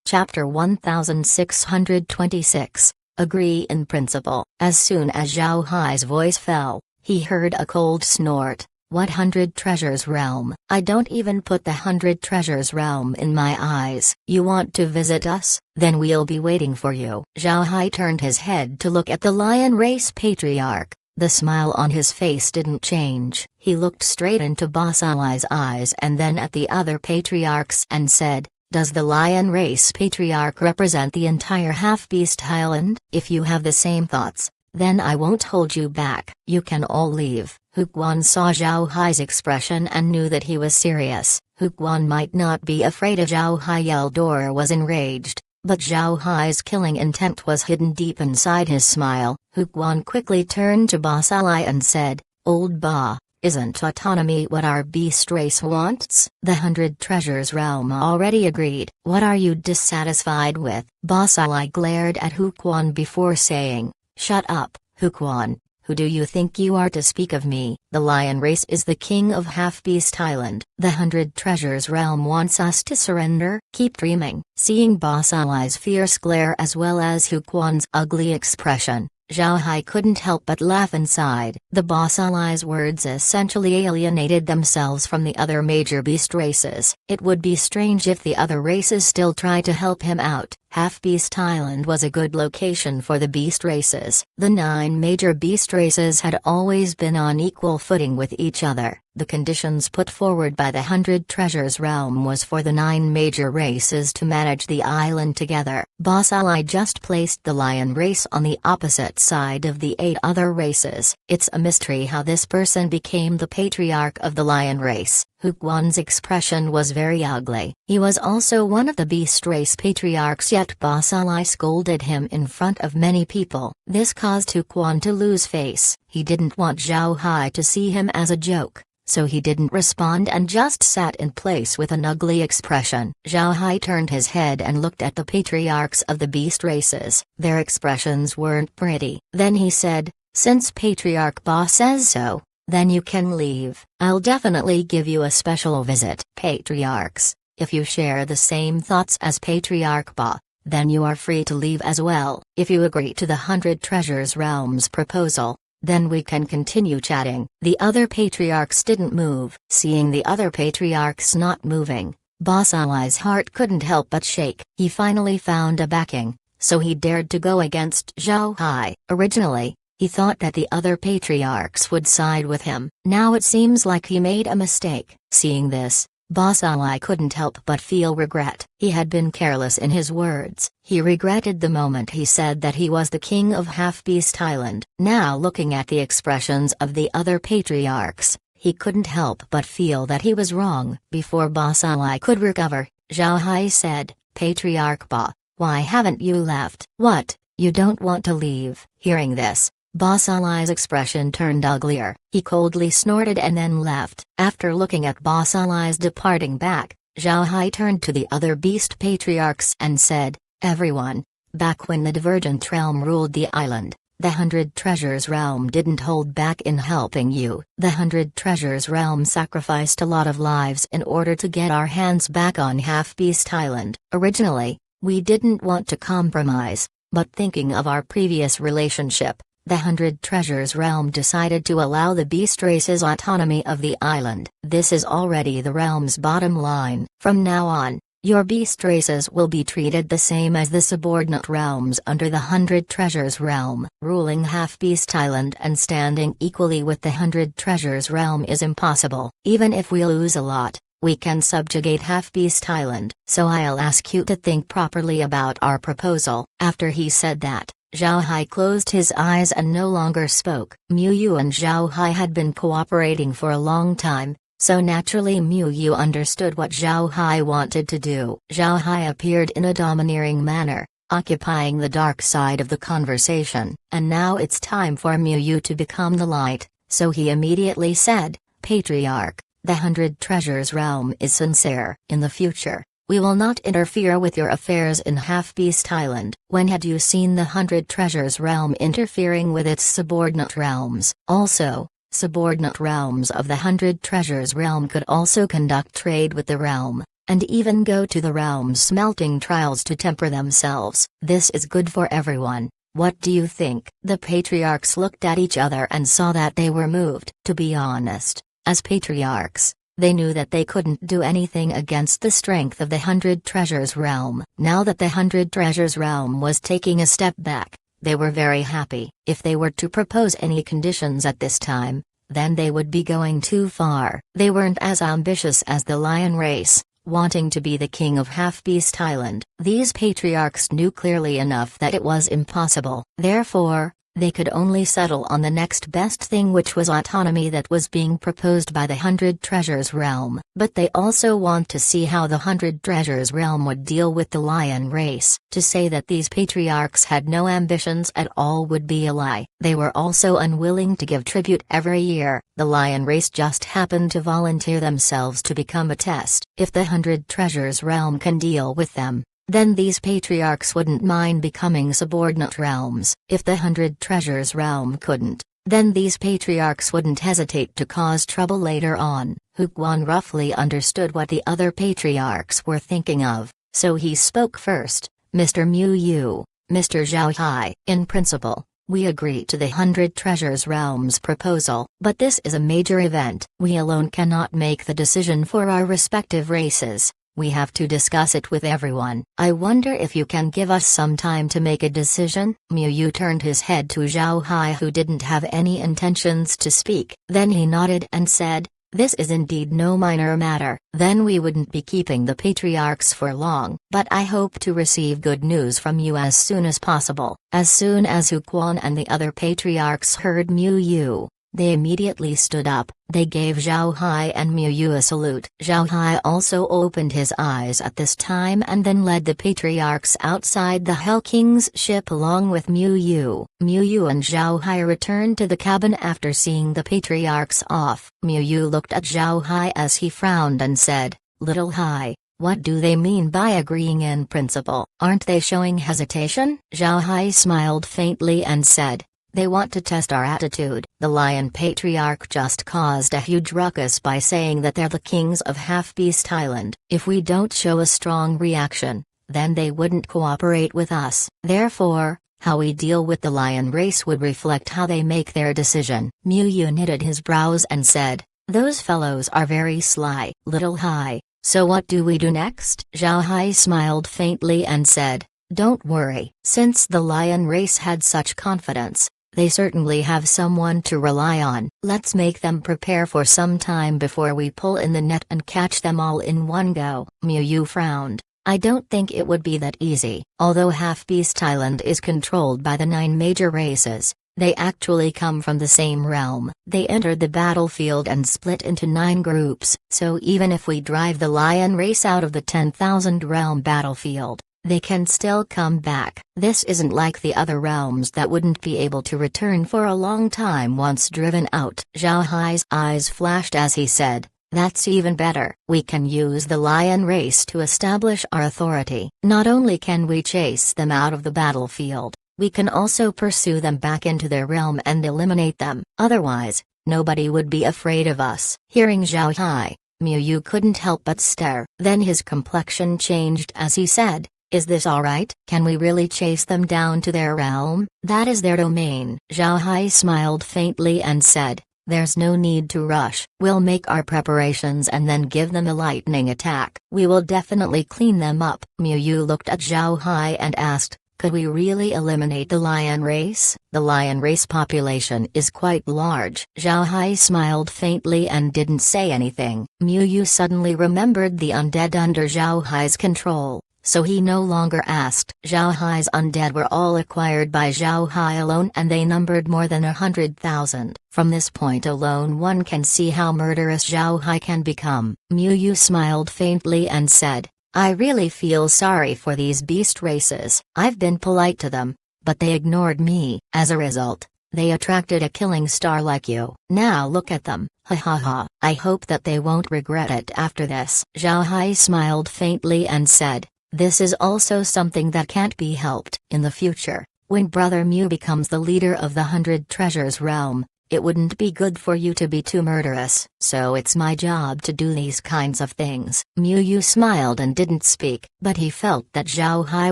Chapter 1626. Agree in principle. As soon as Zhao Hai's voice fell, he heard a cold snort. What 100 treasures realm? I don't even put the 100 treasures realm in my eyes. You want to visit us? Then we'll be waiting for you. Zhao Hai turned his head to look at the lion race patriarch. The smile on his face didn't change. He looked straight into Ba Sai's eyes and then at the other patriarchs and said, "Does the lion race patriarch represent the entire half-beast island? If you have the same thoughts, then I won't hold you back. You can all leave." Huguan saw Zhao Hai's expression and knew that he was serious. Huguan might not be afraid of Zhao Hai. Eldor was enraged, but Zhao Hai's killing intent was hidden deep inside his smile. Huguan quickly turned to Ba Sai and said, "Old Ba, isn't autonomy what our beast race wants?" The 100 treasures realm already agreed. What are you dissatisfied with? Ba Sai glared at Huguan before saying, "Shut up, Huguan. Who do you think you are to speak of me? The lion race is the king of Half-Beast Island. The 100 treasures realm wants us to surrender." Keep dreaming. Seeing Ba Sai's fierce glare as well as Huguan's ugly expression, Zhao Hai couldn't help but laugh inside. The Ba Sai's words essentially alienated themselves from the other major beast races. It would be strange if the other races still try to help him out. Half-Beast Island was a good location for the beast races. The 9 major beast races had always been on equal footing with each other. The conditions put forward by the 100 treasures realm was for the 9 major races to manage the island together. Ba Sai just placed the lion race on the opposite side of the 8 other races. It's a mystery how this person became the patriarch of the lion race. Huguan's expression was very ugly. He was also one of the beast race patriarchs, yet Ba Sai scolded him in front of many people. This caused Huguan to lose face. He didn't want Zhao Hai to see him as a joke, so he didn't respond and just sat in place with an ugly expression. Zhao Hai turned his head and looked at the patriarchs of the beast races. Their expressions weren't pretty. Then he said, "Since Patriarch Ba says so, then you can leave. I'll definitely give you a special visit." Patriarchs, if you share the same thoughts as Patriarch Ba, then you are free to leave as well. If you agree to the 100 treasures realm's proposal, then we can continue chatting. The other patriarchs didn't move. Seeing the other patriarchs not moving, Ba Sai's heart couldn't help but shake. He finally found a backing, so he dared to go against Zhao Hai. Originally, he thought that the other patriarchs would side with him. Now it seems like he made a mistake. Seeing this, Ba Sai couldn't help but feel regret. He had been careless in his words. He regretted the moment he said that he was the king of Half-Beast Island. Now looking at the expressions of the other patriarchs, he couldn't help but feel that he was wrong. Before Ba Sai could recover, Zhao Hai said, "Patriarch Ba, why haven't you left?" "What, you don't want to leave?" Hearing this, Ba Sai's expression turned uglier. He coldly snorted and then left. After looking at Ba Sai's departing back, Zhao Hai turned to the other beast patriarchs and said, "Everyone, back when the Divergent Realm ruled the island, the 100 treasures realm didn't hold back in helping you. The 100 treasures realm sacrificed a lot of lives in order to get our hands back on Half-Beast Island. Originally, we didn't want to compromise, but thinking of our previous relationship, the 100 treasures realm decided to allow the beast race's autonomy of the island. This is already the realm's bottom line. From now on, your beast races will be treated the same as the subordinate realms under the 100 treasures realm. Ruling Half-Beast Island and standing equally with the 100 treasures realm is impossible. Even if we lose a lot, we can subjugate Half-Beast Island. So I'll ask you to think properly about our proposal." After he said that, Zhao Hai closed his eyes and no longer spoke. Mu Yu and Zhao Hai had been cooperating for a long time, so naturally Mu Yu understood what Zhao Hai wanted to do. Zhao Hai appeared in a domineering manner, occupying the dark side of the conversation. And now it's time for Mu Yu to become the light, so he immediately said, "Patriarch, the 100 treasures realm is sincere. In the future, we will not interfere with your affairs in Half-Beast Island." When had you seen the 100 treasures realm interfering with its subordinate realms? Also, subordinate realms of the 100 treasures realm could also conduct trade with the realm. and even go to the realm's smelting trials to temper themselves. This is good for everyone. What do you think? The patriarchs looked at each other and saw that they were moved. To be honest, as patriarchs, they knew that they couldn't do anything against the strength of the 100 Treasures realm. Now that the 100 Treasures realm was taking a step back, they were very happy. If they were to propose any conditions at this time, then they would be going too far. They weren't as ambitious as the lion race, wanting to be the king of Half-Beast Island. These patriarchs knew clearly enough that it was impossible. Therefore, they could only settle on the next best thing, which was autonomy that was being proposed by the 100 Treasures realm. But they also want to see how the 100 Treasures realm would deal with the lion race. To say that these patriarchs had no ambitions at all would be a lie. They were also unwilling to give tribute every year. The lion race just happened to volunteer themselves to become a test. If the 100 Treasures realm can deal with them, then these patriarchs wouldn't mind becoming subordinate realms. If the 100 Treasures realm couldn't, then these patriarchs wouldn't hesitate to cause trouble later on. Huguan roughly understood what the other patriarchs were thinking of, so he spoke first. Mr. Mu Yu, Mr. Zhao Hai, in principle, we agree to the 100 Treasures realm's proposal, but this is a major event. We alone cannot make the decision for our respective races. We have to discuss it with everyone. I wonder if you can give us some time to make a decision? Mu Yu turned his head to Zhao Hai, who didn't have any intentions to speak. Then he nodded and said, "This is indeed no minor matter. Then we wouldn't be keeping the patriarchs for long, but I hope to receive good news from you as soon as possible." As soon as Huguan and the other patriarchs heard Mu Yu, they immediately stood up. They gave Zhao Hai and Mu Yu a salute. Zhao Hai also opened his eyes at this time and then led the patriarchs outside the Hell King's ship along with Mu Yu. Mu Yu and Zhao Hai returned to the cabin after seeing the patriarchs off. Mu Yu looked at Zhao Hai as he frowned and said, "Little Hai, what do they mean by agreeing in principle? Aren't they showing hesitation?" Zhao Hai smiled faintly and said, "They want to test our attitude." The Lion Patriarch just caused a huge ruckus by saying that they're the kings of Half-Beast Island. If we don't show a strong reaction, then they wouldn't cooperate with us. Therefore, how we deal with the lion race would reflect how they make their decision. Mu Yu knitted his brows and said, "Those fellows are very sly." Little Hai, so what do we do next? Zhao Hai smiled faintly and said, "Don't worry. Since the lion race had such confidence, they certainly have someone to rely on. Let's make them prepare for some time before we pull in the net and catch them all in one go." Mu Yu frowned. "I don't think it would be that easy." Although Half-Beast Island is controlled by the 9 major races, they actually come from the same realm. They entered the battlefield and split into 9 groups, so even if we drive the lion race out of the 10,000 realm battlefield, they can still come back. This isn't like the other realms that wouldn't be able to return for a long time once driven out. Zhao Hai's eyes flashed as he said, "That's even better. We can use the lion race to establish our authority. Not only can we chase them out of the battlefield, we can also pursue them back into their realm and eliminate them. Otherwise, nobody would be afraid of us." Hearing Zhao Hai, Mu Yu couldn't help but stare. Then his complexion changed as he said, "Is this alright? Can we really chase them down to their realm? That is their domain." Zhao Hai smiled faintly and said, "There's no need to rush. We'll make our preparations and then give them a lightning attack. We will definitely clean them up." Mu Yu looked at Zhao Hai and asked, "Could we really eliminate the lion race?" "The lion race population is quite large." Zhao Hai smiled faintly and didn't say anything. Mu Yu suddenly remembered the undead under Zhao Hai's control, so he no longer asked. Zhao Hai's undead were all acquired by Zhao Hai alone and they numbered more than 100,000. From this point alone one can see how murderous Zhao Hai can become. Mu Yu smiled faintly and said, "I really feel sorry for these beast races. I've been polite to them, but they ignored me. As a result, they attracted a killing star like you. Now look at them, ha ha ha. I hope that they won't regret it after this." Zhao Hai smiled faintly and said, "This is also something that can't be helped. In the future, when Brother Mu becomes the leader of the 100 Treasures realm, it wouldn't be good for you to be too murderous, so it's my job to do these kinds of things. Mu Yu smiled and didn't speak, but he felt that Zhao Hai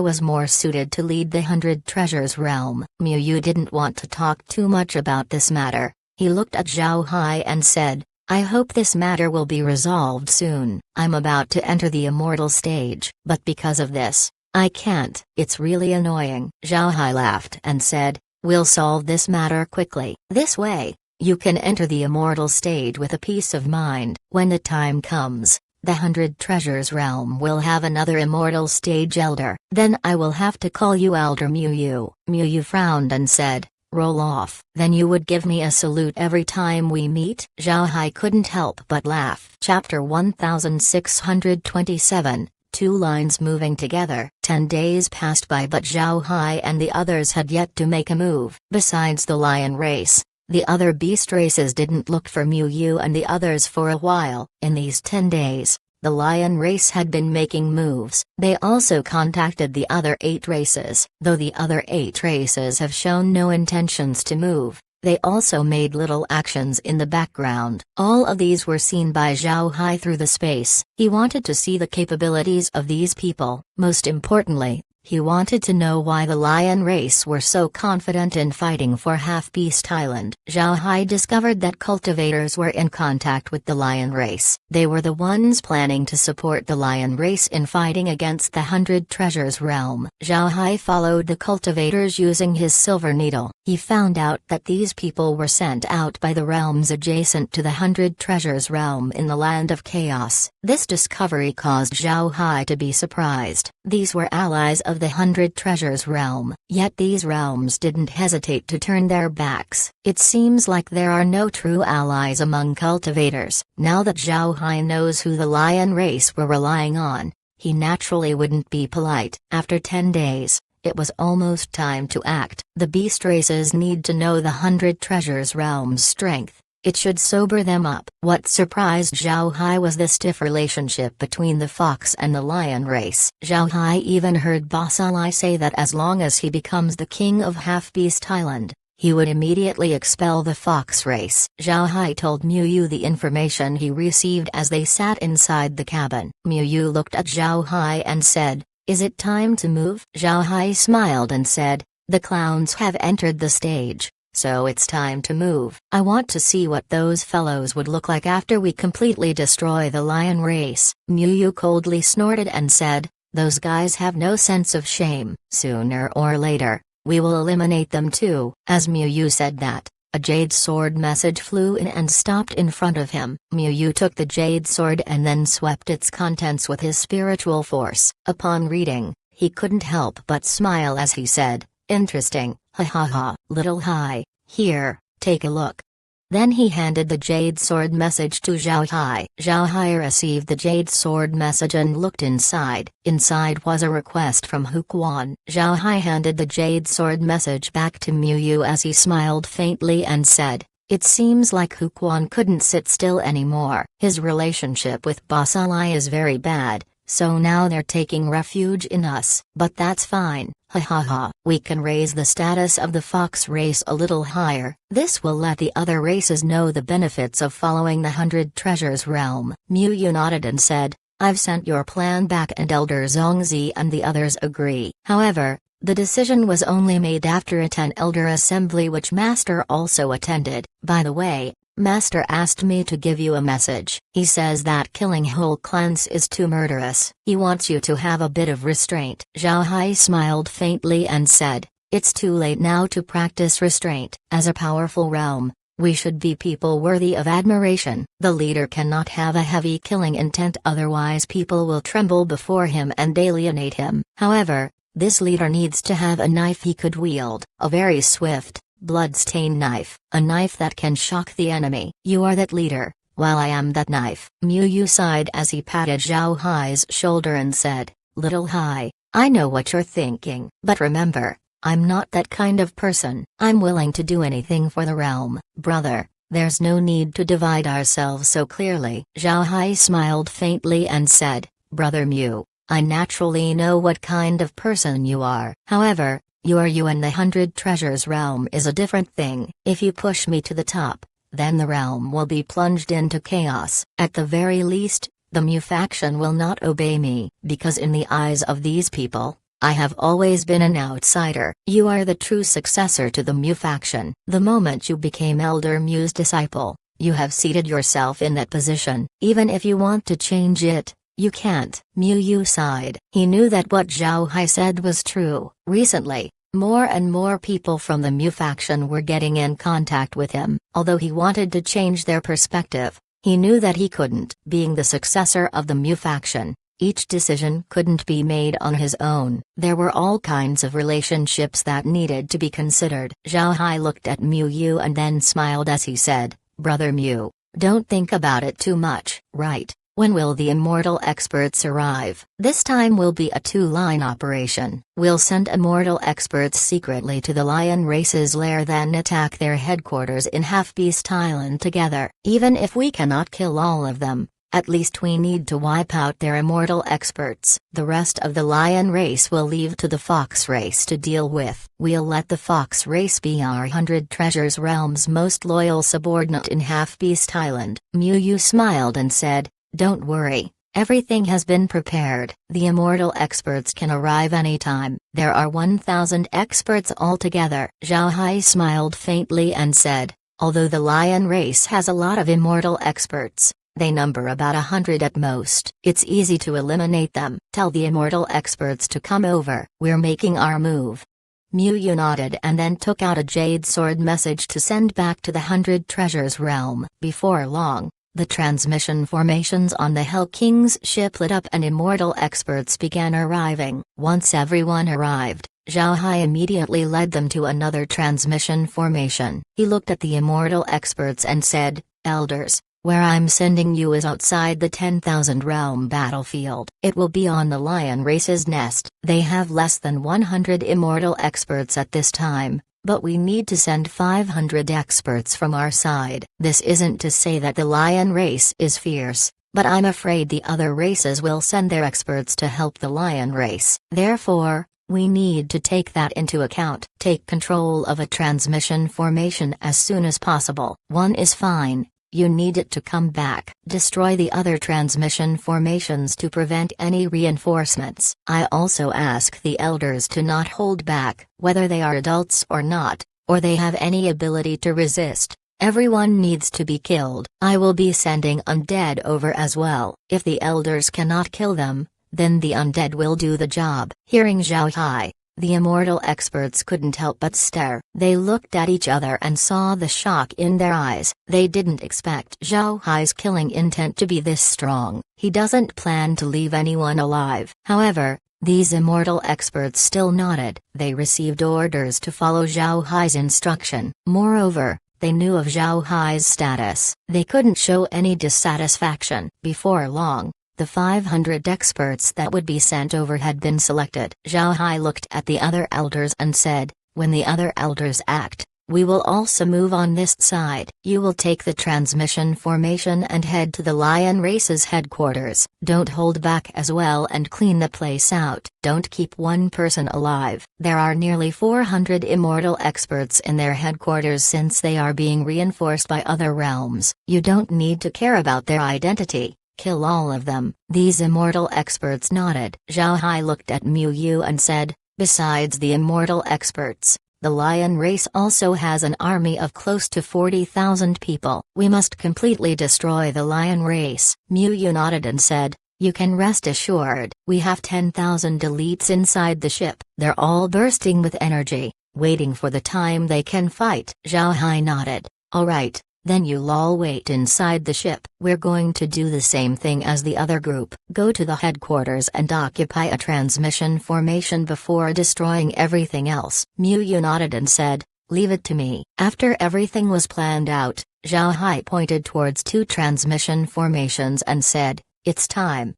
was more suited to lead the 100 Treasures realm. Mu Yu didn't want to talk too much about this matter. He looked at Zhao Hai and said, I hope this matter will be resolved soon. I'm about to enter the immortal stage, but because of this, I can't. It's really annoying. Zhao Hai laughed and said, we'll solve this matter quickly. This way, you can enter the immortal stage with a peace of mind. When the time comes, the 100 Treasures realm will have another immortal stage elder. Then I will have to call you Elder Mu Yu. Mu Yu frowned and said, roll off. Then you would give me a salute every time we meet? Zhao Hai couldn't help but laugh. Chapter 1627, Two lines moving together. 10 days passed by, but Zhao Hai and the others had yet to make a move. Besides the lion race, the other beast races didn't look for Mu Yu and the others for a while. In these 10 days, the lion race had been making moves. They also contacted the other 8 races. Though the other 8 races have shown no intentions to move, they also made little actions in the background. All of these were seen by Zhao Hai through the space. He wanted to see the capabilities of these people. Most importantly, he wanted to know why the lion race were so confident in fighting for Half-Beast Island. Zhao Hai discovered that cultivators were in contact with the lion race. They were the ones planning to support the lion race in fighting against the 100 Treasures realm. Zhao Hai followed the cultivators using his silver needle. He found out that these people were sent out by the realms adjacent to the 100 Treasures realm in the Land of Chaos. This discovery caused Zhao Hai to be surprised. These were allies of the 100 Treasures realm, yet these realms didn't hesitate to turn their backs. It seems like there are no true allies among cultivators. Now that Zhao Hai knows who the lion race were relying on, he naturally wouldn't be polite. After 10 days, it was almost time to act. The beast races need to know the 100 Treasures realm's strength. It should sober them up. What surprised Zhao Hai was the stiff relationship between the fox and the lion race. Zhao Hai even heard Basalai say that as long as he becomes the king of Half-Beast Island, he would immediately expel the fox race. Zhao Hai told Mu Yu the information he received as they sat inside the cabin. Mu Yu looked at Zhao Hai and said, is it time to move? Zhao Hai smiled and said, the clowns have entered the stage, so it's time to move. I want to see what those fellows would look like after we completely destroy the lion race. Mu Yu coldly snorted and said, those guys have no sense of shame. Sooner or later, we will eliminate them too. As Mu Yu said that, a jade sword message flew in and stopped in front of him. Mu Yu took the jade sword and then swept its contents with his spiritual force. Upon reading, he couldn't help but smile as he said, interesting, ha ha ha. Little Hai, here, take a look. Then he handed the jade sword message to Zhao Hai. Zhao Hai received the jade sword message and looked inside. Inside was a request from Hukuan. Zhao Hai handed the jade sword message back to Mu Yu as he smiled faintly and said, it seems like Hukuan couldn't sit still anymore. His relationship with Basalai is very bad, so now they're taking refuge in us. But that's fine, ha ha ha. We can raise the status of the fox race a little higher. This will let the other races know the benefits of following the 100 Treasures realm. Mu Yu nodded and said, I've sent your plan back and Elder Zhongzi and the others agree. However, the decision was only made after a 10-elder assembly which Master also attended. By the way, Master asked me to give you a message. He says that killing whole clans is too murderous. He wants you to have a bit of restraint. Zhao Hai smiled faintly and said, it's too late now to practice restraint. As a powerful realm, we should be people worthy of admiration. The leader cannot have a heavy killing intent, otherwise people will tremble before him and alienate him. However, this leader needs to have a knife he could wield, a very swift, blood-stained knife, a knife that can shock the enemy. You are that leader, while I am that knife. Mu Yu sighed as he patted Zhao Hai's shoulder and said, Little Hai, I know what you're thinking, but remember, I'm not that kind of person. I'm willing to do anything for the realm. Brother, there's no need to divide ourselves so clearly. Zhao Hai smiled faintly and said, Brother Mu, I naturally know what kind of person you are. However, You and the 100 Treasures realm is a different thing. If you push me to the top, then the realm will be plunged into chaos. At the very least, the Mu faction will not obey me, because in the eyes of these people, I have always been an outsider. You are the true successor to the Mu faction. The moment you became Elder Mu's disciple, you have seated yourself in that position. Even if you want to change it, you can't. Mu Yu sighed. He knew that what Zhao Hai said was true. Recently, more and more people from the Mu faction were getting in contact with him. Although he wanted to change their perspective, he knew that he couldn't. Being the successor of the Mu faction, each decision couldn't be made on his own. There were all kinds of relationships that needed to be considered. Zhao Hai looked at Mu Yu and then smiled as he said, "Brother Mu, don't think about it too much." "Right. When will the immortal experts arrive?" "This time will be a two-line operation. We'll send immortal experts secretly to the lion race's lair, then attack their headquarters in Half-Beast Island together. Even if we cannot kill all of them, at least we need to wipe out their immortal experts. The rest of the lion race will leave to the fox race to deal with. We'll let the fox race be our 100 Treasures realm's most loyal subordinate in Half-Beast Island." Mu Yu smiled and said, "Don't worry, everything has been prepared. The immortal experts can arrive anytime. There are 1,000 experts altogether." Zhao Hai smiled faintly and said, "Although the lion race has a lot of immortal experts, they number about 100 at most. It's easy to eliminate them. Tell the immortal experts to come over. We're making our move." Mu Yu nodded and then took out a jade sword message to send back to the 100 Treasures realm. Before long, the transmission formations on the Hell King's ship lit up and immortal experts began arriving. Once everyone arrived, Zhao Hai immediately led them to another transmission formation. He looked at the immortal experts and said, "Elders, where I'm sending you is outside the 10,000 realm battlefield. It will be on the lion race's nest. They have less than 100 immortal experts at this time, but we need to send 500 experts from our side. This isn't to say that the lion race is fierce, but I'm afraid the other races will send their experts to help the lion race. Therefore, we need to take that into account. Take control of a transmission formation as soon as possible. One is fine. You need it to come back. Destroy the other transmission formations to prevent any reinforcements. I also ask the elders to not hold back, whether they are adults or not, or they have any ability to resist. Everyone needs to be killed. I will be sending undead over as well. If the elders cannot kill them, then the undead will do the job." Hearing Zhao Hai, the immortal experts couldn't help but stare. They looked at each other and saw the shock in their eyes. They didn't expect Zhao Hai's killing intent to be this strong. He doesn't plan to leave anyone alive. However, these immortal experts still nodded. They received orders to follow Zhao Hai's instruction. Moreover, they knew of Zhao Hai's status. They couldn't show any dissatisfaction. Before long, the 500 experts that would be sent over had been selected. Zhao Hai looked at the other elders and said, "When the other elders act, we will also move on this side. You will take the transmission formation and head to the lion race's headquarters. Don't hold back as well and clean the place out. Don't keep one person alive." There are nearly 400 immortal experts in their headquarters since they are being reinforced by other realms. You don't need to care about their identity. Kill all of them. These immortal experts nodded. Zhao Hai looked at Mu Yu and said, "Besides the immortal experts, the lion race also has an army of close to 40,000 people. We must completely destroy the lion race." Mu Yu nodded and said, "You can rest assured. We have 10,000 elites inside the ship. They're all bursting with energy, waiting for the time they can fight." Zhao Hai nodded. "All right. Then you'll all wait inside the ship. We're going to do the same thing as the other group. Go to the headquarters and occupy a transmission formation before destroying everything else." Mu Yu nodded and said, "Leave it to me." After everything was planned out, Zhao Hai pointed towards 2 transmission formations and said, "It's time."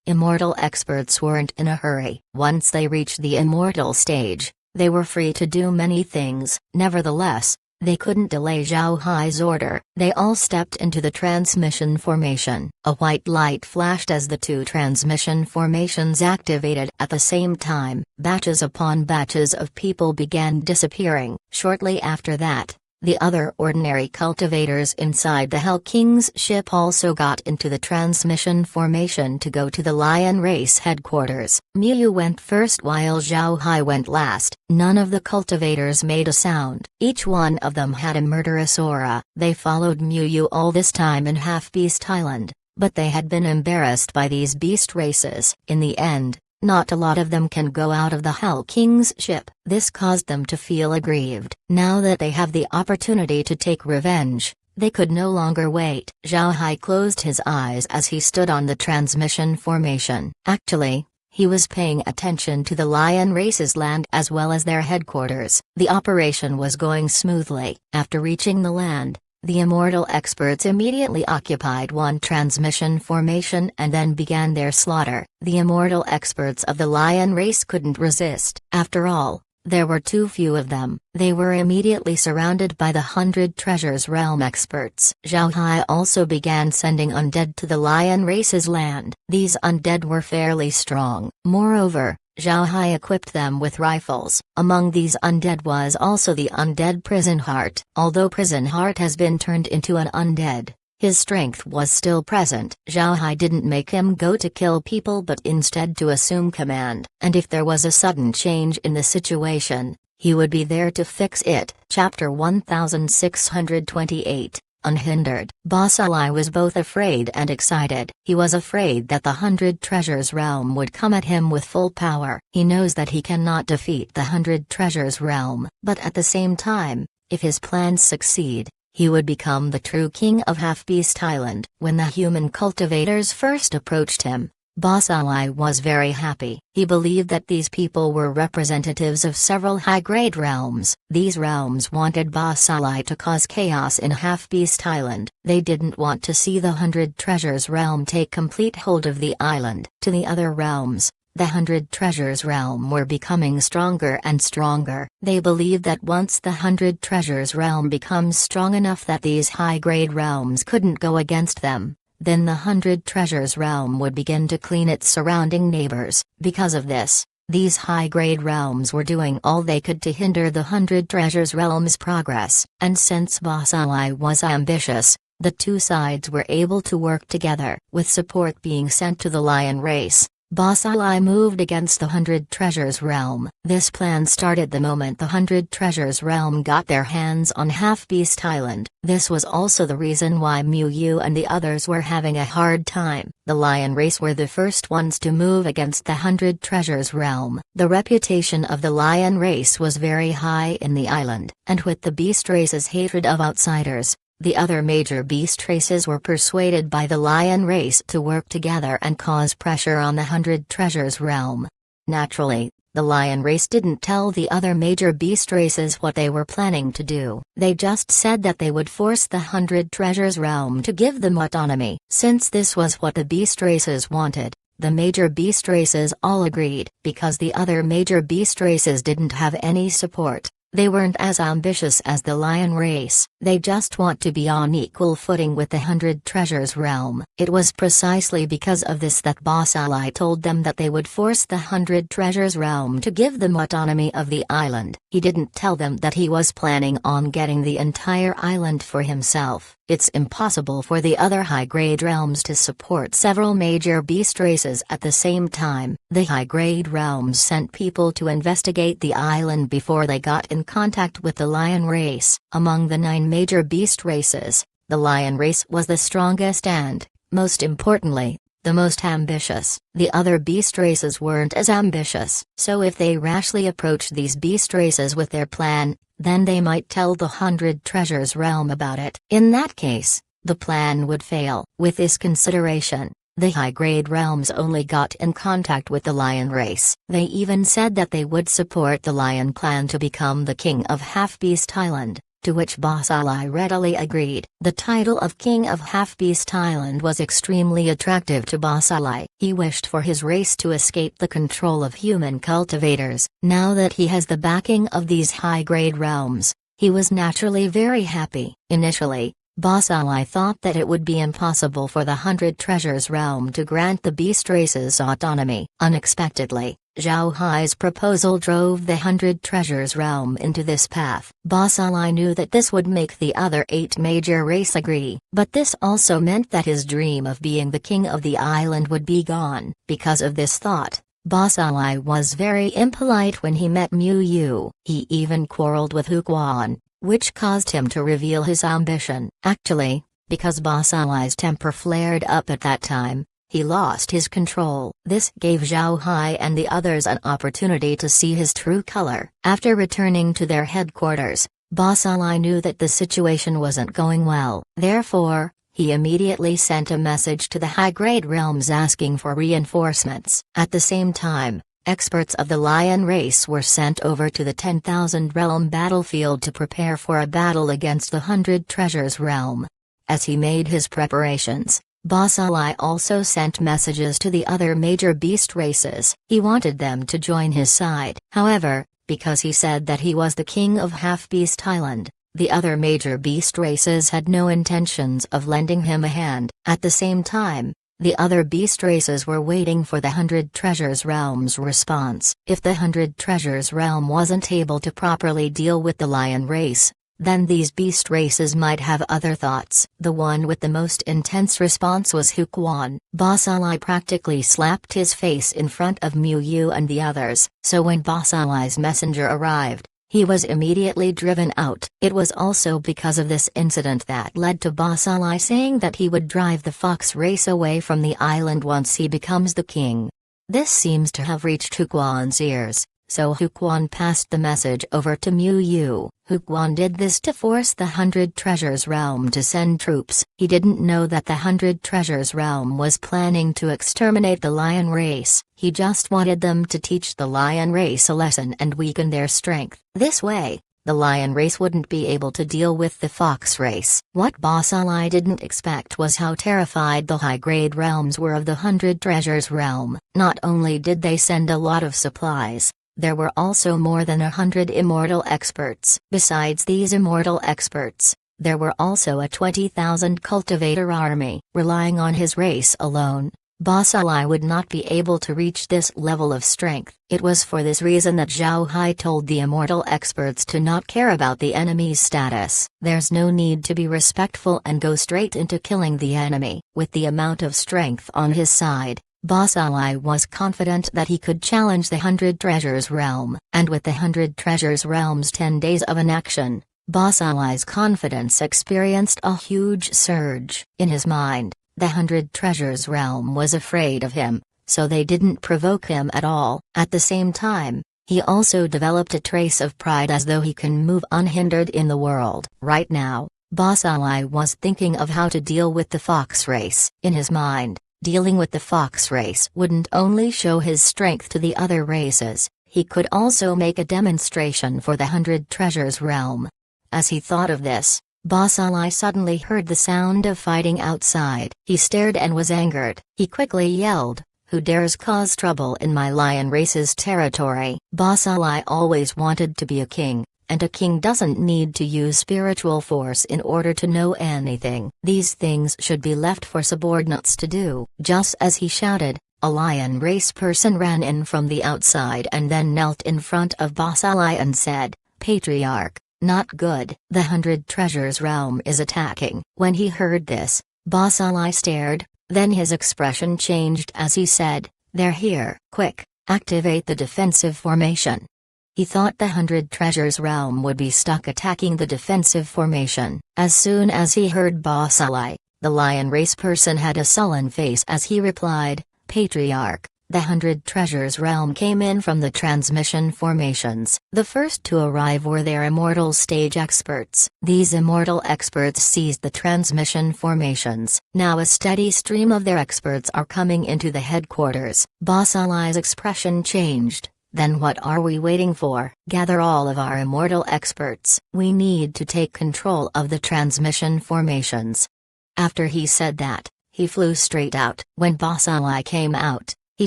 Immortal experts weren't in a hurry. Once they reached the immortal stage, they were free to do many things. Nevertheless, They couldn't delay Zhao Hai's order. They all stepped into the transmission formation. A white light flashed as the two transmission formations activated at the same time. Batches upon batches of people began disappearing. Shortly after that, the other ordinary cultivators inside the Hell King's ship also got into the transmission formation to go to the Lion Race headquarters. Miu Yu went first while Zhao Hai went last. None of the cultivators made a sound. Each one of them had a murderous aura. They followed Miu Yu all this time in Half-Beast Island, but they had been embarrassed by these beast races. In the end, not a lot of them can go out of the Hell King's ship. This caused them to feel aggrieved. Now that they have the opportunity to take revenge, they could no longer wait. Zhao Hai closed his eyes as he stood on the transmission formation. Actually, he was paying attention to the Lion Race's land as well as their headquarters. The operation was going smoothly. After reaching the land, the immortal experts immediately occupied one transmission formation and then began their slaughter. The immortal experts of the Lion Race couldn't resist. After all, there were too few of them. They were immediately surrounded by the 100 Treasures Realm experts. Zhao Hai also began sending undead to the Lion Race's land. These undead were fairly strong. Moreover, Zhao Hai equipped them with rifles. Among these undead was also the undead Prison Heart. Although Prison Heart has been turned into an undead, his strength was still present. Zhao Hai didn't make him go to kill people but instead to assume command, and if there was a sudden change in the situation, he would be there to fix it. Chapter 1628 Unhindered. Boss Ali was both afraid and excited. He was afraid that the 100 Treasures Realm would come at him with full power. He knows that he cannot defeat the 100 Treasures Realm, but at the same time, if his plans succeed, he would become the true king of Half-Beast Island. When the human cultivators first approached him, Boss Ali was very happy. He believed that these people were representatives of several high-grade realms. These realms wanted Boss Ali to cause chaos in Half-Beast Island. They didn't want to see the 100 Treasures Realm take complete hold of the island. To the other realms, the 100 Treasures Realm were becoming stronger and stronger. They believed that once the 100 Treasures Realm becomes strong enough that these high-grade realms couldn't go against them, then the 100 Treasures Realm would begin to clean its surrounding neighbors. Because of this, these high-grade realms were doing all they could to hinder the 100 Treasures Realm's progress. And since Boss Ali was ambitious, the two sides were able to work together. With support being sent to the Lion Race, Boss Ali moved against the 100 Treasures Realm. This plan started the moment the 100 Treasures Realm got their hands on Half-Beast Island. This was also the reason why Miu Yu and the others were having a hard time. The Lion Race were the first ones to move against the 100 Treasures Realm. The reputation of the Lion Race was very high in the island, and with the beast race's hatred of outsiders, the other major beast races were persuaded by the Lion Race to work together and cause pressure on the 100 Treasures Realm. Naturally, the Lion Race didn't tell the other major beast races what they were planning to do. They just said that they would force the 100 Treasures Realm to give them autonomy. Since this was what the beast races wanted, the major beast races all agreed. Because the other major beast races didn't have any support, they weren't as ambitious as the Lion Race. They just want to be on equal footing with the 100 Treasures Realm. It was precisely because of this that Boss Ali told them that they would force the 100 Treasures Realm to give them autonomy of the island. He didn't tell them that he was planning on getting the entire island for himself. It's impossible for the other high-grade realms to support several major beast races at the same time. The high-grade realms sent people to investigate the island before they got in contact with the Lion Race. Among the 9 major beast races, the Lion Race was the strongest and, most importantly, the most ambitious. The other beast races weren't as ambitious. So if they rashly approached these beast races with their plan, then they might tell the 100 Treasures Realm about it. In that case, the plan would fail. With this consideration, the high-grade realms only got in contact with the Lion Race. They even said that they would support the Lion Clan to become the king of Half-Beast Island, to which Boss Ali readily agreed. The title of King of Half-Beast Island was extremely attractive to Boss Ali. He wished for his race to escape the control of human cultivators. Now that he has the backing of these high-grade realms, He was naturally very happy. Initially, Boss Ally thought that it would be impossible for the 100 Treasures Realm to grant the beast races autonomy. Unexpectedly, Zhao Hai's proposal drove the 100 Treasures Realm into this path. Boss Ally knew that this would make the other 8 major race agree, but this also meant that his dream of being the king of the island would be gone. Because of this thought, Boss Ally was very impolite when he met Mu Yu. He even quarreled with Hu Quan, which caused him to reveal his ambition. Actually, because Boss Ally's temper flared up at that time, he lost his control. This gave Zhao Hai and the others an opportunity to see his true color. After returning to their headquarters, Boss Ally knew that the situation wasn't going well. Therefore, he immediately sent a message to the high-grade realms asking for reinforcements. At the same time, experts of the lion race were sent over to the 10,000 realm battlefield to prepare for a battle against the 100 Treasures Realm. As he made his preparations, Boss Ally also sent messages to the other major beast races. He wanted them to join his side. However, because he said that he was the king of Half-Beast Island, the other major beast races had no intentions of lending him a hand. At the same time, the other beast races were waiting for the 100 Treasures Realm's response. If the 100 Treasures Realm wasn't able to properly deal with the lion race, then these beast races might have other thoughts. The one with the most intense response was Hu Quan. Boss Ally practically slapped his face in front of Mu Yu and the others, so when Boss Ally's messenger arrived, he was immediately driven out. It was also because of this incident that led to Boss Ally saying that he would drive the fox race away from the island once he becomes the king. This seems to have reached Hu Quan's ears, so Hu Quan passed the message over to Mu Yu. Hu Quan did this to force the 100 Treasures Realm to send troops. He didn't know that the 100 Treasures Realm was planning to exterminate the lion race. He just wanted them to teach the lion race a lesson and weaken their strength. This way, the lion race wouldn't be able to deal with the fox race. What Boss Ally didn't expect was how terrified the high-grade realms were of the 100 Treasures Realm. Not only did they send a lot of supplies, there were also more than 100 immortal experts. Besides these immortal experts, there were also a 20,000 cultivator army. Relying on his race alone, Boss Ally would not be able to reach this level of strength. It was for this reason that Zhao Hai told the immortal experts to not care about the enemy's status. There's no need to be respectful and go straight into killing the enemy. With the amount of strength on his side, Boss Ally was confident that he could challenge the 100 Treasures Realm. And with the 100 Treasures Realm's 10 days of inaction, Boss Ally's confidence experienced a huge surge. In his mind, the 100 Treasures Realm was afraid of him, so they didn't provoke him at all. At the same time, he also developed a trace of pride as though he can move unhindered in the world. Right now, Boss Ally was thinking of how to deal with the fox race. In his mind, dealing with the fox race wouldn't only show his strength to the other races, he could also make a demonstration for the 100 Treasures Realm. As he thought of this, Boss Ally suddenly heard the sound of fighting outside. He stared and was angered. He quickly yelled, "Who dares cause trouble in my lion race's territory?" Boss Ally always wanted to be a king, and a king doesn't need to use spiritual force in order to know anything. These things should be left for subordinates to do. Just as he shouted, a lion race person ran in from the outside and then knelt in front of Boss Ally and said, "Patriarch, not good. The 100 Treasures Realm is attacking." When he heard this, Boss Ally stared, then his expression changed as he said, "They're here. Quick, activate the defensive formation." He thought the 100 Treasures Realm would be stuck attacking the defensive formation. As soon as he heard Boss Ally, the lion race person had a sullen face as he replied, "Patriarch, the 100 Treasures Realm came in from the transmission formations. The first to arrive were their immortal stage experts. These immortal experts seized the transmission formations. Now a steady stream of their experts are coming into the headquarters." Boss Ally's expression changed. "Then what are we waiting for? Gather all of our immortal experts. We need to take control of the transmission formations." After he said that, he flew straight out. When Boss Ally came out, he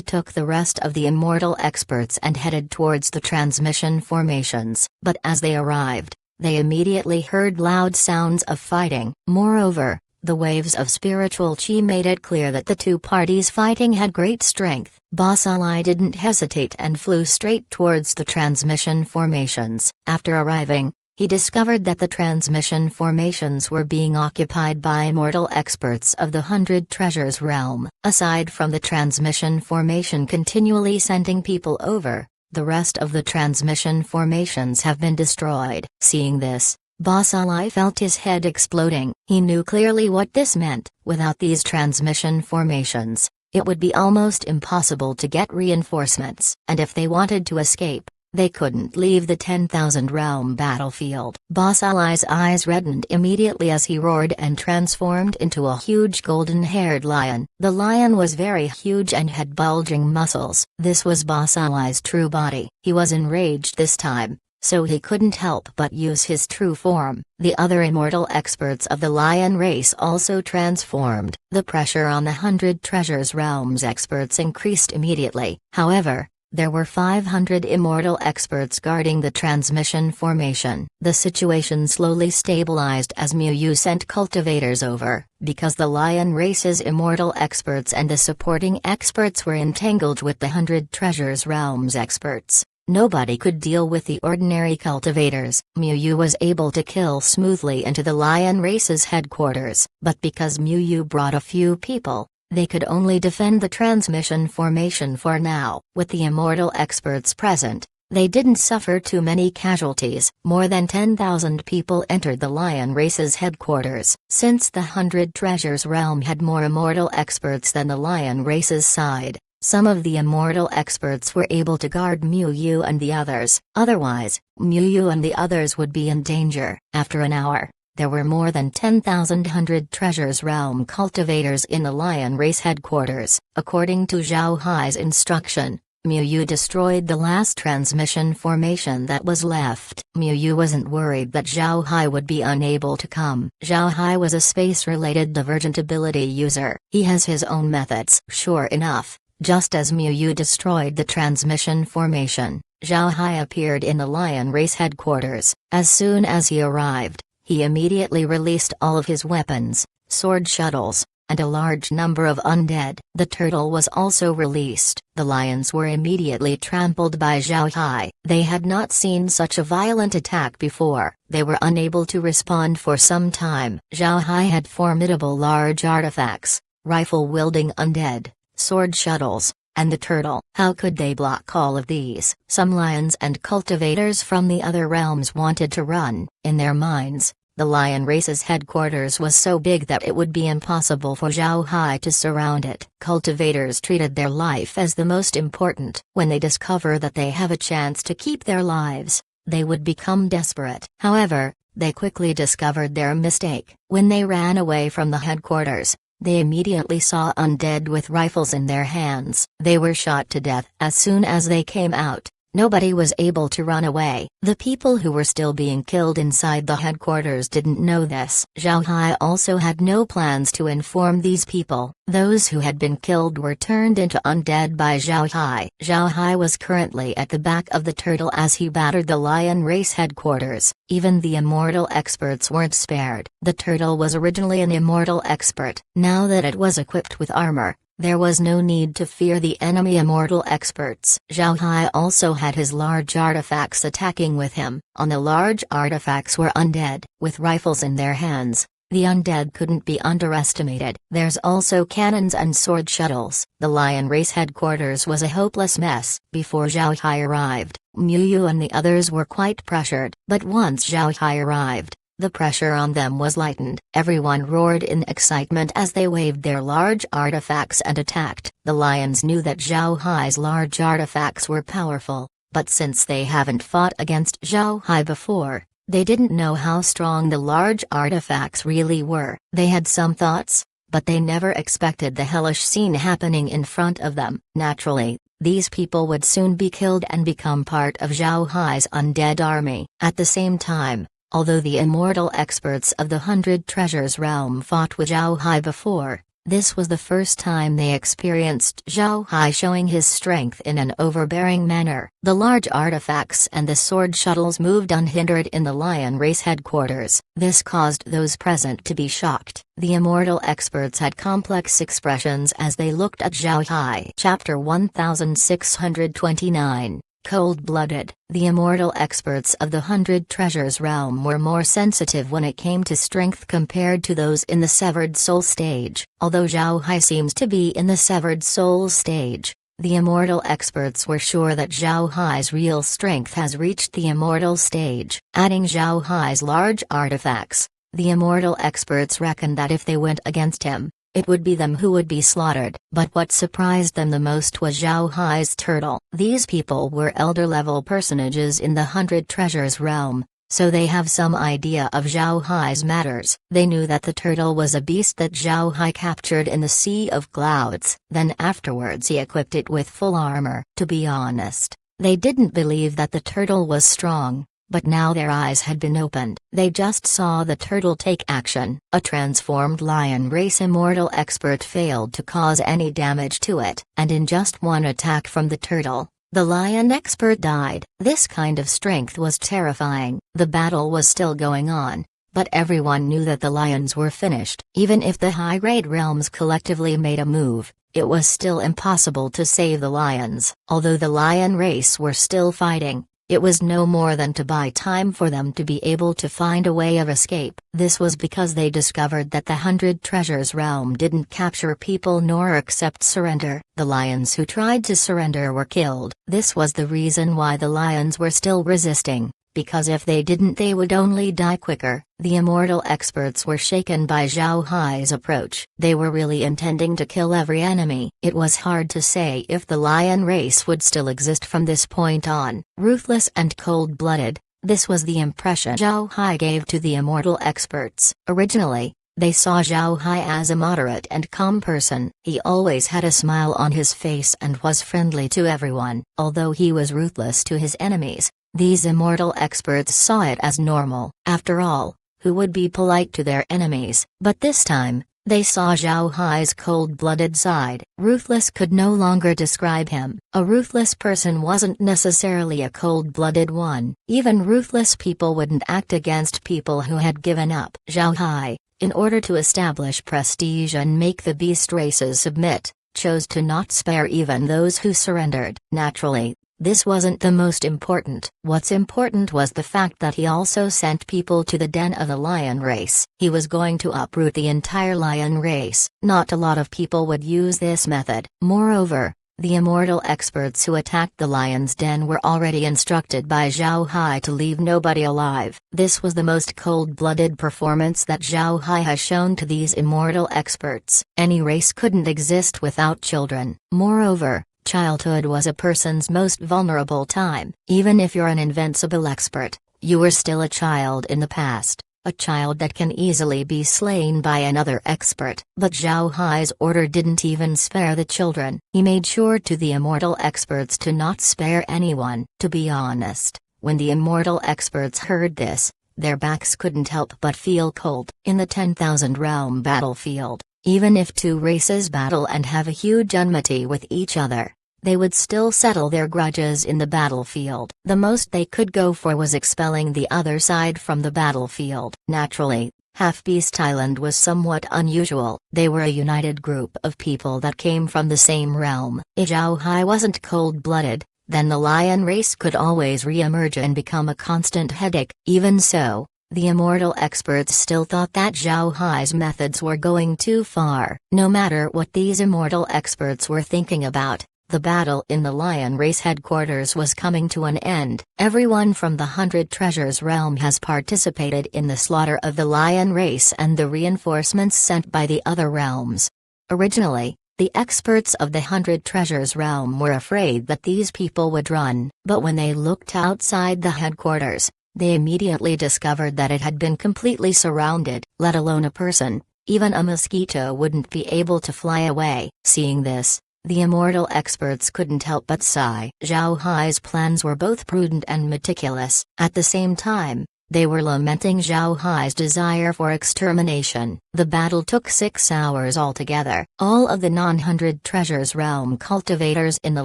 took the rest of the immortal experts and headed towards the transmission formations. But as they arrived, they immediately heard loud sounds of fighting. Moreover, the waves of spiritual chi made it clear that the two parties fighting had great strength. Boss Ali didn't hesitate and flew straight towards the transmission formations. After arriving, he discovered that the transmission formations were being occupied by immortal experts of the 100 Treasures realm. Aside from the transmission formation continually sending people over, the rest of the transmission formations have been destroyed. Seeing this, Boss Ali felt his head exploding. He knew clearly what this meant. Without these transmission formations, it would be almost impossible to get reinforcements. And if they wanted to escape, they couldn't leave the 10,000 realm battlefield. Boss Ali's eyes reddened immediately as he roared and transformed into a huge golden-haired lion. The lion was very huge and had bulging muscles. This was Boss Ali's true body. He was enraged this time, so he couldn't help but use his true form. The other immortal experts of the lion race also transformed. The pressure on the 100 Treasures realms experts increased immediately. However, there were 500 immortal experts guarding the transmission formation. The situation slowly stabilized as Miu Yu sent cultivators over. Because the lion race's immortal experts and the supporting experts were entangled with the 100 Treasures realms experts, nobody could deal with the ordinary cultivators. Miu Yu was able to kill smoothly into the lion race's headquarters. But because Miu Yu brought a few people, they could only defend the transmission formation for now. With the immortal experts present, they didn't suffer too many casualties. More than 10,000 people entered the lion race's headquarters. Since the 100 Treasures realm had more immortal experts than the lion race's side, some of the immortal experts were able to guard Miu Yu and the others. Otherwise, Miu Yu and the others would be in danger. After an hour, there were more than 10,000 100 Treasures realm cultivators in the lion race headquarters. According to Zhao Hai's instruction, Miu Yu destroyed the last transmission formation that was left. Miu Yu wasn't worried that Zhao Hai would be unable to come. Zhao Hai was a space-related divergent ability user. He has his own methods. Sure enough, just as Miu Yu destroyed the transmission formation, Zhao Hai appeared in the lion race headquarters. As soon as he arrived, he immediately released all of his weapons, sword shuttles, and a large number of undead. The turtle was also released. The lions were immediately trampled by Zhao Hai. They had not seen such a violent attack before. They were unable to respond for some time. Zhao Hai had formidable large artifacts, rifle-wielding undead, sword shuttles, and the turtle. How could they block all of these? Some lions and cultivators from the other realms wanted to run. In their minds, the lion race's headquarters was so big that it would be impossible for Zhao Hai to surround it. Cultivators treated their life as the most important. When they discover that they have a chance to keep their lives, they would become desperate. However, they quickly discovered their mistake. When they ran away from the headquarters, they immediately saw undead with rifles in their hands. They were shot to death. As soon as they came out, nobody was able to run away. The people who were still being killed inside the headquarters didn't know this. Zhao Hai also had no plans to inform these people. Those who had been killed were turned into undead by Zhao Hai. Zhao Hai was currently at the back of the turtle as he battered the lion race headquarters. Even the immortal experts weren't spared. The turtle was originally an immortal expert. Now that it was equipped with armor, there was no need to fear the enemy immortal experts. Zhao Hai also had his large artifacts attacking with him. On the large artifacts were undead, with rifles in their hands. The undead couldn't be underestimated. There's also cannons and sword shuttles. The lion race headquarters was a hopeless mess. Before Zhao Hai arrived, Miu Yu and the others were quite pressured. But once Zhao Hai arrived, the pressure on them was lightened. Everyone roared in excitement as they waved their large artifacts and attacked. The lions knew that Zhao Hai's large artifacts were powerful, but since they haven't fought against Zhao Hai before, they didn't know how strong the large artifacts really were. They had some thoughts, but they never expected the hellish scene happening in front of them. Naturally, these people would soon be killed and become part of Zhao Hai's undead army. At the same time, although the immortal experts of the 100 Treasures realm fought with Zhao Hai before, This was the first time they experienced Zhao Hai showing his strength in an overbearing manner. The large artifacts and the sword shuttles moved unhindered in the lion race headquarters. This caused those present to be shocked. The immortal experts had complex expressions as they looked at Zhao Hai. Chapter 1629. Cold-blooded. The immortal experts of the Hundred Treasures realm were more sensitive when it came to strength compared to those in the Severed Soul stage. Although Zhao Hai seems to be in the Severed Soul stage, the immortal experts were sure that Zhao Hai's real strength has reached the immortal stage. Adding Zhao Hai's large artifacts, the immortal experts reckoned that if they went against him, it would be them who would be slaughtered. But what surprised them the most was Zhao Hai's turtle. These people were elder-level personages in the Hundred Treasures realm, so they have some idea of Zhao Hai's matters. They knew that the turtle was a beast that Zhao Hai captured in the Sea of Clouds. Then afterwards he equipped it with full armor. To be honest, they didn't believe that the turtle was strong. But now their eyes had been opened. They just saw the turtle take action. A transformed lion race immortal expert failed to cause any damage to it, and in just one attack from the turtle, the lion expert died. This kind of strength was terrifying. The battle was still going on, but everyone knew that the lions were finished. Even if the high-grade realms collectively made a move, it was still impossible to save the lions. Although the lion race were still fighting, it was no more than to buy time for them to be able to find a way of escape. This was because they discovered that the Hundred Treasures realm didn't capture people nor accept surrender. The lions who tried to surrender were killed. This was the reason why the lions were still resisting, because if they didn't they would only die quicker. The immortal experts were shaken by Zhao Hai's approach. They were really intending to kill every enemy. It was hard to say if the lion race would still exist from this point on. Ruthless and cold-blooded, this was the impression Zhao Hai gave to the immortal experts. Originally, they saw Zhao Hai as a moderate and calm person. He always had a smile on his face and was friendly to everyone. Although he was ruthless to his enemies, these immortal experts saw it as normal. After all, who would be polite to their enemies? But this time, they saw Zhao Hai's cold-blooded side. Ruthless could no longer describe him. A ruthless person wasn't necessarily a cold-blooded one. Even ruthless people wouldn't act against people who had given up. Zhao Hai, in order to establish prestige and make the beast races submit, chose to not spare even those who surrendered. Naturally, this wasn't the most important. What's important was the fact that he also sent people to the den of the lion race. He was going to uproot the entire lion race. Not a lot of people would use this method. Moreover, the immortal experts who attacked the lion's den were already instructed by Zhao Hai to leave nobody alive. This was the most cold-blooded performance that Zhao Hai has shown to these immortal experts. Any race couldn't exist without children. Moreover, childhood was a person's most vulnerable time. Even if you're an invincible expert, you were still a child in the past, a child that can easily be slain by another expert. But Zhao Hai's order didn't even spare the children. He made sure to the immortal experts to not spare anyone. To be honest, when the immortal experts heard this, their backs couldn't help but feel cold. In the 10,000 realm battlefield, even if two races battle and have a huge enmity with each other, they would still settle their grudges in the battlefield. The most they could go for was expelling the other side from the battlefield. Naturally, Half-Beast Island was somewhat unusual. They were a united group of people that came from the same realm. If Zhao Hai wasn't cold-blooded, then the lion race could always re-emerge and become a constant headache. Even so, the immortal experts still thought that Zhao Hai's methods were going too far. No matter what these immortal experts were thinking about, the battle in the lion race headquarters was coming to an end. Everyone from the Hundred Treasures realm has participated in the slaughter of the lion race and the reinforcements sent by the other realms. Originally, the experts of the Hundred Treasures realm were afraid that these people would run, but when they looked outside the headquarters, they immediately discovered that it had been completely surrounded. Let alone a person, even a mosquito wouldn't be able to fly away. Seeing this, the immortal experts couldn't help but sigh. Zhao Hai's plans were both prudent and meticulous. At the same time, They were lamenting Zhao Hai's desire for extermination. The battle took 6 hours altogether. All of the non-100 Treasures Realm cultivators in the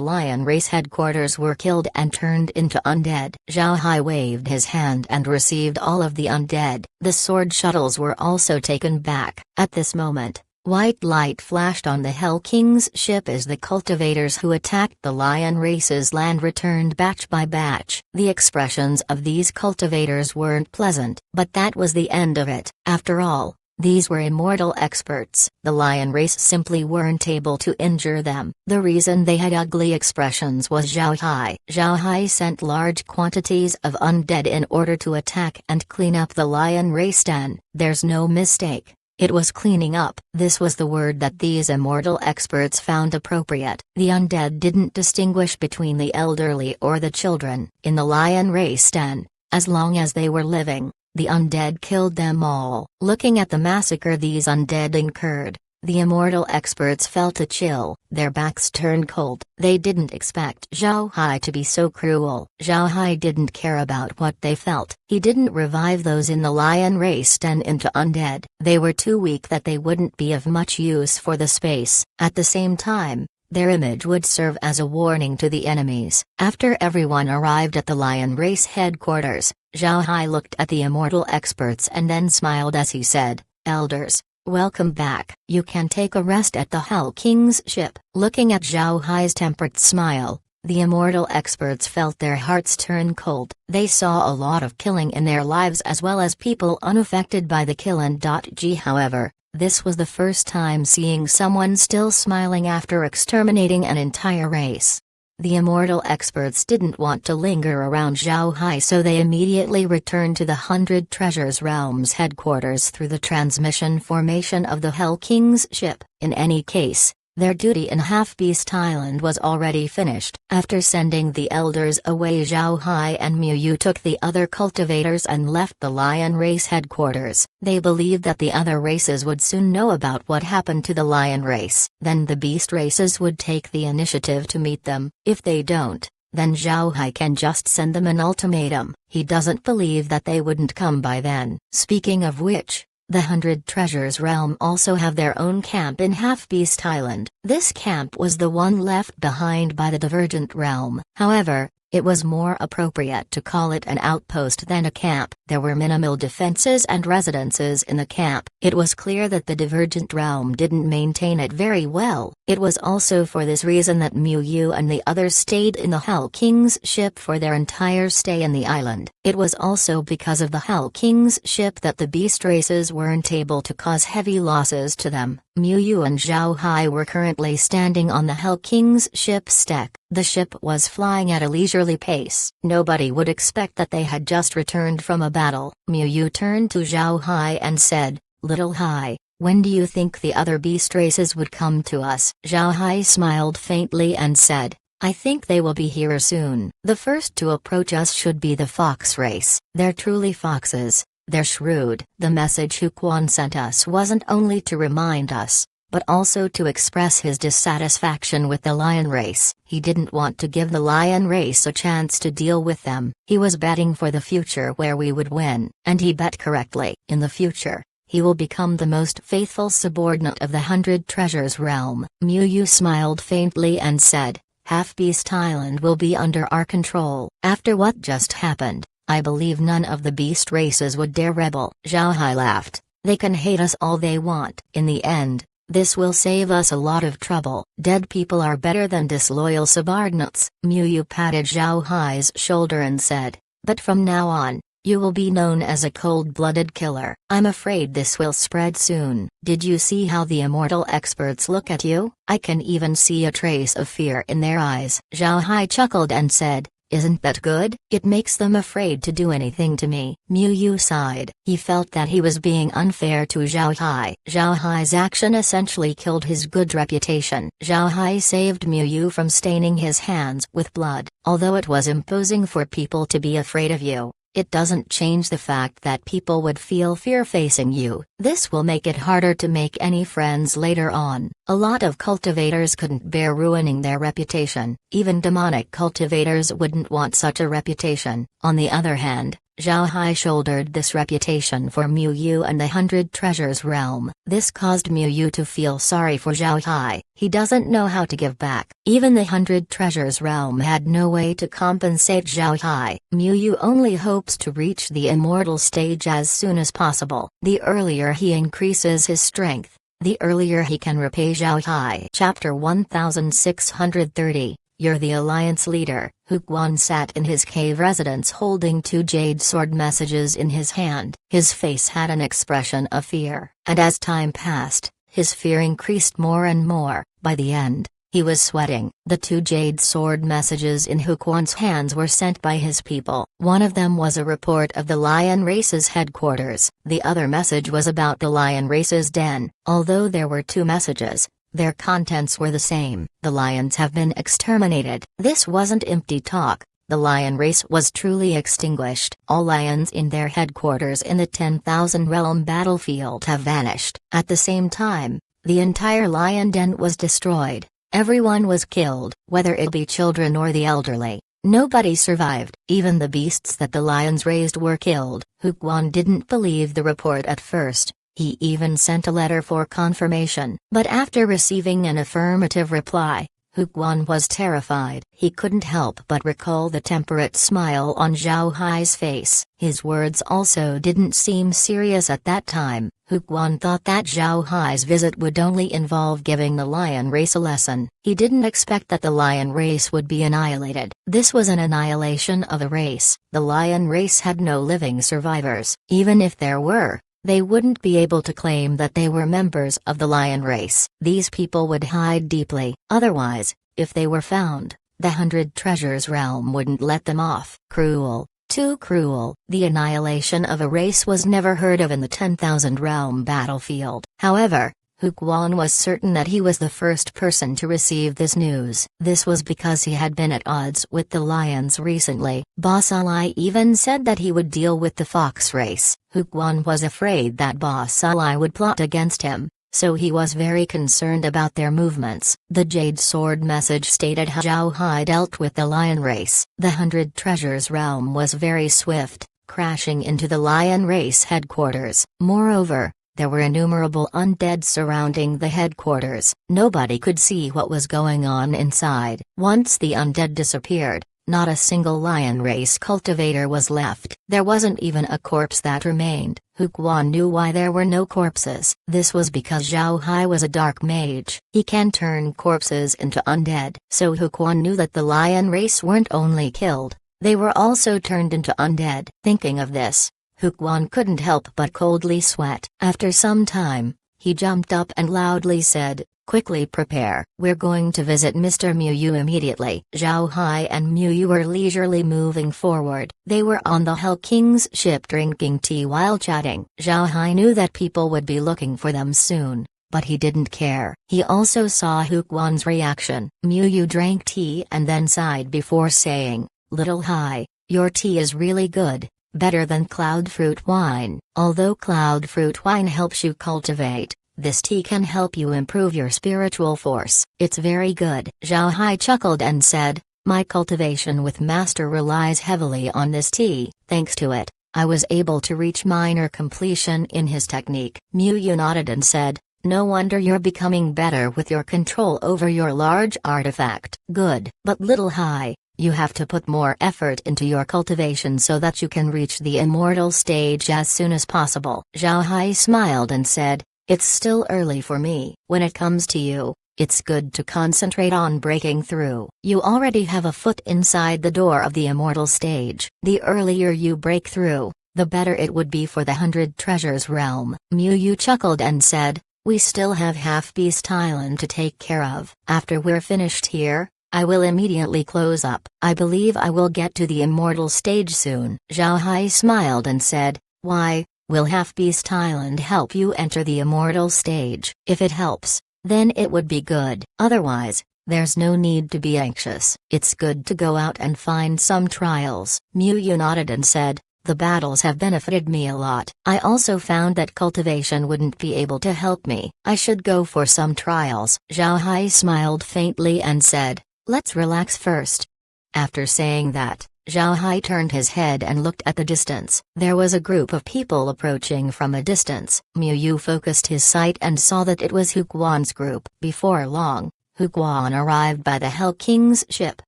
lion race headquarters were killed and turned into undead. Zhao Hai waved his hand and received all of the undead. The sword shuttles were also taken back. At this moment, white light flashed on the Hell King's ship as the cultivators who attacked the lion race's land returned batch by batch. The expressions of these cultivators weren't pleasant, but that was the end of it. After all, these were immortal experts. The lion race simply weren't able to injure them. The reason they had ugly expressions was Zhao Hai. Zhao Hai sent large quantities of undead in order to attack and clean up the lion race den. There's no mistake. It was cleaning up. This was the word that these immortal experts found appropriate. The undead didn't distinguish between the elderly or the children. In the lion race den, as long as they were living, the undead killed them all. Looking at the massacre these undead incurred, the immortal experts felt a chill. Their backs turned cold. They didn't expect Zhao Hai to be so cruel. Zhao Hai didn't care about what they felt. He didn't revive those in the lion race den into undead. They were too weak that they wouldn't be of much use for the space. At the same time, their image would serve as a warning to the enemies. After everyone arrived at the lion race headquarters, Zhao Hai looked at the immortal experts and then smiled as he said, "Elders, welcome back. You can take a rest at the Hell King's ship." Looking at Zhao Hai's temperate smile, the immortal experts felt their hearts turn cold. They saw a lot of killing in their lives as well as people unaffected by the kill. However, this was the first time seeing someone still smiling after exterminating an entire race. The immortal experts didn't want to linger around Zhao Hai, so they immediately returned to the 100 Treasures Realms headquarters through the transmission formation of the Hell King's ship. In any case, their duty in Half-Beast Island was already finished. After sending the elders away, Zhao Hai and Miu Yu took the other cultivators and left the lion race headquarters. They believed that the other races would soon know about what happened to the lion race. Then the beast races would take the initiative to meet them. If they don't, then Zhao Hai can just send them an ultimatum. He doesn't believe that they wouldn't come by then. Speaking of which, the 100 Treasures Realm also have their own camp in Half-Beast Island. This camp was the one left behind by the Divergent Realm. However, it was more appropriate to call it an outpost than a camp. There were minimal defenses and residences in the camp. It was clear that the Divergent Realm didn't maintain it very well. It was also for this reason that Miu Yu and the others stayed in the Hell King's ship for their entire stay in the island. It was also because of the Hell King's ship that the beast races weren't able to cause heavy losses to them. Miu Yu and Zhao Hai were currently standing on the Hell King's ship's deck. The ship was flying at a leisurely pace. Nobody would expect that they had just returned from a battle. Miu Yu turned to Zhao Hai and said, "Little Hai, when do you think the other beast races would come to us?" Zhao Hai smiled faintly and said, "I think they will be here soon. The first to approach us should be the fox race. They're truly foxes. They're shrewd." The message Hu Quan sent us wasn't only to remind us, but also to express his dissatisfaction with the lion race. He didn't want to give the lion race a chance to deal with them. He was betting for the future where we would win, and he bet correctly. In the future, he will become the most faithful subordinate of the 100 Treasures Realm. Miu Yu smiled faintly and said, "Half-Beast Island will be under our control." After what just happened, I believe none of the beast races would dare rebel. Zhao Hai laughed. "They can hate us all they want. In the end, this will save us a lot of trouble. Dead people are better than disloyal subordinates." Miu Yu patted Zhao Hai's shoulder and said, "But from now on, you will be known as a cold-blooded killer. I'm afraid this will spread soon." "Did you see how the immortal experts look at you? I can even see a trace of fear in their eyes." Zhao Hai chuckled and said, "Isn't that good? It makes them afraid to do anything to me." Miu Yu sighed. He felt that he was being unfair to Zhao Hai. Zhao Hai's action essentially killed his good reputation. Zhao Hai saved Miu Yu from staining his hands with blood. Although it was imposing for people to be afraid of you, it doesn't change the fact that people would feel fear facing you. This will make it harder to make any friends later on. A lot of cultivators couldn't bear ruining their reputation. Even demonic cultivators wouldn't want such a reputation. On the other hand, Zhao Hai shouldered this reputation for Mu Yu and the Hundred Treasures realm. This caused Mu Yu to feel sorry for Zhao Hai. He doesn't know how to give back. Even the Hundred Treasures realm had no way to compensate Zhao Hai. Mu Yu only hopes to reach the immortal stage as soon as possible. The earlier he increases his strength, the earlier he can repay Zhao Hai. Chapter 1630. You're the Alliance leader. Hu Quan sat in his cave residence holding 2 jade sword messages in his hand. His face had an expression of fear, and as time passed, his fear increased more and more. By the end, he was sweating. The 2 jade sword messages in Hu Quan's hands were sent by his people. One of them was a report of the lion race's headquarters. The other message was about the lion race's den. Although there were 2 messages, their contents were the same. The lions have been exterminated. This wasn't empty talk. The lion race was truly extinguished. All lions in their headquarters in the 10,000 realm battlefield have vanished. At the same time, the entire lion den was destroyed. Everyone was killed, whether it be children or the elderly. Nobody survived. Even the beasts that the lions raised were killed. Hu Quan didn't believe the report at first. He even sent a letter for confirmation. But after receiving an affirmative reply, Hu Quan was terrified. He couldn't help but recall the temperate smile on Zhao Hai's face. His words also didn't seem serious at that time. Hu Quan thought that Zhao Hai's visit would only involve giving the lion race a lesson. He didn't expect that the lion race would be annihilated. This was an annihilation of a race. The lion race had no living survivors. Even if there were, they wouldn't be able to claim that they were members of the lion race. These people would hide deeply. Otherwise, if they were found, the Hundred Treasures realm wouldn't let them off. Cruel. Too cruel. The annihilation of a race was never heard of in the 10,000 realm battlefield. However, Hu Quan was certain that he was the first person to receive this news. This was because he had been at odds with the lions recently. Ba Sali even said that he would deal with the fox race. Hu Quan was afraid that Ba Sali would plot against him, so he was very concerned about their movements. The Jade Sword message stated how Zhao Hai dealt with the lion race. The Hundred Treasures realm was very swift, crashing into the lion race headquarters. Moreover, there were innumerable undead surrounding the headquarters. Nobody could see what was going on inside. Once the undead disappeared, not a single lion race cultivator was left. There wasn't even a corpse that remained. Hu Quan knew why there were no corpses. This was because Zhao Hai was a dark mage. He can turn corpses into undead. So Hu Quan knew that the lion race weren't only killed, they were also turned into undead. Thinking of this, Hu Quan couldn't help but coldly sweat. After some time, he jumped up and loudly said, "Quickly prepare. We're going to visit Mr. Mu Yu immediately." Zhao Hai and Mu Yu were leisurely moving forward. They were on the Hell King's ship drinking tea while chatting. Zhao Hai knew that people would be looking for them soon, but he didn't care. He also saw Hu Quan's reaction. Mu Yu drank tea and then sighed before saying, "Little Hai, your tea is really good. Better than cloud fruit wine." Although cloud fruit wine helps you cultivate, this tea can help you improve your spiritual force. It's very good. Zhao Hai chuckled and said, "My cultivation with master relies heavily on this tea. Thanks to it, I was able to reach minor completion in his technique." Mu Yu nodded and said, "No wonder you're becoming better with your control over your large artifact." "Good. But Little Hai, you have to put more effort into your cultivation so that you can reach the immortal stage as soon as possible." Zhao Hai smiled and said, "It's still early for me. When it comes to you, it's good to concentrate on breaking through. You already have a foot inside the door of the immortal stage. The earlier you break through, the better it would be for the Hundred Treasures realm." Mu Yu chuckled and said, "We still have Half Beast Island to take care of. After we're finished here, I will immediately close up. I believe I will get to the immortal stage soon." Zhao Hai smiled and said, "Why, will Half Beast Island help you enter the immortal stage?" "If it helps, then it would be good. Otherwise, there's no need to be anxious. It's good to go out and find some trials." Mu Yu nodded and said, "The battles have benefited me a lot. I also found that cultivation wouldn't be able to help me. I should go for some trials." Zhao Hai smiled faintly and said, "Let's relax first." After saying that, Zhao Hai turned his head and looked at the distance. There was a group of people approaching from a distance. Miu Yu focused his sight and saw that it was Hu Guan's group. Before long, Hu Guan arrived by the Hell King's ship.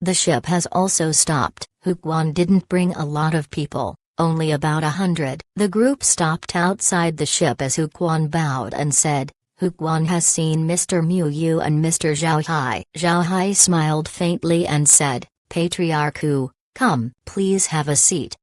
The ship has also stopped. Hu Guan didn't bring a lot of people, only about 100. The group stopped outside the ship as Hu Guan bowed and said, Hu Guan has seen Mr. Miu Yu and Mr. Zhao Hai. Zhao Hai smiled faintly and said, Patriarch Hu, come, please have a seat.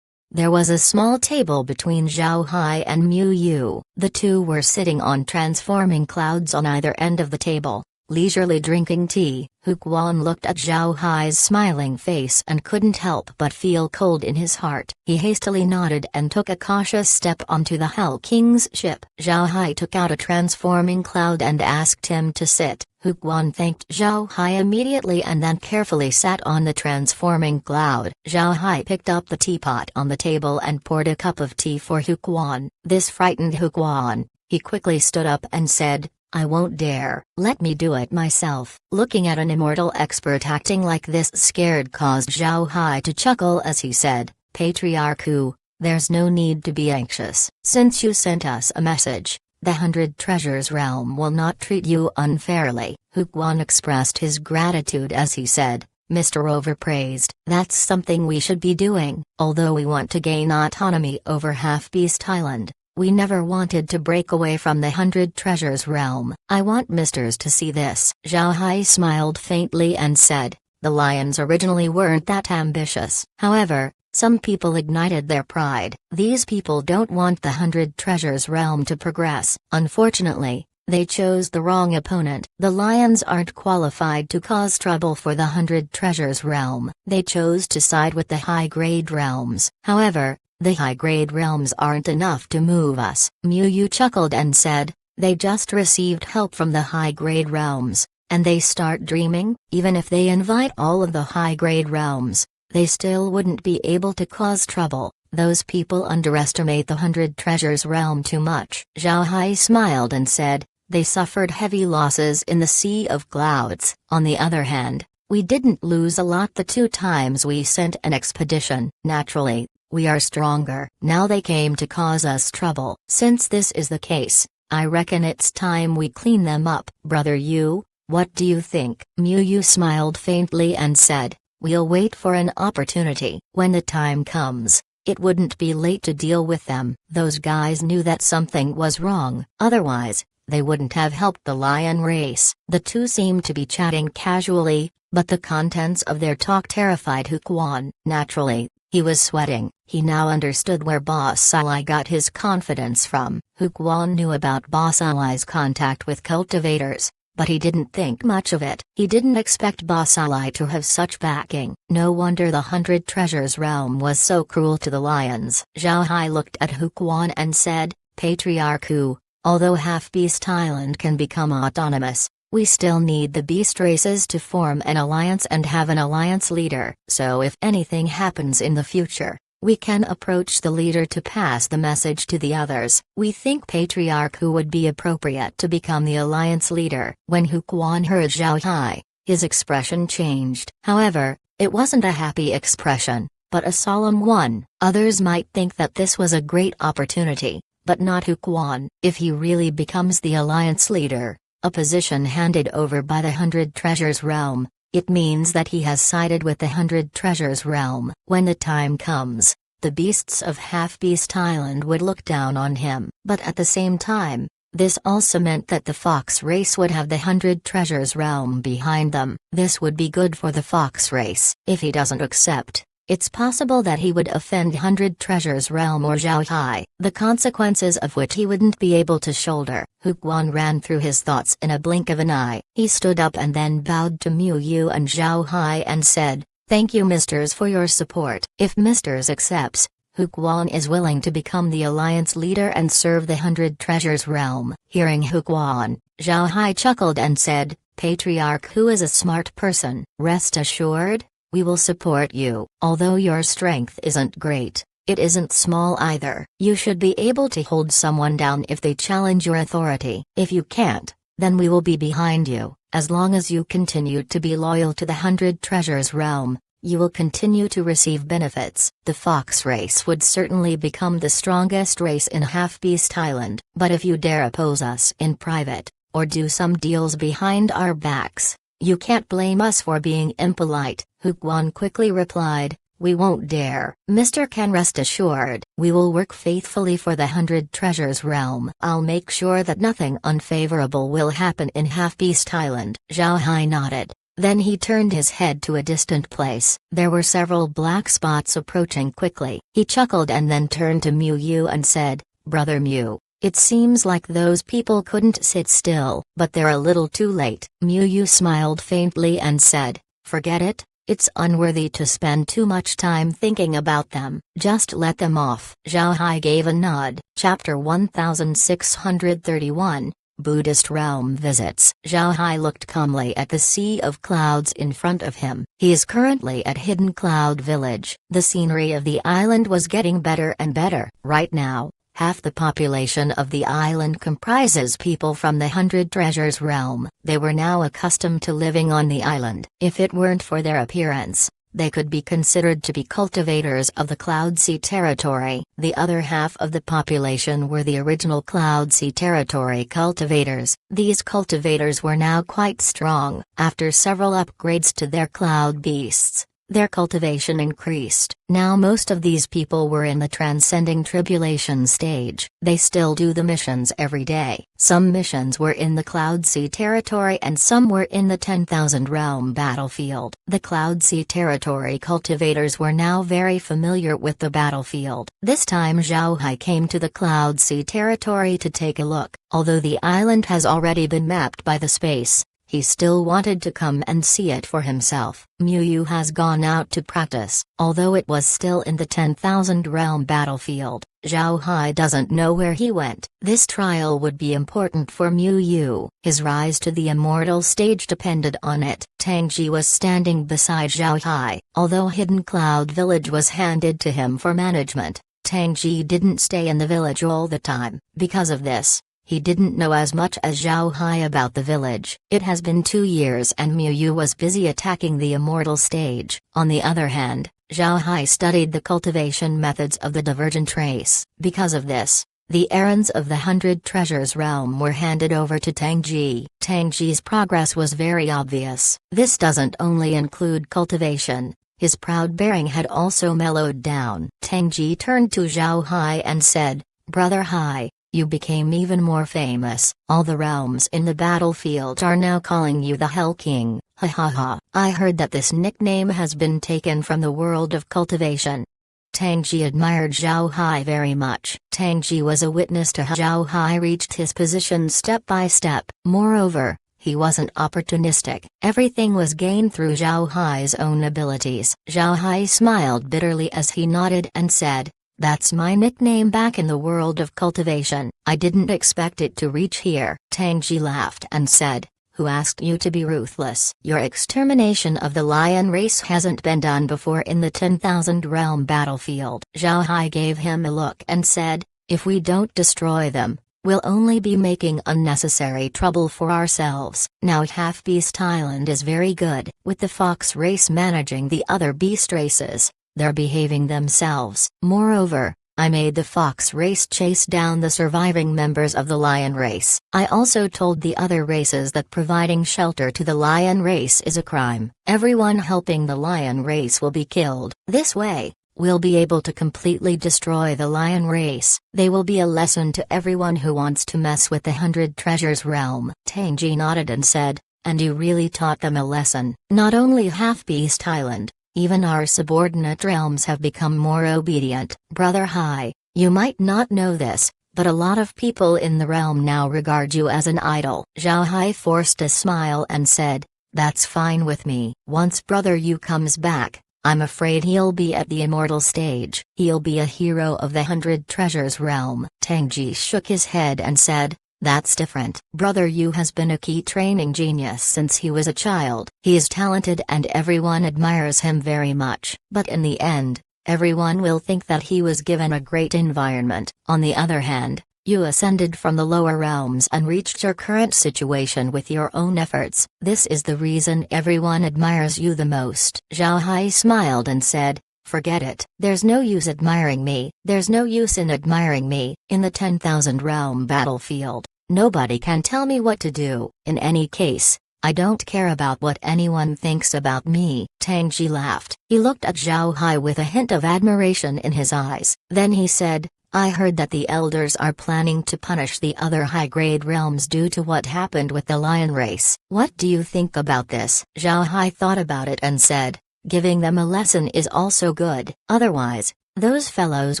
There was a small table between Zhao Hai and Miu Yu. The two were sitting on transforming clouds on either end of the table, leisurely drinking tea. Hu Guan looked at Zhao Hai's smiling face and couldn't help but feel cold in his heart. He hastily nodded and took a cautious step onto the Hell King's ship. Zhao Hai took out a transforming cloud and asked him to sit. Hu Guan thanked Zhao Hai immediately and then carefully sat on the transforming cloud. Zhao Hai picked up the teapot on the table and poured a cup of tea for Hu Guan. This frightened Hu Guan. He quickly stood up and said, I won't dare. Let me do it myself. Looking at an immortal expert acting like this scared caused Zhao Hai to chuckle as he said, Patriarch Hu, there's no need to be anxious. Since you sent us a message, the 100 Treasures Realm will not treat you unfairly. Hu Guan expressed his gratitude as he said, Mr. Overpraised, that's something we should be doing. Although we want to gain autonomy over Half-Beast Island, we never wanted to break away from the 100 Treasures Realm. I want misters to see this. Zhao Hai smiled faintly and said, the lions originally weren't that ambitious. However, some people ignited their pride. These people don't want the 100 Treasures Realm to progress. Unfortunately, they chose the wrong opponent. The lions aren't qualified to cause trouble for the 100 Treasures Realm. They chose to side with the high-grade realms. However, the high-grade realms aren't enough to move us. Miu Yu chuckled and said, they just received help from the high-grade realms, and they start dreaming? Even if they invite all of the high-grade realms, they still wouldn't be able to cause trouble. Those people underestimate the 100 Treasures Realm too much. Zhao Hai smiled and said, they suffered heavy losses in the Sea of Clouds. On the other hand, we didn't lose a lot the 2 times we sent an expedition. Naturally, we are stronger. Now they came to cause us trouble. Since this is the case, I reckon it's time we clean them up. Brother Yu, what do you think? Miu Yu smiled faintly and said, we'll wait for an opportunity. When the time comes, it wouldn't be late to deal with them. Those guys knew that something was wrong. Otherwise, they wouldn't have helped the lion race. The two seemed to be chatting casually, but the contents of their talk terrified Hu Guan. Naturally, he was sweating. He now understood where Boss Salai got his confidence from. Hu Guan knew about Boss Salai's contact with cultivators, but he didn't think much of it. He didn't expect Boss Salai to have such backing. No wonder the 100 Treasures Realm was so cruel to the lions. Zhao Hai looked at Hu Guan and said, Patriarch Hu, although Half-Beast Island can become autonomous, we still need the beast races to form an alliance and have an alliance leader. So if anything happens in the future, we can approach the leader to pass the message to the others. We think Patriarch Hu would be appropriate to become the alliance leader. When Hu Guan heard Zhao Hai, his expression changed. However, it wasn't a happy expression, but a solemn one. Others might think that this was a great opportunity, but not Hu Guan. If he really becomes the alliance leader, a position handed over by the 100 Treasures Realm, it means that he has sided with the 100 Treasures Realm. When the time comes, the beasts of Half-Beast Island would look down on him. But at the same time, this also meant that the fox race would have the 100 Treasures Realm behind them. This would be good for the fox race. If he doesn't accept, it's possible that he would offend 100 Treasures Realm or Zhao Hai, the consequences of which he wouldn't be able to shoulder. Hu Guan ran through his thoughts in a blink of an eye. He stood up and then bowed to Miu Yu and Zhao Hai and said, thank you misters for your support. If misters accepts, Hu Guan is willing to become the alliance leader and serve the 100 Treasures Realm. Hearing Hu Guan, Zhao Hai chuckled and said, Patriarch Hu is a smart person. Rest assured, we will support you. Although your strength isn't great, it isn't small either. You should be able to hold someone down if they challenge your authority. If you can't, then we will be behind you. As long as you continue to be loyal to the 100 Treasures Realm, you will continue to receive benefits. The fox race would certainly become the strongest race in Half-Beast Island. But if you dare oppose us in private, or do some deals behind our backs, you can't blame us for being impolite. Huguan quickly replied, we won't dare. Mr. Can rest assured, we will work faithfully for the 100 Treasures realm. I'll make sure that nothing unfavorable will happen in Half-Beast Island. Zhao Hai nodded. Then he turned his head to a distant place. There were several black spots approaching quickly. He chuckled and then turned to Mu Yu and said, Brother Mu, it seems like those people couldn't sit still, but they're a little too late. Mu Yu smiled faintly and said, forget it, it's unworthy to spend too much time thinking about them. Just let them off. Zhao Hai gave a nod. Chapter 1631, Buddhist Realm Visits. Zhao Hai looked calmly at the sea of clouds in front of him. He is currently at Hidden Cloud Village. The scenery of the island was getting better and better. Right now, half the population of the island comprises people from the 100 Treasures realm. They were now accustomed to living on the island. If it weren't for their appearance, they could be considered to be cultivators of the Cloud Sea territory. The other half of the population were the original Cloud Sea territory cultivators. These cultivators were now quite strong. After several upgrades to their cloud beasts, their cultivation increased. Now most of these people were in the transcending tribulation stage. They still do the missions every day. Some missions were in the Cloud Sea territory and some were in the 10,000 realm battlefield. The Cloud Sea territory cultivators were now very familiar with the battlefield. This time Zhao Hai came to the Cloud Sea territory to take a look. Although the island has already been mapped by the space, he still wanted to come and see it for himself. Mu Yu has gone out to practice. Although it was still in the 10,000 realm battlefield, Zhao Hai doesn't know where he went. This trial would be important for Mu Yu. His rise to the immortal stage depended on it. Tang Ji was standing beside Zhao Hai. Although Hidden Cloud Village was handed to him for management, Tang Ji didn't stay in the village all the time. Because of this, he didn't know as much as Zhao Hai about the village. It has been 2 years and Mu Yu was busy attacking the immortal stage. On the other hand, Zhao Hai studied the cultivation methods of the divergent race. Because of this, the errands of the 100 Treasures realm were handed over to Tang Ji. Tang Ji's progress was very obvious. This doesn't only include cultivation. His proud bearing had also mellowed down. Tang Ji turned to Zhao Hai and said, Brother Hai, you became even more famous. All the realms in the battlefield are now calling you the Hell King. Ha ha ha. I heard that this nickname has been taken from the world of cultivation. Tang Ji admired Zhao Hai very much. Tang Ji was a witness to how Zhao Hai reached his position step by step. Moreover, he wasn't opportunistic. Everything was gained through Zhao Hai's own abilities. Zhao Hai smiled bitterly as he nodded and said, that's my nickname back in the world of cultivation. I didn't expect it to reach here. Tang Ji laughed and said, who asked you to be ruthless? Your extermination of the lion race hasn't been done before in the 10,000 realm battlefield. Zhao Hai gave him a look and said, if we don't destroy them, we'll only be making unnecessary trouble for ourselves. Now Half-Beast Island is very good. With the fox race managing the other beast races, they're behaving themselves. Moreover, I made the fox race chase down the surviving members of the lion race. I also told the other races that providing shelter to the lion race is a crime. Everyone helping the lion race will be killed. This way, we'll be able to completely destroy the lion race. They will be a lesson to everyone who wants to mess with the 100 Treasures realm. Tang Ji nodded and said, and you really taught them a lesson. Not only Half-Beast Island, even our subordinate realms have become more obedient. Brother Hai, you might not know this, but a lot of people in the realm now regard you as an idol. Zhao Hai forced a smile and said, that's fine with me. Once Brother Yu comes back, I'm afraid he'll be at the immortal stage. He'll be a hero of the 100 Treasures realm. Tang Ji shook his head and said, that's different. Brother Yu has been a key training genius since he was a child. He is talented and everyone admires him very much. But in the end, everyone will think that he was given a great environment. On the other hand, You ascended from the lower realms and reached your current situation with your own efforts. This is the reason everyone admires you the most." Zhao Hai smiled and said, "Forget it. There's no use admiring me. There's no use in admiring me. In the 10,000 realm battlefield, nobody can tell me what to do. In any case, I don't care about what anyone thinks about me." Tang Ji laughed. He looked at Zhao Hai with a hint of admiration in his eyes. Then he said, "I heard that the elders are planning to punish the other high-grade realms due to what happened with the lion race. What do you think about this?" Zhao Hai thought about it and said, "Giving them a lesson is also good. Otherwise, those fellows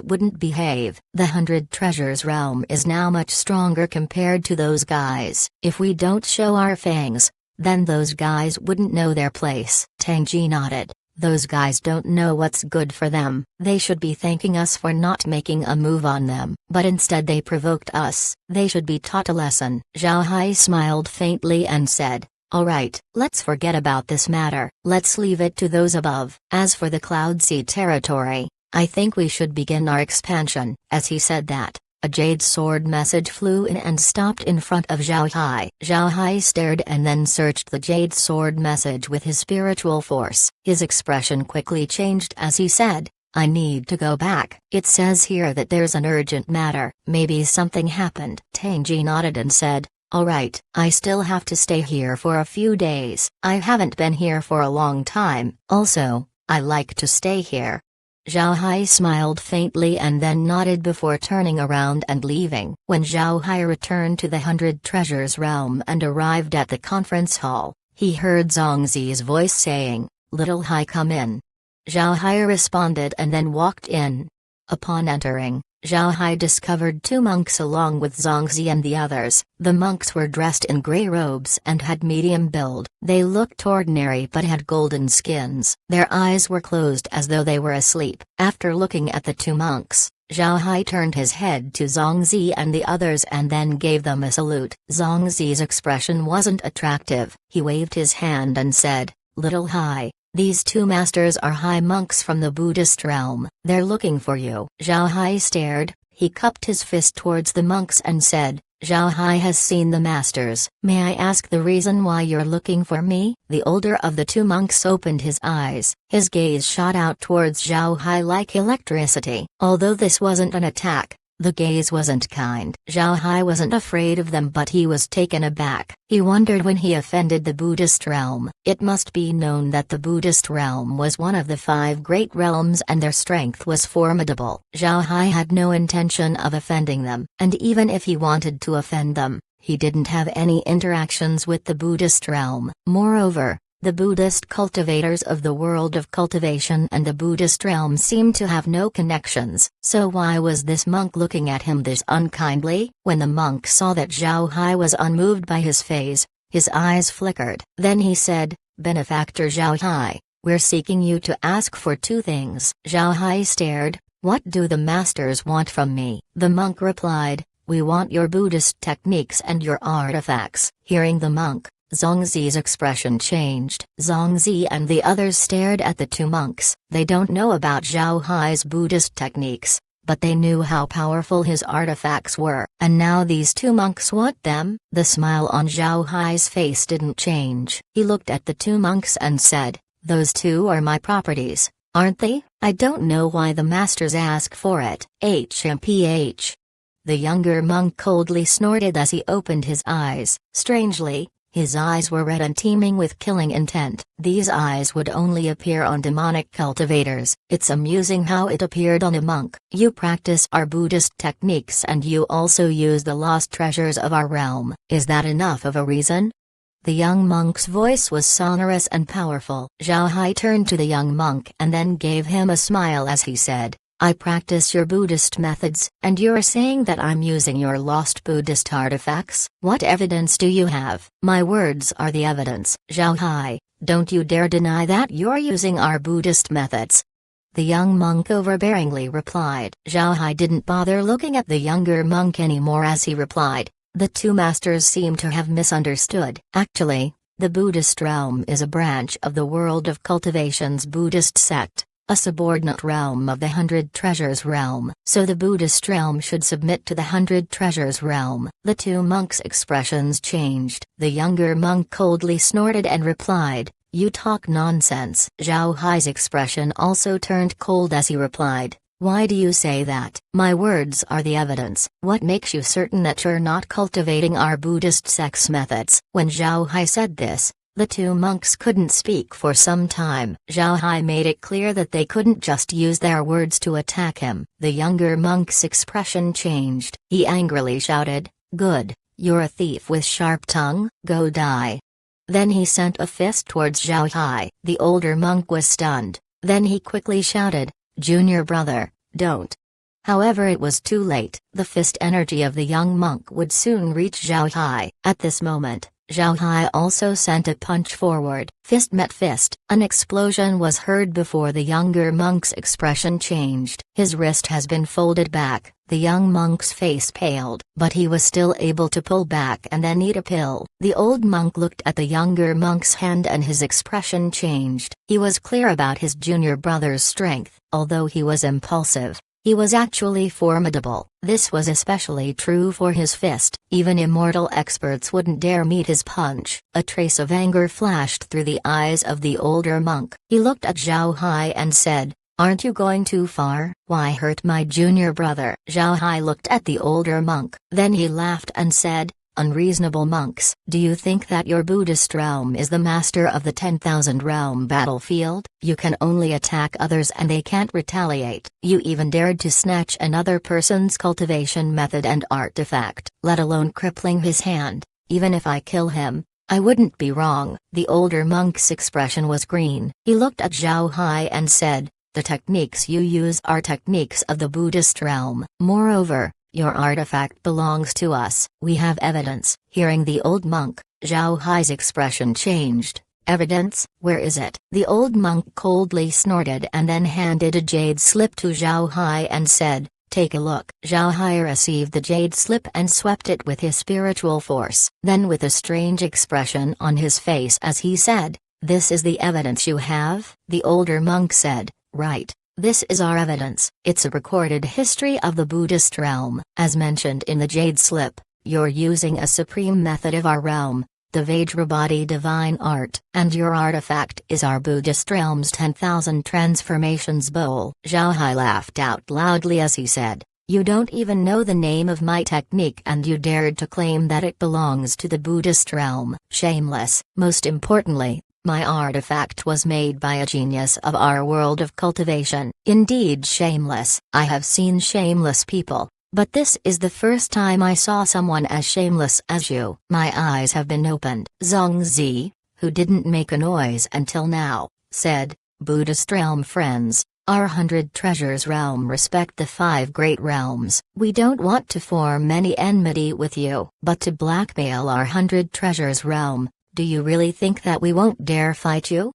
wouldn't behave. The 100 Treasures realm is now much stronger compared to those guys. If we don't show our fangs, then those guys wouldn't know their place." Tang Ji nodded. "Those guys don't know what's good for them. They should be thanking us for not making a move on them. But instead they provoked us. They should be taught a lesson." Zhao Hai smiled faintly and said, "Alright, let's forget about this matter. Let's leave it to those above. As for the Cloud Sea territory, I think we should begin our expansion." As he said that, a jade sword message flew in and stopped in front of Zhao Hai. Zhao Hai stared and then searched the jade sword message with his spiritual force. His expression quickly changed as he said, "I need to go back. It says here that there's an urgent matter. Maybe something happened." Tang Ji nodded and said, "Alright, I still have to stay here for a few days. I haven't been here for a long time. Also, I like to stay here." Zhao Hai smiled faintly and then nodded before turning around and leaving. When Zhao Hai returned to the 100 Treasures realm and arrived at the conference hall, he heard Zongzi's voice saying, "Little Hai, come in." Zhao Hai responded and then walked in. Upon entering, Zhao Hai discovered two monks along with Zongzi and the others. The monks were dressed in grey robes and had medium build. They looked ordinary but had golden skins. Their eyes were closed as though they were asleep. After looking at the two monks, Zhao Hai turned his head to Zongzi and the others and then gave them a salute. Zongzi's expression wasn't attractive. He waved his hand and said, "Little Hai, these two masters are high monks from the Buddhist realm. They're looking for you." Zhao Hai stared. He cupped his fist towards the monks and said, "Zhao Hai has seen the masters. May I ask the reason why you're looking for me?" The older of the two monks opened his eyes. His gaze shot out towards Zhao Hai like electricity. Although this wasn't an attack, the gaze wasn't kind. Zhao Hai wasn't afraid of them, but he was taken aback. He wondered when he offended the Buddhist realm. It must be known that the Buddhist realm was one of the 5 great realms and their strength was formidable. Zhao Hai had no intention of offending them, and even if he wanted to offend them, he didn't have any interactions with the Buddhist realm. Moreover, the Buddhist cultivators of the world of cultivation and the Buddhist realm seemed to have no connections. So why was this monk looking at him this unkindly? When the monk saw that Zhao Hai was unmoved by his face, his eyes flickered. Then he said, "Benefactor Zhao Hai, we're seeking you to ask for 2 things." Zhao Hai stared. "What do the masters want from me?" The monk replied, "We want your Buddhist techniques and your artifacts." Hearing the monk, Zongzi's expression changed. Zongzi and the others stared at the two monks. They don't know about Zhao Hai's Buddhist techniques, but they knew how powerful his artifacts were. And now these two monks want them? The smile on Zhao Hai's face didn't change. He looked at the two monks and said, "Those two are my properties, aren't they? I don't know why the masters ask for it." HMPH. The younger monk coldly snorted as he opened his eyes. Strangely, his eyes were red and teeming with killing intent. These eyes would only appear on demonic cultivators. It's amusing how it appeared on a monk. "You practice our Buddhist techniques and you also use the lost treasures of our realm. Is that enough of a reason?" The young monk's voice was sonorous and powerful. Zhao Hai turned to the young monk and then gave him a smile as he said, "I practice your Buddhist methods, and you're saying that I'm using your lost Buddhist artifacts? What evidence do you have?" "My words are the evidence, Zhao Hai. Don't you dare deny that you're using our Buddhist methods." The young monk overbearingly replied. Zhao Hai didn't bother looking at the younger monk anymore as he replied. The two masters seemed to have misunderstood. Actually, the Buddhist realm is a branch of the world of cultivation's Buddhist sect. a subordinate realm of the Hundred Treasures realm. So the Buddhist realm should submit to the Hundred Treasures realm. The two monks' expressions changed. The younger monk coldly snorted and replied, "You talk nonsense." Zhao Hai's expression also turned cold as he replied, "Why do you say that? My words are the evidence. What makes you certain that you're not cultivating our Buddhist sex methods?" When Zhao Hai said this, the two monks couldn't speak for some time. Zhao Hai made it clear that they couldn't just use their words to attack him. The younger monk's expression changed. He angrily shouted, "Good, you're a thief with sharp tongue, go die." Then he sent a fist towards Zhao Hai. The older monk was stunned. Then he quickly shouted, "Junior brother, don't." However, it was too late. The fist energy of the young monk would soon reach Zhao Hai. At this moment, Zhao Hai also sent a punch forward. Fist met fist. An explosion was heard before the younger monk's expression changed. His wrist has been folded back. The young monk's face paled, but he was still able to pull back and then eat a pill. The old monk looked at the younger monk's hand and his expression changed. He was clear about his junior brother's strength. Although he was impulsive, he was actually formidable. This was especially true for his fist. Even immortal experts wouldn't dare meet his punch. A trace of anger flashed through the eyes of the older monk. He looked at Zhao Hai and said, "Aren't you going too far? Why hurt my junior brother?" Zhao Hai looked at the older monk. Then he laughed and said, "Unreasonable monks, do you think that your Buddhist realm is the master of the 10,000 realm battlefield? You can only attack others and they can't retaliate. You even dared to snatch another person's cultivation method and artifact, let alone crippling his hand. Even if I kill him, I wouldn't be wrong." The older monk's expression was green. He looked at Zhao Hai and said, "The techniques you use are techniques of the Buddhist realm. Moreover, your artifact belongs to us. We have evidence." Hearing the old monk, Zhao Hai's expression changed. "Evidence? Where is it?" The old monk coldly snorted and then handed a jade slip to Zhao Hai and said, "Take a look." Zhao Hai received the jade slip and swept it with his spiritual force. Then with a strange expression on his face as he said, "This is the evidence you have?" The older monk said, "Right. This is our evidence. It's a recorded history of the Buddhist realm. As mentioned in the jade slip, you're using a supreme method of our realm, the Vajrabody divine art, and your artifact is our Buddhist realm's 10,000 transformations bowl." Zhao Hai laughed out loudly as he said, "You don't even know the name of my technique and you dared to claim that it belongs to the Buddhist realm. Shameless. Most importantly, my artifact was made by a genius of our world of cultivation." "Indeed shameless. I have seen shameless people, but this is the first time I saw someone as shameless as you." "My eyes have been opened." Zongzi, who didn't make a noise until now, said, "Buddhist realm friends, our 100 treasures realm respect the 5 great realms. We don't want to form any enmity with you, but to blackmail our 100 treasures realm. Do you really think that we won't dare fight you?"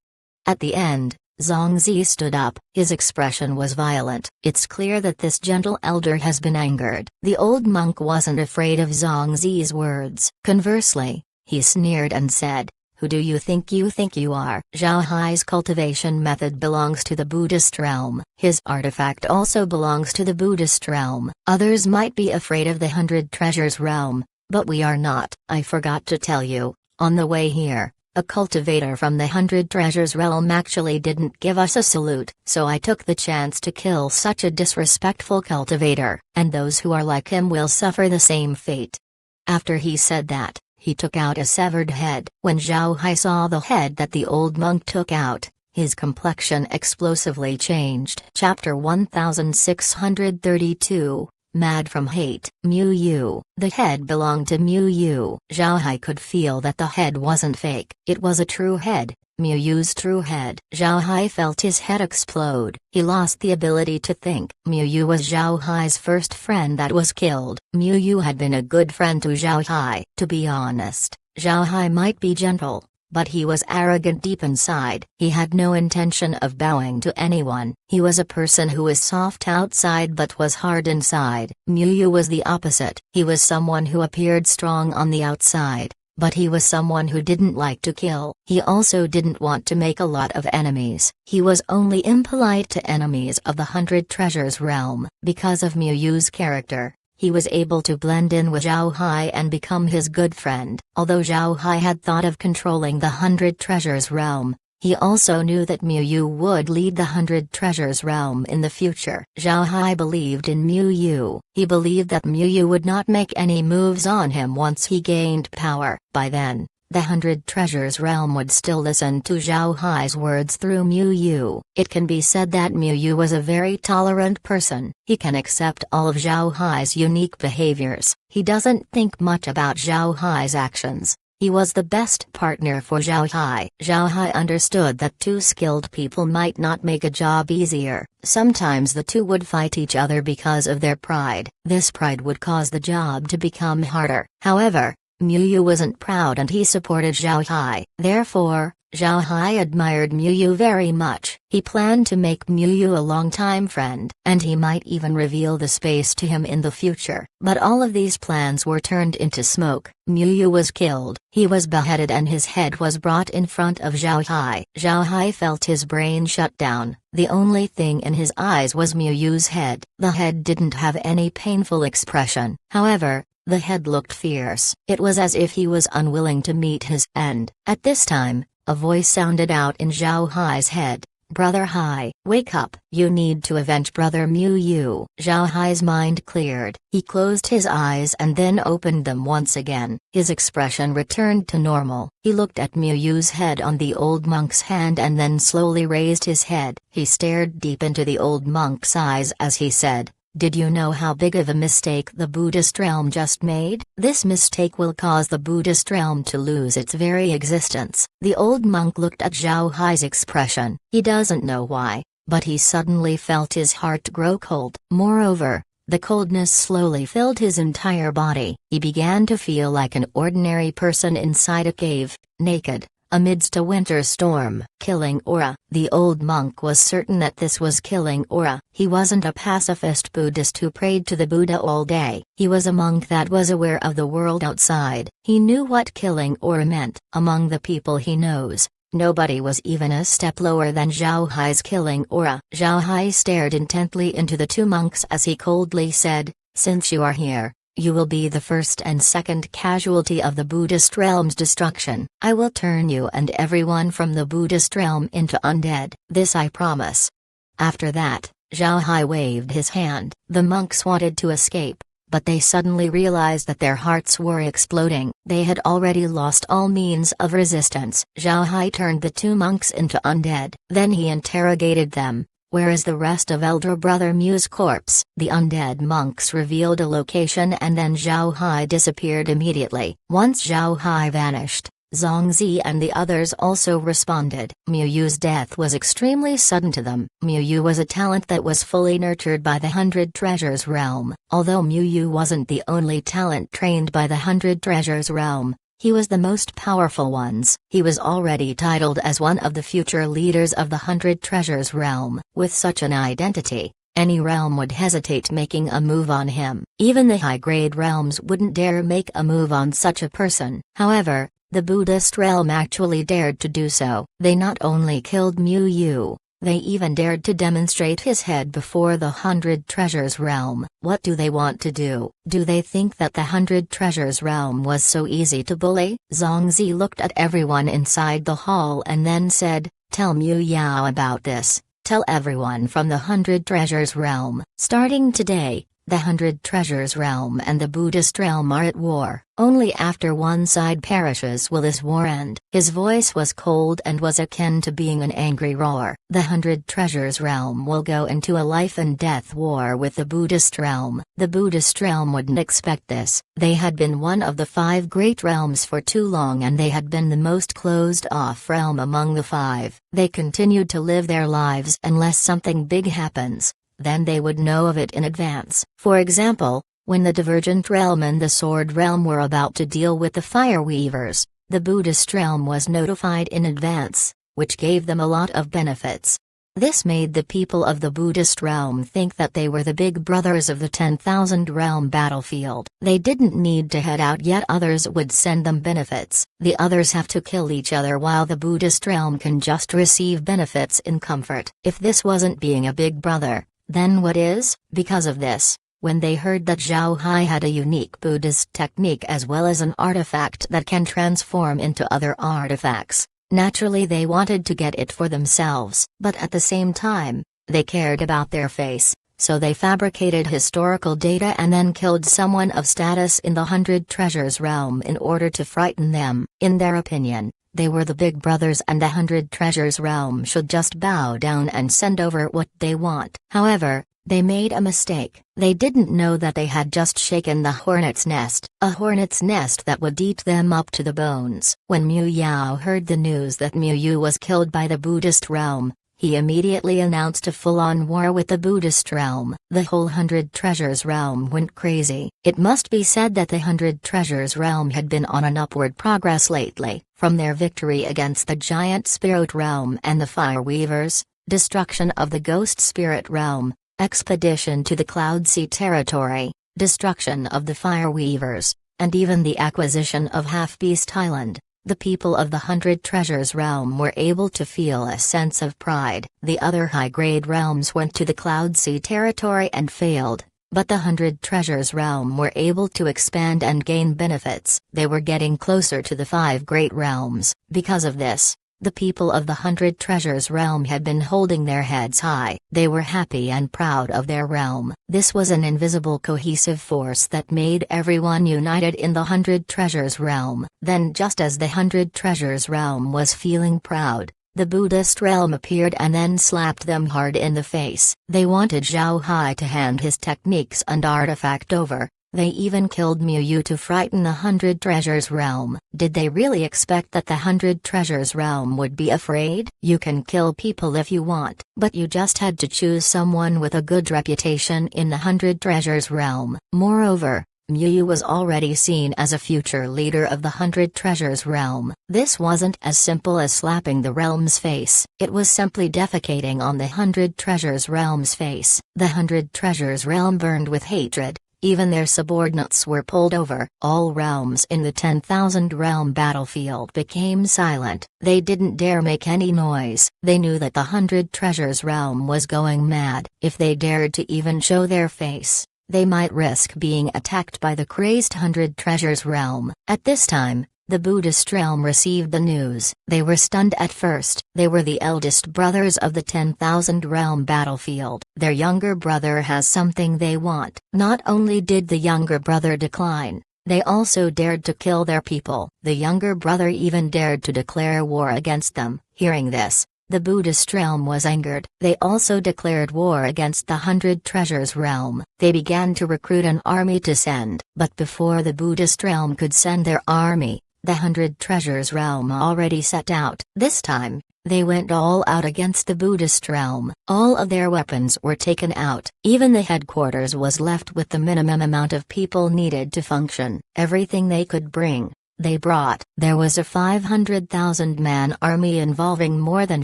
At the end, Zongzi stood up. His expression was violent. It's clear that this gentle elder has been angered. The old monk wasn't afraid of Zongzi's words. Conversely, he sneered and said, "Who do you think you are?" Zhao Hai's cultivation method belongs to the Buddhist realm. His artifact also belongs to the Buddhist realm. Others might be afraid of the 100 treasures realm, but we are not. I forgot to tell you. On the way here, a cultivator from the 100 Treasures realm actually didn't give us a salute, so I took the chance to kill such a disrespectful cultivator, and those who are like him will suffer the same fate. After he said that, he took out a severed head. When Zhao Hai saw the head that the old monk took out, his complexion explosively changed. Chapter 1632 Mad from Hate. Mu Yu. The head belonged to Mu Yu. Zhao Hai could feel that the head wasn't fake. It was a true head, Mu Yu's true head. Zhao Hai felt his head explode. He lost the ability to think. Mu Yu was Zhao Hai's first friend that was killed. Mu Yu had been a good friend to Zhao Hai. To be honest, Zhao Hai might be gentle, but he was arrogant deep inside. He had no intention of bowing to anyone. He was a person who was soft outside but was hard inside. Mu Yu was the opposite. He was someone who appeared strong on the outside, but he was someone who didn't like to kill. He also didn't want to make a lot of enemies. He was only impolite to enemies of the 100 Treasures realm. Because of Miu Yu's character, he was able to blend in with Zhao Hai and become his good friend. Although Zhao Hai had thought of controlling the 100 Treasures realm, he also knew that Miu Yu would lead the 100 Treasures realm in the future. Zhao Hai believed in Miu Yu. He believed that Miu Yu would not make any moves on him once he gained power. By then, the 100 Treasures realm would still listen to Zhao Hai's words through Miu Yu. It can be said that Miu Yu was a very tolerant person. He can accept all of Zhao Hai's unique behaviors. He doesn't think much about Zhao Hai's actions. He was the best partner for Zhao Hai. Zhao Hai understood that two skilled people might not make a job easier. Sometimes the two would fight each other because of their pride. This pride would cause the job to become harder. However, Miu Yu wasn't proud and he supported Zhao Hai. Therefore, Zhao Hai admired Miu Yu very much. He planned to make Miu Yu a longtime friend, and he might even reveal the space to him in the future. But all of these plans were turned into smoke. Miu Yu was killed. He was beheaded and his head was brought in front of Zhao Hai. Zhao Hai felt his brain shut down. The only thing in his eyes was Miu Yu's head. The head didn't have any painful expression. However, the head looked fierce. It was as if he was unwilling to meet his end. At this time, a voice sounded out in Zhao Hai's head. "Brother Hai, wake up. You need to avenge Brother Miu Yu." Zhao Hai's mind cleared. He closed his eyes and then opened them once again. His expression returned to normal. He looked at Miu Yu's head on the old monk's hand and then slowly raised his head. He stared deep into the old monk's eyes as he said, "Did you know how big of a mistake the Buddhist realm just made? This mistake will cause the Buddhist realm to lose its very existence." The old monk looked at Zhao Hai's expression. He doesn't know why, but he suddenly felt his heart grow cold. Moreover, the coldness slowly filled his entire body. He began to feel like an ordinary person inside a cave, naked, amidst a winter storm. Killing aura. The old monk was certain that this was killing aura. He wasn't a pacifist Buddhist who prayed to the Buddha all day. He was a monk that was aware of the world outside. He knew what killing aura meant. Among the people he knows, nobody was even a step lower than Zhao Hai's killing aura. Zhao Hai stared intently into the two monks as he coldly said, "Since you are here, you will be the first and second casualty of the Buddhist realm's destruction. I will turn you and everyone from the Buddhist realm into undead. This I promise." After that, Zhao Hai waved his hand. The monks wanted to escape, but they suddenly realized that their hearts were exploding. They had already lost all means of resistance. Zhao Hai turned the two monks into undead. Then he interrogated them. "Where is the rest of Elder Brother Miu's corpse?" The undead monks revealed a location and then Zhao Hai disappeared immediately. Once Zhao Hai vanished, Zhongzi and the others also responded. Miu Yu's death was extremely sudden to them. Miu Yu was a talent that was fully nurtured by the 100 Treasures realm. Although Miu Yu wasn't the only talent trained by the 100 Treasures realm, he was the most powerful ones. He was already titled as one of the future leaders of the 100 Treasures realm. With such an identity, any realm would hesitate making a move on him. Even the high-grade realms wouldn't dare make a move on such a person. However, the Buddhist realm actually dared to do so. They not only killed Miu Yu, they even dared to demonstrate his head before the 100 Treasures realm. What do they want to do? Do they think that the 100 Treasures realm was so easy to bully? Zhongzi looked at everyone inside the hall and then said, "Tell Miu Yao about this. Tell everyone from the 100 Treasures realm. Starting today, the 100 Treasures realm and the Buddhist realm are at war. Only after one side perishes will this war end." His voice was cold and was akin to being an angry roar. The 100 Treasures realm will go into a life and death war with the Buddhist realm. The Buddhist realm wouldn't expect this. They had been one of the 5 great realms for too long and they had been the most closed-off realm among the 5. They continued to live their lives unless something big happens. Then they would know of it in advance. For example, when the Divergent Realm and the Sword Realm were about to deal with the Fire Weavers, the Buddhist realm was notified in advance, which gave them a lot of benefits. This made the people of the Buddhist realm think that they were the big brothers of the 10,000 realm battlefield. They didn't need to head out yet, others would send them benefits. The others have to kill each other while the Buddhist realm can just receive benefits in comfort. If this wasn't being a big brother, then what is? Because of this, when they heard that Zhao Hai had a unique Buddhist technique as well as an artifact that can transform into other artifacts, naturally they wanted to get it for themselves. But at the same time, they cared about their face, so they fabricated historical data and then killed someone of status in the 100 Treasures realm in order to frighten them. In their opinion, they were the big brothers and the 100 Treasures realm should just bow down and send over what they want. However, they made a mistake. They didn't know that they had just shaken the hornet's nest, a hornet's nest that would eat them up to the bones. When Mu Yao heard the news that Mu Yu was killed by the Buddhist realm, he immediately announced a full-on war with the Buddhist realm. The whole 100 Treasures realm went crazy. It must be said that the 100 Treasures realm had been on an upward progress lately, from their victory against the giant spirit realm and the fire weavers, destruction of the ghost spirit realm, expedition to the Cloud Sea territory, destruction of the fire weavers, and even the acquisition of Half-Beast Island. The people of the 100 Treasures realm were able to feel a sense of pride. The other high-grade realms went to the Cloud Sea territory and failed, but the 100 Treasures realm were able to expand and gain benefits. They were getting closer to the 5 great realms. Because of this, the people of the 100 Treasures realm had been holding their heads high. They were happy and proud of their realm. This was an invisible cohesive force that made everyone united in the 100 Treasures realm. Then just as the 100 Treasures realm was feeling proud, the Buddhist realm appeared and then slapped them hard in the face. They wanted Zhao Hai to hand his techniques and artifact over. They even killed Mu Yu to frighten the 100 Treasures realm. Did they really expect that the 100 Treasures realm would be afraid? You can kill people if you want, but you just had to choose someone with a good reputation in the 100 Treasures realm. Moreover, Mu Yu was already seen as a future leader of the 100 Treasures realm. This wasn't as simple as slapping the realm's face. It was simply defecating on the 100 Treasures realm's face. The 100 Treasures realm burned with hatred. Even their subordinates were pulled over. All realms in the 10,000 realm battlefield became silent. They didn't dare make any noise. They knew that the 100 Treasures realm was going mad. If they dared to even show their face, they might risk being attacked by the crazed 100 Treasures realm. At this time, the Buddhist realm received the news. They were stunned at first. They were the eldest brothers of the 10,000 realm battlefield. Their younger brother has something they want. Not only did the younger brother decline, they also dared to kill their people. The younger brother even dared to declare war against them. Hearing this, the Buddhist realm was angered. They also declared war against the 100 Treasures realm. They began to recruit an army to send. But before the Buddhist realm could send their army, the 100 Treasures realm already set out. This time, they went all out against the Buddhist realm. All of their weapons were taken out. Even the headquarters was left with the minimum amount of people needed to function. Everything they could bring, they brought. There was a 500,000-man army involving more than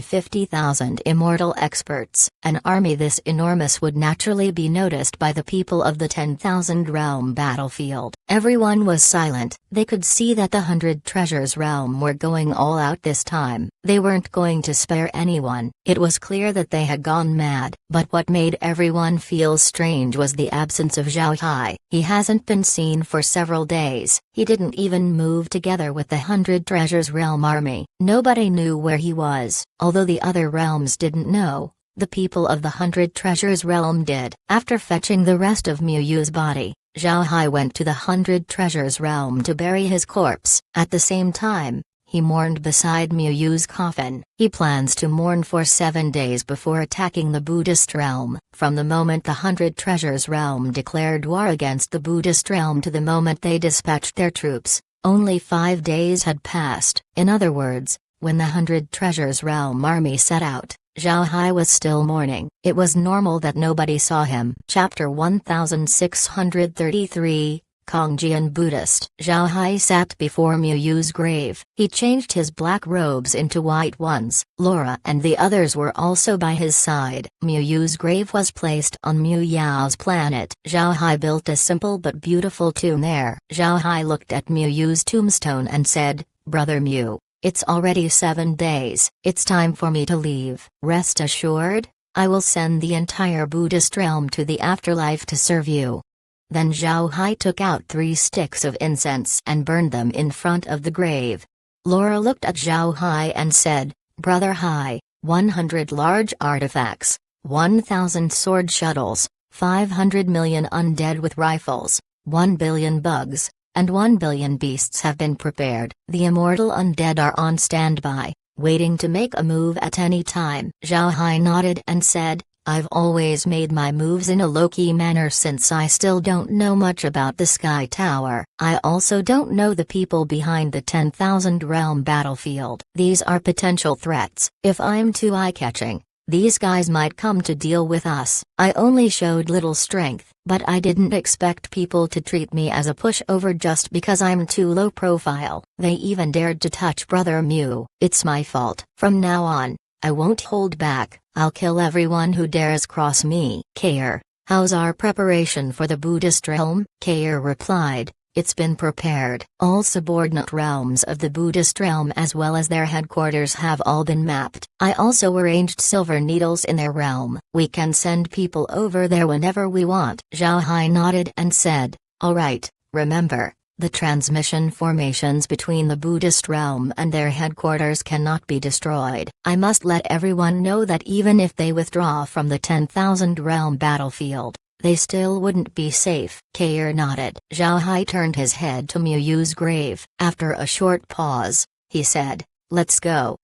50,000 immortal experts. An army this enormous would naturally be noticed by the people of the 10,000 realm battlefield. Everyone was silent. They could see that the 100 Treasures realm were going all out this time. They weren't going to spare anyone. It was clear that they had gone mad. But what made everyone feel strange was the absence of Zhao Hai. He hasn't been seen for several days. He didn't even move together with the 100 Treasures realm army. Nobody knew where he was. Although the other realms didn't know, the people of the 100 Treasures realm did. After fetching the rest of Mu Yu's body, Zhao Hai went to the 100 Treasures realm to bury his corpse. At the same time, he mourned beside Mu Yu's coffin. He plans to mourn for 7 days before attacking the Buddhist realm. From the moment the 100 Treasures realm declared war against the Buddhist realm to the moment they dispatched their troops, only 5 days had passed. In other words, when the 100 Treasures realm army set out, Zhao Hai was still mourning. It was normal that nobody saw him. Chapter 1633, Kongjian Buddhist. Zhao Hai sat before Mu Yu's grave. He changed his black robes into white ones. Laura and the others were also by his side. Mu Yu's grave was placed on Mu Yao's planet. Zhao Hai built a simple but beautiful tomb there. Zhao Hai looked at Mu Yu's tombstone and said, "Brother Mu, it's already 7 days. It's time for me to leave. Rest assured, I will send the entire Buddhist realm to the afterlife to serve you." Then Zhao Hai took out 3 sticks of incense and burned them in front of the grave. Laura looked at Zhao Hai and said, "Brother Hai, 100 large artifacts, 1,000 sword shuttles, 500 million undead with rifles, 1 billion bugs, and 1 billion beasts have been prepared. The immortal undead are on standby, waiting to make a move at any time." Zhao Hai nodded and said, "I've always made my moves in a low-key manner since I still don't know much about the Sky Tower. I also don't know the people behind the 10,000 realm battlefield. These are potential threats. If I'm too eye-catching, these guys might come to deal with us. I only showed little strength, but I didn't expect people to treat me as a pushover just because I'm too low profile. They even dared to touch Brother Mu. It's my fault. From now on, I won't hold back. I'll kill everyone who dares cross me." "Kair, how's our preparation for the Buddhist realm?" Kair replied, "It's been prepared. All subordinate realms of the Buddhist realm as well as their headquarters have all been mapped. I also arranged silver needles in their realm. We can send people over there whenever we want." Zhao Hai nodded and said, "All right, remember, the transmission formations between the Buddhist realm and their headquarters cannot be destroyed. I must let everyone know that even if they withdraw from the 10,000 realm battlefield, they still wouldn't be safe." Kair nodded. Zhao Hai turned his head to Mu Yu's grave. After a short pause, he said, "Let's go."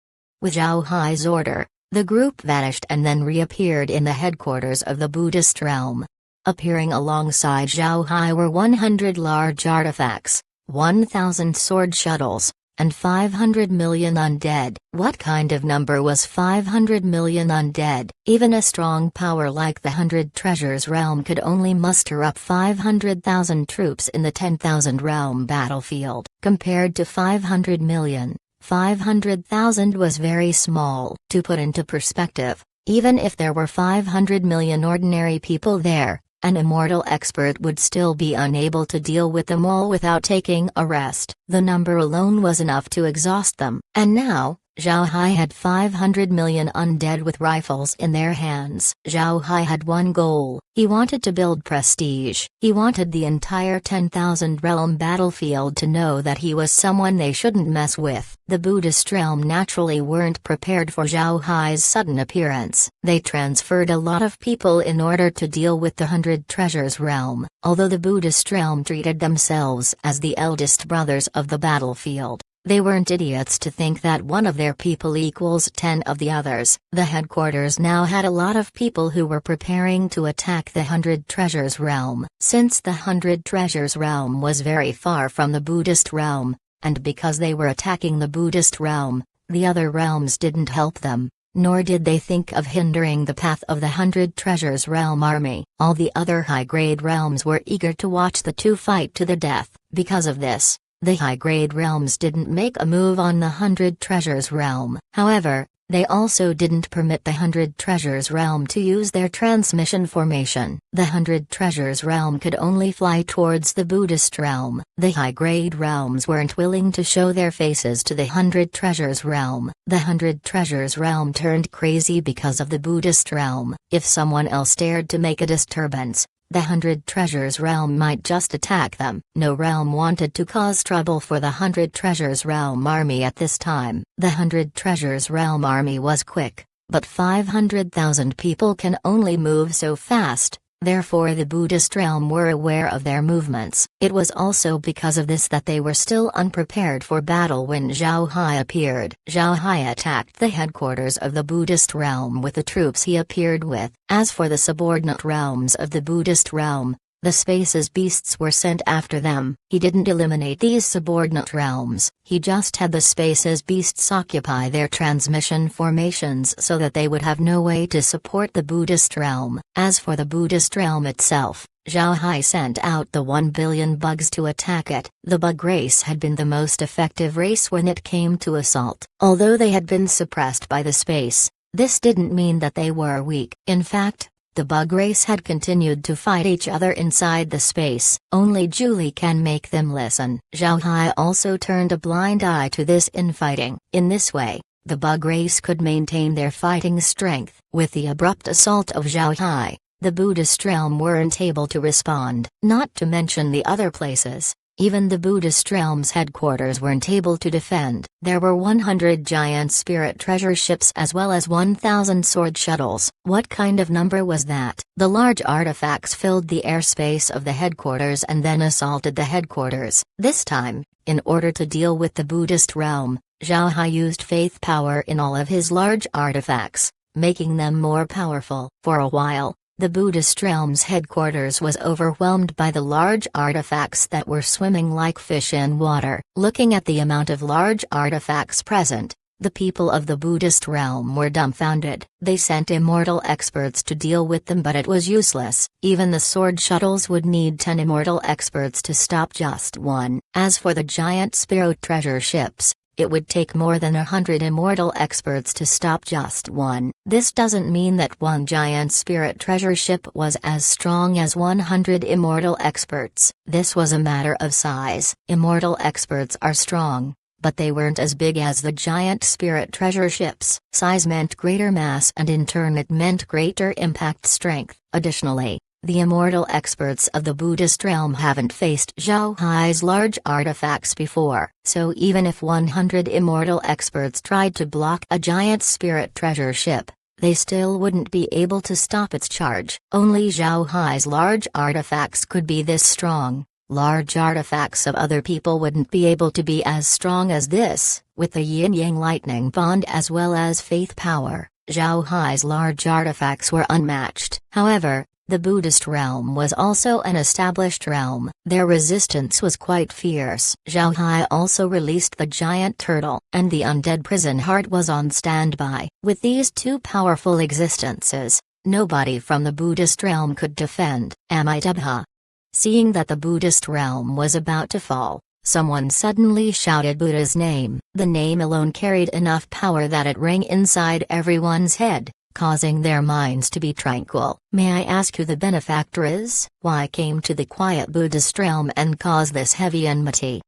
With Zhao Hai's order, the group vanished and then reappeared in the headquarters of the Buddhist realm. Appearing alongside Zhao Hai were 100 large artifacts, 1,000 sword shuttles, and 500 million undead. What kind of number was 500 million undead? Even a strong power like the 100 Treasures realm could only muster up 500,000 troops in the 10,000 realm battlefield. Compared to 500 million, 500,000 was very small. To put into perspective, even if there were 500 million ordinary people there, an immortal expert would still be unable to deal with them all without taking a rest. The number alone was enough to exhaust them. And now, Zhao Hai had 500 million undead with rifles in their hands. Zhao Hai had one goal. He wanted to build prestige. He wanted the entire 10,000 realm battlefield to know that he was someone they shouldn't mess with. The Buddhist realm naturally weren't prepared for Zhao Hai's sudden appearance. They transferred a lot of people in order to deal with the 100 Treasures realm, although the Buddhist realm treated themselves as the eldest brothers of the battlefield. They weren't idiots to think that one of their people equals 10 of the others. The headquarters now had a lot of people who were preparing to attack the 100 Treasures realm. Since the 100 Treasures realm was very far from the Buddhist realm, and because they were attacking the Buddhist realm, the other realms didn't help them, nor did they think of hindering the path of the 100 Treasures realm army. All the other high-grade realms were eager to watch the two fight to the death. Because of this, the high-grade realms didn't make a move on the 100 Treasures realm. However, they also didn't permit the 100 Treasures realm to use their transmission formation. The 100 Treasures realm could only fly towards the Buddhist realm. The high-grade realms weren't willing to show their faces to the 100 Treasures realm. The 100 Treasures realm turned crazy because of the Buddhist realm. If someone else dared to make a disturbance, the 100 Treasures realm might just attack them. No realm wanted to cause trouble for the 100 Treasures realm army at this time. The 100 Treasures realm army was quick, but 500,000 people can only move so fast, therefore the Buddhist realm were aware of their movements. It was also because of this that they were still unprepared for battle when Zhao Hai appeared. Zhao Hai attacked the headquarters of the Buddhist realm with the troops he appeared with. As for the subordinate realms of the Buddhist realm, The space's beasts were sent after them. He didn't eliminate these subordinate realms, he just had the space's beasts occupy their transmission formations so that they would have no way to support the Buddhist realm. As for the Buddhist realm itself, Zhao Hai sent out the 1 billion bugs to attack it. The bug race had been the most effective race when it came to assault. Although they had been suppressed by the space, this didn't mean that they were weak. In fact, the bug race had continued to fight each other inside the space. Only Julie can make them listen. Zhao Hai also turned a blind eye to this infighting. In this way, the bug race could maintain their fighting strength. With the abrupt assault of Zhao Hai, the Buddhist realm weren't able to respond. Not to mention the other places. Even the Buddhist realm's headquarters weren't able to defend. There were 100 giant spirit treasure ships as well as 1,000 sword shuttles. What kind of number was that? The large artifacts filled the airspace of the headquarters and then assaulted the headquarters. This time, in order to deal with the Buddhist realm, Zhao Hai used faith power in all of his large artifacts, making them more powerful. For a while, the Buddhist realm's headquarters was overwhelmed by the large artifacts that were swimming like fish in water. Looking at the amount of large artifacts present, the people of the Buddhist realm were dumbfounded. They sent immortal experts to deal with them, but it was useless. Even the sword shuttles would need 10 immortal experts to stop just one. As for the giant spirit treasure ships, it would take more than 100 immortal experts to stop just one. This doesn't mean that one giant spirit treasure ship was as strong as 100 immortal experts. This was a matter of size. Immortal experts are strong, but they weren't as big as the giant spirit treasure ships. Size meant greater mass, and in turn it meant greater impact strength. Additionally, the immortal experts of the Buddhist realm haven't faced Zhao Hai's large artifacts before, so even if 100 immortal experts tried to block a giant spirit treasure ship, they still wouldn't be able to stop its charge. Only Zhao Hai's large artifacts could be this strong. Large artifacts of other people wouldn't be able to be as strong as this. With the yin-yang lightning bond as well as faith power, Zhao Hai's large artifacts were unmatched. However, the Buddhist realm was also an established realm. Their resistance was quite fierce. Zhao Hai also released the giant turtle, and the undead prison heart was on standby. With these two powerful existences, nobody from the Buddhist realm could defend Amitabha. Seeing that the Buddhist realm was about to fall, someone suddenly shouted Buddha's name. The name alone carried enough power that it rang inside everyone's head, causing their minds to be tranquil. May I ask who the benefactor is? Why came to the quiet Buddhist realm and caused this heavy enmity?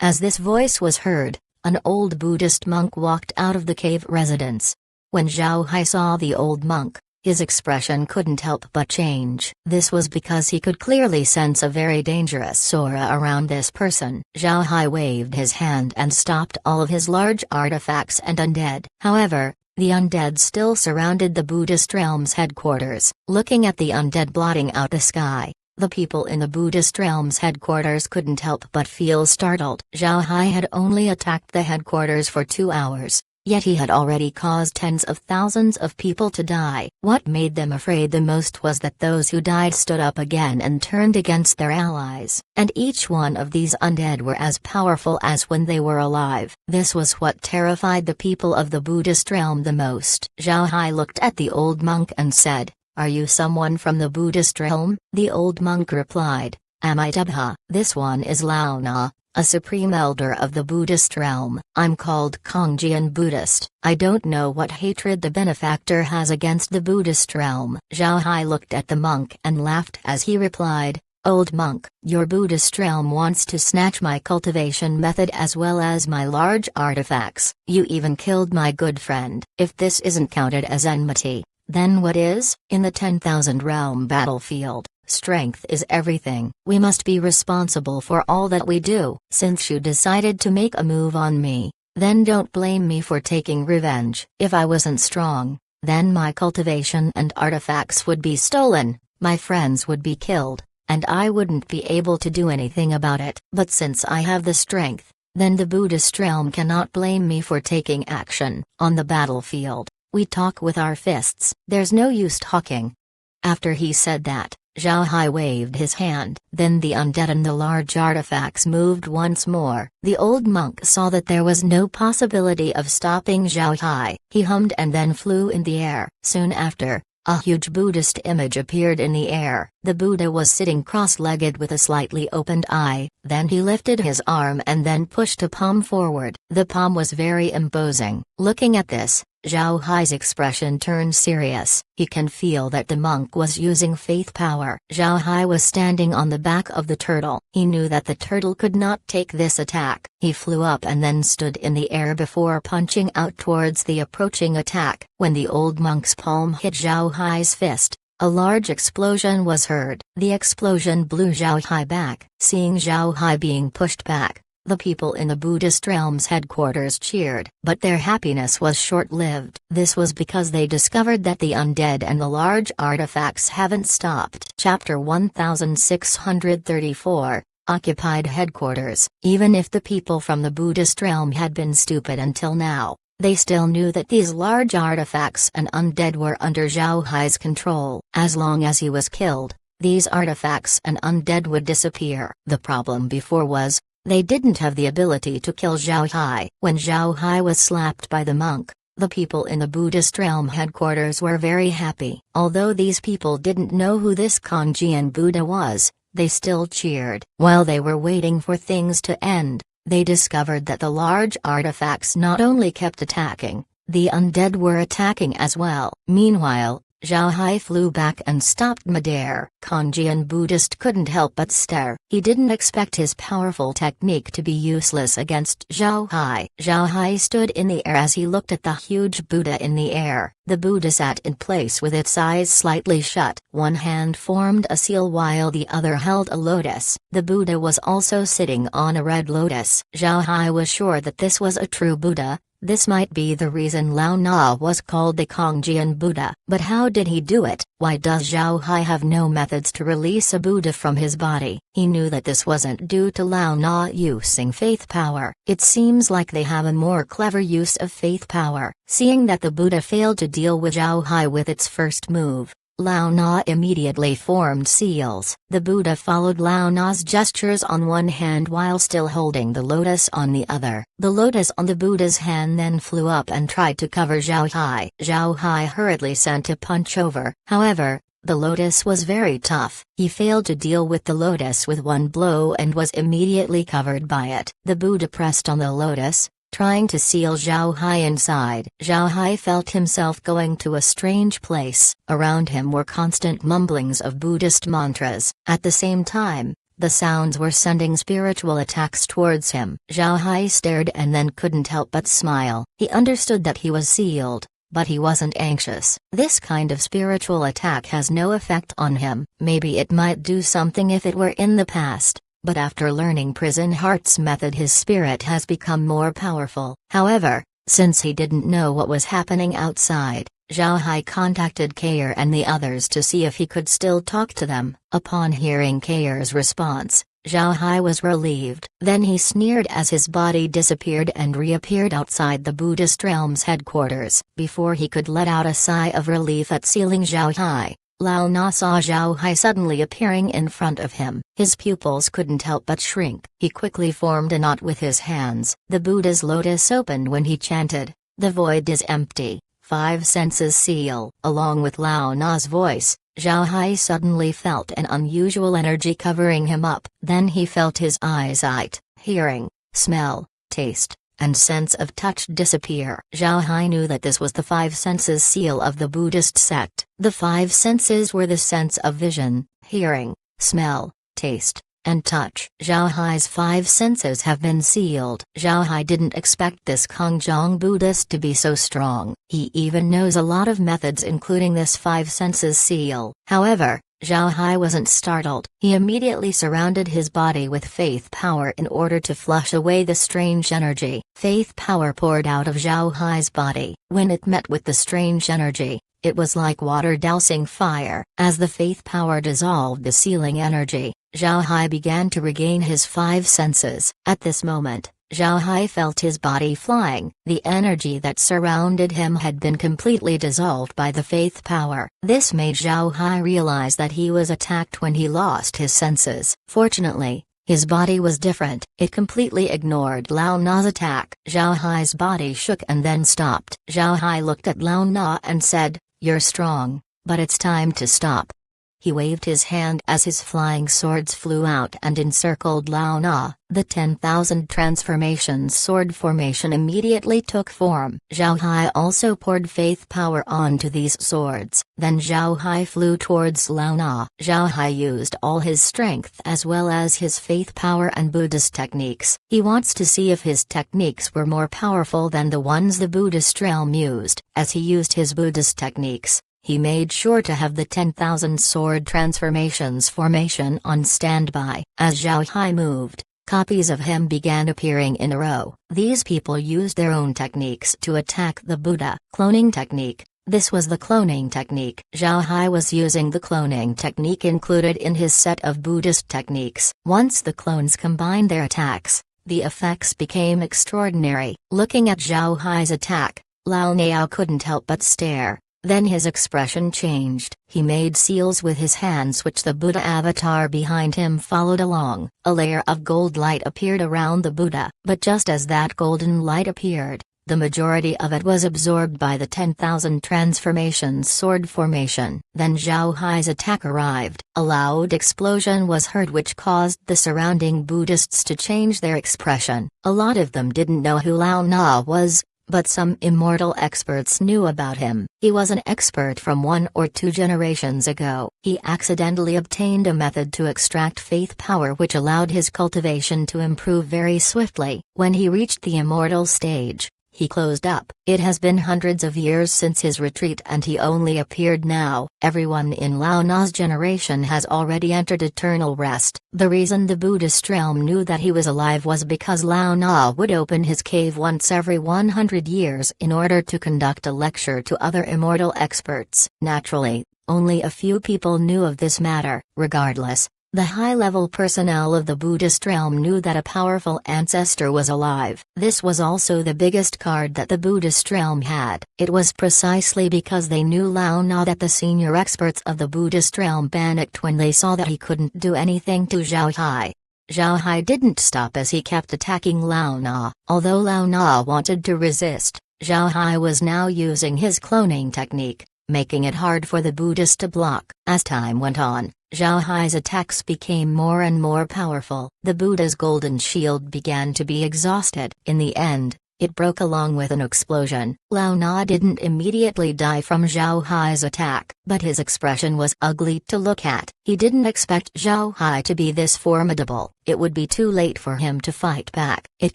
As this voice was heard, an old Buddhist monk walked out of the cave residence. When Zhao Hai saw the old monk, his expression couldn't help but change. This was because he could clearly sense a very dangerous aura around this person. Zhao Hai waved his hand and stopped all of his large artifacts and undead. However, the undead still surrounded the Buddhist realm's headquarters. Looking at the undead blotting out the sky, the people in the Buddhist realm's headquarters couldn't help but feel startled. Zhao Hai had only attacked the headquarters for 2 hours, yet he had already caused tens of thousands of people to die. What made them afraid the most was that those who died stood up again and turned against their allies, and each one of these undead were as powerful as when they were alive. This was what terrified the people of the Buddhist realm the most. Zhao Hai looked at the old monk and said, "Are you someone from the Buddhist realm?" The old monk replied, "Amitabha, this one is Lao Na, a supreme elder of the Buddhist realm. I'm called Kongjian Buddhist. I don't know what hatred the benefactor has against the Buddhist realm." Zhao Hai looked at the monk and laughed as he replied, "Old monk, your Buddhist realm wants to snatch my cultivation method as well as my large artifacts. You even killed my good friend. If this isn't counted as enmity, then what is? In the 10,000 realm battlefield, strength is everything. We must be responsible for all that we do. Since you decided to make a move on me, then don't blame me for taking revenge. If I wasn't strong, then my cultivation and artifacts would be stolen, my friends would be killed, and I wouldn't be able to do anything about it. But since I have the strength, then the Buddhist realm cannot blame me for taking action. On the battlefield, we talk with our fists. There's no use talking." After he said that, Zhao Hai waved his hand. Then the undead and the large artifacts moved once more. The old monk saw that there was no possibility of stopping Zhao Hai. He hummed and then flew in the air. Soon after, a huge Buddhist image appeared in the air. The Buddha was sitting cross-legged with a slightly opened eye. Then he lifted his arm and then pushed a palm forward. The palm was very imposing. Looking at this, Zhao Hai's expression turned serious. He can feel that the monk was using faith power. Zhao Hai was standing on the back of the turtle. He knew that the turtle could not take this attack. He flew up and then stood in the air before punching out towards the approaching attack. When the old monk's palm hit Zhao Hai's fist, a large explosion was heard. The explosion blew Zhao Hai back. Seeing Zhao Hai being pushed back, the people in the Buddhist realm's headquarters cheered, but their happiness was short-lived. This was because they discovered that the undead and the large artifacts haven't stopped. Chapter 1634, Occupied Headquarters. Even if the people from the Buddhist realm had been stupid until now, they still knew that these large artifacts and undead were under Zhao Hai's control. As long as he was killed, these artifacts and undead would disappear. The problem before was, they didn't have the ability to kill Zhao Hai. When Zhao Hai was slapped by the monk, the people in the Buddhist realm headquarters were very happy. Although these people didn't know who this Kangjian Buddha was, they still cheered. While they were waiting for things to end, they discovered that the large artifacts not only kept attacking, the undead were attacking as well. Meanwhile, Zhao Hai flew back and stopped midair. Kangjian Buddhist couldn't help but stare. He didn't expect his powerful technique to be useless against Zhao Hai. Zhao Hai stood in the air as he looked at the huge Buddha in the air. The Buddha sat in place with its eyes slightly shut. One hand formed a seal while the other held a lotus. The Buddha was also sitting on a red lotus. Zhao Hai was sure that this was a true Buddha. This might be the reason Lao Na was called the Kangjian Buddha. But how did he do it? Why does Zhao Hai have no methods to release a Buddha from his body? He knew that this wasn't due to Lao Na using faith power. It seems like they have a more clever use of faith power. Seeing that the Buddha failed to deal with Zhao Hai with its first move, Lao Na immediately formed seals. The Buddha followed Lao Na's gestures on one hand while still holding the lotus on the other. The lotus on the Buddha's hand then flew up and tried to cover Zhao Hai. Zhao Hai hurriedly sent a punch over. However, the lotus was very tough. He failed to deal with the lotus with one blow and was immediately covered by it. The Buddha pressed on the lotus, trying to seal Zhao Hai inside. Zhao Hai felt himself going to a strange place. Around him were constant mumblings of Buddhist mantras. At the same time, the sounds were sending spiritual attacks towards him. Zhao Hai stared and then couldn't help but smile. He understood that he was sealed, but he wasn't anxious. This kind of spiritual attack has no effect on him. Maybe it might do something if it were in the past. But after learning Prison Heart's method, his spirit has become more powerful. However, since he didn't know what was happening outside, Zhao Hai contacted Kair and the others to see if he could still talk to them. Upon hearing Kair's response, Zhao Hai was relieved. Then he sneered as his body disappeared and reappeared outside the Buddhist realm's headquarters. Before he could let out a sigh of relief at sealing Zhao Hai, Lao Na saw Zhao Hai suddenly appearing in front of him. His pupils couldn't help but shrink. He quickly formed a knot with his hands. The Buddha's lotus opened when he chanted, "The void is empty, five senses seal." Along with Lao Na's voice, Zhao Hai suddenly felt an unusual energy covering him up. Then he felt his eyesight, hearing, smell, taste, and sense of touch disappear. Zhao Hai knew that this was the five senses seal of the Buddhist sect. The five senses were the sense of vision, hearing, smell, taste, and touch. Zhao Hai's five senses have been sealed. Zhao Hai didn't expect this Kangjian Buddhist to be so strong. He even knows a lot of methods including this five senses seal. However, Zhao Hai wasn't startled. He immediately surrounded his body with faith power in order to flush away the strange energy. Faith power poured out of Zhao Hai's body. When it met with the strange energy, it was like water dousing fire. As the faith power dissolved the sealing energy, Zhao Hai began to regain his five senses. At this moment, Zhao Hai felt his body flying. The energy that surrounded him had been completely dissolved by the faith power. This made Zhao Hai realize that he was attacked when he lost his senses. Fortunately, his body was different. It completely ignored Lao Na's attack. Zhao Hai's body shook and then stopped. Zhao Hai looked at Lao Na and said, "You're strong, but it's time to stop." He waved his hand as his flying swords flew out and encircled Lao Na. The 10,000 transformations sword formation immediately took form. Zhao Hai also poured faith power onto these swords. Then Zhao Hai flew towards Lao Na. Zhao Hai used all his strength as well as his faith power and Buddhist techniques. He wants to see if his techniques were more powerful than the ones the Buddhist realm used. As he used his Buddhist techniques, he made sure to have the 10,000 sword transformations formation on standby. As Zhao Hai moved, copies of him began appearing in a row. These people used their own techniques to attack the Buddha. Cloning technique. This was the cloning technique. Zhao Hai was using the cloning technique included in his set of Buddhist techniques. Once the clones combined their attacks, the effects became extraordinary. Looking at Zhao Hai's attack, Lao Niao couldn't help but stare. Then his expression changed. He made seals with his hands which the Buddha avatar behind him followed along. A layer of gold light appeared around the Buddha. But just as that golden light appeared, the majority of it was absorbed by the 10,000 transformations sword formation. Then Zhao Hai's attack arrived. A loud explosion was heard which caused the surrounding Buddhists to change their expression. A lot of them didn't know who Lao Na was, but some immortal experts knew about him. He was an expert from 1 or 2 generations ago. He accidentally obtained a method to extract faith power which allowed his cultivation to improve very swiftly. When he reached the immortal stage, he closed up. It has been hundreds of years since his retreat and he only appeared now. Everyone in Lao Na's generation has already entered eternal rest. The reason the Buddhist realm knew that he was alive was because Lao Na would open his cave once every 100 years in order to conduct a lecture to other immortal experts. Naturally, only a few people knew of this matter. Regardless, the high-level personnel of the Buddhist realm knew that a powerful ancestor was alive. This was also the biggest card that the Buddhist realm had. It was precisely because they knew Lao Na that the senior experts of the Buddhist realm panicked when they saw that he couldn't do anything to Zhao Hai. Zhao Hai didn't stop as he kept attacking Lao Na. Although Lao Na wanted to resist, Zhao Hai was now using his cloning technique, making it hard for the Buddhist to block. As time went on, Zhao Hai's attacks became more and more powerful. The Buddha's golden shield began to be exhausted. In the end, it broke along with an explosion. Lao Na didn't immediately die from Zhao Hai's attack, but his expression was ugly to look at. He didn't expect Zhao Hai to be this formidable. It would be too late for him to fight back. It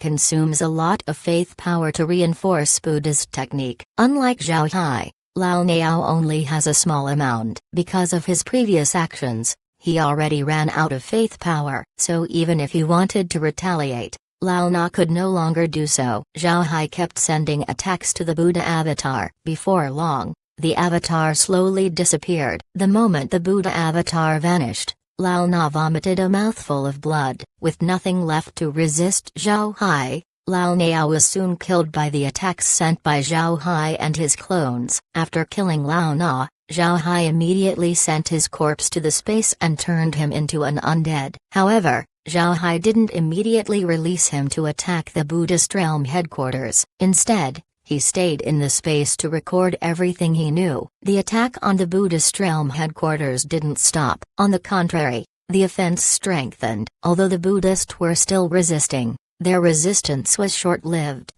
consumes a lot of faith power to reinforce Buddhist technique. Unlike Zhao Hai, Lao Niao only has a small amount. Because of his previous actions, he already ran out of faith power. So even if he wanted to retaliate, Lao Na could no longer do so. Zhao Hai kept sending attacks to the Buddha avatar. Before long, the avatar slowly disappeared. The moment the Buddha avatar vanished, Lao Na vomited a mouthful of blood. With nothing left to resist Zhao Hai, Lao Niao was soon killed by the attacks sent by Zhao Hai and his clones. After killing Lao Na, Zhao Hai immediately sent his corpse to the space and turned him into an undead. However, Zhao Hai didn't immediately release him to attack the Buddhist realm headquarters. Instead, he stayed in the space to record everything he knew. The attack on the Buddhist realm headquarters didn't stop. On the contrary, the offense strengthened. Although the Buddhists were still resisting, their resistance was short-lived.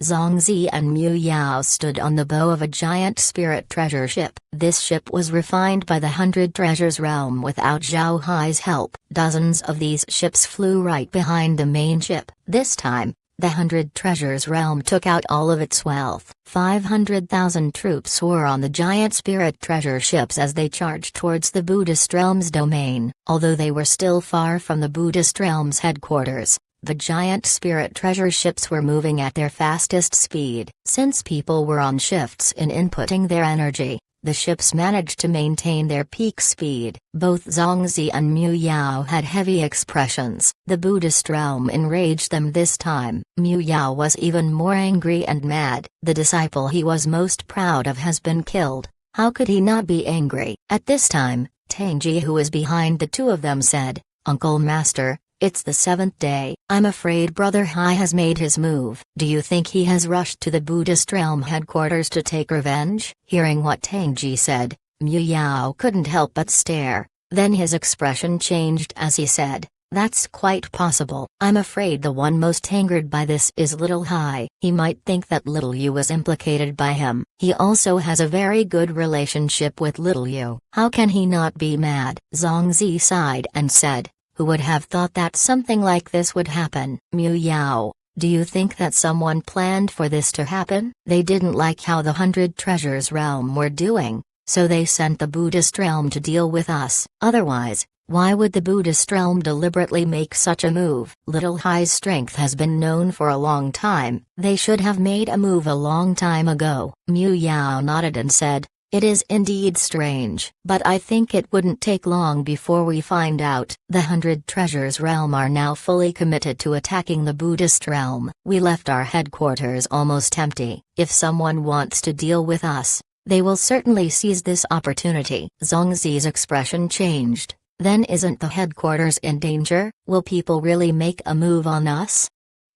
Zhongzi and Mu Yao stood on the bow of a giant spirit treasure ship. This ship was refined by the 100 Treasures realm without Zhao Hai's help. Dozens of these ships flew right behind the main ship. This time, the 100 Treasures realm took out all of its wealth. 500,000 troops were on the giant spirit treasure ships as they charged towards the Buddhist realm's domain. Although they were still far from the Buddhist realm's headquarters, the giant spirit treasure ships were moving at their fastest speed. Since people were on shifts in inputting their energy, the ships managed to maintain their peak speed. Both Zongzi and Mu Yao had heavy expressions. The Buddhist realm enraged them this time. Mu Yao was even more angry and mad. The disciple he was most proud of has been killed. How could he not be angry? At this time, Tangji, who was behind the two of them, said, "Uncle Master, it's the 7th day. I'm afraid Brother Hai has made his move. Do you think he has rushed to the Buddhist realm headquarters to take revenge?" Hearing what Tangji said, Mu Yao couldn't help but stare. Then his expression changed as he said, "That's quite possible. I'm afraid the one most angered by this is Little Hai. He might think that Little Yu was implicated by him. He also has a very good relationship with Little Yu. How can he not be mad?" Zongzi sighed and said, "Who would have thought that something like this would happen?" Mu Yao, do you think that someone planned for this to happen? They didn't like how the 100 Treasures realm were doing, so they sent the Buddhist realm to deal with us. Otherwise, why would the Buddhist realm deliberately make such a move? Little Hai's strength has been known for a long time. They should have made a move a long time ago. Mu Yao nodded and said, "It is indeed strange, but I think it wouldn't take long before we find out." The 100 Treasures realm are now fully committed to attacking the Buddhist realm. We left our headquarters almost empty. If someone wants to deal with us, they will certainly seize this opportunity. Zongzi's expression changed. Then isn't the headquarters in danger? Will people really make a move on us?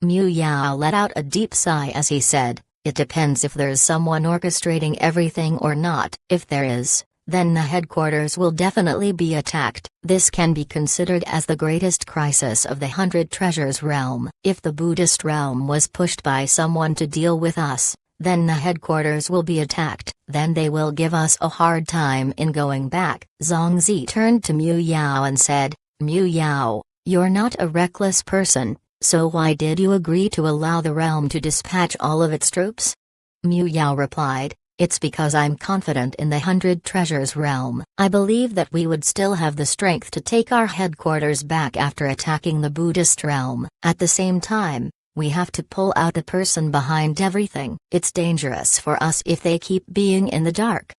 Mu Yao let out a deep sigh as he said, "It depends if there's someone orchestrating everything or not. If there is, then the headquarters will definitely be attacked. This can be considered as the greatest crisis of the 100 Treasures realm. If the Buddhist realm was pushed by someone to deal with us, then the headquarters will be attacked. Then they will give us a hard time in going back." Zongzi turned to Mu Yao and said, "Mu Yao, you're not a reckless person. So why did you agree to allow the realm to dispatch all of its troops?" Mu Yao replied, "It's because I'm confident in the 100 Treasures realm. I believe that we would still have the strength to take our headquarters back after attacking the Buddhist realm. At the same time, we have to pull out the person behind everything. It's dangerous for us if they keep being in the dark."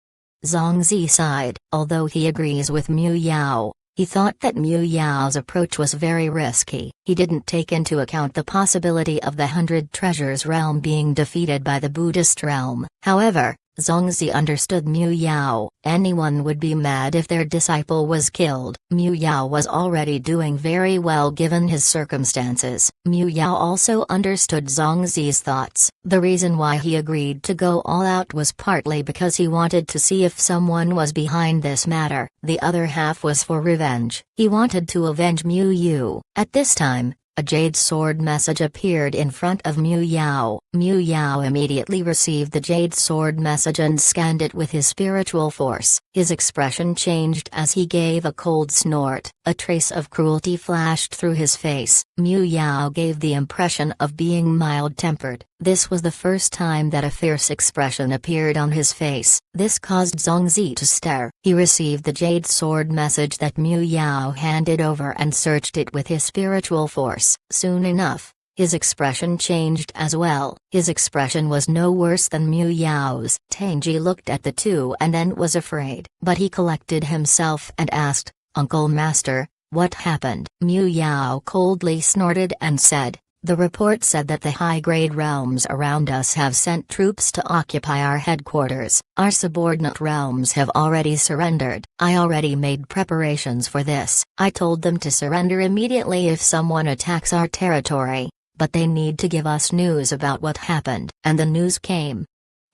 Zongzi sighed. Although he agrees with Mu Yao, he thought that Mu Yao's approach was very risky. He didn't take into account the possibility of the 100 Treasures realm being defeated by the Buddhist realm. However, Zongzi understood Mu Yao. Anyone would be mad if their disciple was killed. Mu Yao was already doing very well given his circumstances. Mu Yao also understood Zongzi's thoughts. The reason why he agreed to go all out was partly because he wanted to see if someone was behind this matter. The other half was for revenge. He wanted to avenge Mu Yu. At this time, a jade sword message appeared in front of Mu Yao. Mu Yao immediately received the jade sword message and scanned it with his spiritual force. His expression changed as he gave a cold snort. A trace of cruelty flashed through his face. Mu Yao gave the impression of being mild-tempered. This was the first time that a fierce expression appeared on his face. This caused Zongzi to stare. He received the jade sword message that Mu Yao handed over and searched it with his spiritual force. Soon enough, his expression changed as well. His expression was no worse than Mu Yao's. Tangji looked at the two and then was afraid. But he collected himself and asked, "Uncle Master, what happened?" Mu Yao coldly snorted and said, "The report said that the high-grade realms around us have sent troops to occupy our headquarters. Our subordinate realms have already surrendered. I already made preparations for this. I told them to surrender immediately if someone attacks our territory, but they need to give us news about what happened." And the news came.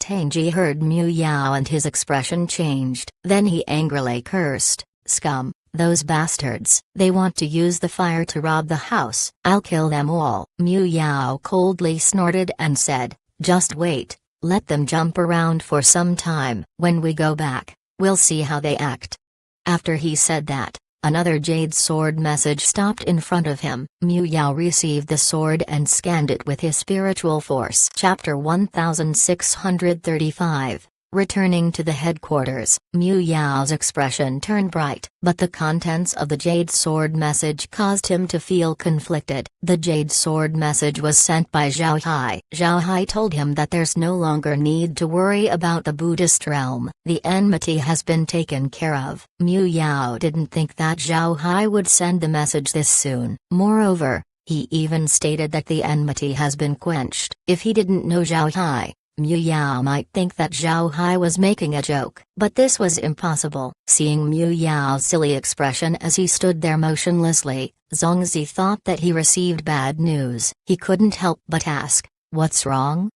Tangji heard Mu Yao and his expression changed. Then he angrily cursed, "Scum! Those bastards! They want to use the fire to rob the house. I'll kill them all." Mu Yao coldly snorted and said, "Just wait, let them jump around for some time. When we go back, we'll see how they act." After he said that, another jade sword message stopped in front of him. Mu Yao received the sword and scanned it with his spiritual force. Chapter 1635 Returning to the headquarters, Mu Yao's expression turned bright, but the contents of the Jade Sword message caused him to feel conflicted. The Jade Sword message was sent by Zhao Hai. Zhao Hai told him that there's no longer need to worry about the Buddhist realm. The enmity has been taken care of. Mu Yao didn't think that Zhao Hai would send the message this soon. Moreover, he even stated that the enmity has been quenched. If he didn't know Zhao Hai, Mu Yao might think that Zhao Hai was making a joke, but this was impossible. Seeing Mu Yao's silly expression as he stood there motionlessly, Zongzi thought that he received bad news. He couldn't help but ask, "What's wrong?"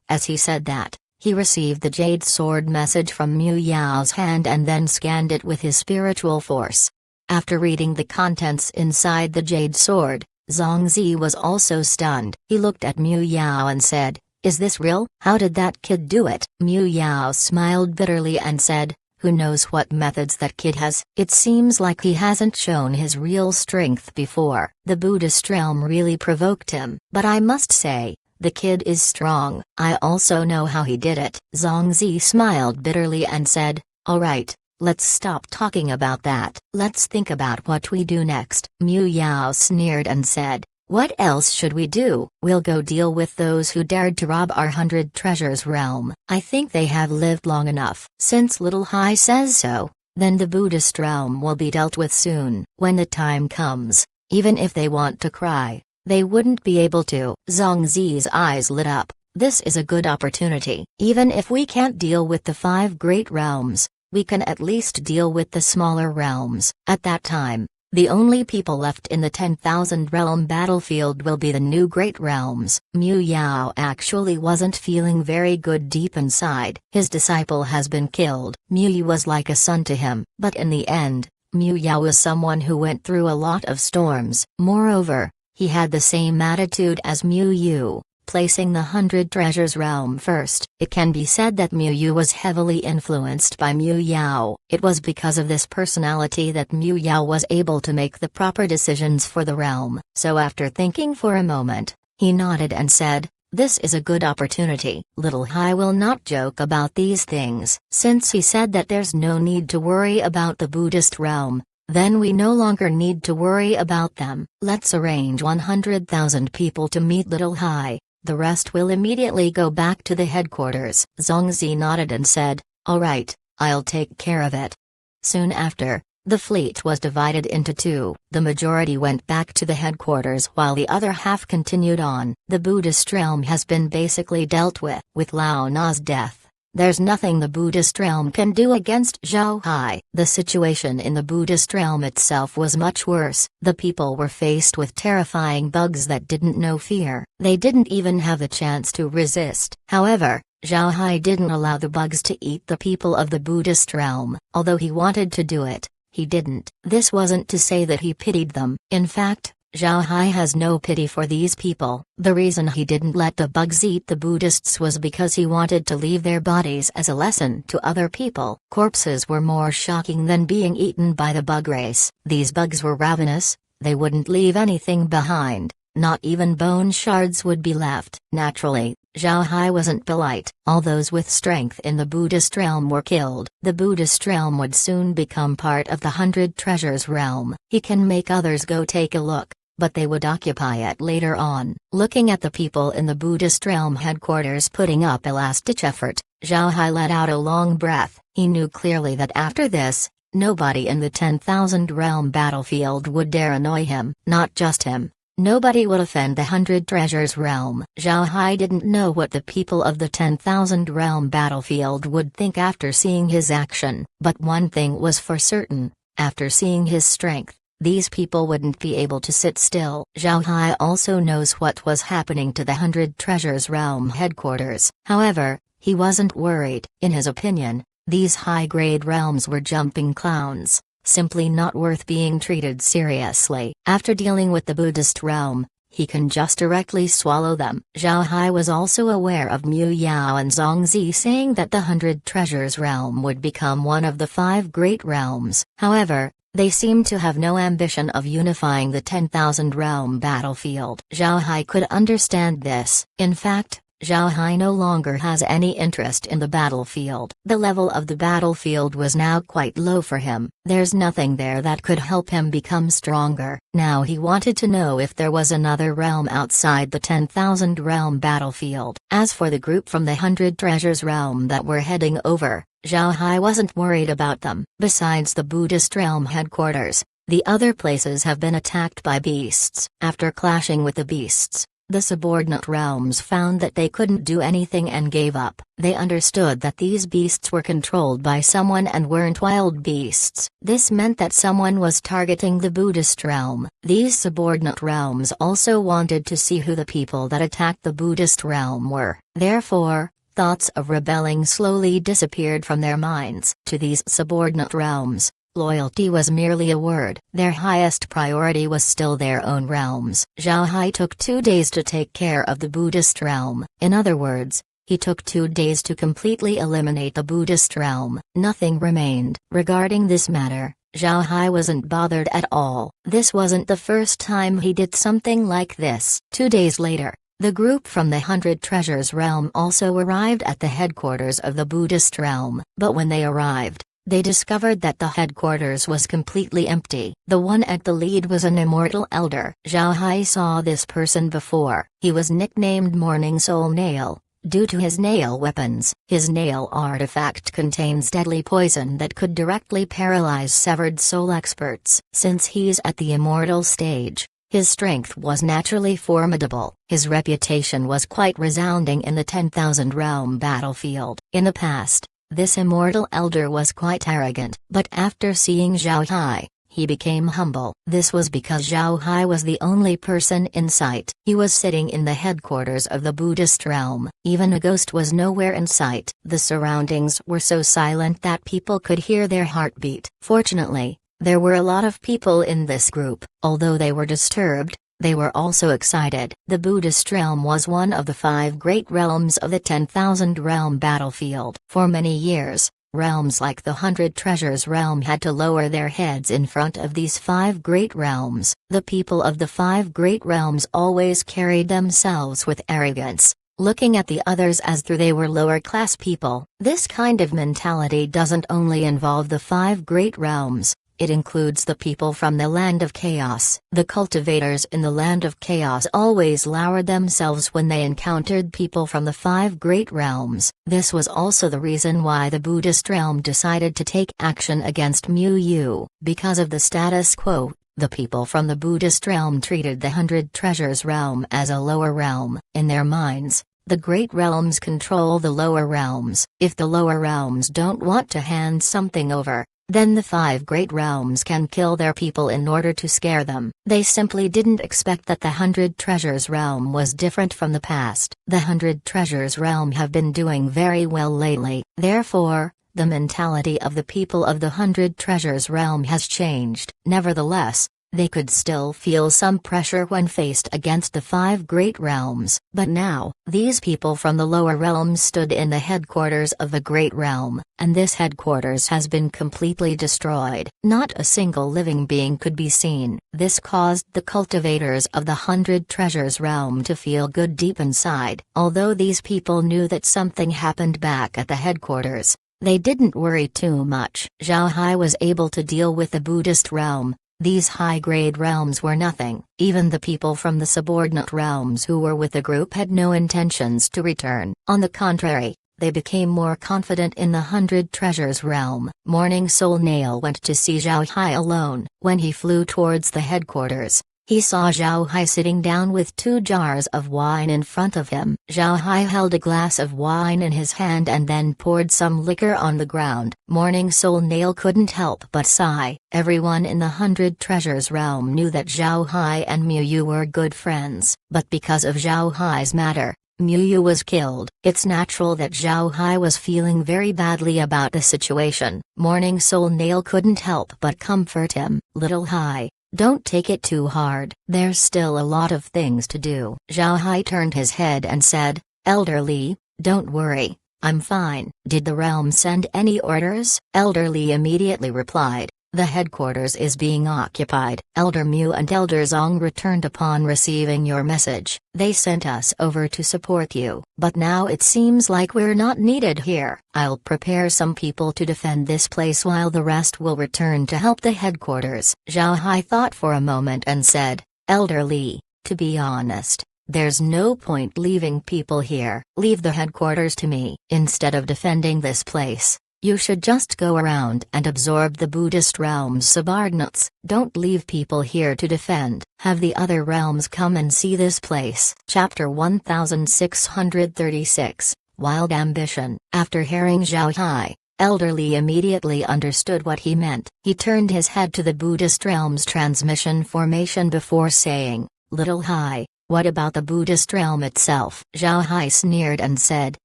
As he said that, he received the Jade Sword message from Mu Yao's hand and then scanned it with his spiritual force. After reading the contents inside the Jade Sword, Zongzi was also stunned. He looked at Mu Yao and said, "Is this real? How did that kid do it?" Mu Yao smiled bitterly and said, "Who knows what methods that kid has? It seems like he hasn't shown his real strength before. The Buddhist realm really provoked him. But I must say, the kid is strong. I also know how he did it." Zongzi smiled bitterly and said, "Alright, let's stop talking about that. Let's think about what we do next." Mu Yao sneered and said, "What else should we do? We'll go deal with those who dared to rob our 100 treasures realm. I think they have lived long enough. Since Little Hai says so, then the Buddhist realm will be dealt with soon. When the time comes, even if they want to cry, they wouldn't be able to." Zongzi's eyes lit up. This is a good opportunity. Even if we can't deal with the 5 great realms, we can at least deal with the smaller realms. At that time, the only people left in the 10,000 realm battlefield will be the new great realms. Mu Yao actually wasn't feeling very good deep inside. His disciple has been killed. Mu Yu was like a son to him. But in the end, Mu Yao was someone who went through a lot of storms. Moreover, he had the same attitude as Mu Yu, placing the 100 treasures realm first. It can be said that Mu Yu was heavily influenced by Mu Yao. It was because of this personality that Mu Yao was able to make the proper decisions for the realm. So after thinking for a moment, he nodded and said, "This is a good opportunity. Little Hai will not joke about these things. Since he said that there's no need to worry about the Buddhist realm, then we no longer need to worry about them. Let's arrange 100,000 people to meet Little Hai. The rest will immediately go back to the headquarters." Zongzi nodded and said, "Alright, I'll take care of it." Soon after, the fleet was divided into 2. The majority went back to the headquarters while the other half continued on. The Buddhist realm has been basically dealt with. With Lao Na's death, there's nothing the Buddhist realm can do against Zhao Hai. The situation in the Buddhist realm itself was much worse. The people were faced with terrifying bugs that didn't know fear. They didn't even have the chance to resist. However, Zhao Hai didn't allow the bugs to eat the people of the Buddhist realm. Although he wanted to do it, he didn't. This wasn't to say that he pitied them. In fact, Zhao Hai has no pity for these people. The reason he didn't let the bugs eat the Buddhists was because he wanted to leave their bodies as a lesson to other people. Corpses were more shocking than being eaten by the bug race. These bugs were ravenous, they wouldn't leave anything behind, not even bone shards would be left. Naturally, Zhao Hai wasn't polite. All those with strength in the Buddhist realm were killed. The Buddhist realm would soon become part of the 100 treasures realm. He can make others go take a look, but they would occupy it later on. Looking at the people in the Buddhist realm headquarters putting up a last-ditch effort, Zhao Hai let out a long breath. He knew clearly that after this, nobody in the 10,000 realm battlefield would dare annoy him. Not just him. Nobody would offend the 100 treasures realm. Zhao Hai didn't know what the people of the 10,000 realm battlefield would think after seeing his action, but one thing was for certain: after seeing his strength, these people wouldn't be able to sit still. Zhao Hai also knows what was happening to the 100 treasures realm headquarters. However, he wasn't worried. In his opinion, these high-grade realms were jumping clowns, simply not worth being treated seriously. After dealing with the Buddhist realm, he can just directly swallow them. Zhao Hai was also aware of Mu Yao and Zongzi saying that the 100 treasures realm would become one of the 5 great realms. However, they seemed to have no ambition of unifying the 10,000 realm battlefield. Zhao Hai could understand this. In fact, Zhao Hai no longer has any interest in the battlefield. The level of the battlefield was now quite low for him. There's nothing there that could help him become stronger. Now he wanted to know if there was another realm outside the 10,000 realm battlefield. As for the group from the 100 treasures realm that were heading over, Zhao Hai wasn't worried about them. Besides the Buddhist realm headquarters, the other places have been attacked by beasts. After clashing with the beasts, the subordinate realms found that they couldn't do anything and gave up. They understood that these beasts were controlled by someone and weren't wild beasts. This meant that someone was targeting the Buddhist realm. These subordinate realms also wanted to see who the people that attacked the Buddhist realm were. Therefore, thoughts of rebelling slowly disappeared from their minds. To these subordinate realms, loyalty was merely a word. Their highest priority was still their own realms. Zhao Hai took 2 days to take care of the Buddhist realm. In other words, he took 2 days to completely eliminate the Buddhist realm. Nothing remained. Regarding this matter, Zhao Hai wasn't bothered at all. This wasn't the first time he did something like this. 2 days later, the group from the 100 Treasures realm also arrived at the headquarters of the Buddhist realm. But when they arrived, they discovered that the headquarters was completely empty. The one at the lead was an immortal elder. Zhao Hai saw this person before. He was nicknamed Morning Soul Nail, due to his nail weapons. His nail artifact contains deadly poison that could directly paralyze severed soul experts. Since he's at the immortal stage, his strength was naturally formidable. His reputation was quite resounding in the 10,000 realm battlefield. In the past, this immortal elder was quite arrogant, but after seeing Zhao Hai, he became humble. This was because Zhao Hai was the only person in sight. He was sitting in the headquarters of the Buddhist realm. Even a ghost was nowhere in sight. The surroundings were so silent that people could hear their heartbeat. Fortunately, there were a lot of people in this group. Although they were disturbed, they were also excited. The Buddhist realm was one of the 5 great realms of the 10,000 realm battlefield. For many years, realms like the 100 Treasures realm had to lower their heads in front of these 5 great realms. The people of the 5 great realms always carried themselves with arrogance, looking at the others as though they were lower-class people. This kind of mentality doesn't only involve the 5 great realms. It includes the people from the Land of Chaos. The cultivators in the Land of Chaos always lowered themselves when they encountered people from the 5 great realms. This was also the reason why the Buddhist realm decided to take action against Mu Yu. Because of the status quo, the people from the Buddhist realm treated the 100 Treasures realm as a lower realm. In their minds, the great realms control the lower realms. If the lower realms don't want to hand something over, then the 5 great realms can kill their people in order to scare them. They simply didn't expect that the 100 Treasures realm was different from the past. The 100 Treasures realm have been doing very well lately. Therefore, the mentality of the people of the 100 Treasures realm has changed. Nevertheless, they could still feel some pressure when faced against the 5 great realms. But now, these people from the lower realms stood in the headquarters of the great realm, and this headquarters has been completely destroyed. Not a single living being could be seen. This caused the cultivators of the 100 Treasures realm to feel good deep inside. Although these people knew that something happened back at the headquarters, they didn't worry too much. Zhao Hai was able to deal with the Buddhist realm. These high-grade realms were nothing. Even the people from the subordinate realms who were with the group had no intentions to return. On the contrary, they became more confident in the 100 Treasures realm. Morning Soul Nail went to see Zhao Hai alone. When he flew towards the headquarters, he saw Zhao Hai sitting down with 2 jars of wine in front of him. Zhao Hai held a glass of wine in his hand and then poured some liquor on the ground. Morning Soul Nail couldn't help but sigh. Everyone in the 100 Treasures realm knew that Zhao Hai and Mu Yu were good friends. But because of Zhao Hai's matter, Mu Yu was killed. It's natural that Zhao Hai was feeling very badly about the situation. Morning Soul Nail couldn't help but comfort him. Little Hai, don't take it too hard. There's still a lot of things to do. Zhao Hai turned his head and said, Elder Li, don't worry, I'm fine. Did the realm send any orders? Elder Li immediately replied, The headquarters is being occupied. Elder Mu and Elder Zong returned upon receiving your message. They sent us over to support you. But now it seems like we're not needed here. I'll prepare some people to defend this place while the rest will return to help the headquarters. Zhao Hai thought for a moment and said, Elder Li, to be honest, there's no point leaving people here. Leave the headquarters to me. Instead of defending this place, you should just go around and absorb the Buddhist realm's subordinates. Don't leave people here to defend. Have the other realms come and see this place. Chapter 1636 Wild Ambition. After hearing Zhao Hai, Elder Li immediately understood what he meant. He turned his head to the Buddhist realm's transmission formation before saying, Little Hai, what about the Buddhist realm itself? Zhao Hai sneered and said,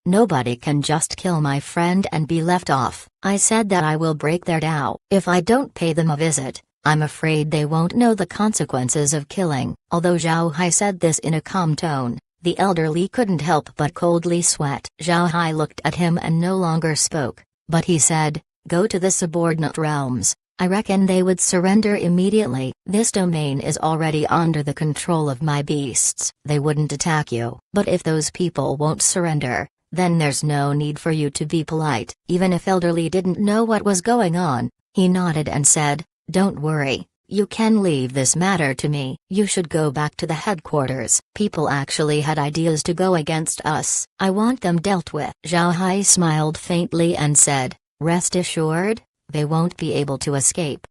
Nobody can just kill my friend and be left off. I said that I will break their Tao. If I don't pay them a visit, I'm afraid they won't know the consequences of killing. Although Zhao Hai said this in a calm tone, the Elder Li couldn't help but coldly sweat. Zhao Hai looked at him and no longer spoke, but he said, Go to the subordinate realms. I reckon they would surrender immediately. This domain is already under the control of my beasts. They wouldn't attack you. But if those people won't surrender, then there's no need for you to be polite. Even if Elder Li didn't know what was going on, he nodded and said, Don't worry, you can leave this matter to me. You should go back to the headquarters. People actually had ideas to go against us. I want them dealt with. Zhao Hai smiled faintly and said, Rest assured, they won't be able to escape.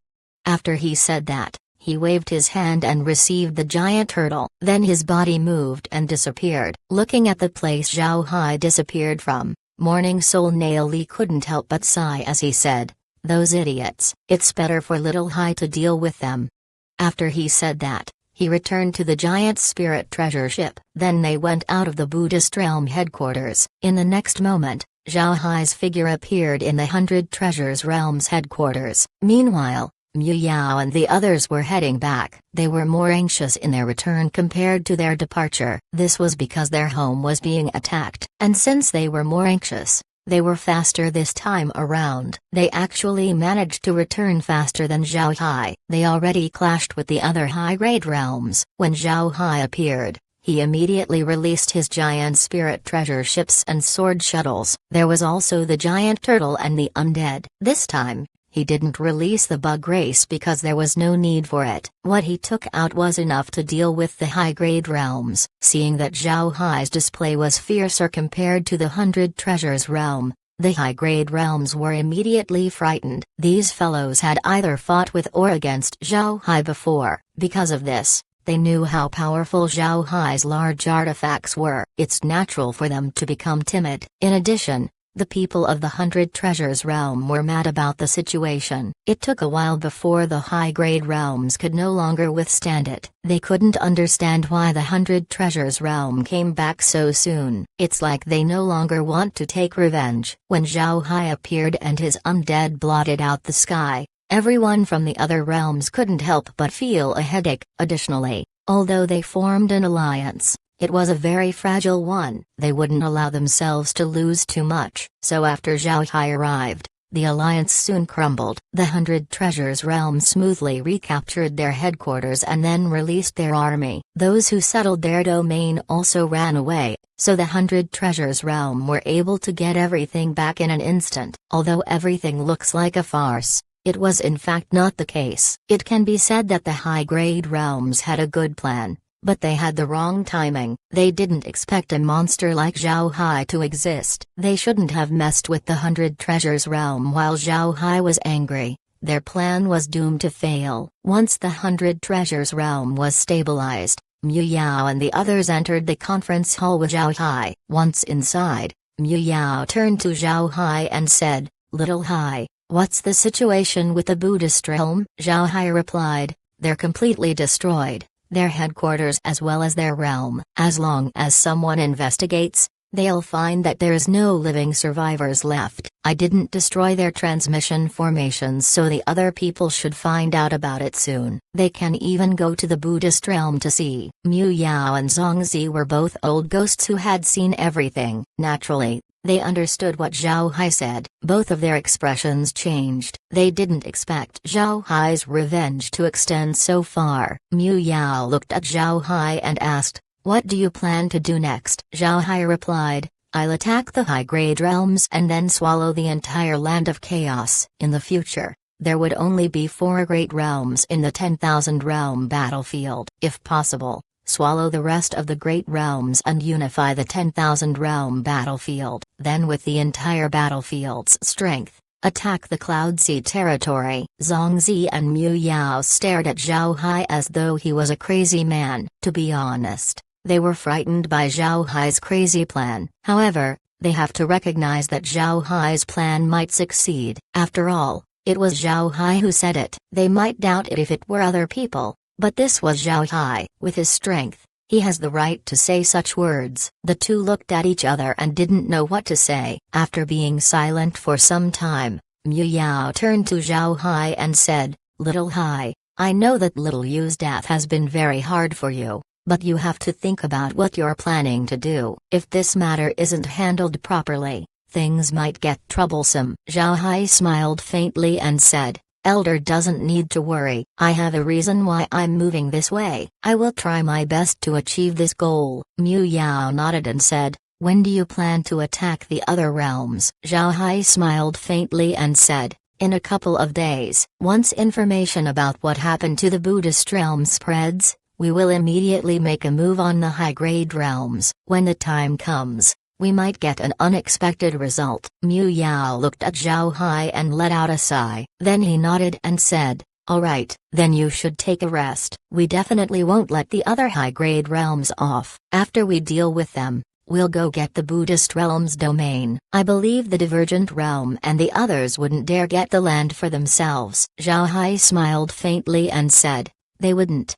After he said that, he waved his hand and received the giant turtle. Then his body moved and disappeared. Looking at the place Zhao Hai disappeared from, Morning Soul Nail Li couldn't help but sigh as he said, Those idiots. It's better for Little Hai to deal with them. After he said that, he returned to the giant spirit treasure ship. Then they went out of the Buddhist realm headquarters. In the next moment, Zhao Hai's figure appeared in the 100 Treasures Realm's headquarters. Meanwhile, Mu Yao and the others were heading back. They were more anxious in their return compared to their departure. This was because their home was being attacked, and since they were more anxious, they were faster this time around. They actually managed to return faster than Zhao Hai. They already clashed with the other high-grade realms. When Zhao Hai appeared, he immediately released his giant spirit treasure ships and sword shuttles. There was also the giant turtle and the undead. This time, he didn't release the bug race because there was no need for it. What he took out was enough to deal with the high-grade realms. Seeing that Zhao Hai's display was fiercer compared to the 100 Treasures realm, the high-grade realms were immediately frightened. These fellows had either fought with or against Zhao Hai before. Because of this, they knew how powerful Zhao Hai's large artifacts were. It's natural for them to become timid. In addition, the people of the 100 Treasures realm were mad about the situation. It took a while before the high-grade realms could no longer withstand it. They couldn't understand why the 100 Treasures realm came back so soon. It's like they no longer want to take revenge. When Zhao Hai appeared and his undead blotted out the sky, everyone from the other realms couldn't help but feel a headache. Additionally, although they formed an alliance, it was a very fragile one. They wouldn't allow themselves to lose too much. So after Zhao Hai arrived, the alliance soon crumbled. The 100 Treasures realm smoothly recaptured their headquarters and then released their army. Those who settled their domain also ran away, so the 100 Treasures realm were able to get everything back in an instant. Although everything looks like a farce, it was in fact not the case. It can be said that the high-grade realms had a good plan, but they had the wrong timing. They didn't expect a monster like Zhao Hai to exist. They shouldn't have messed with the 100 Treasures realm while Zhao Hai was angry. Their plan was doomed to fail. Once the 100 Treasures realm was stabilized, Mu Yao and the others entered the conference hall with Zhao Hai. Once inside, Mu Yao turned to Zhao Hai and said, Little Hai, what's the situation with the Buddhist realm? Zhao Hai replied, They're completely destroyed. Their headquarters as well as their realm. As long as someone investigates, they'll find that there's no living survivors left. I didn't destroy their transmission formations, so the other people should find out about it soon. They can even go to the Buddhist realm to see. Mu Yao and Zongzi were both old ghosts who had seen everything. Naturally, They understood what Zhao Hai said. Both of their expressions changed. They didn't expect Zhao Hai's revenge to extend so far. Mu Yao looked at Zhao Hai and asked, "What do you plan to do next?" Zhao Hai replied, "I'll attack the high-grade realms and then swallow the entire land of chaos." In the future, there would only be 4 great realms in the 10,000 realm battlefield. If possible, swallow the rest of the great realms and unify the 10,000 realm battlefield. Then with the entire battlefield's strength, attack the Cloud Sea territory. Zhongzi and Mu Yao stared at Zhao Hai as though he was a crazy man. To be honest, they were frightened by Zhao Hai's crazy plan. However, they have to recognize that Zhao Hai's plan might succeed. After all, it was Zhao Hai who said it. They might doubt it if it were other people, but this was Zhao Hai. With his strength, he has the right to say such words. The two looked at each other and didn't know what to say. After being silent for some time, Mu Yao turned to Zhao Hai and said, "Little Hai, I know that Little Yu's death has been very hard for you, but you have to think about what you're planning to do. If this matter isn't handled properly, things might get troublesome." Zhao Hai smiled faintly and said, "Elder doesn't need to worry. I have a reason why I'm moving this way. I will try my best to achieve this goal." Mu Yao nodded and said, "When do you plan to attack the other realms?" Zhao Hai smiled faintly and said, "In a couple of days. Once information about what happened to the Buddhist realm spreads, we will immediately make a move on the high-grade realms. When the time comes, we might get an unexpected result." Mu Yao looked at Zhao Hai and let out a sigh. Then he nodded and said, "All right, then you should take a rest. We definitely won't let the other high-grade realms off. After we deal with them, we'll go get the Buddhist realm's domain. I believe the Divergent realm and the others wouldn't dare get the land for themselves." Zhao Hai smiled faintly and said, "They wouldn't."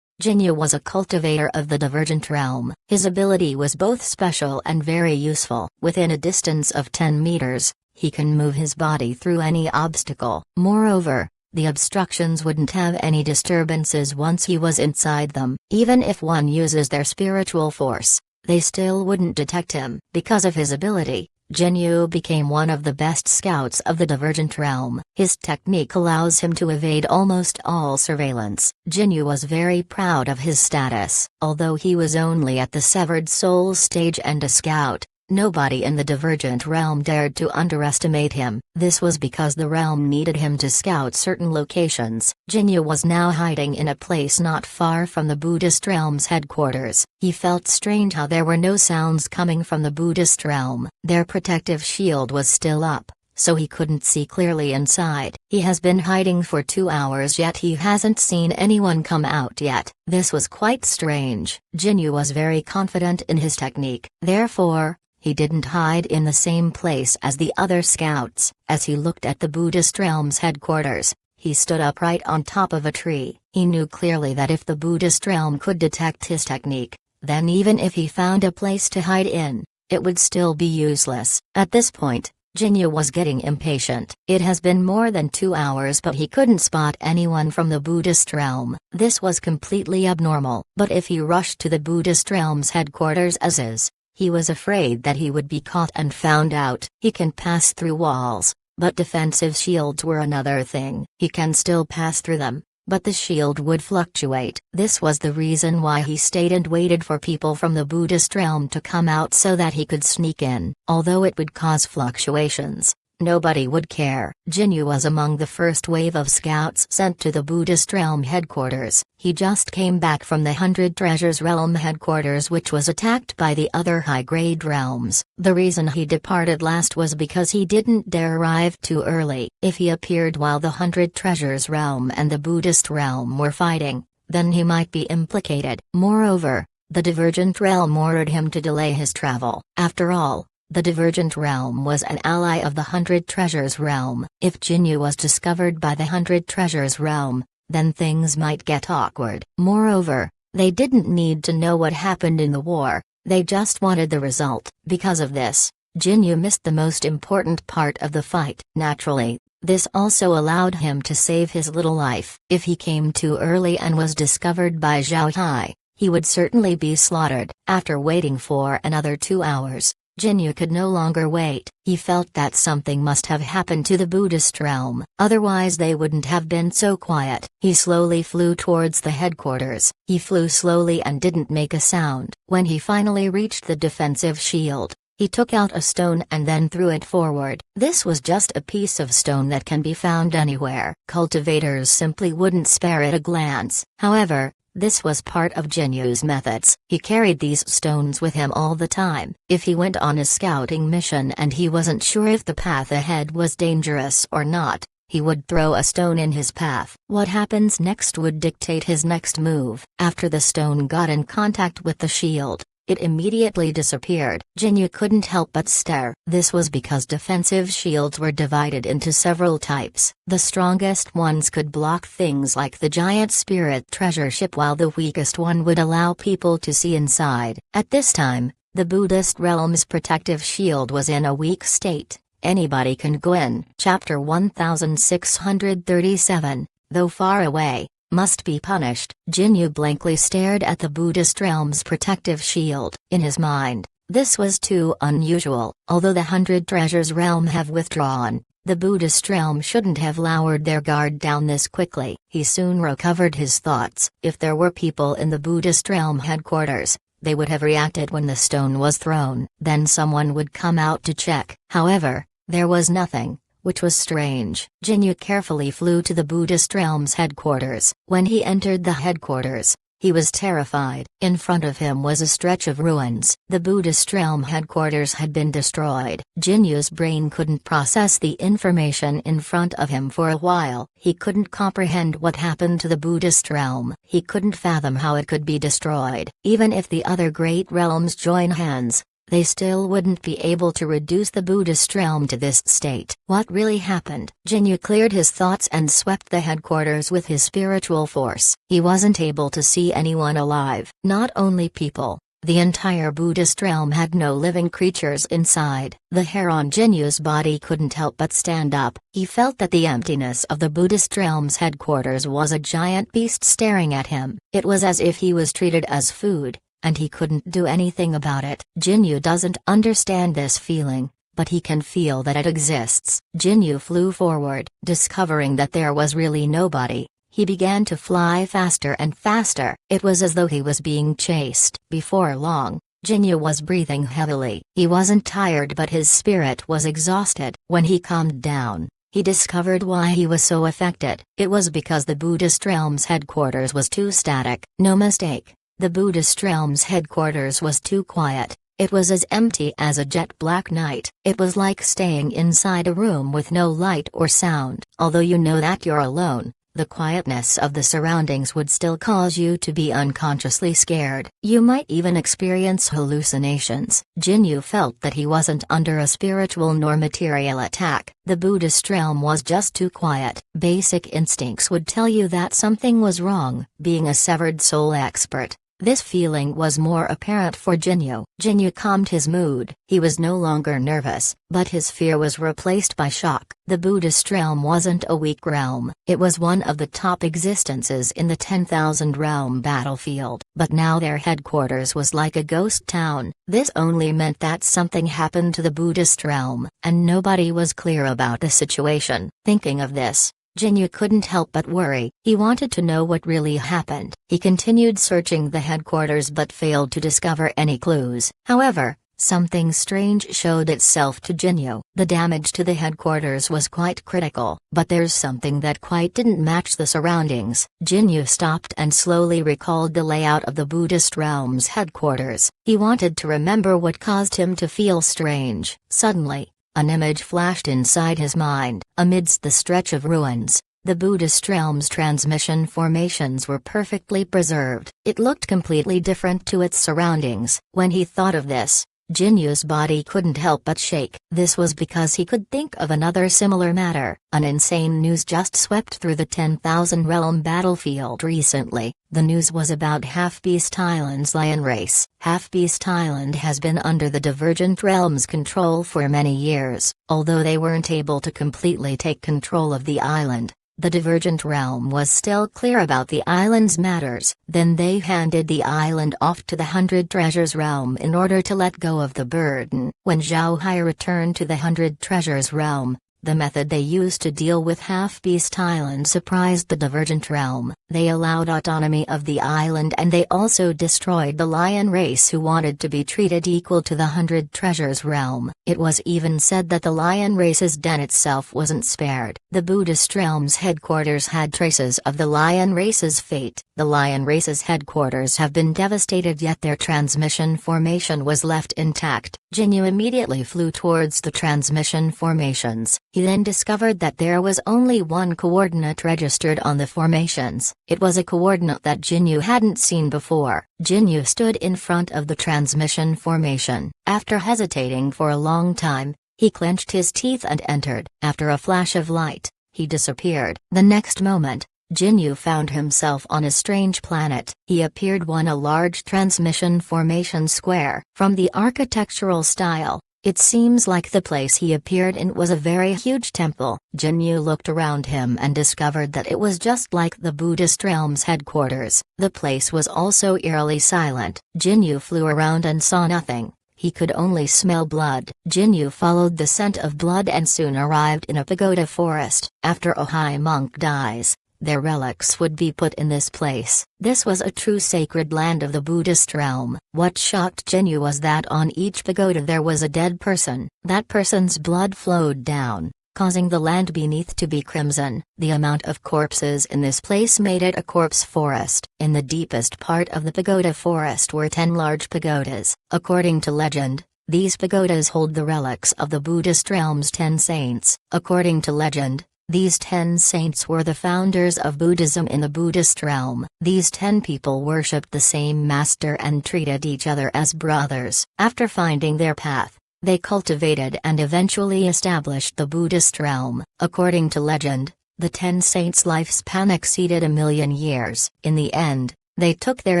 Jinyu was a cultivator of the Divergent realm. His ability was both special and very useful. Within a distance of 10 meters, he can move his body through any obstacle. Moreover, the obstructions wouldn't have any disturbances once he was inside them. Even if one uses their spiritual force, they still wouldn't detect him. Because of his ability, Jinyu became one of the best scouts of the Divergent realm. His technique allows him to evade almost all surveillance. Jinyu was very proud of his status. Although he was only at the Severed Soul stage and a scout, nobody in the Divergent realm dared to underestimate him. This was because the realm needed him to scout certain locations. Jinyu was now hiding in a place not far from the Buddhist realm's headquarters. He felt strange how there were no sounds coming from the Buddhist realm. Their protective shield was still up, so he couldn't see clearly inside. He has been hiding for 2 hours yet he hasn't seen anyone come out yet. This was quite strange. Jinyu was very confident in his technique. Therefore, he didn't hide in the same place as the other scouts. As he looked at the Buddhist realm's headquarters, he stood upright on top of a tree. He knew clearly that if the Buddhist realm could detect his technique, then even if he found a place to hide in, it would still be useless. At this point, Jinyu was getting impatient. It has been more than 2 hours but he couldn't spot anyone from the Buddhist realm. This was completely abnormal. But if he rushed to the Buddhist realm's headquarters as is, he was afraid that he would be caught and found out. He can pass through walls, but defensive shields were another thing. He can still pass through them, but the shield would fluctuate. This was the reason why he stayed and waited for people from the Buddhist realm to come out so that he could sneak in. Although it would cause fluctuations, nobody would care. Jinyu was among the first wave of scouts sent to the Buddhist realm headquarters. He just came back from the 100 Treasures realm headquarters which was attacked by the other high-grade realms. The reason he departed last was because he didn't dare arrive too early. If he appeared while the 100 Treasures realm and the Buddhist realm were fighting, then he might be implicated. Moreover, the Divergent realm ordered him to delay his travel. After all, the Divergent realm was an ally of the 100 Treasures realm. If Jinyu was discovered by the 100 Treasures realm, then things might get awkward. Moreover, they didn't need to know what happened in the war, they just wanted the result. Because of this, Jinyu missed the most important part of the fight. Naturally, this also allowed him to save his little life. If he came too early and was discovered by Zhao Hai, he would certainly be slaughtered. After waiting for another 2 hours, Jinyu could no longer wait. He felt that something must have happened to the Buddhist realm, otherwise they wouldn't have been so quiet. He slowly flew towards the headquarters. He flew slowly and didn't make a sound. When he finally reached the defensive shield, he took out a stone and then threw it forward. This was just a piece of stone that can be found anywhere. Cultivators simply wouldn't spare it a glance. However, this was part of Jinyu's methods. He carried these stones with him all the time. If he went on a scouting mission and he wasn't sure if the path ahead was dangerous or not, he would throw a stone in his path. What happens next would dictate his next move. After the stone got in contact with the shield, it immediately disappeared. Jinyu couldn't help but stare. This was because defensive shields were divided into several types. The strongest ones could block things like the giant spirit treasure ship, while the weakest one would allow people to see inside. At this time, the Buddhist realm's protective shield was in a weak state. Anybody can go in. Chapter 1637, though far away, must be punished. Jinyu blankly stared at the Buddhist realm's protective shield. In his mind, this was too unusual. Although the 100 Treasures realm have withdrawn, the Buddhist realm shouldn't have lowered their guard down this quickly. He soon recovered his thoughts. If there were people in the Buddhist realm headquarters, they would have reacted when the stone was thrown. Then someone would come out to check. However, there was nothing, which was strange. Jinyu carefully flew to the Buddhist realm's headquarters. When he entered the headquarters, he was terrified. In front of him was a stretch of ruins. The Buddhist realm headquarters had been destroyed. Jinyu's brain couldn't process the information in front of him for a while. He couldn't comprehend what happened to the Buddhist realm. He couldn't fathom how it could be destroyed. Even if the other great realms join hands, they still wouldn't be able to reduce the Buddhist realm to this state. What really happened? Jinyu cleared his thoughts and swept the headquarters with his spiritual force. He wasn't able to see anyone alive. Not only people, the entire Buddhist realm had no living creatures inside. The hair on Jinyu's body couldn't help but stand up. He felt that the emptiness of the Buddhist realm's headquarters was a giant beast staring at him. It was as if he was treated as food, and he couldn't do anything about it. Jinyu doesn't understand this feeling, but he can feel that it exists. Jinyu flew forward. Discovering that there was really nobody, he began to fly faster and faster. It was as though he was being chased. Before long, Jinyu was breathing heavily. He wasn't tired, but his spirit was exhausted. When he calmed down, he discovered why he was so affected. It was because the Buddhist realm's headquarters was too static. No mistake. The Buddhist realm's headquarters was too quiet. It was as empty as a jet black night. It was like staying inside a room with no light or sound. Although you know that you're alone, the quietness of the surroundings would still cause you to be unconsciously scared. You might even experience hallucinations. Jinyu felt that he wasn't under a spiritual nor material attack. The Buddhist realm was just too quiet. Basic instincts would tell you that something was wrong. Being a severed soul expert, this feeling was more apparent for Jinyu. Jinyu calmed his mood. He was no longer nervous, but his fear was replaced by shock. The Buddhist realm wasn't a weak realm. It was one of the top existences in the 10,000 realm battlefield. But now their headquarters was like a ghost town. This only meant that something happened to the Buddhist realm, and nobody was clear about the situation. Thinking of this, Jinyu couldn't help but worry. He wanted to know what really happened. He continued searching the headquarters but failed to discover any clues. However, something strange showed itself to Jinyu. The damage to the headquarters was quite critical, but there's something that quite didn't match the surroundings. Jinyu stopped and slowly recalled the layout of the Buddhist realm's headquarters. He wanted to remember what caused him to feel strange. Suddenly, an image flashed inside his mind. Amidst the stretch of ruins, the Buddhist realm's transmission formations were perfectly preserved. It looked completely different to its surroundings. When he thought of this, Jinyu's body couldn't help but shake. This was because he could think of another similar matter. An insane news just swept through the 10,000 realm battlefield recently. The news was about Half-Beast Island's lion race. Half-Beast Island has been under the Divergent Realm's control for many years. Although they weren't able to completely take control of the island, The Divergent Realm was still clear about the island's matters. Then they handed the island off to the Hundred Treasures Realm in order to let go of the burden. When Zhao Hai returned to the Hundred Treasures Realm, the method they used to deal with Half-Beast Island surprised the Divergent Realm. They allowed autonomy of the island, and they also destroyed the lion race who wanted to be treated equal to the Hundred Treasures Realm. It was even said that the lion race's den itself wasn't spared. The Buddhist realm's headquarters had traces of the lion race's fate. The lion race's headquarters have been devastated, yet their transmission formation was left intact. Jinyu immediately flew towards the transmission formations. He then discovered that there was only one coordinate registered on the formations. It was a coordinate that Jinyu hadn't seen before. Jinyu stood in front of the transmission formation. After hesitating for a long time, he clenched his teeth and entered. After a flash of light, he disappeared. The next moment, Jinyu found himself on a strange planet. He appeared on a large transmission formation square. From the architectural style, it seems like the place he appeared in was a very huge temple. Jinyu looked around him and discovered that it was just like the Buddhist realm's headquarters. The place was also eerily silent. Jinyu flew around and saw nothing. He could only smell blood. Jinyu followed the scent of blood and soon arrived in a pagoda forest. After a high monk dies, their relics would be put in this place. This was a true sacred land of the Buddhist realm. What shocked Jinyu was that on each pagoda there was a dead person. That person's blood flowed down, causing the land beneath to be crimson. The amount of corpses in this place made it a corpse forest. In the deepest part of the pagoda forest were 10 large pagodas. According to legend, these pagodas hold the relics of the Buddhist realm's 10 saints. According to legend, these 10 saints were the founders of Buddhism in the Buddhist realm. These 10 people worshipped the same master and treated each other as brothers. After finding their path, they cultivated and eventually established the Buddhist realm. According to legend, the 10 saints' lifespan exceeded 1,000,000 years. In the end, they took their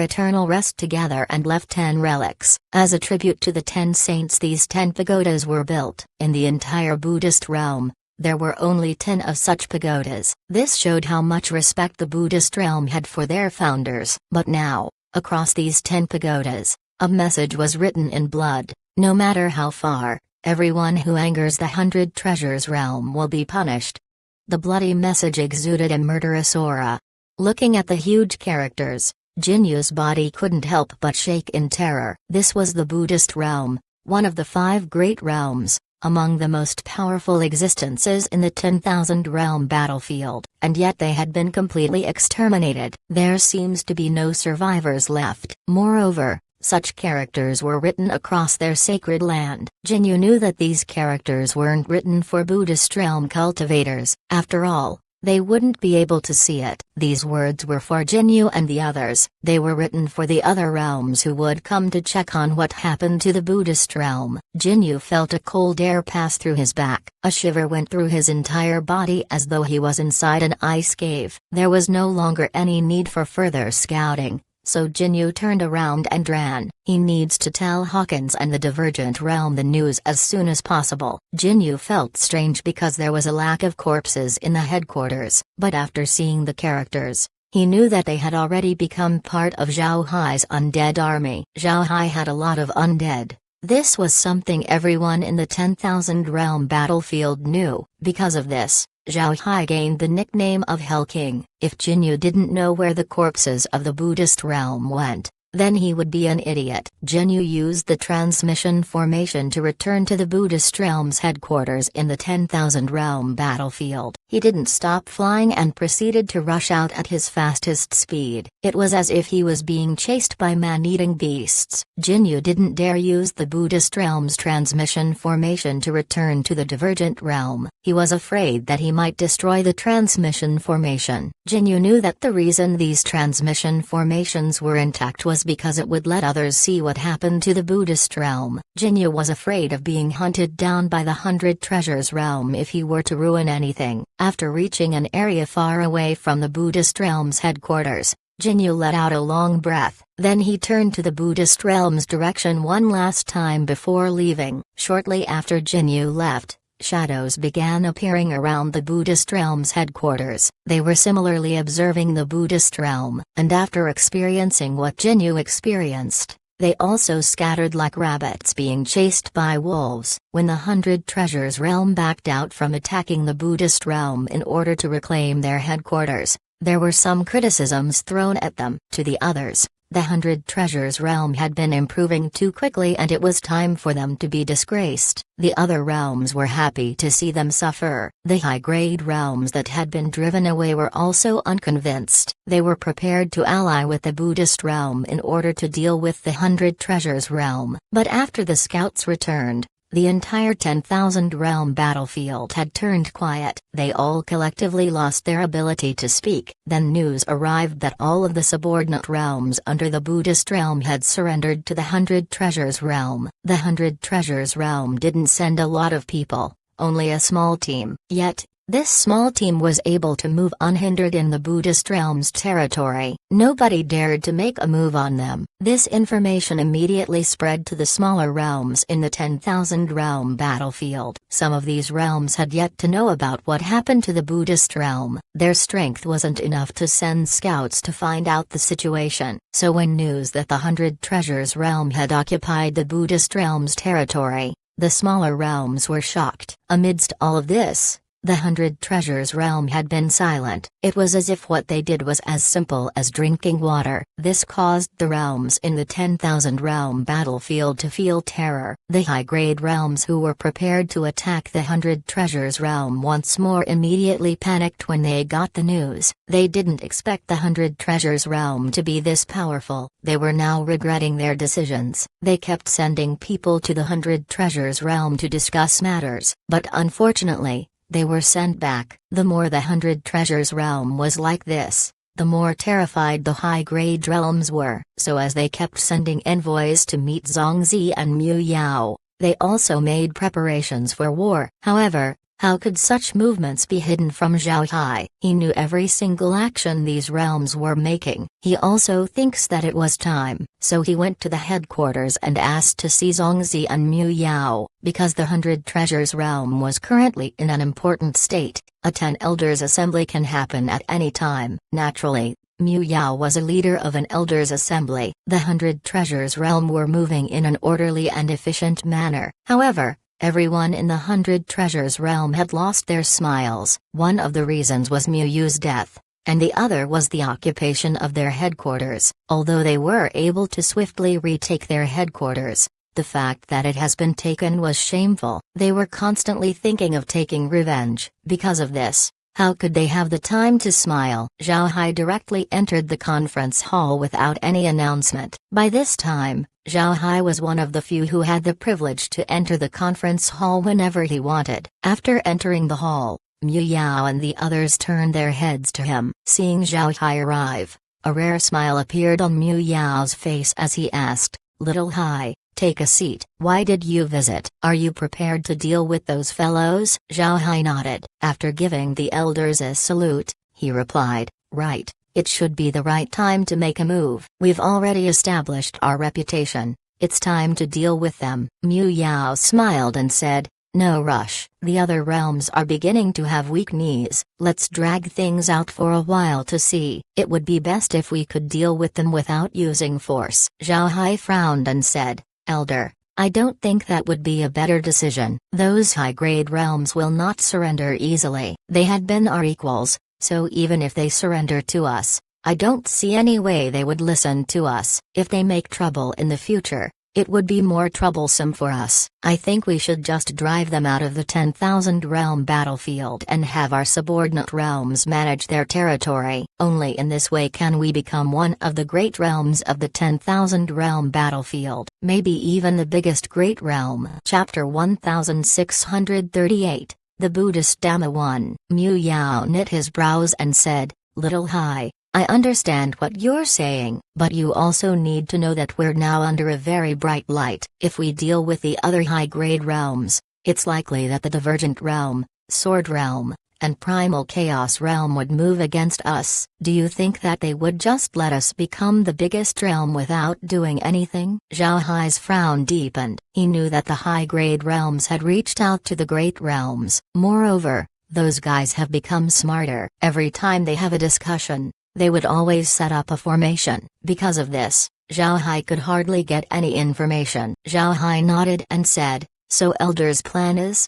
eternal rest together and left 10 relics. As a tribute to the 10 saints, these 10 pagodas were built. In the entire Buddhist realm, there were only 10 of such pagodas. This showed how much respect the Buddhist realm had for their founders. But now, across these 10 pagodas, a message was written in blood: no matter how far, everyone who angers the Hundred Treasures realm will be punished. The bloody message exuded a murderous aura. Looking at the huge characters, Jinyu's body couldn't help but shake in terror. This was the Buddhist realm, one of the 5 great realms, among the most powerful existences in the 10,000 realm battlefield, and yet they had been completely exterminated. There seems to be no survivors left. Moreover, such characters were written across their sacred land. Jinyu knew that these characters weren't written for Buddhist realm cultivators. After all, they wouldn't be able to see it. These words were for Jinyu and the others. They were written for the other realms who would come to check on what happened to the Buddhist realm. Jinyu felt a cold air pass through his back. A shiver went through his entire body as though he was inside an ice cave. There was no longer any need for further scouting, so Jinyu turned around and ran. He needs to tell Hawkins and the Divergent Realm the news as soon as possible. Jinyu felt strange because there was a lack of corpses in the headquarters, but after seeing the characters, he knew that they had already become part of Zhao Hai's undead army. Zhao Hai had a lot of undead. This was something everyone in the 10,000 realm battlefield knew. Because of this, Zhao Hai gained the nickname of Hell King. If Jinyu didn't know where the corpses of the Buddhist realm went, then he would be an idiot. Jinyu used the transmission formation to return to the Buddhist realm's headquarters in the 10,000 realm battlefield. He didn't stop flying and proceeded to rush out at his fastest speed. It was as if he was being chased by man-eating beasts. Jinyu didn't dare use the Buddhist realm's transmission formation to return to the Divergent realm. He was afraid that he might destroy the transmission formation. Jinyu knew that the reason these transmission formations were intact was because it would let others see what happened to the Buddhist realm. Jinyu was afraid of being hunted down by the Hundred Treasures realm if he were to ruin anything. After reaching an area far away from the Buddhist realm's headquarters, Jinyu let out a long breath. Then he turned to the Buddhist realm's direction one last time before leaving. Shortly after Jinyu left, shadows began appearing around the Buddhist realm's headquarters. They were similarly observing the Buddhist realm, and after experiencing what Jinyu experienced, they also scattered like rabbits being chased by wolves. When the 100 Treasures realm backed out from attacking the Buddhist realm in order to reclaim their headquarters, there were some criticisms thrown at them. To the others, the 100 Treasures realm had been improving too quickly and it was time for them to be disgraced. The other realms were happy to see them suffer. The high-grade realms that had been driven away were also unconvinced. They were prepared to ally with the Buddhist realm in order to deal with the 100 Treasures realm. But after the scouts returned, the entire 10,000 realm battlefield had turned quiet. They all collectively lost their ability to speak. Then news arrived that all of the subordinate realms under the Buddhist realm had surrendered to the 100 Treasures realm. The 100 Treasures realm didn't send a lot of people, only a small team. Yet, this small team was able to move unhindered in the Buddhist realm's territory. Nobody dared to make a move on them. This information immediately spread to the smaller realms in the 10,000 realm battlefield. Some of these realms had yet to know about what happened to the Buddhist realm. Their strength wasn't enough to send scouts to find out the situation. So when news that the 100 Treasures realm had occupied the Buddhist realm's territory, the smaller realms were shocked. Amidst all of this, the 100 Treasures realm had been silent. It was as if what they did was as simple as drinking water. This caused the realms in the 10,000 realm battlefield to feel terror. The high-grade realms who were prepared to attack the 100 Treasures realm once more immediately panicked when they got the news. They didn't expect the 100 Treasures realm to be this powerful. They were now regretting their decisions. They kept sending people to the 100 Treasures realm to discuss matters, but unfortunately, they were sent back. The more the 100 Treasures realm was like this, the more terrified the high-grade realms were. So as they kept sending envoys to meet Zhongzi and Mu Yao, they also made preparations for war. However, how could such movements be hidden from Zhao Hai? He knew every single action these realms were making. He also thinks that it was time, so he went to the headquarters and asked to see Zhongzi and Mu Yao. Because the 100 Treasures realm was currently in an important state, a 10 Elders assembly can happen at any time. Naturally, Mu Yao was a leader of an Elders assembly. The 100 Treasures realm were moving in an orderly and efficient manner. However, everyone in the 100 Treasures realm had lost their smiles. One of the reasons was Mu Yu's death, and the other was the occupation of their headquarters. Although they were able to swiftly retake their headquarters, the fact that it has been taken was shameful. They were constantly thinking of taking revenge. Because of this, how could they have the time to smile? Zhao Hai directly entered the conference hall without any announcement. By this time, Zhao Hai was one of the few who had the privilege to enter the conference hall whenever he wanted. After entering the hall, Mu Yao and the others turned their heads to him. Seeing Zhao Hai arrive, a rare smile appeared on Mu Yao's face as he asked, "Little Hai, take a seat. Why did you visit? Are you prepared to deal with those fellows?" Zhao Hai nodded. After giving the elders a salute, he replied, "Right. It should be the right time to make a move. We've already established our reputation. It's time to deal with them." Mu Yao smiled and said, "No rush. The other realms are beginning to have weak knees. Let's drag things out for a while to see. It would be best if we could deal with them without using force." Zhao Hai frowned and said, "Elder, I don't think that would be a better decision. Those high-grade realms will not surrender easily. They had been our equals. So even if they surrender to us, I don't see any way they would listen to us. If they make trouble in the future, it would be more troublesome for us. I think we should just drive them out of the 10,000 realm battlefield and have our subordinate realms manage their territory. Only in this way can we become one of the great realms of the 10,000 realm battlefield, maybe even the biggest great realm." Chapter 1638. The Buddhist Dhamma 1. Mu Yao knit his brows and said, "Little Hai, I understand what you're saying, but you also need to know that we're now under a very bright light. If we deal with the other high-grade realms, it's likely that the Divergent Realm, Sword Realm, and primal chaos realm would move against us. Do you think that they would just let us become the biggest realm without doing anything? Zhao Hai's frown deepened. He knew that the high-grade realms had reached out to the great realms. Moreover, those guys have become smarter. Every time they have a discussion, they would always set up a formation. Because of this, Zhao Hai could hardly get any information. Zhao Hai nodded and said, "So Elder's plan is?"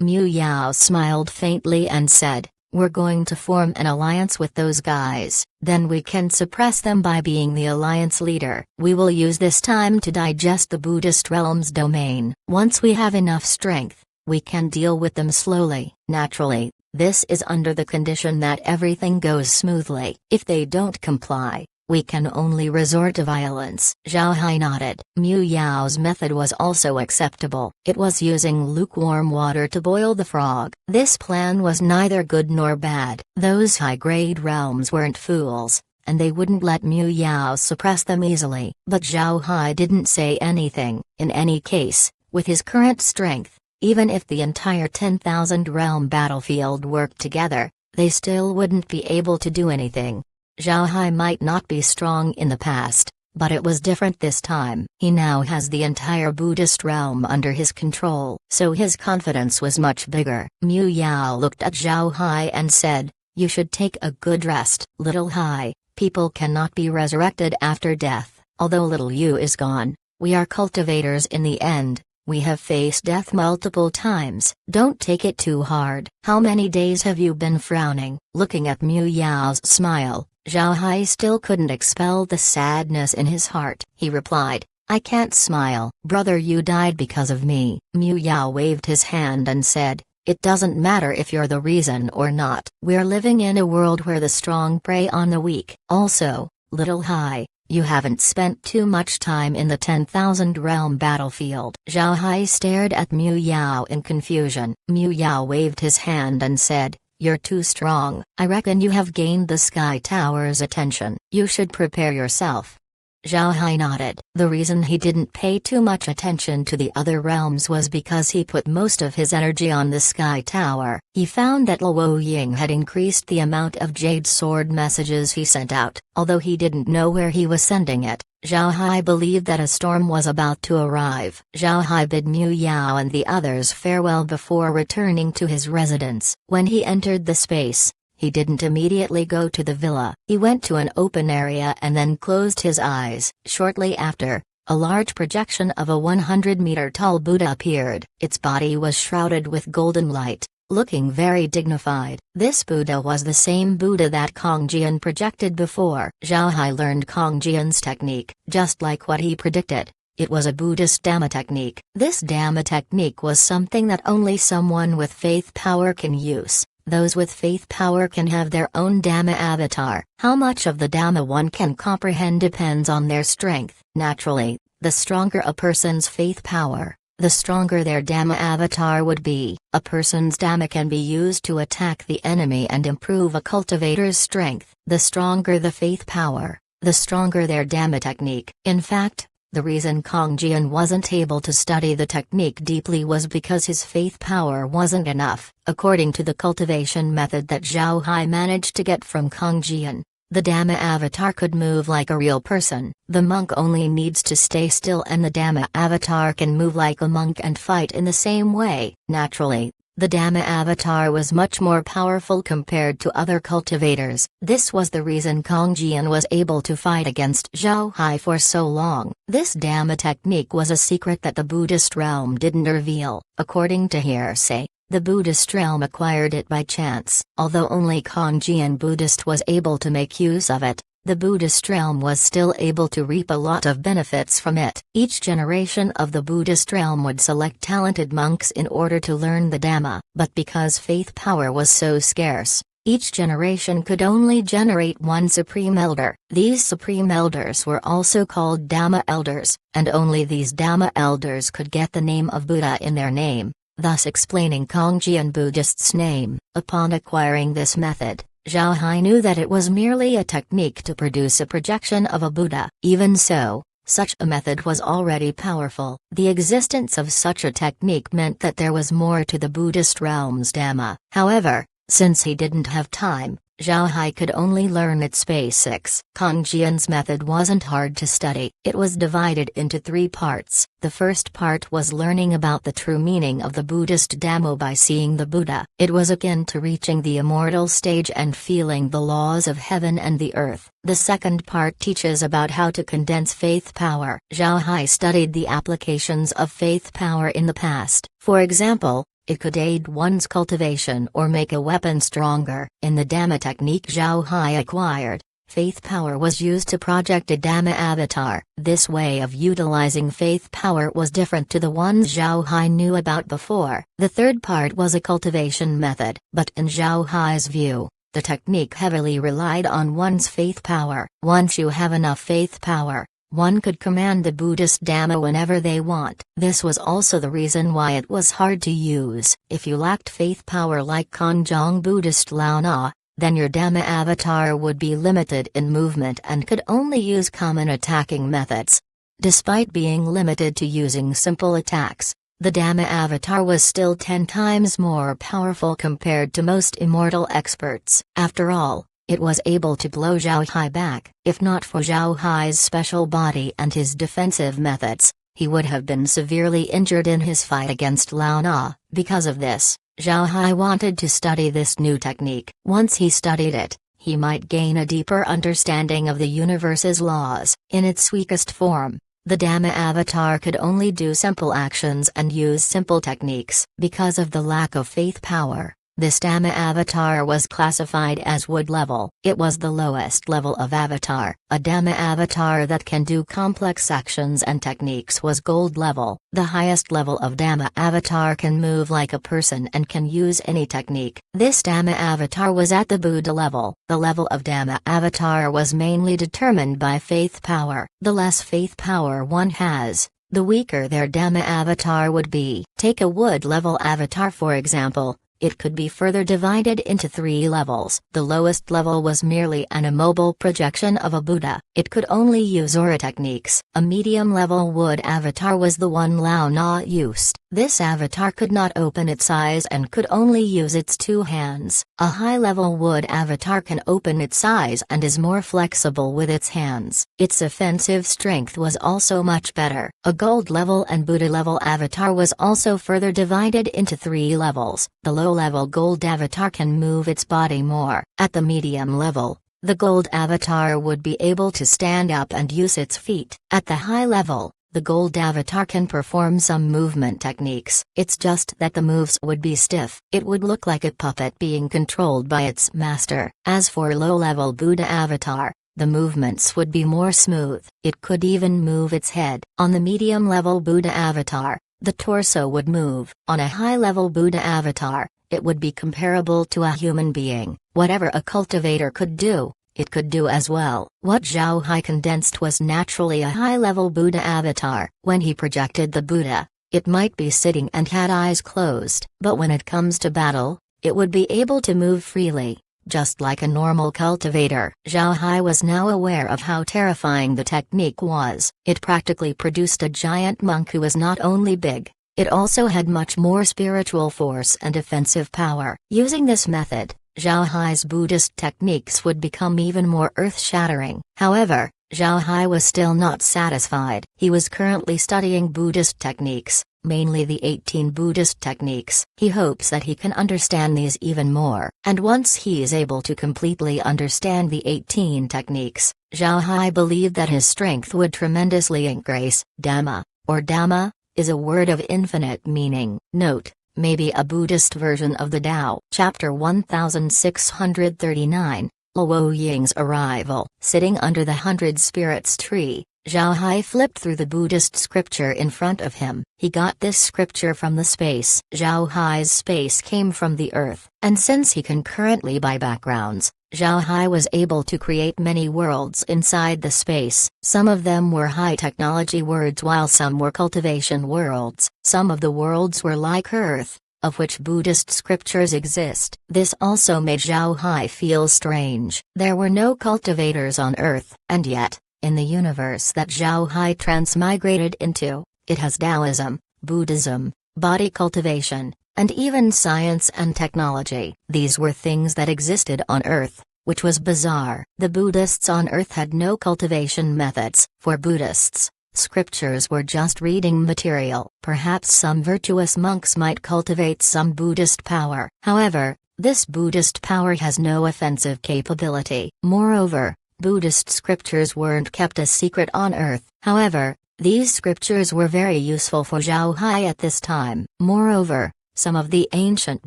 Mu Yao smiled faintly and said, "We're going to form an alliance with those guys, then we can suppress them by being the alliance leader. We will use this time to digest the Buddhist realm's domain. Once we have enough strength, we can deal with them slowly. Naturally, this is under the condition that everything goes smoothly. If they don't comply, we can only resort to violence." Zhao Hai nodded. Mu Yao's method was also acceptable. It was using lukewarm water to boil the frog. This plan was neither good nor bad. Those high-grade realms weren't fools, and they wouldn't let Mu Yao suppress them easily. But Zhao Hai didn't say anything. In any case, with his current strength, even if the entire 10,000 realm battlefield worked together, they still wouldn't be able to do anything. Zhao Hai might not be strong in the past, but it was different this time. He now has the entire Buddhist realm under his control, so his confidence was much bigger. Mu Yao looked at Zhao Hai and said, "You should take a good rest." "Little Hai, people cannot be resurrected after death. Although little Yu is gone, we are cultivators in the end. We have faced death multiple times. Don't take it too hard." "How many days have you been frowning?" Looking at Mu Yao's smile, Zhao Hai still couldn't expel the sadness in his heart. He replied, "I can't smile. Brother, you died because of me." Mu Yao waved his hand and said, "It doesn't matter if you're the reason or not. We're living in a world where the strong prey on the weak. Also, Little Hai, you haven't spent too much time in the 10,000 realm battlefield." Zhao Hai stared at Mu Yao in confusion. Mu Yao waved his hand and said, "You're too strong. I reckon you have gained the Sky Tower's attention. You should prepare yourself." Zhao Hai nodded. The reason he didn't pay too much attention to the other realms was because he put most of his energy on the Sky Tower. He found that Luo Ying had increased the amount of Jade Sword messages he sent out. Although he didn't know where he was sending it, Zhao Hai believed that a storm was about to arrive. Zhao Hai bid Mu Yao and the others farewell before returning to his residence. When he entered the space, he didn't immediately go to the villa. He went to an open area and then closed his eyes. Shortly after, a large projection of a 100-meter-tall Buddha appeared. Its body was shrouded with golden light, looking very dignified. This Buddha was the same Buddha that Kong Jian projected before. Zhao Hai learned Kong Jian's technique. Just like what he predicted, it was a Buddhist Dhamma technique. This Dhamma technique was something that only someone with faith power can use. Those with faith power can have their own Dhamma avatar. How much of the Dhamma one can comprehend depends on their strength. Naturally, the stronger a person's faith power, the stronger their Dhamma avatar would be. A person's Dhamma can be used to attack the enemy and improve a cultivator's strength. The stronger the faith power, the stronger their Dhamma technique. In fact, the reason Kong Jian wasn't able to study the technique deeply was because his faith power wasn't enough. According to the cultivation method that Zhao Hai managed to get from Kong Jian, the Dhamma avatar could move like a real person. The monk only needs to stay still and the Dhamma avatar can move like a monk and fight in the same way. Naturally, the Dhamma avatar was much more powerful compared to other cultivators. This was the reason Kong Jian was able to fight against Zhao Hai for so long. This Dhamma technique was a secret that the Buddhist realm didn't reveal. According to hearsay, the Buddhist realm acquired it by chance. Although only Kong Jian Buddhist was able to make use of it, the Buddhist realm was still able to reap a lot of benefits from it. Each generation of the Buddhist realm would select talented monks in order to learn the Dhamma, but because faith power was so scarce, each generation could only generate one supreme elder. These supreme elders were also called Dhamma elders, and only these Dhamma elders could get the name of Buddha in their name, thus explaining Kong Jian Buddhist's name. Upon acquiring this method, Zhao Hai knew that it was merely a technique to produce a projection of a Buddha. Even so, such a method was already powerful. The existence of such a technique meant that there was more to the Buddhist realm's Dhamma. However, Since he didn't have time, Zhao Hai could only learn its basics. Kang Jian's method wasn't hard to study. It was divided into 3 parts. The first part was learning about the true meaning of the Buddhist Dhammo by seeing the Buddha. It was akin to reaching the immortal stage and feeling the laws of heaven and the earth. The second part teaches about how to condense faith power. Zhao Hai studied the applications of faith power in the past. For example, it could aid one's cultivation or make a weapon stronger. In the Dhamma technique Zhao Hai acquired, faith power was used to project a Dhamma avatar. This way of utilizing faith power was different to the ones Zhao Hai knew about before. The third part was a cultivation method, but in Zhao Hai's view, the technique heavily relied on one's faith power. Once you have enough faith power, one could command the Buddhist Dhamma whenever they want. This was also the reason why it was hard to use. If you lacked faith power like Kanjong Buddhist Lao Na, then your Dhamma avatar would be limited in movement and could only use common attacking methods. Despite being limited to using simple attacks, the Dhamma avatar was still 10 times more powerful compared to most immortal experts. After all, it was able to blow Zhao Hai back. If not for Zhao Hai's special body and his defensive methods, he would have been severely injured in his fight against Lao Na. Because of this, Zhao Hai wanted to study this new technique. Once he studied it, he might gain a deeper understanding of the universe's laws. In its weakest form, the Dhamma avatar could only do simple actions and use simple techniques. Because of the lack of faith power, this Dhamma avatar was classified as wood level. It was the lowest level of avatar. A Dhamma avatar that can do complex actions and techniques was gold level. The highest level of Dhamma avatar can move like a person and can use any technique. This Dhamma avatar was at the Buddha level. The level of Dhamma avatar was mainly determined by faith power. The less faith power one has, the weaker their Dhamma avatar would be. Take a wood level avatar for example. It could be further divided into 3 levels. The lowest level was merely an immobile projection of a Buddha. It could only use aura techniques. A medium-level wood avatar was the one Lao Na used. This avatar could not open its eyes and could only use its 2 hands. A high-level wood avatar can open its eyes and is more flexible with its hands. Its offensive strength was also much better. A gold-level and Buddha-level avatar was also further divided into 3 levels. The low-level gold avatar can move its body more. At the medium level, the gold avatar would be able to stand up and use its feet. At the high level, the gold avatar can perform some movement techniques. It's just that the moves would be stiff. It would look like a puppet being controlled by its master. As for low-level Buddha avatar, the movements would be more smooth. It could even move its head. On the medium-level Buddha avatar, the torso would move. On a high-level Buddha avatar, it would be comparable to a human being. Whatever a cultivator could do, it could do as well. What Zhao Hai condensed was naturally a high-level Buddha avatar. When he projected the Buddha, it might be sitting and had eyes closed. But when it comes to battle, it would be able to move freely, just like a normal cultivator. Zhao Hai was now aware of how terrifying the technique was. It practically produced a giant monk who was not only big, it also had much more spiritual force and offensive power. Using this method, Zhao Hai's Buddhist techniques would become even more earth-shattering. However, Zhao Hai was still not satisfied. He was currently studying Buddhist techniques, mainly the 18 Buddhist techniques. He hopes that he can understand these even more. And once he is able to completely understand the 18 techniques, Zhao Hai believed that his strength would tremendously increase. Dhamma, or Dhamma, is a word of infinite meaning. Note: maybe a Buddhist version of the Tao. Chapter 1639, Luo Ying's arrival. Sitting under the 100 Spirits tree, Zhao Hai flipped through the Buddhist scripture in front of him. He got this scripture from the space. Zhao Hai's space came from the earth, and since he can currently buy backgrounds, Zhao Hai was able to create many worlds inside the space. Some of them were high-technology worlds while some were cultivation worlds. Some of the worlds were like Earth, of which Buddhist scriptures exist. This also made Zhao Hai feel strange. There were no cultivators on Earth, and yet, in the universe that Zhao Hai transmigrated into, it has Taoism, Buddhism, body cultivation, and even science and technology. These were things that existed on Earth, which was bizarre. The Buddhists on Earth had no cultivation methods. For Buddhists, scriptures were just reading material. Perhaps some virtuous monks might cultivate some Buddhist power. However, this Buddhist power has no offensive capability. Moreover, Buddhist scriptures weren't kept a secret on Earth. However, these scriptures were very useful for Zhao Hai at this time. Moreover, some of the ancient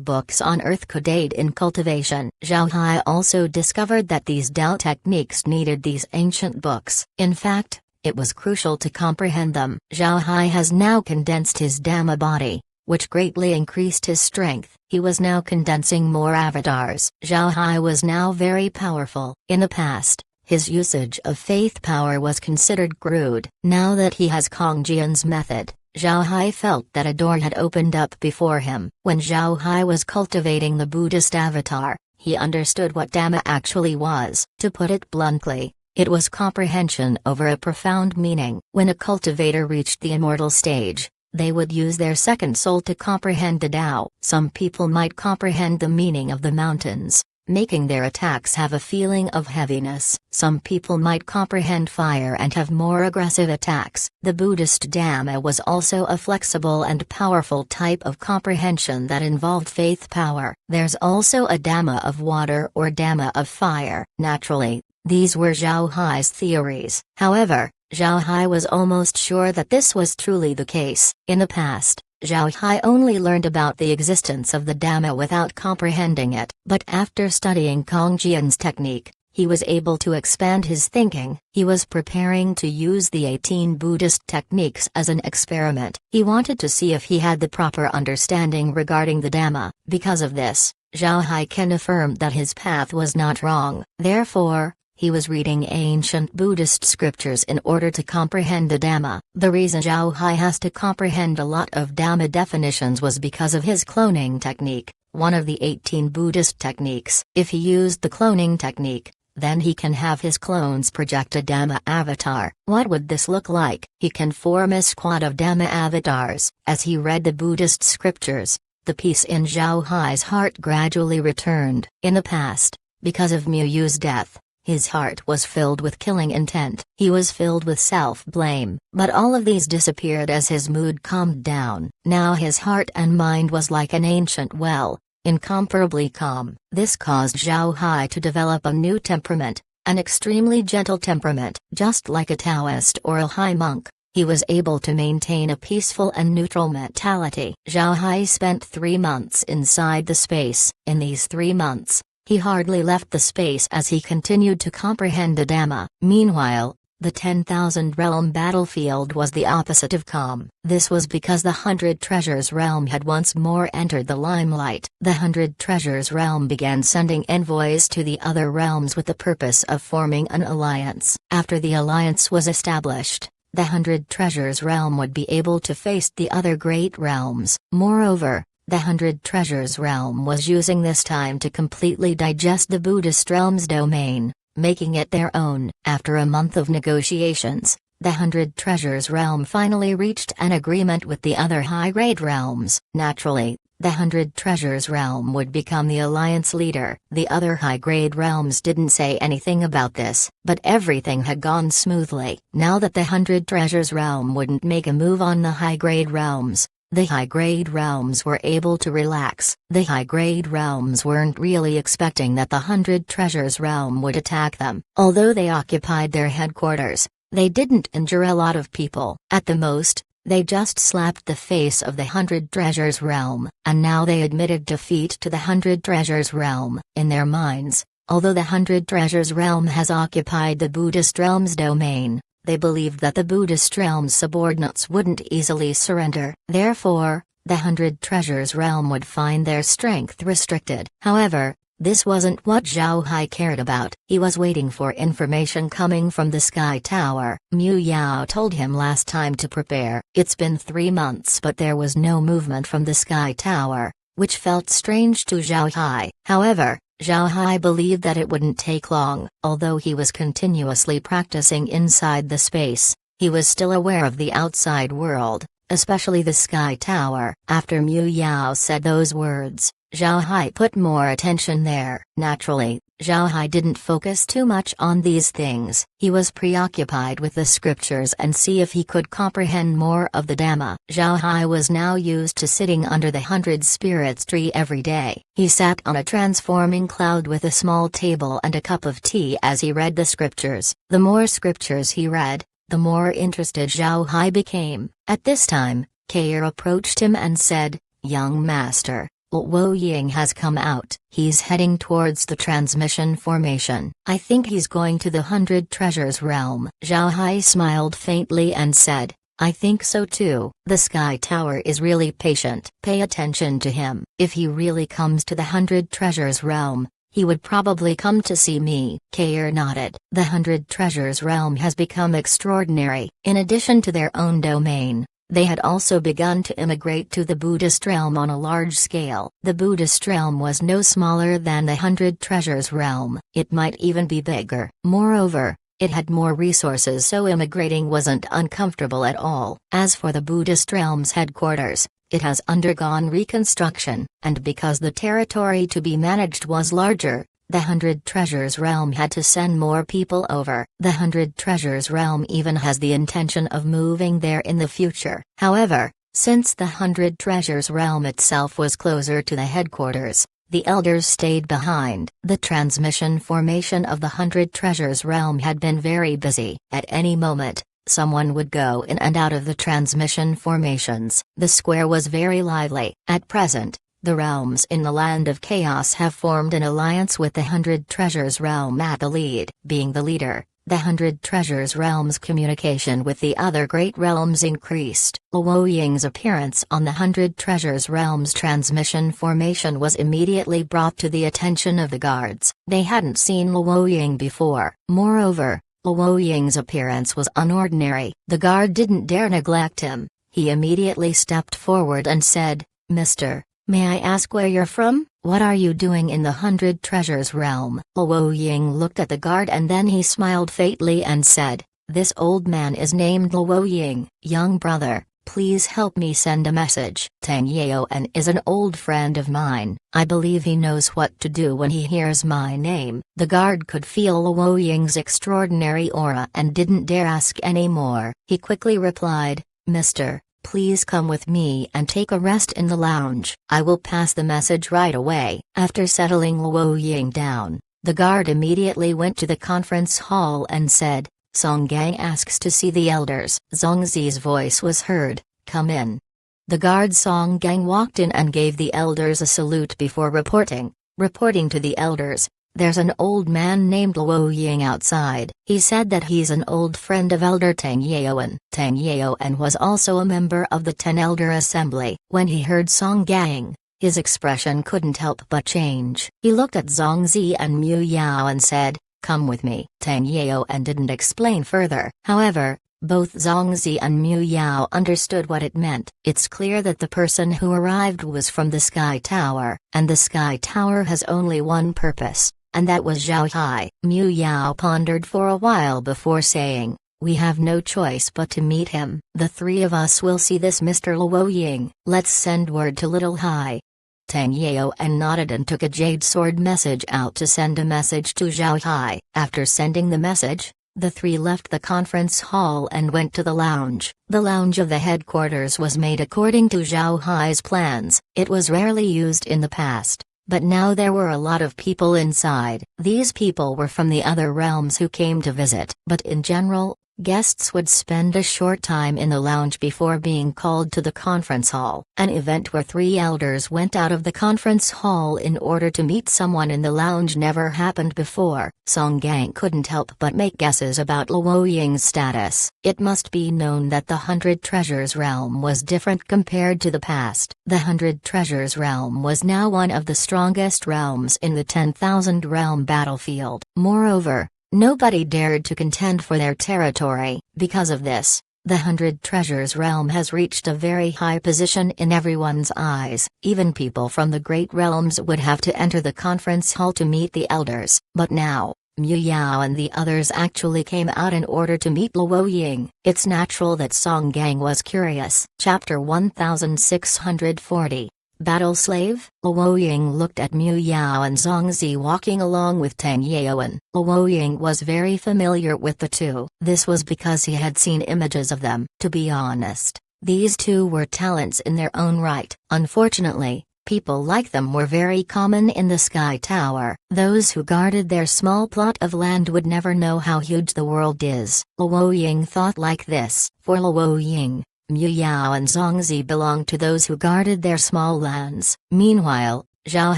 books on Earth could aid in cultivation. Zhao Hai also discovered that these Tao techniques needed these ancient books. In fact, it was crucial to comprehend them. Zhao Hai has now condensed his Dhamma body, which greatly increased his strength. He was now condensing more avatars. Zhao Hai was now very powerful. In the past, his usage of faith power was considered crude. Now that he has Kong Jian's method, Zhao Hai felt that a door had opened up before him. When Zhao Hai was cultivating the Buddhist avatar, he understood what Dhamma actually was. To put it bluntly, it was comprehension over a profound meaning. When a cultivator reached the immortal stage, they would use their second soul to comprehend the Tao. Some people might comprehend the meaning of the mountains, making their attacks have a feeling of heaviness. Some people might comprehend fire and have more aggressive attacks. The Buddhist Dhamma was also a flexible and powerful type of comprehension that involved faith power. There's also a Dhamma of water or Dhamma of fire. Naturally, these were Zhao Hai's theories. However, Zhao Hai was almost sure that this was truly the case. In the past, Zhao Hai only learned about the existence of the Dhamma without comprehending it. But after studying Kong Jian's technique, he was able to expand his thinking. He was preparing to use the 18 Buddhist techniques as an experiment. He wanted to see if he had the proper understanding regarding the Dhamma. Because of this, Zhao Hai can affirm that his path was not wrong. Therefore, he was reading ancient Buddhist scriptures in order to comprehend the Dhamma. The reason Zhao Hai has to comprehend a lot of Dhamma definitions was because of his cloning technique, one of the 18 Buddhist techniques. If he used the cloning technique, then he can have his clones project a Dhamma avatar. What would this look like? He can form a squad of Dhamma avatars. As he read the Buddhist scriptures, the peace in Zhao Hai's heart gradually returned. In the past, because of Miu Yu's death, his heart was filled with killing intent. He was filled with self-blame. But all of these disappeared as his mood calmed down. Now his heart and mind was like an ancient well, incomparably calm. This caused Zhao Hai to develop a new temperament, an extremely gentle temperament. Just like a Taoist or a high monk, he was able to maintain a peaceful and neutral mentality. Zhao Hai spent 3 months inside the space. In these 3 months, he hardly left the space as he continued to comprehend the Dhamma. Meanwhile, the 10,000 realm battlefield was the opposite of calm. This was because the 100 Treasures realm had once more entered the limelight. The 100 Treasures realm began sending envoys to the other realms with the purpose of forming an alliance. After the alliance was established, the 100 Treasures realm would be able to face the other great realms. Moreover, the 100 Treasures realm was using this time to completely digest the Buddhist realm's domain, making it their own. After a month of negotiations, the 100 Treasures realm finally reached an agreement with the other high-grade realms. Naturally, the 100 Treasures realm would become the alliance leader. The other high-grade realms didn't say anything about this, but everything had gone smoothly. Now that the 100 Treasures realm wouldn't make a move on the high-grade realms, the high-grade realms were able to relax. The high-grade realms weren't really expecting that the 100 Treasures realm would attack them. Although they occupied their headquarters, they didn't injure a lot of people. At the most, they just slapped the face of the 100 Treasures realm, and now they admitted defeat to the 100 Treasures realm. In their minds, although the 100 Treasures realm has occupied the Buddhist realm's domain, they believed that the Buddhist realm's subordinates wouldn't easily surrender. Therefore, the 100 Treasures realm would find their strength restricted. However, this wasn't what Zhao Hai cared about. He was waiting for information coming from the Sky Tower. Miu Yao told him last time to prepare. It's been 3 months but there was no movement from the Sky Tower, which felt strange to Zhao Hai. However, Zhao Hai believed that it wouldn't take long. Although he was continuously practicing inside the space, he was still aware of the outside world. especially the Sky Tower. After Mu Yao said those words, Zhao Hai put more attention there. Naturally, Zhao Hai didn't focus too much on these things. He was preoccupied with the scriptures and see if he could comprehend more of the Dhamma. Zhao Hai was now used to sitting under the 100 spirits tree every day. He sat on a transforming cloud with a small table and a cup of tea as he read the scriptures. The more scriptures he read, the more interested Zhao Hai became. At this time, Kair approached him and said, "Young master, Luo Ying has come out. He's heading towards the transmission formation. I think he's going to the 100 treasures realm." Zhao Hai smiled faintly and said, "I think so too. The Sky Tower is really patient. Pay attention to him. If he really comes to the 100 treasures realm, he would probably come to see me." Kair nodded. The 100 treasures realm has become extraordinary. In addition to their own domain, they had also begun to immigrate to the Buddhist realm on a large scale. The Buddhist realm was no smaller than the 100 treasures realm. It might even be bigger. Moreover, it had more resources, so immigrating wasn't uncomfortable at all. As for the Buddhist realm's headquarters, it has undergone reconstruction, and because the territory to be managed was larger, the 100 treasures realm had to send more people over. The 100 treasures realm even has the intention of moving there in the future. However, since the 100 treasures realm itself was closer to the headquarters, the elders stayed behind. The transmission formation of the 100 treasures realm had been very busy. At any moment, someone would go in and out of the transmission formations. The square was very lively. At present, the realms in the land of chaos have formed an alliance with the 100 treasures realm at the lead. Being the leader, the 100 treasures realm's communication with the other great realms increased. Luo Ying's appearance on the 100 treasures realm's transmission formation was immediately brought to the attention of the guards. They hadn't seen Luo Ying before. Moreover, Luo Ying's appearance was unordinary. The guard didn't dare neglect him. He immediately stepped forward and said, "Mister, may I ask where you're from? What are you doing in the 100 treasures realm?" Luo Ying looked at the guard and then he smiled faintly and said, "This old man is named Luo Ying. Young brother, please help me send a message. Tang Yaoan is an old friend of mine. I believe he knows what to do when he hears my name." The guard could feel Luo Ying's extraordinary aura and didn't dare ask any more. He quickly replied, "Mister, please come with me and take a rest in the lounge. I will pass the message right away." After settling Luo Ying down, the guard immediately went to the conference hall and said, "Song Gang asks to see the elders." Zongzi's voice was heard, "Come in." The guard Song Gang walked in and gave the elders a salute before reporting to the elders, "There's an old man named Luo Ying outside. He said that he's an old friend of Elder Tang Yaoan." Tang Yaoan was also a member of the 10 Elder Assembly. When he heard Song Gang, his expression couldn't help but change. He looked at Zongzi and Mu Yao and said, "Come with me." Tang Yaoan didn't explain further. However, both Zongzi and Mu Yao understood what it meant. It's clear that the person who arrived was from the Sky Tower, and the Sky Tower has only one purpose, and that was Zhao Hai. Mu Yao pondered for a while before saying, "We have no choice but to meet him. The three of us will see this Mr. Luo Ying. Let's send word to Little Hai." Tang Yaoan nodded and took a jade sword message out to send a message to Zhao Hai. After sending the message, the three left the conference hall and went to the lounge. The lounge of the headquarters was made according to Zhao Hai's plans. It was rarely used in the past, but now there were a lot of people inside. These people were from the other realms who came to visit. But in general, guests would spend a short time in the lounge before being called to the conference hall. An event where 3 elders went out of the conference hall in order to meet someone in the lounge never happened before. Song Gang couldn't help but make guesses about Luo Ying's status. It must be known that the 100 Treasures realm was different compared to the past. The 100 Treasures realm was now one of the strongest realms in the 10,000 realm battlefield. Moreover, nobody dared to contend for their territory. Because of this, the 100 Treasures realm has reached a very high position in everyone's eyes. Even people from the great realms would have to enter the conference hall to meet the elders. But now, Mu Yao and the others actually came out in order to meet Luo Ying. It's natural that Song Gang was curious. Chapter 1640. Battle Slave? Luo Ying looked at Mu Yao and Zongzi walking along with Tang Yaoan. Luo Ying was very familiar with the two. This was because he had seen images of them. To be honest, these two were talents in their own right. Unfortunately, people like them were very common in the Sky Tower. Those who guarded their small plot of land would never know how huge the world is. Luo Ying thought like this. For Luo Ying, Mu Yao and Zongzi belonged to those who guarded their small lands. Meanwhile, Zhao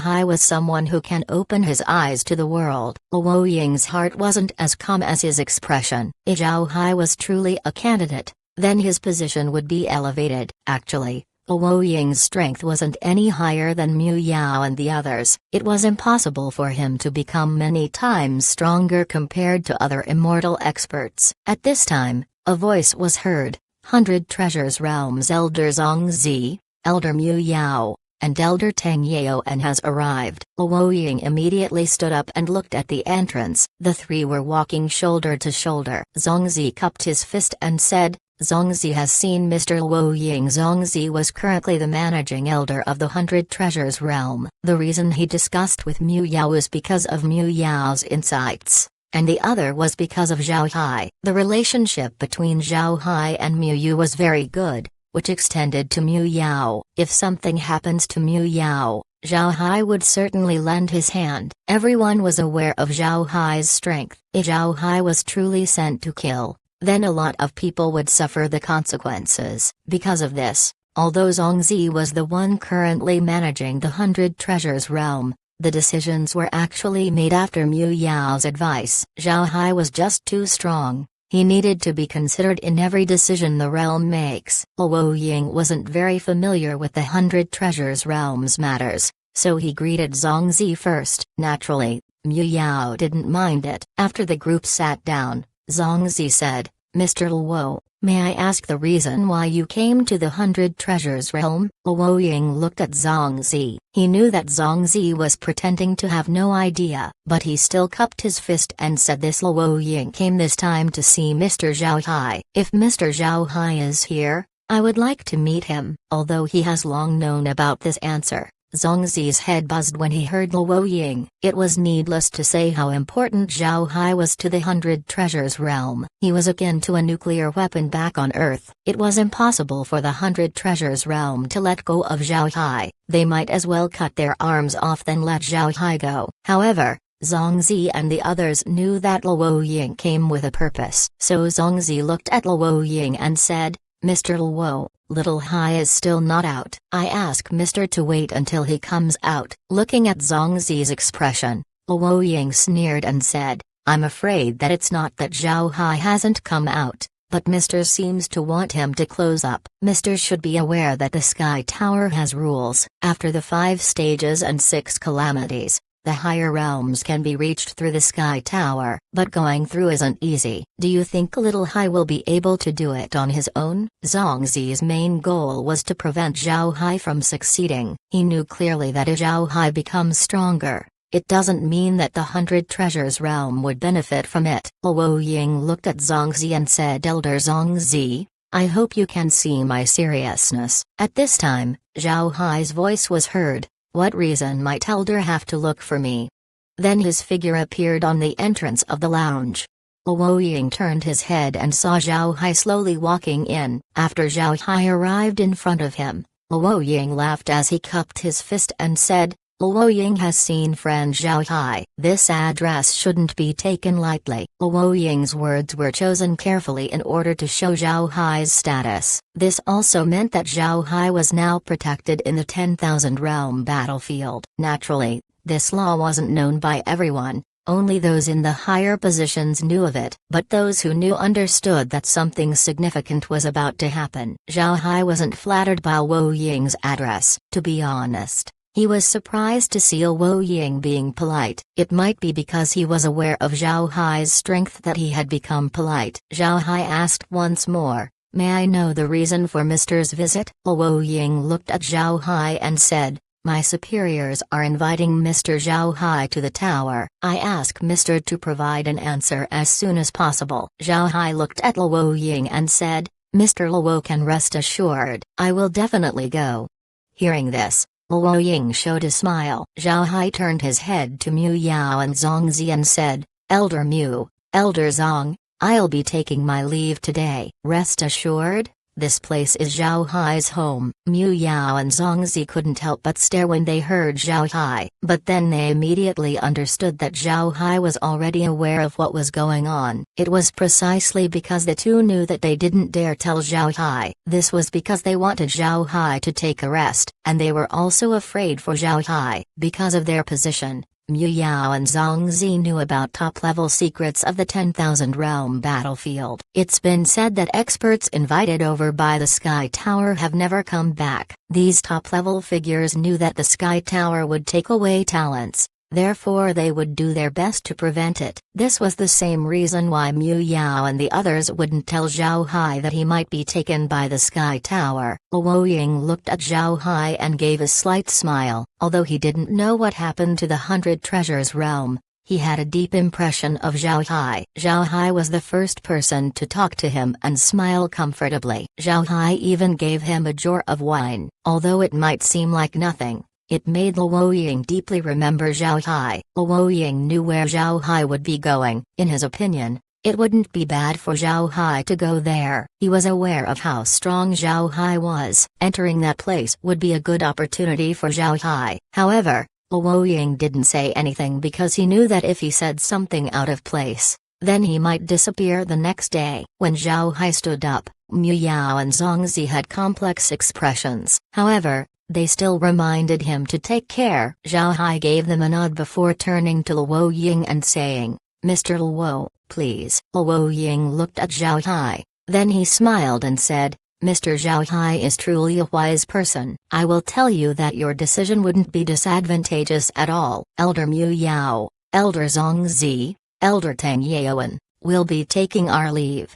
Hai was someone who can open his eyes to the world. Luo Ying's heart wasn't as calm as his expression. If Zhao Hai was truly a candidate, then his position would be elevated. Actually, Luo Ying's strength wasn't any higher than Mu Yao and the others. It was impossible for him to become many times stronger compared to other immortal experts. At this time, a voice was heard. 100 Treasures Realms Elder Zongzi, Elder Mu Yao, and Elder Tang Yaoan has arrived. Luo Ying immediately stood up and looked at the entrance. The three were walking shoulder to shoulder. Zongzi cupped his fist and said, Zongzi has seen Mr. Luo Ying. Zongzi was currently the managing elder of the 100 Treasures Realm. The reason he discussed with Mu Yao was because of Mu Yao's insights, and the other was because of Zhao Hai. The relationship between Zhao Hai and Mu Yu was very good, which extended to Mu Yao. If something happens to Mu Yao, Zhao Hai would certainly lend his hand. Everyone was aware of Zhao Hai's strength. If Zhao Hai was truly sent to kill, then a lot of people would suffer the consequences. Because of this, although Zongzi was the one currently managing the 100 Treasures Realm, the decisions were actually made after Mu Yao's advice. Zhao Hai was just too strong. He needed to be considered in every decision the realm makes. Luo Ying wasn't very familiar with the 100 Treasures Realms matters, so he greeted Zongzi first. Naturally, Mu Yao didn't mind it. After the group sat down, Zongzi said, Mr. Luo, may I ask the reason why you came to the 100 Treasures Realm? Luo Ying looked at Zongzi. He knew that Zongzi was pretending to have no idea, but he still cupped his fist and said this. Luo Ying came this time to see Mr. Zhao Hai. If Mr. Zhao Hai is here, I would like to meet him. Although he has long known about this answer, Zongzi's head buzzed when he heard Luo Ying. It was needless to say how important Zhao Hai was to the 100 Treasures Realm. He was akin to a nuclear weapon back on Earth. It was impossible for the 100 Treasures Realm to let go of Zhao Hai. They might as well cut their arms off than let Zhao Hai go. However, Zongzi and the others knew that Luo Ying came with a purpose. So Zongzi looked at Luo Ying and said, Mr. Luo, Little Hai is still not out. I ask Mr. to wait until he comes out. Looking at Zongzi's expression, Luo Ying sneered and said, I'm afraid that it's not that Zhao Hai hasn't come out, but Mr. seems to want him to close up. Mr. should be aware that the Sky Tower has rules. After the 5 stages and 6 calamities, the higher realms can be reached through the Sky Tower, but going through isn't easy. Do you think Little Hai will be able to do it on his own? Zongzi's main goal was to prevent Zhao Hai from succeeding. He knew clearly that if Zhao Hai becomes stronger, it doesn't mean that the 100 Treasures Realm would benefit from it. Luo Ying looked at Zongzi and said, Elder Zongzi, I hope you can see my seriousness. At this time, Zhao Hai's voice was heard. What reason might Elder have to look for me? Then his figure appeared on the entrance of the lounge. Luo Ying turned his head and saw Zhao Hai slowly walking in. After Zhao Hai arrived in front of him, Luo Ying laughed as he cupped his fist and said, Luo Ying has seen friend Zhao Hai. This address shouldn't be taken lightly. Luo Ying's words were chosen carefully in order to show Zhao Hai's status. This also meant that Zhao Hai was now protected in the 10,000 realm battlefield. Naturally, this law wasn't known by everyone. Only those in the higher positions knew of it. But those who knew understood that something significant was about to happen. Zhao Hai wasn't flattered by Luo Ying's address. To be honest, he was surprised to see Luo Ying being polite. It might be because he was aware of Zhao Hai's strength that he had become polite. Zhao Hai asked once more, May I know the reason for Mr.'s visit? Luo Ying looked at Zhao Hai and said, My superiors are inviting Mr. Zhao Hai to the tower. I ask Mr. to provide an answer as soon as possible." Zhao Hai looked at Luo Ying and said, "Mr. Luo can rest assured, I will definitely go." Hearing this, Luo Ying showed a smile. Zhao Hai turned his head to Mu Yao and Zhang Zi and said, "Elder Mu, Elder Zhang, I'll be taking my leave today." Rest assured? This place is Zhao Hai's home. Mu Yao and Zhang Zi couldn't help but stare when they heard Zhao Hai, but then they immediately understood that Zhao Hai was already aware of what was going on. It was precisely because the two knew that they didn't dare tell Zhao Hai. This was because they wanted Zhao Hai to take a rest, and they were also afraid for Zhao Hai. Because of their position, Mu Yao and Zhang Zi knew about top-level secrets of the 10,000 realm battlefield. It's been said that experts invited over by the Sky Tower have never come back. These top-level figures knew that the Sky Tower would take away talents, therefore they would do their best to prevent it. This was the same reason why Mu Yao and the others wouldn't tell Zhao Hai that he might be taken by the Sky Tower. Luo Ying looked at Zhao Hai and gave a slight smile. Although he didn't know what happened to the 100 Treasures realm, he had a deep impression of Zhao Hai. Zhao Hai was the first person to talk to him and smile comfortably. Zhao Hai even gave him a jar of wine. Although it might seem like nothing, it made Luo Ying deeply remember Zhao Hai. Luo Ying knew where Zhao Hai would be going. In his opinion, it wouldn't be bad for Zhao Hai to go there. He was aware of how strong Zhao Hai was. Entering that place would be a good opportunity for Zhao Hai. However, Luo Ying didn't say anything because he knew that if he said something out of place, then he might disappear the next day. When Zhao Hai stood up, Mu Yao and Zhang Zi had complex expressions. However, they still reminded him to take care. Zhao Hai gave them a nod before turning to Luo Ying and saying, "Mr. Luo, please." Luo Ying looked at Zhao Hai, then he smiled and said, "Mr. Zhao Hai is truly a wise person. I will tell you that your decision wouldn't be disadvantageous at all. Elder Mu Yao, Elder Zhang Zi, Elder Tang Yaoan, will be taking our leave."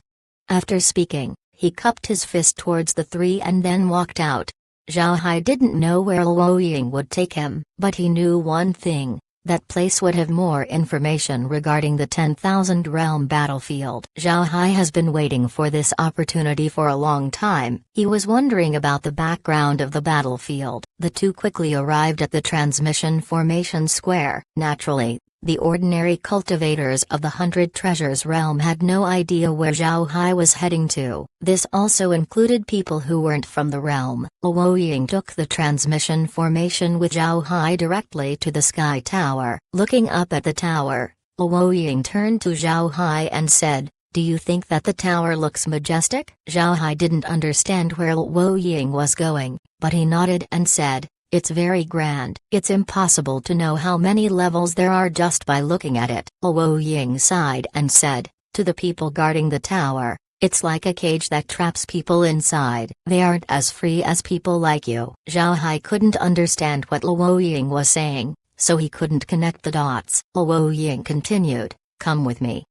After speaking, he cupped his fist towards the three and then walked out. Zhao Hai didn't know where Luo Ying would take him, but he knew one thing. That place would have more information regarding the 10,000 realm battlefield. Zhao Hai has been waiting for this opportunity for a long time. He was wondering about the background of the battlefield. The two quickly arrived at the transmission formation square. Naturally, the ordinary cultivators of the 100 Treasures realm had no idea where Zhao Hai was heading to. This also included people who weren't from the realm. Luo Ying took the transmission formation with Zhao Hai directly to the Sky Tower. Looking up at the tower, Luo Ying turned to Zhao Hai and said, "Do you think that the tower looks majestic?" Zhao Hai didn't understand where Luo Ying was going, but he nodded and said, "It's very grand. It's impossible to know how many levels there are just by looking at it." Luo Ying sighed and said, to the people guarding the tower, "It's like a cage that traps people inside. They aren't as free as people like you." Zhao Hai couldn't understand what Luo Ying was saying, so he couldn't connect the dots. Luo Ying continued, "Come with me."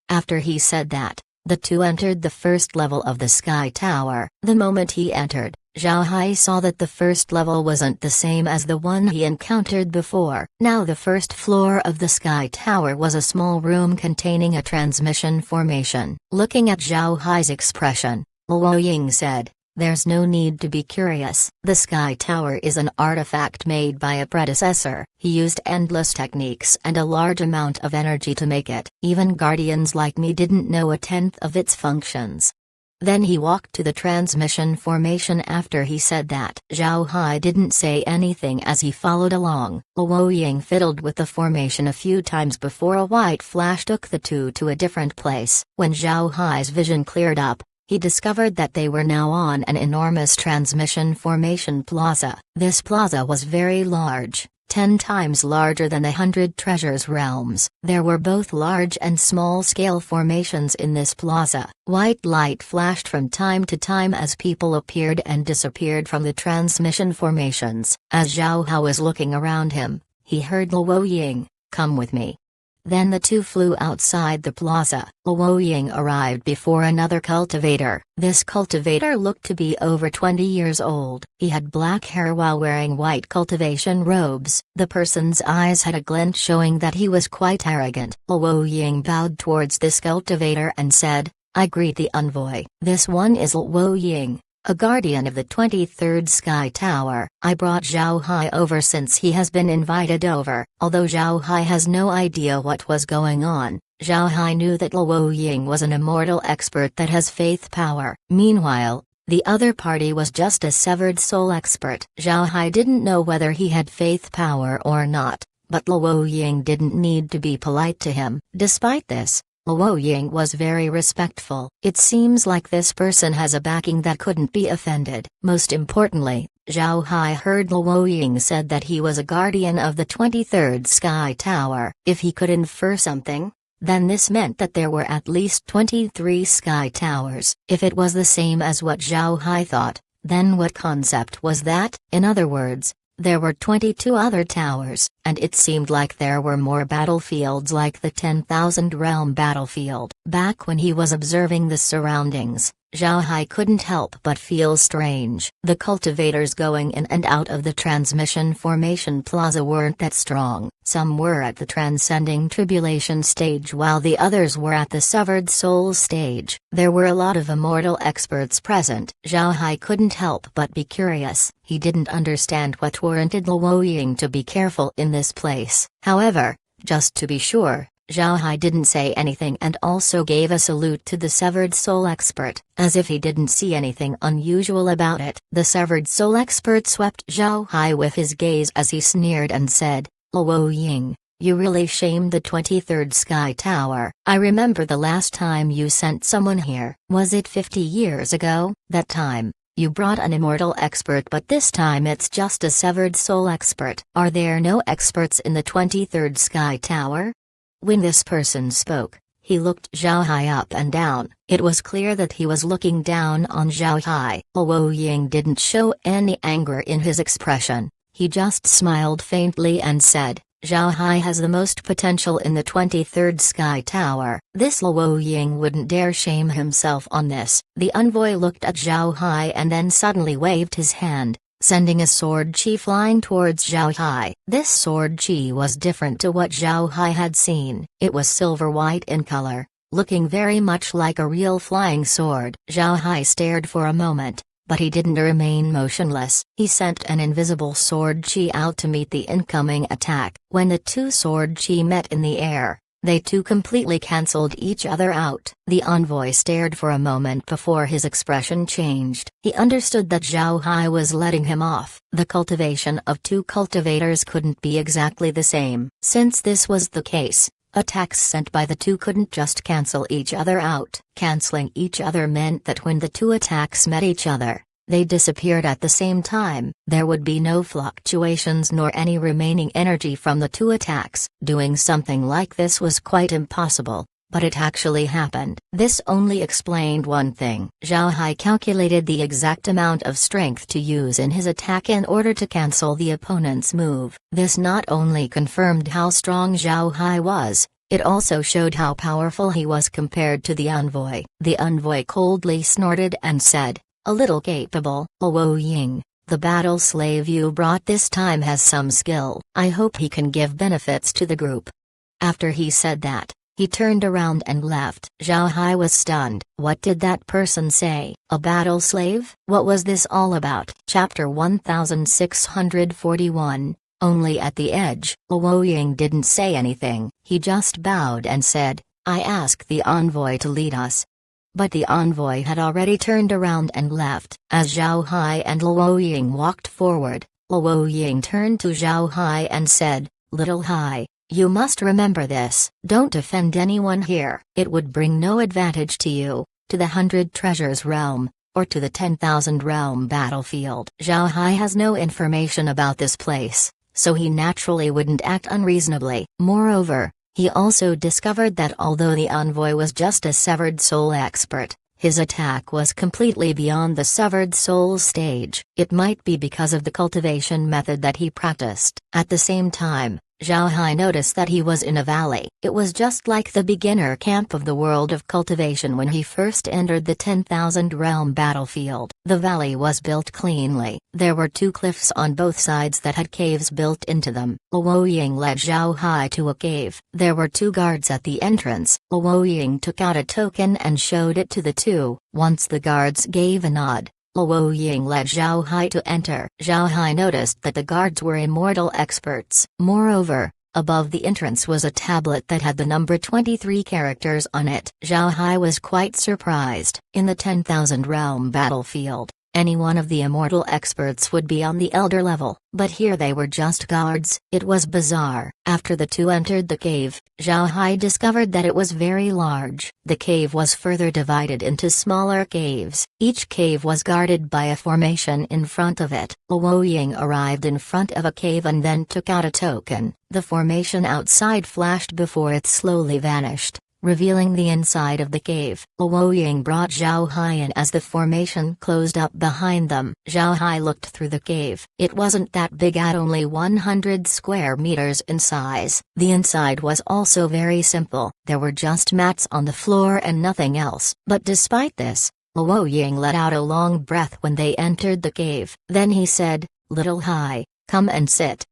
After he said that, the two entered the first level of the Sky Tower. The moment he entered, Zhao Hai saw that the first level wasn't the same as the one he encountered before. Now the first floor of the Sky Tower was a small room containing a transmission formation. Looking at Zhao Hai's expression, Luo Ying said, "There's no need to be curious. The Sky Tower is an artifact made by a predecessor. He used endless techniques and a large amount of energy to make it. Even guardians like me didn't know a tenth of its functions." Then he walked to the transmission formation. After he said that, Zhao Hai didn't say anything as he followed along. Luo Ying fiddled with the formation a few times before a white flash took the two to a different place. When Zhao Hai's vision cleared up, he discovered that they were now on an enormous transmission formation plaza. This plaza was very large, 10 times larger than the 100 Treasures realms. There were both large and small-scale formations in this plaza. White light flashed from time to time as people appeared and disappeared from the transmission formations. As Zhao Hai was looking around him, he heard Luo Ying, "Come with me." Then the two flew outside the plaza. Luo Ying arrived before another cultivator. This cultivator looked to be over 20 years old. He had black hair while wearing white cultivation robes. The person's eyes had a glint showing that he was quite arrogant. Luo Ying bowed towards this cultivator and said, "I greet the envoy. This one is Luo Ying, a guardian of the 23rd Sky Tower. I brought Zhao Hai over since he has been invited over." Although Zhao Hai has no idea what was going on, Zhao Hai knew that Luo Ying was an immortal expert that has faith power. Meanwhile, the other party was just a severed soul expert. Zhao Hai didn't know whether he had faith power or not, but Luo Ying didn't need to be polite to him. Despite this, Luo Ying was very respectful. It seems like this person has a backing that couldn't be offended. Most importantly, Zhao Hai heard Luo Ying said that he was a guardian of the 23rd Sky Tower. If he could infer something, then this meant that there were at least 23 Sky Towers. If it was the same as what Zhao Hai thought, then what concept was that? In other words, there were 22 other towers, and it seemed like there were more battlefields like the 10,000 Realm battlefield. Back when he was observing the surroundings, Zhao Hai couldn't help but feel strange. The cultivators going in and out of the transmission formation plaza weren't that strong. Some were at the transcending tribulation stage while the others were at the severed soul stage. There were a lot of immortal experts present. Zhao Hai couldn't help but be curious. He didn't understand what warranted Luo Ying to be careful in this place. However, just to be sure, Zhao Hai didn't say anything and also gave a salute to the severed soul expert, as if he didn't see anything unusual about it. The severed soul expert swept Zhao Hai with his gaze as he sneered and said, "Luo Ying, you really shamed the 23rd Sky Tower. I remember the last time you sent someone here. Was it 50 years ago? That time, you brought an immortal expert, but this time it's just a severed soul expert. Are there no experts in the 23rd Sky Tower?" When this person spoke, he looked Zhao Hai up and down. It was clear that he was looking down on Zhao Hai. Luo Ying didn't show any anger in his expression. He just smiled faintly and said, "Zhao Hai has the most potential in the 23rd Sky Tower." This Luo Ying wouldn't dare shame himself on this. The envoy looked at Zhao Hai and then suddenly waved his hand, sending a sword chi flying towards Zhao Hai. This sword chi was different to what Zhao Hai had seen. It was silver-white in color, looking very much like a real flying sword. Zhao Hai stared for a moment, but he didn't remain motionless. He sent an invisible sword chi out to meet the incoming attack. When the two sword chi met in the air, they two completely cancelled each other out. The envoy stared for a moment before his expression changed. He understood that Zhao Hai was letting him off. The cultivation of two cultivators couldn't be exactly the same. Since this was the case, attacks sent by the two couldn't just cancel each other out. Canceling each other meant that when the two attacks met each other, they disappeared at the same time. There would be no fluctuations nor any remaining energy from the two attacks. Doing something like this was quite impossible, but it actually happened. This only explained one thing. Zhao Hai calculated the exact amount of strength to use in his attack in order to cancel the opponent's move. This not only confirmed how strong Zhao Hai was, it also showed how powerful he was compared to the envoy. The envoy coldly snorted and said, "A little capable. Luo Ying, the battle slave you brought this time has some skill. I hope he can give benefits to the group." After he said that, he turned around and left. Zhao Hai was stunned. What did that person say? A battle slave? What was this all about? Chapter 1641, Only at the Edge. Luo Ying didn't say anything. He just bowed and said, "I ask the envoy to lead us." But the envoy had already turned around and left. As Zhao Hai and Luo Ying walked forward, Luo Ying turned to Zhao Hai and said, "Little Hai, you must remember this. Don't offend anyone here. It would bring no advantage to you, to the 100 Treasures Realm, or to the 10,000 Realm battlefield." Zhao Hai has no information about this place, so he naturally wouldn't act unreasonably. Moreover, he also discovered that although the envoy was just a severed soul expert, his attack was completely beyond the severed soul stage. It might be because of the cultivation method that he practiced. At the same time, Zhao Hai noticed that he was in a valley. It was just like the beginner camp of the world of cultivation when he first entered the 10,000 realm battlefield. The valley was built cleanly. There were two cliffs on both sides that had caves built into them. Luo Ying led Zhao Hai to a cave. There were two guards at the entrance. Luo Ying took out a token and showed it to the two. Once the guards gave a nod, Luo Ying led Zhao Hai to enter. Zhao Hai noticed that the guards were immortal experts. Moreover, above the entrance was a tablet that had the number 23 characters on it. Zhao Hai was quite surprised. In the 10,000 realm battlefield, any one of the immortal experts would be on the elder level, but here they were just guards. It was bizarre. After the two entered the cave, Zhao Hai discovered that it was very large. The cave was further divided into smaller caves. Each cave was guarded by a formation in front of it. Luo Ying arrived in front of a cave and then took out a token. The formation outside flashed before it slowly vanished, revealing the inside of the cave. Luo Ying brought Zhao Hai in as the formation closed up behind them. Zhao Hai looked through the cave. It wasn't that big, at only 100 square meters in size. The inside was also very simple. There were just mats on the floor and nothing else. But despite this, Luo Ying let out a long breath when they entered the cave. Then he said, "Little Hai, come and sit."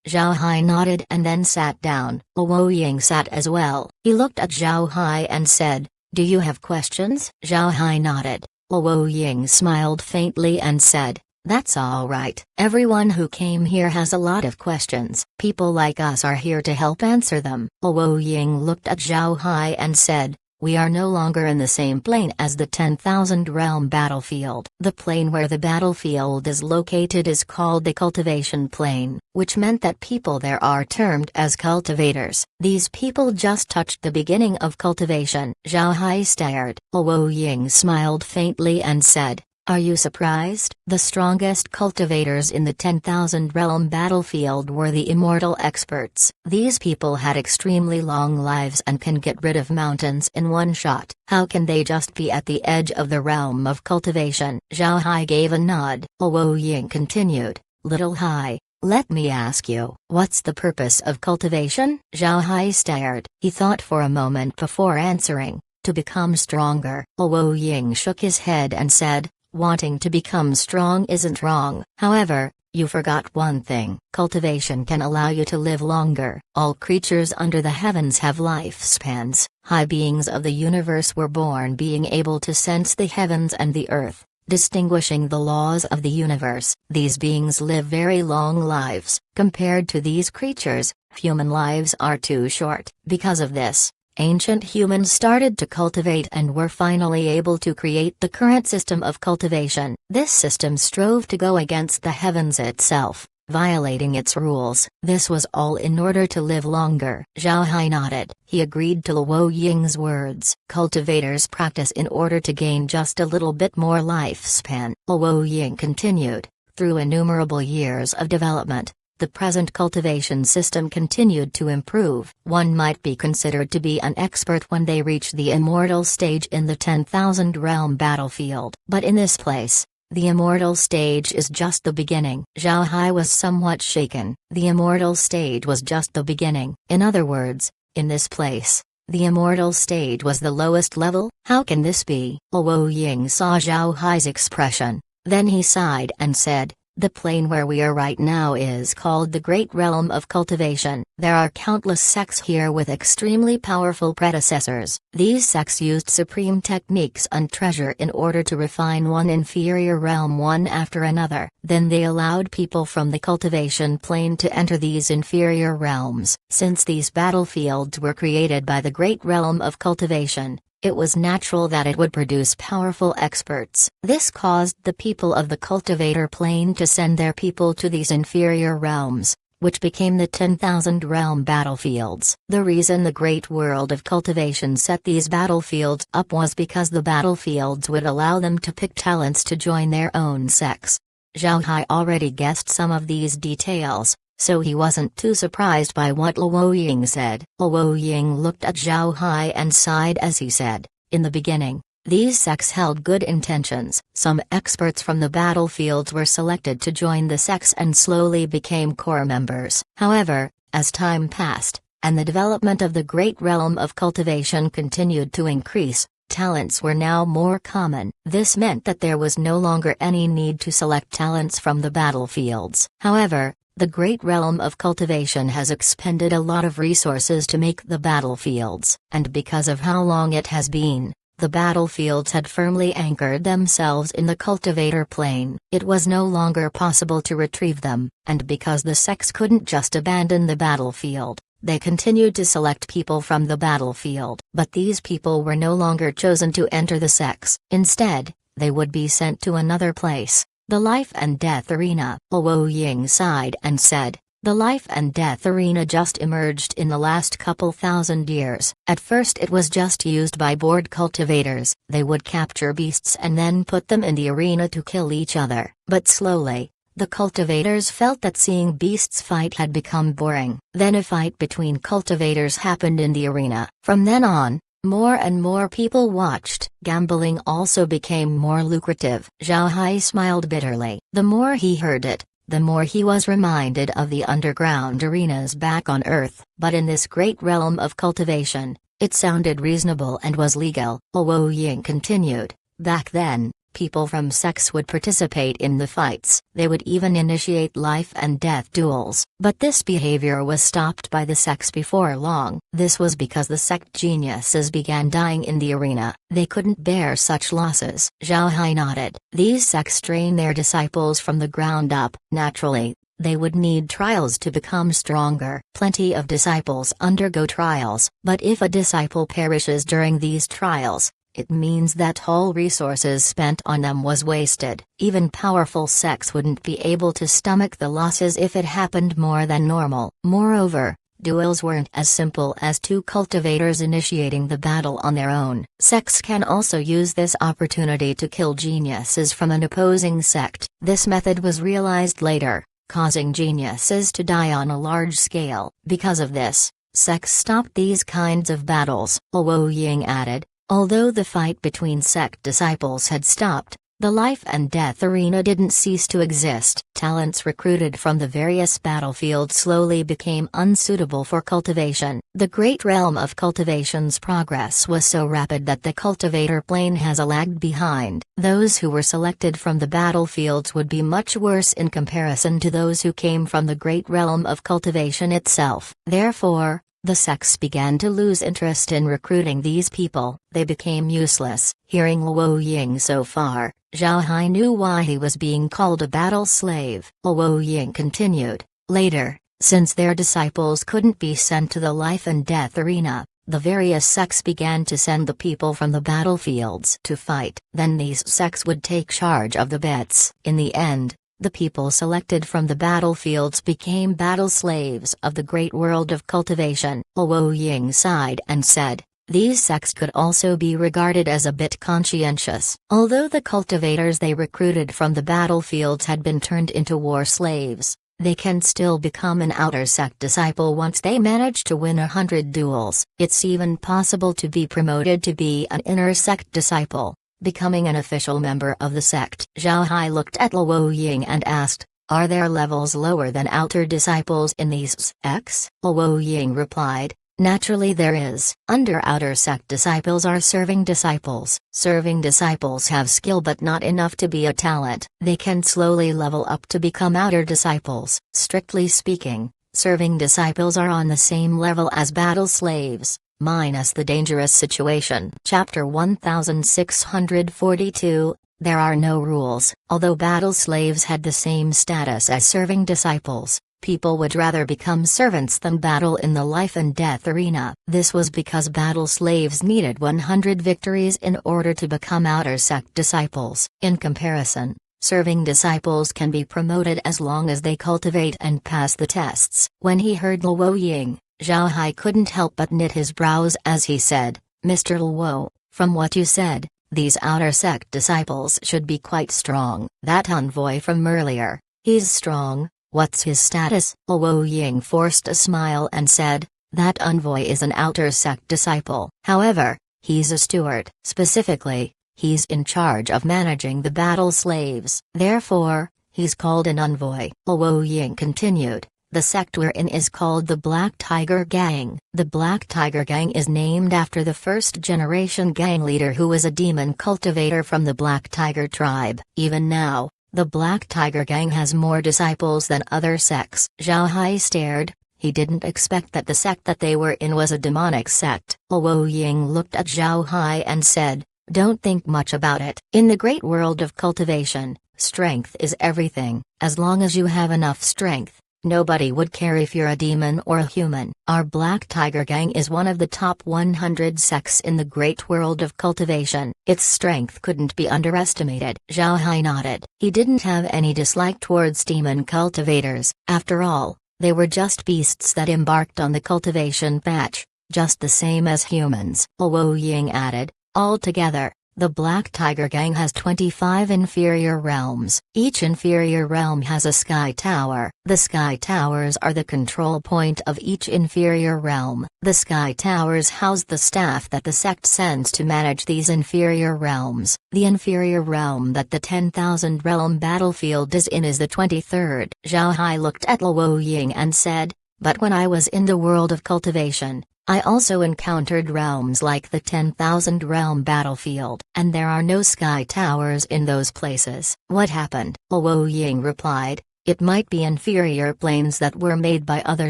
Zhao Hai nodded and then sat down. Luo Ying sat as well. He looked at Zhao Hai and said, "Do you have questions?" Zhao Hai nodded. Luo Ying smiled faintly and said, "That's all right. Everyone who came here has a lot of questions. People like us are here to help answer them." Luo Ying looked at Zhao Hai and said, "We are no longer in the same plane as the 10,000 realm battlefield. The plane where the battlefield is located is called the cultivation plane, which meant that people there are termed as cultivators. These people just touched the beginning of cultivation." Zhao Hai stared. Luo Ying smiled faintly and said, "Are you surprised?" The strongest cultivators in the 10,000 realm battlefield were the immortal experts. These people had extremely long lives and can get rid of mountains in one shot. How can they just be at the edge of the realm of cultivation? Zhao Hai gave a nod. Luo Ying continued, "Little Hai, let me ask you, what's the purpose of cultivation?" Zhao Hai stared. He thought for a moment before answering. "To become stronger." Luo Ying shook his head and said, "Wanting to become strong isn't wrong. However, you forgot one thing. Cultivation can allow you to live longer. All creatures under the heavens have lifespans. High beings of the universe were born being able to sense the heavens and the earth, distinguishing the laws of the universe. These beings live very long lives. Compared to these creatures, human lives are too short. Because of this, ancient humans started to cultivate and were finally able to create the current system of cultivation. This system strove to go against the heavens itself, violating its rules. This was all in order to live longer." Zhao Hai nodded. He agreed to Luo Ying's words. Cultivators practice in order to gain just a little bit more lifespan. Luo Ying continued, "Through innumerable years of development, the present cultivation system continued to improve. One might be considered to be an expert when they reach the immortal stage in the 10,000 realm battlefield. But in this place, the immortal stage is just the beginning." Zhao Hai was somewhat shaken. The immortal stage was just the beginning. In other words, in this place, the immortal stage was the lowest level? How can this be? Luo Ying saw Zhao Hai's expression. Then he sighed and said, "The plane where we are right now is called the Great Realm of Cultivation. There are countless sects here with extremely powerful predecessors. These sects used supreme techniques and treasure in order to refine one inferior realm one after another. Then they allowed people from the cultivation plane to enter these inferior realms. Since these battlefields were created by the Great Realm of Cultivation, it was natural that it would produce powerful experts. This caused the people of the cultivator plane to send their people to these inferior realms, which became the 10,000 realm battlefields. The reason the great world of cultivation set these battlefields up was because the battlefields would allow them to pick talents to join their own sects. Zhao Hai already guessed some of these details, so he wasn't too surprised by what Luo Ying said. Luo Ying looked at Zhao Hai and sighed as he said, "In the beginning, these sects held good intentions. Some experts from the battlefields were selected to join the sects and slowly became core members. However, As time passed, and the development of the great realm of cultivation continued to increase, talents were now more common. This meant that there was no longer any need to select talents from the battlefields. However, the great realm of cultivation has expended a lot of resources to make the battlefields, and because of how long it has been, the battlefields had firmly anchored themselves in the cultivator plane. It was no longer possible to retrieve them, and because the sects couldn't just abandon the battlefield, they continued to select people from the battlefield. But these people were no longer chosen to enter the sects. Instead, they would be sent to another place, the life and death arena. Luo Ying sighed and said, "The life and death arena just emerged in the last couple thousand years. At first it was just used by bored cultivators. They would capture beasts and then put them in the arena to kill each other. But slowly, the cultivators felt that seeing beasts fight had become boring. Then a fight between cultivators happened in the arena. From then on, more and more people watched. Gambling also became more lucrative." Zhao Hai smiled bitterly. The more he heard it, the more he was reminded of the underground arenas back on Earth. But in this great realm of cultivation, it sounded reasonable and was legal. Luo Ying continued, "Back then, people from sects would participate in the fights. They would even initiate life and death duels. But this behavior was stopped by the sects before long. This was because the sect geniuses began dying in the arena. They couldn't bear such losses." Zhao Hai nodded. "These sects train their disciples from the ground up. Naturally, they would need trials to become stronger. Plenty of disciples undergo trials, but if a disciple perishes during these trials, it means that all resources spent on them was wasted. Even powerful sects wouldn't be able to stomach the losses if it happened more than normal. Moreover, duels weren't as simple as two cultivators initiating the battle on their own. Sects can also use this opportunity to kill geniuses from an opposing sect. This method was realized later, causing geniuses to die on a large scale. Because of this, sects stopped these kinds of battles." Luo Ying added, "Although the fight between sect disciples had stopped, the life and death arena didn't cease to exist. Talents recruited from the various battlefields slowly became unsuitable for cultivation. The great realm of cultivation's progress was so rapid that the cultivator plane has lagged behind. Those who were selected from the battlefields would be much worse in comparison to those who came from the great realm of cultivation itself. Therefore, the sects began to lose interest in recruiting these people. They became useless." Hearing Luo Ying so far, Zhao Hai knew why he was being called a battle slave. Luo Ying continued, "Later, since their disciples couldn't be sent to the life and death arena, the various sects began to send the people from the battlefields to fight. Then these sects would take charge of the bets. In the end, the people selected from the battlefields became battle slaves of the great world of cultivation." Luo Ying sighed and said, "These sects could also be regarded as a bit conscientious. Although the cultivators they recruited from the battlefields had been turned into war slaves, they can still become an outer sect disciple once they manage to win 100 duels. It's even possible to be promoted to be an inner sect disciple, becoming an official member of the sect." Zhao Hai looked at Luo Ying and asked, "Are there levels lower than outer disciples in these sects?" Luo Ying replied, "Naturally there is. Under outer sect disciples are serving disciples. Serving disciples have skill but not enough to be a talent. They can slowly level up to become outer disciples. Strictly speaking, serving disciples are on the same level as battle slaves, minus the dangerous situation." Chapter 1642, There are no rules. Although battle slaves had the same status as serving disciples, people would rather become servants than battle in the life and death arena. This was because battle slaves needed 100 victories in order to become outer sect disciples. In comparison, serving disciples can be promoted as long as they cultivate and pass the tests. When he heard Luo Ying, Zhao Hai couldn't help but knit his brows as he said, "Mr. Luo, from what you said, these outer sect disciples should be quite strong. That envoy from earlier, he's strong. What's his status?" Luo Ying forced a smile and said, "That envoy is an outer sect disciple. However, he's a steward. Specifically, he's in charge of managing the battle slaves. Therefore, he's called an envoy." Luo Ying continued, The sect we're in is called the Black Tiger Gang. The Black Tiger Gang is named after the first-generation gang leader who was a demon cultivator from the Black Tiger tribe. Even now, the Black Tiger Gang has more disciples than other sects. Zhao Hai stared. He didn't expect that the sect that they were in was a demonic sect. Luo Ying looked at Zhao Hai and said, "Don't think much about it. In the great world of cultivation, strength is everything. As long as you have enough strength, nobody would care if you're a demon or a human." Our Black Tiger Gang is one of the top 100 sects in the great world of cultivation. Its strength couldn't be underestimated. Zhao Hai nodded. He didn't have any dislike towards demon cultivators. After all, they were just beasts that embarked on the cultivation patch, just the same as humans. Luo Ying added, "Altogether, the Black Tiger Gang has 25 inferior realms. Each inferior realm has a sky tower. The sky towers are the control point of each inferior realm. The sky towers house the staff that the sect sends to manage these inferior realms. The inferior realm that the 10,000 realm battlefield is in is the 23rd. Zhao Hai looked at Luo Ying and said, "But when I was in the world of cultivation, I also encountered realms like the 10,000 realm battlefield, and there are no sky towers in those places." "What happened?" Luo Ying replied, "It might be inferior planes that were made by other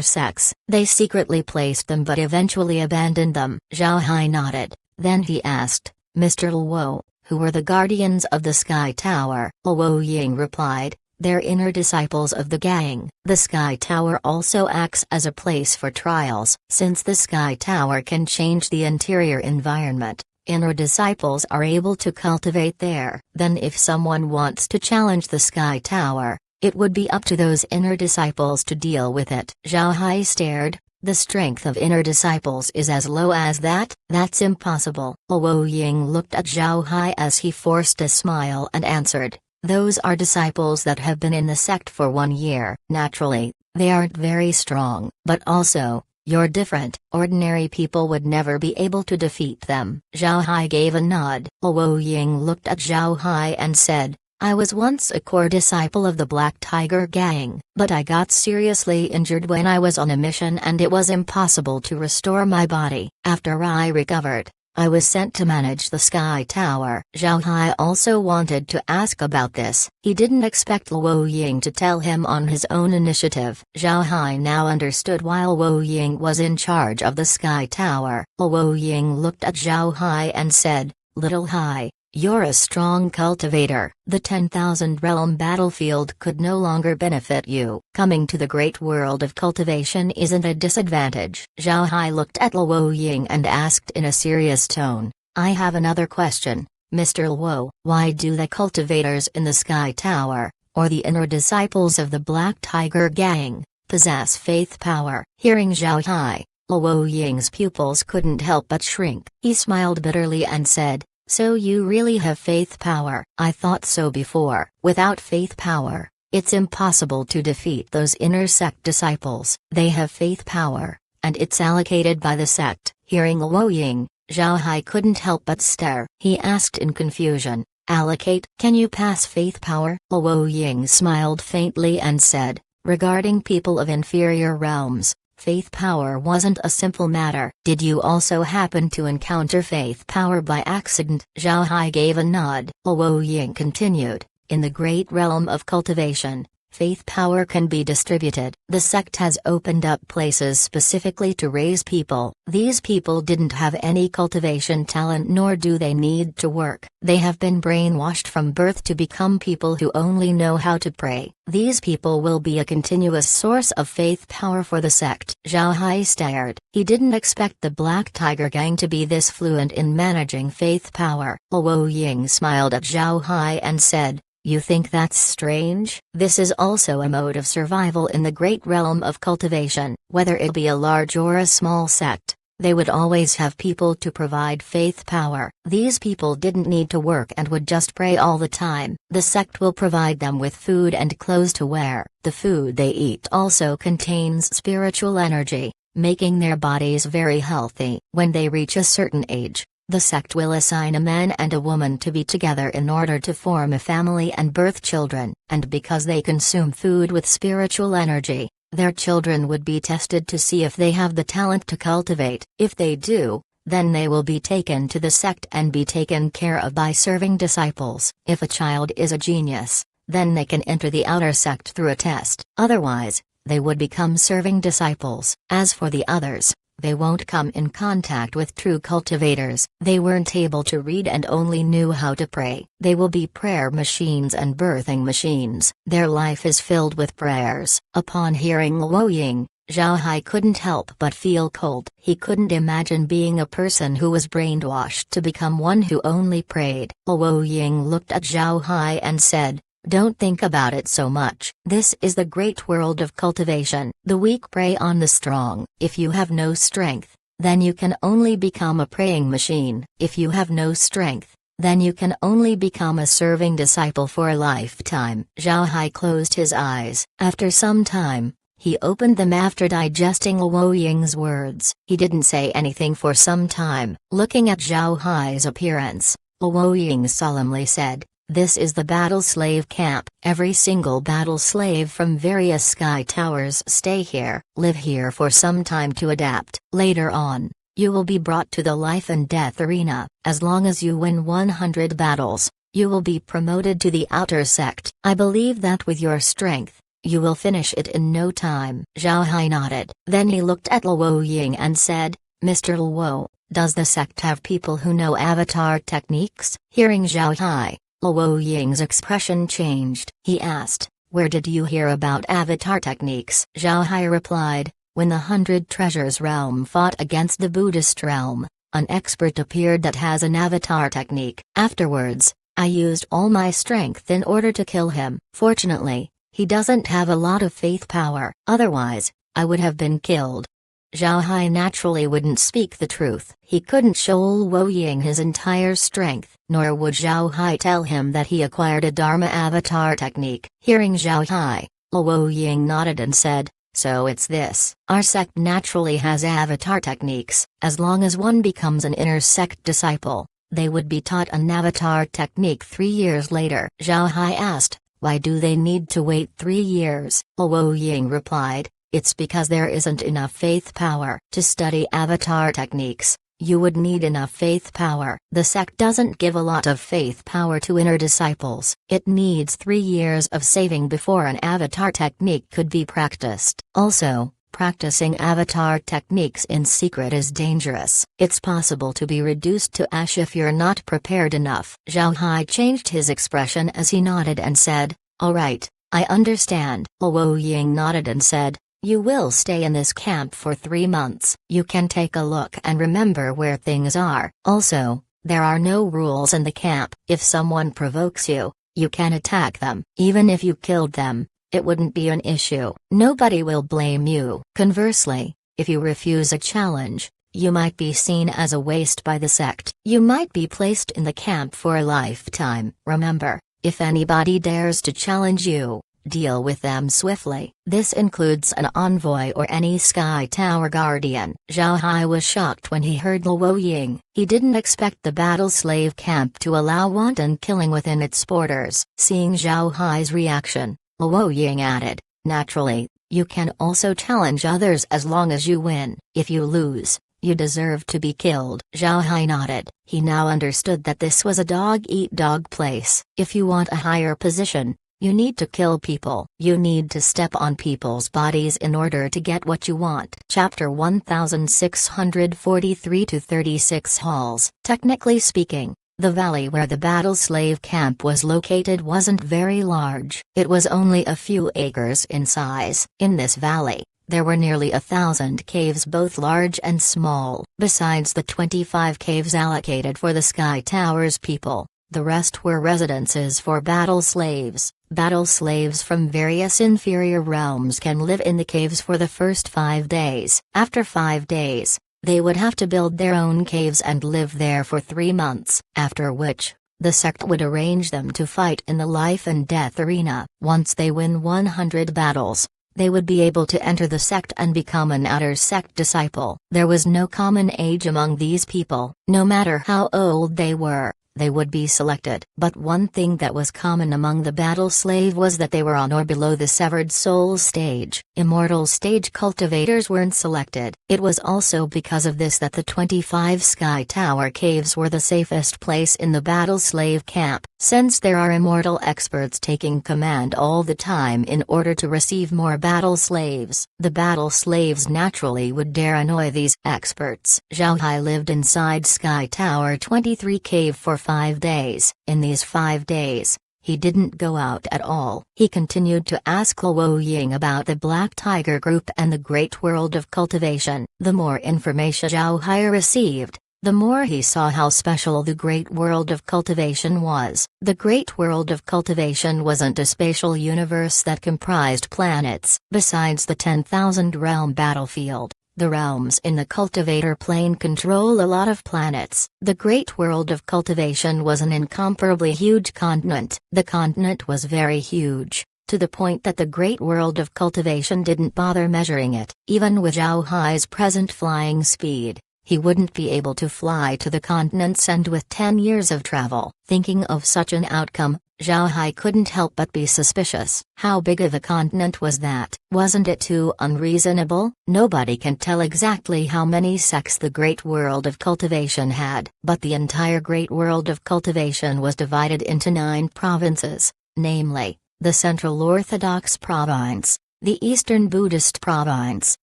sects. They secretly placed them but eventually abandoned them." Zhao Hai nodded. Then he asked, "Mr. Luo, who were the guardians of the sky tower?" Luo Ying replied, "They're inner disciples of the gang. The Sky Tower also acts as a place for trials. Since the Sky Tower can change the interior environment, inner disciples are able to cultivate there. Then if someone wants to challenge the Sky Tower, it would be up to those inner disciples to deal with it." Zhao Hai stared. "The strength of inner disciples is as low as that? That's impossible." Luo Ying looked at Zhao Hai as he forced a smile and answered, "Those are disciples that have been in the sect for 1 year. Naturally, they aren't very strong, but also, you're different. Ordinary people would never be able to defeat them." Zhao Hai gave a nod. Luo Ying looked at Zhao Hai and said, "I was once a core disciple of the Black Tiger Gang, but I got seriously injured when I was on a mission and it was impossible to restore my body. After I recovered, I was sent to manage the Sky Tower." Zhao Hai also wanted to ask about this. He didn't expect Luo Ying to tell him on his own initiative. Zhao Hai now understood why Luo Ying was in charge of the Sky Tower. Luo Ying looked at Zhao Hai and said, "Little Hai, you're a strong cultivator. The 10,000 realm battlefield could no longer benefit you. Coming to the great world of cultivation isn't a disadvantage." Zhao Hai looked at Luo Ying and asked in a serious tone, "I have another question, Mr. Luo. Why do the cultivators in the Sky Tower, or the inner disciples of the Black Tiger Gang, possess faith power?" Hearing Zhao Hai, Luo Ying's pupils couldn't help but shrink. He smiled bitterly and said, "So you really have faith power?" "I thought so before. Without faith power, it's impossible to defeat those inner sect disciples. They have faith power, and it's allocated by the sect." Hearing Luo Ying, Zhao Hai couldn't help but stare. He asked in confusion, "Allocate? Can you pass faith power?" Luo Ying smiled faintly and said, "Regarding people of inferior realms, faith power wasn't a simple matter." "Did you also happen to encounter faith power by accident?" Zhao Hai gave a nod. Luo Ying continued, "In the great realm of cultivation, faith power can be distributed. The sect has opened up places specifically to raise people. These people didn't have any cultivation talent nor do they need to work. They have been brainwashed from birth to become people who only know how to pray. These people will be a continuous source of faith power for the sect." Zhao Hai stared. He didn't expect the Black Tiger Gang to be this fluent in managing faith power. Luo Ying smiled at Zhao Hai and said, "You think that's strange? This is also a mode of survival in the great realm of cultivation. Whether it be a large or a small sect, they would always have people to provide faith power. These people didn't need to work and would just pray all the time. The sect will provide them with food and clothes to wear. The food they eat also contains spiritual energy, making their bodies very healthy. When they reach a certain age, the sect will assign a man and a woman to be together in order to form a family and birth children. And because they consume food with spiritual energy, Their children would be tested to see if they have the talent to cultivate. If they do, then they will be taken to the sect and be taken care of by serving disciples. If a child is a genius, then they can enter the outer sect through a test. Otherwise, they would become serving disciples. As for the others, they won't come in contact with true cultivators. They weren't able to read and only knew how to pray. They will be prayer machines and birthing machines. Their life is filled with prayers. Upon hearing Luo Ying, Zhao Hai couldn't help but feel cold. He couldn't imagine being a person who was brainwashed to become one who only prayed. Luo Ying looked at Zhao Hai and said, "Don't think about it so much. This is the great world of cultivation. The weak prey on the strong. If you have no strength, then you can only become a praying machine. If you have no strength, then you can only become a serving disciple for a lifetime." Zhao Hai closed his eyes. After some time, he opened them after digesting Luo Ying's words. He didn't say anything for some time. Looking at Zhao Hai's appearance, Luo Ying solemnly said, "This is the battle slave camp. Every single battle slave from various sky towers stay here, live here for some time to adapt. Later on, you will be brought to the life and death arena. As long as you win 100 battles, you will be promoted to the outer sect. I believe that with your strength, you will finish it in no time." Zhao Hai nodded. Then he looked at Luo Ying and said, "Mr. Luo, does the sect have people who know avatar techniques?" Hearing Zhao Hai, Luo Ying's expression changed. He asked, "Where did you hear about avatar techniques?" Zhao Hai replied, "When the 100 Treasures realm fought against the Buddhist realm, an expert appeared that has an avatar technique. Afterwards, I used all my strength in order to kill him. Fortunately, he doesn't have a lot of faith power. Otherwise, I would have been killed." Zhao Hai naturally wouldn't speak the truth. He couldn't show Luo Ying his entire strength, nor would Zhao Hai tell him that he acquired a Dharma avatar technique. Hearing Zhao Hai, Luo Ying nodded and said, "So it's this. Our sect naturally has avatar techniques. As long as one becomes an inner sect disciple, they would be taught an avatar technique 3 years later." Zhao Hai asked, "Why do they need to wait 3 years?" Luo Ying replied, "It's because there isn't enough faith power. To study avatar techniques, you would need enough faith power. The sect doesn't give a lot of faith power to inner disciples. It needs 3 years of saving before an avatar technique could be practiced. Also, practicing avatar techniques in secret is dangerous. It's possible to be reduced to ash if you're not prepared enough." Zhao Hai changed his expression as he nodded and said, "All right, I understand." Luo Ying nodded and said, "You will stay in this camp for 3 months. You can take a look and remember where things are. Also, there are no rules in the camp. If someone provokes you, you can attack them. Even if you killed them, it wouldn't be an issue. Nobody will blame you. Conversely, if you refuse a challenge, you might be seen as a waste by the sect. You might be placed in the camp for a lifetime. Remember, if anybody dares to challenge you, deal with them swiftly. This includes an envoy or any Sky Tower guardian." Zhao Hai was shocked when he heard Luo Ying. He didn't expect the battle slave camp to allow wanton killing within its borders. Seeing Zhao Hai's reaction, Luo Ying added, "Naturally, you can also challenge others as long as you win. If you lose, you deserve to be killed." Zhao Hai nodded. He now understood that this was a dog-eat-dog place. If you want a higher position, you need to kill people. You need to step on people's bodies in order to get what you want. Chapter 1643-36 Halls. Technically speaking, the valley where the battle slave camp was located wasn't very large. It was only a few acres in size. In this valley, there were nearly 1,000 caves, both large and small. Besides the 25 caves allocated for the Sky Tower's people, the rest were residences for battle slaves. Battle slaves from various inferior realms can live in the caves for the first 5 days. After 5 days, they would have to build their own caves and live there for 3 months, after which, the sect would arrange them to fight in the life and death arena. Once they win 100 battles, they would be able to enter the sect and become an outer sect disciple. There was no common age among these people. No matter how old they were, they would be selected. But one thing that was common among the battle slave was that they were on or below the severed soul stage. Immortal stage cultivators weren't selected. It was also because of this that the 25 Sky Tower caves were the safest place in the battle slave camp, since there are immortal experts taking command all the time in order to receive more battle slaves. The battle slaves naturally would dare annoy these experts. Zhao Hai lived inside Sky Tower 23 cave for 5 days. In these 5 days, he didn't go out at all. He continued to ask Luo Ying about the Black Tiger Group and the Great World of Cultivation. The more information Zhao Hai received, the more he saw how special the Great World of Cultivation was. The Great World of Cultivation wasn't a spatial universe that comprised planets. Besides the 10,000 realm battlefield, the realms in the cultivator plane control a lot of planets. The Great World of Cultivation was an incomparably huge continent. The continent was very huge, to the point that the Great World of Cultivation didn't bother measuring it. Even with Zhao Hai's present flying speed, he wouldn't be able to fly to the continents, and with 10 years of travel. Thinking of such an outcome, Zhao Hai couldn't help but be suspicious. How big of a continent was that? Wasn't it too unreasonable? Nobody can tell exactly how many sects the Great World of Cultivation had, but the entire Great World of Cultivation was divided into 9 provinces, namely, the Central Orthodox Province, the Eastern Buddhist Province,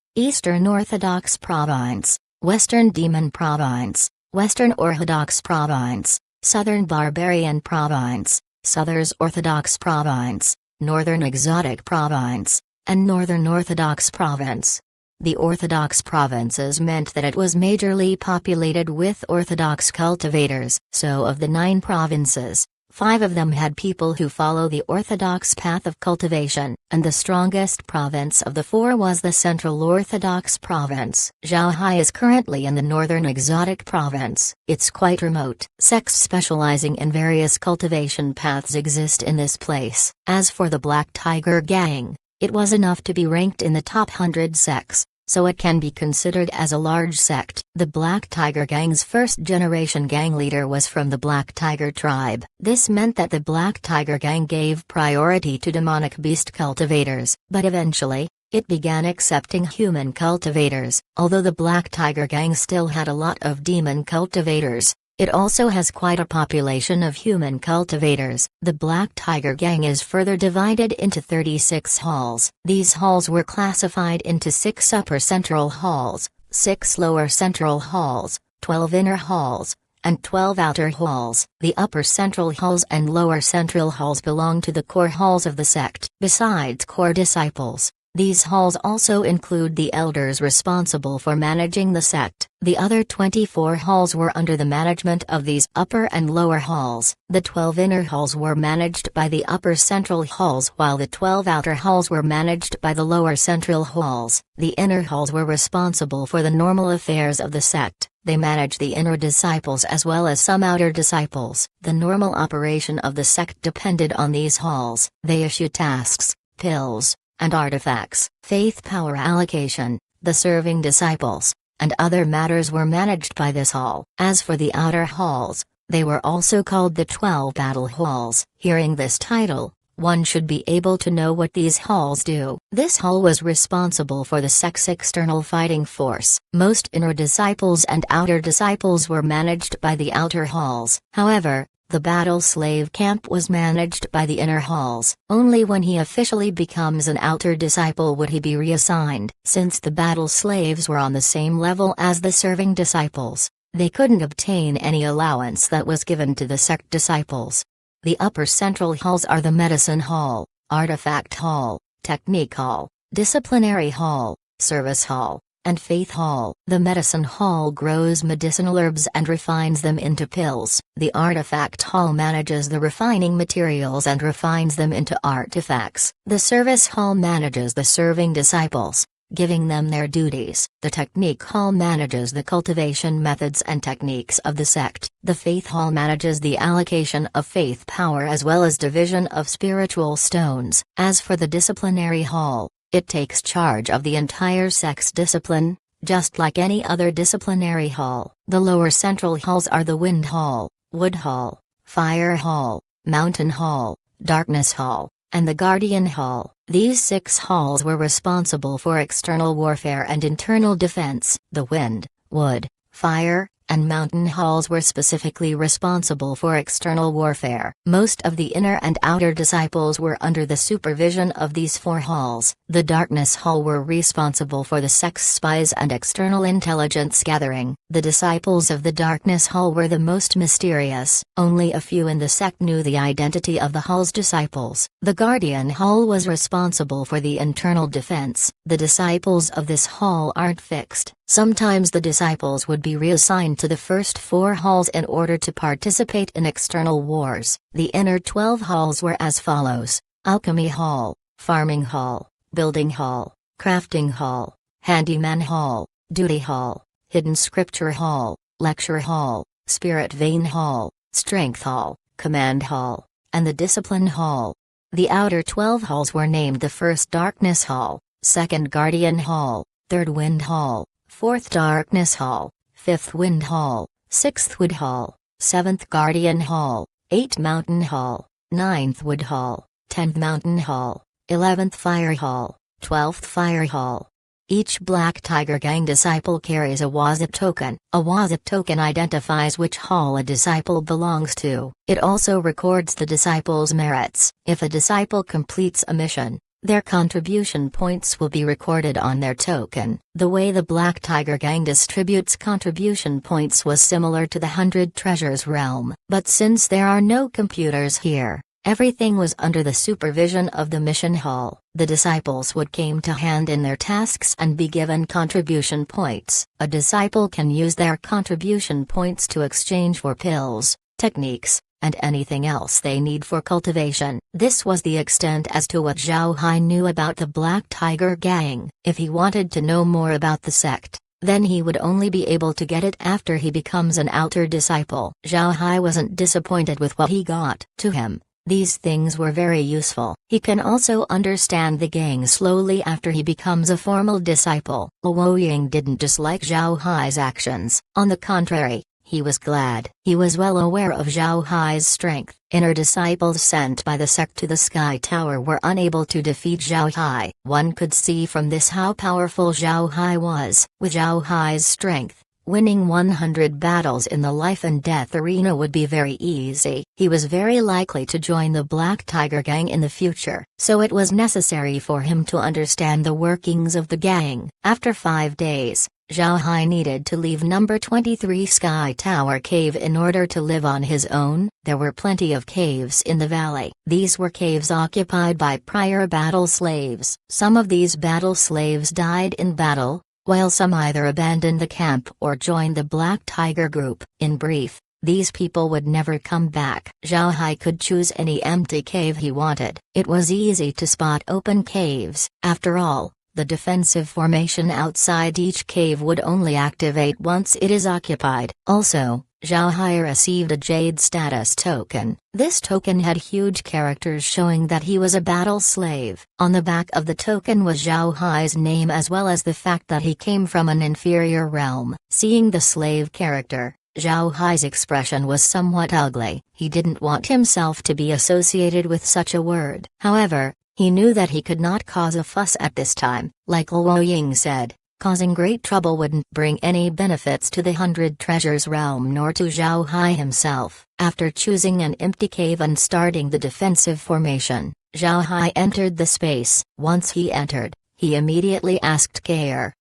Eastern Orthodox Province, Western Demon Province, Western Orthodox Province, Southern Barbarian Province, Southern Orthodox Province, Northern Exotic Province, and Northern Orthodox Province. The Orthodox provinces meant that it was majorly populated with Orthodox cultivators. So of the 9 provinces, 5 of them had people who follow the orthodox path of cultivation, and the strongest province of the 4 was the Central Orthodox Province. Zhao Hai is currently in the Northern Exotic Province. It's quite remote. Sects specializing in various cultivation paths exist in this place. As for the Black Tiger Gang, it was enough to be ranked in the top 100 sects, so it can be considered as a large sect. The Black Tiger Gang's first-generation gang leader was from the Black Tiger tribe. This meant that the Black Tiger Gang gave priority to demonic beast cultivators, but eventually, it began accepting human cultivators. Although the Black Tiger Gang still had a lot of demon cultivators, it also has quite a population of human cultivators. The Black Tiger Gang is further divided into 36 halls. These halls were classified into 6 upper central halls, 6 lower central halls, 12 inner halls, and 12 outer halls. The upper central halls and lower central halls belong to the core halls of the sect. Besides core disciples, these halls also include the elders responsible for managing the sect. The other 24 halls were under the management of these upper and lower halls. The 12 inner halls were managed by the upper central halls, while the 12 outer halls were managed by the lower central halls. The inner halls were responsible for the normal affairs of the sect. They manage the inner disciples as well as some outer disciples. The normal operation of the sect depended on these halls. They issue tasks, pills, and artifacts. Faith power allocation, the serving disciples, and other matters were managed by this hall. As for the outer halls, they were also called the 12 battle halls. Hearing this title, one should be able to know what these halls do. This hall was responsible for the sect's external fighting force. Most inner disciples and outer disciples were managed by the outer halls. However, the battle slave camp was managed by the inner halls. Only when he officially becomes an outer disciple would he be reassigned. Since the battle slaves were on the same level as the serving disciples, they couldn't obtain any allowance that was given to the sect disciples. The upper central halls are the medicine hall, artifact hall, technique hall, disciplinary hall, service hall, and faith hall. The medicine hall grows medicinal herbs and refines them into pills. The artifact hall manages the refining materials and refines them into artifacts. The service hall manages the serving disciples, giving them their duties. The technique hall manages the cultivation methods and techniques of the sect. The faith hall manages the allocation of faith power as well as division of spiritual stones. As for the disciplinary hall, it takes charge of the entire sect's discipline, just like any other disciplinary hall. The lower central halls are the wind hall, Wood Hall, Fire Hall, Mountain Hall, Darkness Hall, and the Guardian Hall. These 6 halls were responsible for external warfare and internal defense. The Wind, Wood, Fire, and Mountain Halls were specifically responsible for external warfare. Most of the inner and outer disciples were under the supervision of these 4 halls. The Darkness Hall were responsible for the sect's spies and external intelligence gathering. The disciples of the Darkness Hall were the most mysterious. Only a few in the sect knew the identity of the hall's disciples. The Guardian Hall was responsible for the internal defense. The disciples of this hall aren't fixed. Sometimes the disciples would be reassigned to the first 4 halls in order to participate in external wars. The inner 12 halls were as follows: Alchemy Hall, Farming Hall, Building Hall, Crafting Hall, Handyman Hall, Duty Hall, Hidden Scripture Hall, Lecture Hall, Spirit Vein Hall, Strength Hall, Command Hall, and the Discipline Hall. The outer 12 halls were named the first Darkness Hall, second Guardian Hall, third Wind Hall, 4th Darkness Hall, 5th Wind Hall, 6th Wood Hall, 7th Guardian Hall, 8th Mountain Hall, 9th Wood Hall, 10th Mountain Hall, 11th Fire Hall, 12th Fire Hall. Each Black Tiger Gang disciple carries a WASP token. A WASP token identifies which hall a disciple belongs to. It also records the disciple's merits. If a disciple completes a mission, their contribution points will be recorded on their token. The way the Black Tiger Gang distributes contribution points was similar to the 100 Treasures realm. But since there are no computers here, everything was under the supervision of the mission hall. The disciples would come to hand in their tasks and be given contribution points. A disciple can use their contribution points to exchange for pills, techniques, and anything else they need for cultivation. This was the extent as to what Zhao Hai knew about the Black Tiger Gang. If he wanted to know more about the sect, then he would only be able to get it after he becomes an outer disciple. Zhao Hai wasn't disappointed with what he got. To him, these things were very useful. He can also understand the gang slowly after he becomes a formal disciple. Luo Ying didn't dislike Zhao Hai's actions. On the contrary, he was glad. He was well aware of Zhao Hai's strength. Inner disciples sent by the sect to the Sky Tower were unable to defeat Zhao Hai. One could see from this how powerful Zhao Hai was. With Zhao Hai's strength, winning 100 battles in the life and death arena would be very easy. He was very likely to join the Black Tiger Gang in the future, so it was necessary for him to understand the workings of the gang. After 5 days, Zhao Hai needed to leave number 23 Sky Tower Cave in order to live on his own. There were plenty of caves in the valley. These were caves occupied by prior battle slaves. Some of these battle slaves died in battle, while some either abandoned the camp or joined the Black Tiger group. In brief, these people would never come back. Zhao Hai could choose any empty cave he wanted. It was easy to spot open caves. After all, the defensive formation outside each cave would only activate once it is occupied. Also, Zhao Hai received a Jade status token. This token had huge characters showing that he was a battle slave. On the back of the token was Zhao Hai's name as well as the fact that he came from an inferior realm. Seeing the slave character, Zhao Hai's expression was somewhat ugly. He didn't want himself to be associated with such a word. However, he knew that he could not cause a fuss at this time. Like Luo Ying said, causing great trouble wouldn't bring any benefits to the 100 Treasures realm nor to Zhao Hai himself. After choosing an empty cave and starting the defensive formation, Zhao Hai entered the space. Once he entered, he immediately asked Kair,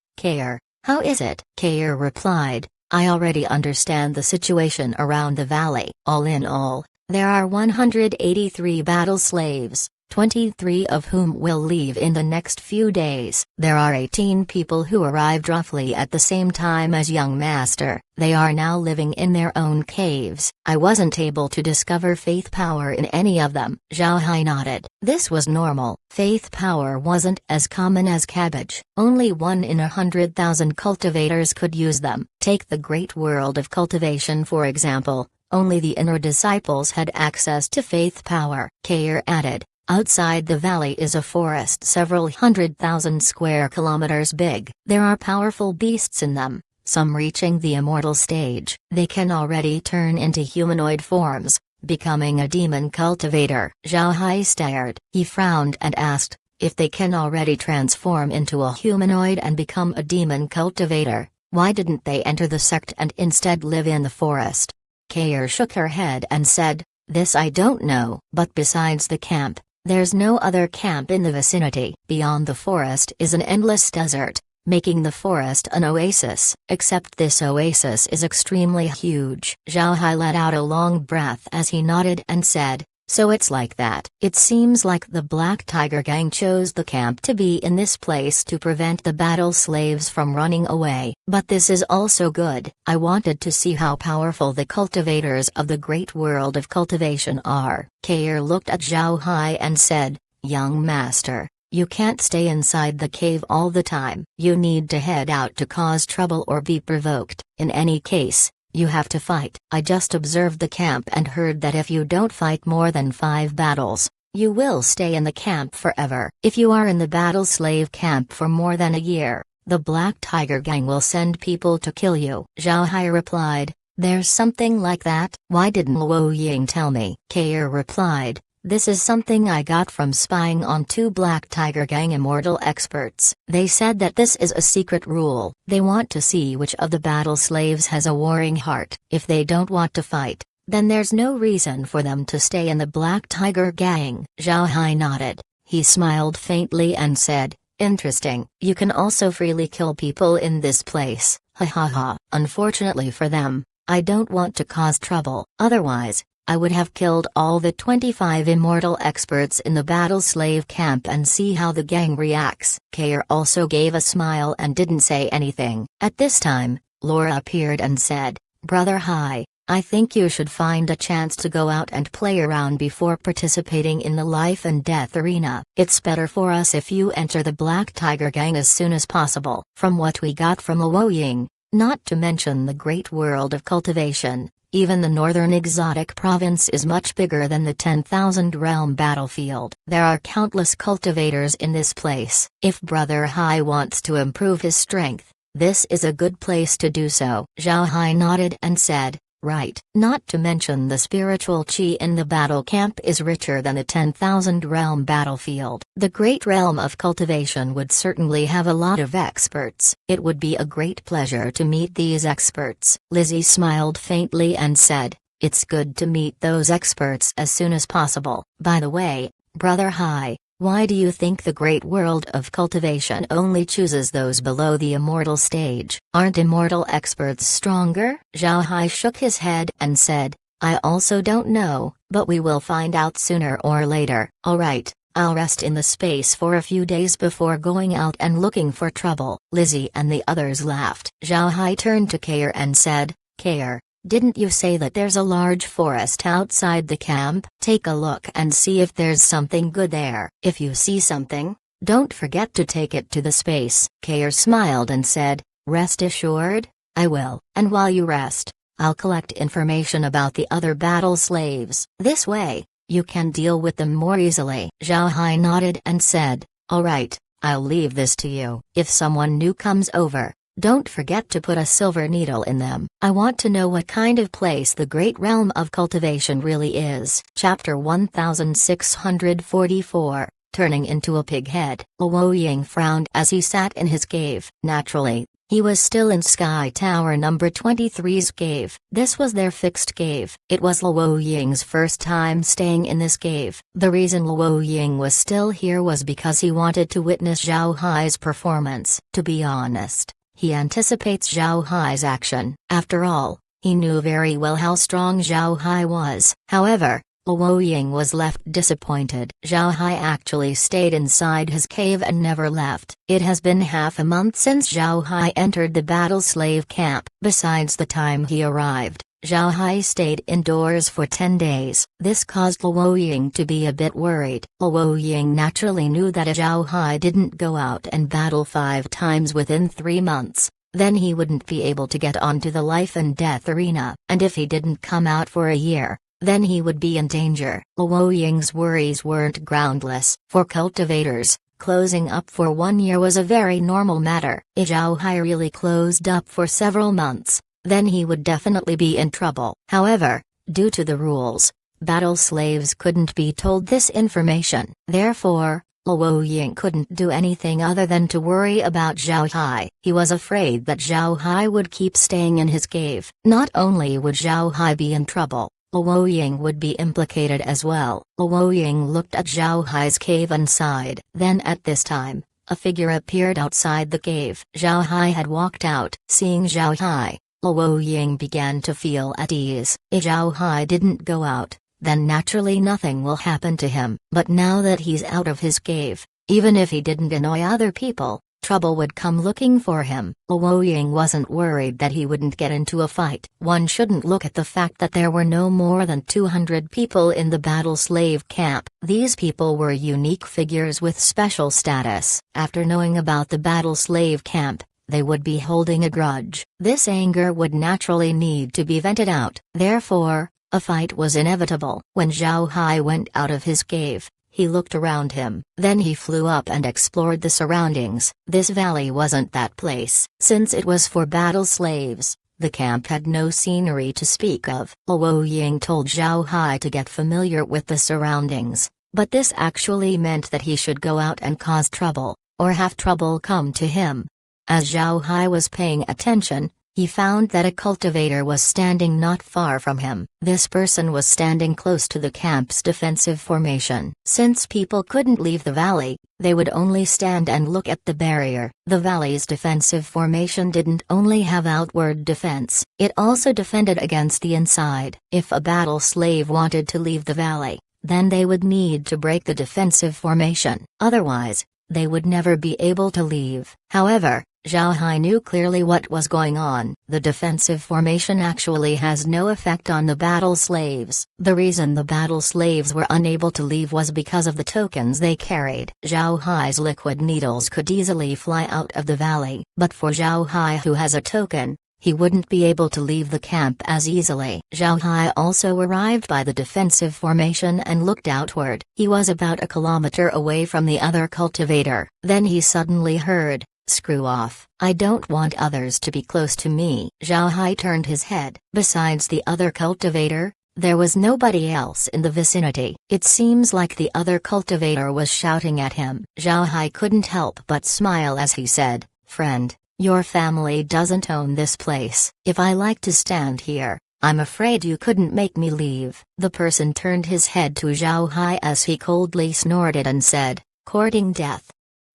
"How is it?" Kair replied, "I already understand the situation around the valley. All in all, there are 183 battle slaves, 23 of whom will leave in the next few days. There are 18 people who arrived roughly at the same time as young master. They are now living in their own caves. I wasn't able to discover faith power in any of them." Zhao Hai nodded. This was normal. Faith power wasn't as common as cabbage. Only 1 in 100,000 cultivators could use them. Take the great world of cultivation for example. Only the inner disciples had access to faith power. Kair added, "Outside the valley is a forest several 100,000 square kilometers big. There are powerful beasts in them, some reaching the immortal stage. They can already turn into humanoid forms, becoming a demon cultivator. Zhao Hai stared. He frowned and asked, if they can already transform into a humanoid and become a demon cultivator, why didn't they enter the sect and instead live in the forest? Kair shook her head and said, this I don't know. But besides the camp, there's no other camp in the vicinity. Beyond the forest is an endless desert, making the forest an oasis, except this oasis is extremely huge. Zhao Hai let out a long breath as he nodded and said, so it's like that. It seems like the Black Tiger Gang chose the camp to be in this place to prevent the battle slaves from running away. But this is also good. I wanted to see how powerful the cultivators of the great world of cultivation are. Kair looked at Zhao Hai and said, young master, you can't stay inside the cave all the time. You need to head out to cause trouble or be provoked. In any case, you have to fight. I just observed the camp and heard that if you don't fight more than 5 battles, you will stay in the camp forever. If you are in the battle slave camp for more than a year, the Black Tiger Gang will send people to kill you. Zhao Hai replied, there's something like that? Why didn't Luo Ying tell me? Kair replied, this is something I got from spying on 2 Black Tiger Gang immortal experts. They said that this is a secret rule. They want to see which of the battle slaves has a warring heart. If they don't want to fight, then there's no reason for them to stay in the Black Tiger Gang. Zhao Hai nodded. He smiled faintly and said, interesting. You can also freely kill people in this place. Ha ha ha. Unfortunately for them, I don't want to cause trouble. Otherwise, I would have killed all the 25 immortal experts in the battle slave camp and see how the gang reacts. Kair also gave a smile and didn't say anything. At this time, Laura appeared and said, Brother Hai, I think you should find a chance to go out and play around before participating in the life and death arena. It's better for us if you enter the Black Tiger Gang as soon as possible. From what we got from Luo Ying, not to mention the great world of cultivation, even the northern exotic province is much bigger than the 10,000 realm battlefield. There are countless cultivators in this place. If Brother Hai wants to improve his strength, this is a good place to do so. Zhao Hai nodded and said, right. Not to mention the spiritual chi in the battle camp is richer than the 10,000 realm battlefield. The great realm of cultivation would certainly have a lot of experts. It would be a great pleasure to meet these experts. Lizzie smiled faintly and said, it's good to meet those experts as soon as possible. By the way, Brother Hai, why do you think the great world of cultivation only chooses those below the immortal stage? Aren't immortal experts stronger? Zhao Hai shook his head and said, I also don't know, but we will find out sooner or later. Alright, I'll rest in the space for a few days before going out and looking for trouble. Lizzie and the others laughed. Zhao Hai turned to Kair and said, Kair, didn't you say that there's a large forest outside the camp? Take a look and see if there's something good there. If you see something, don't forget to take it to the space. Kair smiled and said, rest assured, I will. And while you rest, I'll collect information about the other battle slaves. This way, you can deal with them more easily. Zhao Hai nodded and said, alright, I'll leave this to you. If someone new comes over, don't forget to put a silver needle in them. I want to know what kind of place the great realm of cultivation really is. Chapter 1644, Turning into a Pig Head. Luo Ying frowned as he sat in his cave. Naturally, he was still in Sky Tower number 23's cave. This was their fixed cave. It was Luo Ying's first time staying in this cave. The reason Luo Ying was still here was because he wanted to witness Zhao Hai's performance. To be honest, he anticipates Zhao Hai's action. After all, he knew very well how strong Zhao Hai was. However, Luo Ying was left disappointed. Zhao Hai actually stayed inside his cave and never left. It has been half a month since Zhao Hai entered the battle slave camp. Besides the time he arrived, Zhao Hai stayed indoors for 10 days. This caused Luo Ying to be a bit worried. Luo Ying naturally knew that if Zhao Hai didn't go out and battle 5 times within 3 months, then he wouldn't be able to get onto the life and death arena. And if he didn't come out for a year, then he would be in danger. Luo Ying's worries weren't groundless. For cultivators, Closing up for 1 year was a very normal matter. If Zhao Hai really closed up for several months, then he would definitely be in trouble. However, due to the rules, battle slaves couldn't be told this information. Therefore, Luo Ying couldn't do anything other than to worry about Zhao Hai. He was afraid that Zhao Hai would keep staying in his cave. Not only would Zhao Hai be in trouble, Luo Ying would be implicated as well. Luo Ying looked at Zhao Hai's cave and sighed. Then at this time, a figure appeared outside the cave. Zhao Hai had walked out. Seeing Zhao Hai, Luo Ying began to feel at ease. If Zhao Hai didn't go out, then naturally nothing will happen to him. But now that he's out of his cave, even if he didn't annoy other people, trouble would come looking for him. Luo Ying wasn't worried that he wouldn't get into a fight. One shouldn't look at the fact that there were no more than 200 people in the battle slave camp. These people were unique figures with special status. After knowing about the battle slave camp, they would be holding a grudge. This anger would naturally need to be vented out. Therefore, a fight was inevitable. When Zhao Hai went out of his cave, he looked around him. Then he flew up and explored the surroundings. This valley wasn't that place. Since it was for battle slaves, the camp had no scenery to speak of. Luo Ying told Zhao Hai to get familiar with the surroundings, but this actually meant that he should go out and cause trouble, or have trouble come to him. As Zhao Hai was paying attention, he found that a cultivator was standing not far from him. This person was standing close to the camp's defensive formation. Since people couldn't leave the valley, they would only stand and look at the barrier. The valley's defensive formation didn't only have outward defense, it also defended against the inside. If a battle slave wanted to leave the valley, then they would need to break the defensive formation. Otherwise, they would never be able to leave. However, Zhao Hai knew clearly what was going on. The defensive formation actually has no effect on the battle slaves. The reason the battle slaves were unable to leave was because of the tokens they carried. Zhao Hai's liquid needles could easily fly out of the valley. But for Zhao Hai, who has a token, he wouldn't be able to leave the camp as easily. Zhao Hai also arrived by the defensive formation and looked outward. He was about a kilometer away from the other cultivator. Then he suddenly heard, "Screw off. I don't want others to be close to me." Zhao Hai turned his head. Besides the other cultivator, there was nobody else in the vicinity. It seems like the other cultivator was shouting at him. Zhao Hai couldn't help but smile as he said, "Friend, your family doesn't own this place. If I like to stand here, I'm afraid you couldn't make me leave." The person turned his head to Zhao Hai as he coldly snorted and said, "Courting death."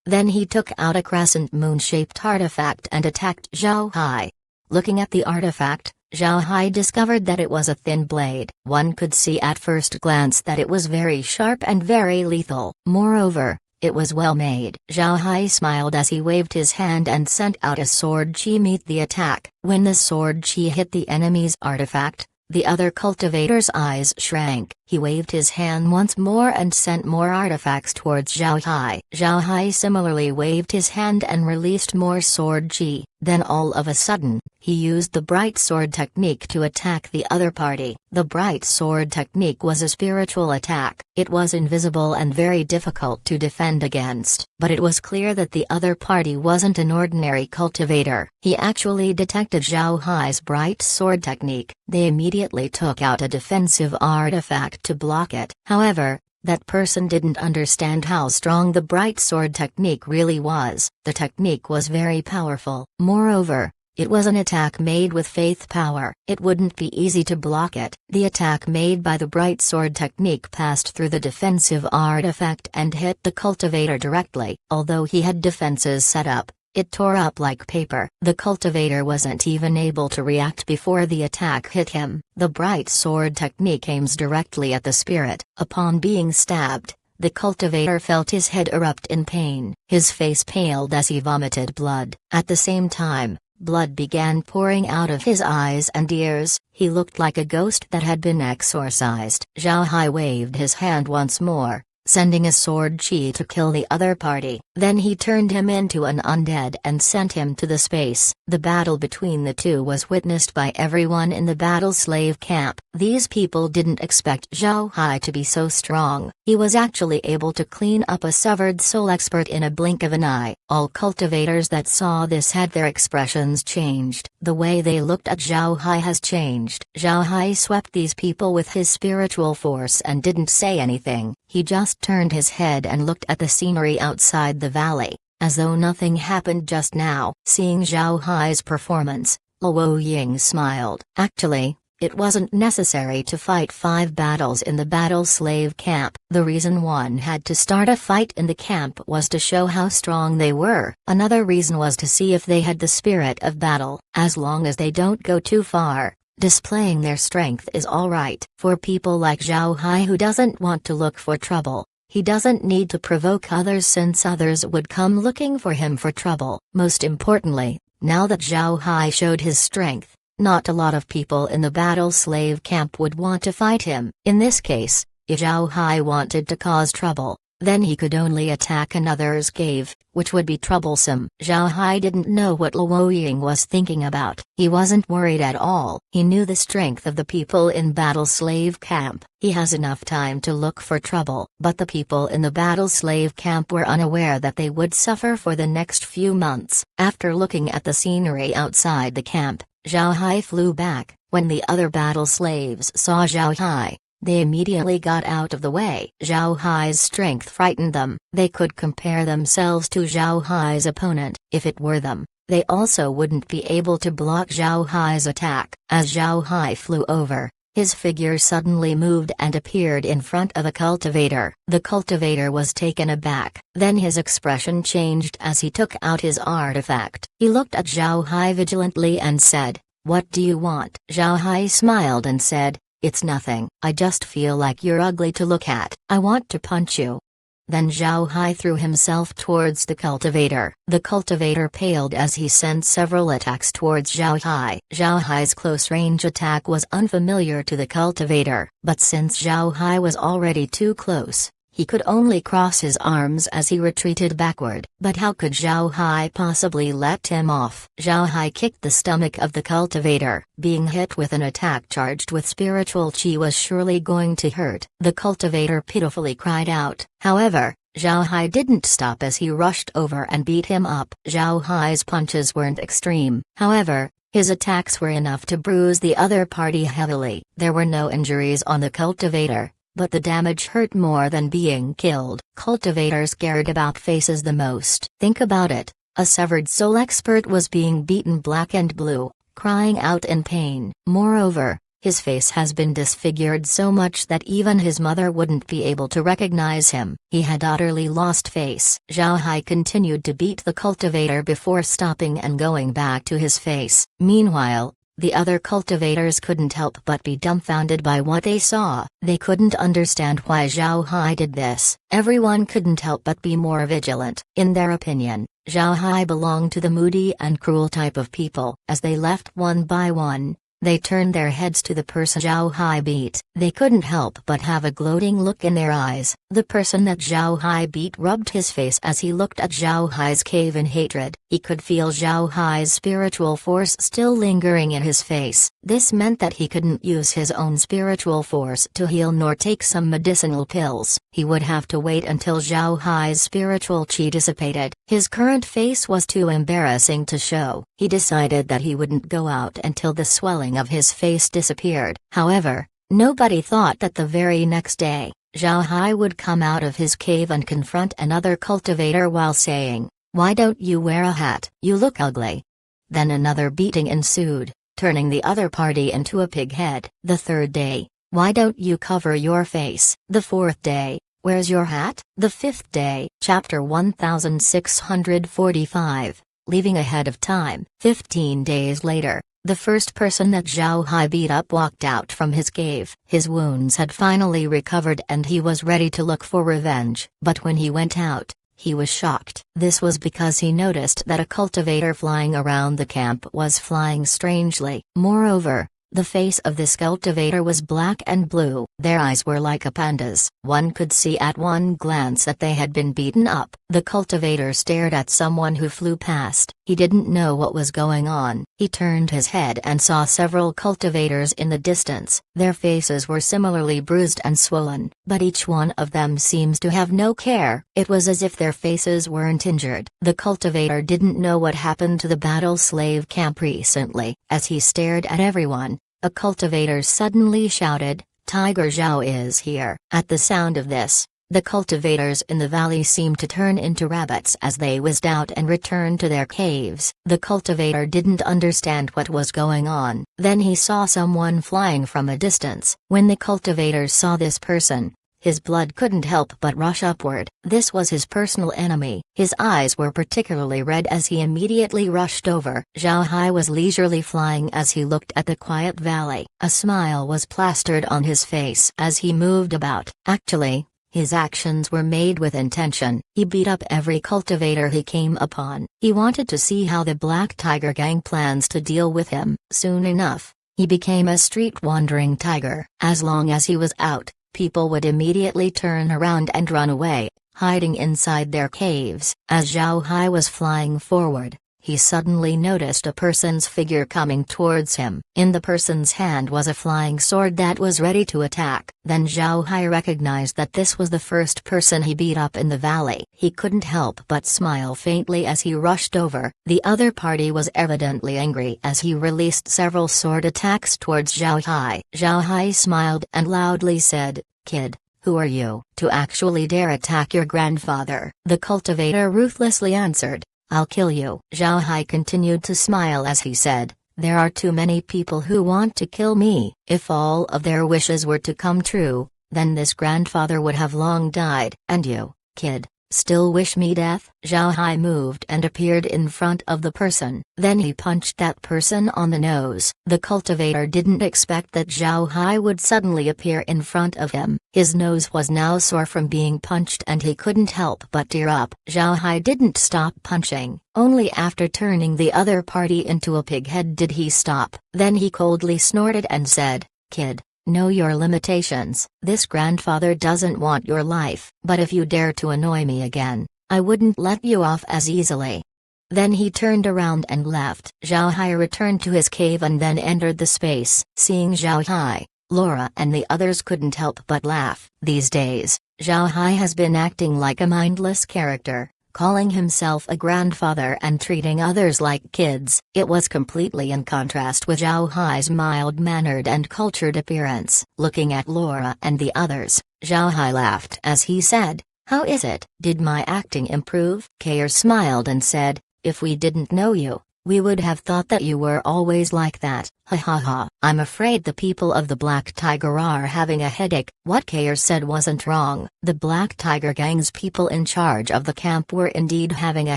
Then he took out a crescent moon-shaped artifact and attacked Zhao Hai. Looking at the artifact, Zhao Hai discovered that it was a thin blade. One could see at first glance that it was very sharp and very lethal. Moreover, it was well made. Zhao Hai smiled as he waved his hand and sent out a sword chi meet the attack. When the sword chi hit the enemy's artifact, the other cultivator's eyes shrank. He waved his hand once more and sent more artifacts towards Zhao Hai. Zhao Hai similarly waved his hand and released more sword chi. Then all of a sudden, he used the bright sword technique to attack the other party. The bright sword technique was a spiritual attack. It was invisible and very difficult to defend against. But it was clear that the other party wasn't an ordinary cultivator. He actually detected Zhao Hai's bright sword technique. They immediately took out a defensive artifact to block it. However, that person didn't understand how strong the bright sword technique really was. The technique was very powerful. Moreover, it was an attack made with faith power. It wouldn't be easy to block it. The attack made by the bright sword technique passed through the defensive artifact and hit the cultivator directly. Although he had defenses set up, it tore up like paper. The cultivator wasn't even able to react before the attack hit him. The bright sword technique aims directly at the spirit. Upon being stabbed, the cultivator felt his head erupt in pain. His face paled as he vomited blood. At the same time, blood began pouring out of his eyes and ears. He looked like a ghost that had been exorcised. Zhao Hai waved his hand once more, sending a sword chi to kill the other party. Then he turned him into an undead and sent him to the space. The battle between the two was witnessed by everyone in the battle slave camp. These people didn't expect Zhao Hai to be so strong. He was actually able to clean up a severed soul expert in a blink of an eye. All cultivators that saw this had their expressions changed. The way they looked at Zhao Hai has changed. Zhao Hai swept these people with his spiritual force and didn't say anything. He just turned his head and looked at the scenery outside the valley, as though nothing happened just now. Seeing Zhao Hai's performance, Luo Ying smiled. Actually, it wasn't necessary to fight 5 battles in the battle slave camp. The reason one had to start a fight in the camp was to show how strong they were. Another reason was to see if they had the spirit of battle. As long as they don't go too far, displaying their strength is alright. For people like Zhao Hai who doesn't want to look for trouble, he doesn't need to provoke others since others would come looking for him for trouble. Most importantly, now that Zhao Hai showed his strength, not a lot of people in the battle slave camp would want to fight him. In this case, if Zhao Hai wanted to cause trouble, then he could only attack another's cave, which would be troublesome. Zhao Hai didn't know what Luo Ying was thinking about. He wasn't worried at all. He knew the strength of the people in battle slave camp. He has enough time to look for trouble. But the people in the battle slave camp were unaware that they would suffer for the next few months. After looking at the scenery outside the camp, Zhao Hai flew back. When the other battle slaves saw Zhao Hai, they immediately got out of the way. Zhao Hai's strength frightened them. They could compare themselves to Zhao Hai's opponent. If it were them, they also wouldn't be able to block Zhao Hai's attack. As Zhao Hai flew over, his figure suddenly moved and appeared in front of a cultivator. The cultivator was taken aback. Then his expression changed as he took out his artifact. He looked at Zhao Hai vigilantly and said, "What do you want?" Zhao Hai smiled and said, "It's nothing. I just feel like you're ugly to look at. I want to punch you." Then Zhao Hai threw himself towards the cultivator. The cultivator paled as he sent several attacks towards Zhao Hai. Zhao Hai's close-range attack was unfamiliar to the cultivator, but since Zhao Hai was already too close, he could only cross his arms as he retreated backward. But how could Zhao Hai possibly let him off? Zhao Hai kicked the stomach of the cultivator. Being hit with an attack charged with spiritual chi was surely going to hurt. The cultivator pitifully cried out. However, Zhao Hai didn't stop as he rushed over and beat him up. Zhao Hai's punches weren't extreme. However, his attacks were enough to bruise the other party heavily. There were no injuries on the cultivator, but the damage hurt more than being killed. Cultivators cared about faces the most. Think about it, a severed soul expert was being beaten black and blue, crying out in pain. Moreover, his face has been disfigured so much that even his mother wouldn't be able to recognize him. He had utterly lost face. Zhao Hai continued to beat the cultivator before stopping and going back to his face. Meanwhile, the other cultivators couldn't help but be dumbfounded by what they saw. They couldn't understand why Zhao Hai did this. Everyone couldn't help but be more vigilant. In their opinion, Zhao Hai belonged to the moody and cruel type of people. As they left one by one, they turned their heads to the person Zhao Hai beat. They couldn't help but have a gloating look in their eyes. The person that Zhao Hai beat rubbed his face as he looked at Zhao Hai's cave in hatred. He could feel Zhao Hai's spiritual force still lingering in his face. This meant that he couldn't use his own spiritual force to heal nor take some medicinal pills. He would have to wait until Zhao Hai's spiritual chi dissipated. His current face was too embarrassing to show. He decided that he wouldn't go out until the swelling of his face disappeared. However, nobody thought that the very next day, Zhao Hai would come out of his cave and confront another cultivator while saying, "Why don't you wear a hat? You look ugly." Then another beating ensued, turning the other party into a pig head. The third day, "Why don't you cover your face?" The fourth day, "Where's your hat?" The fifth day. Chapter 1645, Leaving ahead of time. 15 days later, the first person that Zhao Hai beat up walked out from his cave. His wounds had finally recovered and he was ready to look for revenge. But when he went out, he was shocked. This was because he noticed that a cultivator flying around the camp was flying strangely. Moreover, The face of this cultivator was black and blue. Their eyes were like a panda's. One could see at one glance that they had been beaten up. The cultivator stared at someone who flew past. He didn't know what was going on. He turned his head and saw several cultivators in the distance. Their faces were similarly bruised and swollen, but each one of them seems to have no care. It was as if their faces weren't injured. The cultivator didn't know what happened to the battle slave camp recently. As he stared at everyone, a cultivator suddenly shouted, "Tiger Zhao is here." At the sound of this, the cultivators in the valley seemed to turn into rabbits as they whizzed out and returned to their caves. The cultivator didn't understand what was going on. Then he saw someone flying from a distance. When the cultivator saw this person, his blood couldn't help but rush upward. This was his personal enemy. His eyes were particularly red as he immediately rushed over. Zhao Hai was leisurely flying as he looked at the quiet valley. A smile was plastered on his face as he moved about. Actually, his actions were made with intention. He beat up every cultivator he came upon. He wanted to see how the Black Tiger Gang plans to deal with him. Soon enough, he became a street-wandering tiger. As long as he was out, people would immediately turn around and run away, hiding inside their caves. As Zhao Hai was flying forward, he suddenly noticed a person's figure coming towards him. In the person's hand was a flying sword that was ready to attack. Then Zhao Hai recognized that this was the first person he beat up in the valley. He couldn't help but smile faintly as he rushed over. The other party was evidently angry as he released several sword attacks towards Zhao Hai. Zhao Hai smiled and loudly said, "Kid, who are you to actually dare attack your grandfather?" The cultivator ruthlessly answered, "I'll kill you." Zhao Hai continued to smile as he said, "There are too many people who want to kill me. If all of their wishes were to come true, then this grandfather would have long died. And you, kid, still wish me death?" Zhao Hai moved and appeared in front of the person. Then he punched that person on the nose. The cultivator didn't expect that Zhao Hai would suddenly appear in front of him. His nose was now sore from being punched and he couldn't help but tear up. Zhao Hai didn't stop punching. Only after turning the other party into a pighead did he stop. Then he coldly snorted and said, "Kid, know your limitations. This grandfather doesn't want your life. But if you dare to annoy me again, I wouldn't let you off as easily." Then he turned around and left. Zhao Hai returned to his cave and then entered the space. Seeing Zhao Hai, Laura and the others couldn't help but laugh. These days, Zhao Hai has been acting like a mindless character, calling himself a grandfather and treating others like kids. It was completely in contrast with Zhao Hai's mild-mannered and cultured appearance. Looking at Laura and the others, Zhao Hai laughed as he said, "How is it? Did my acting improve?" Kair smiled and said, "If we didn't know you, we would have thought that you were always like that. Ha ha ha. I'm afraid the people of the Black Tiger are having a headache." What Kair said wasn't wrong. The Black Tiger Gang's people in charge of the camp were indeed having a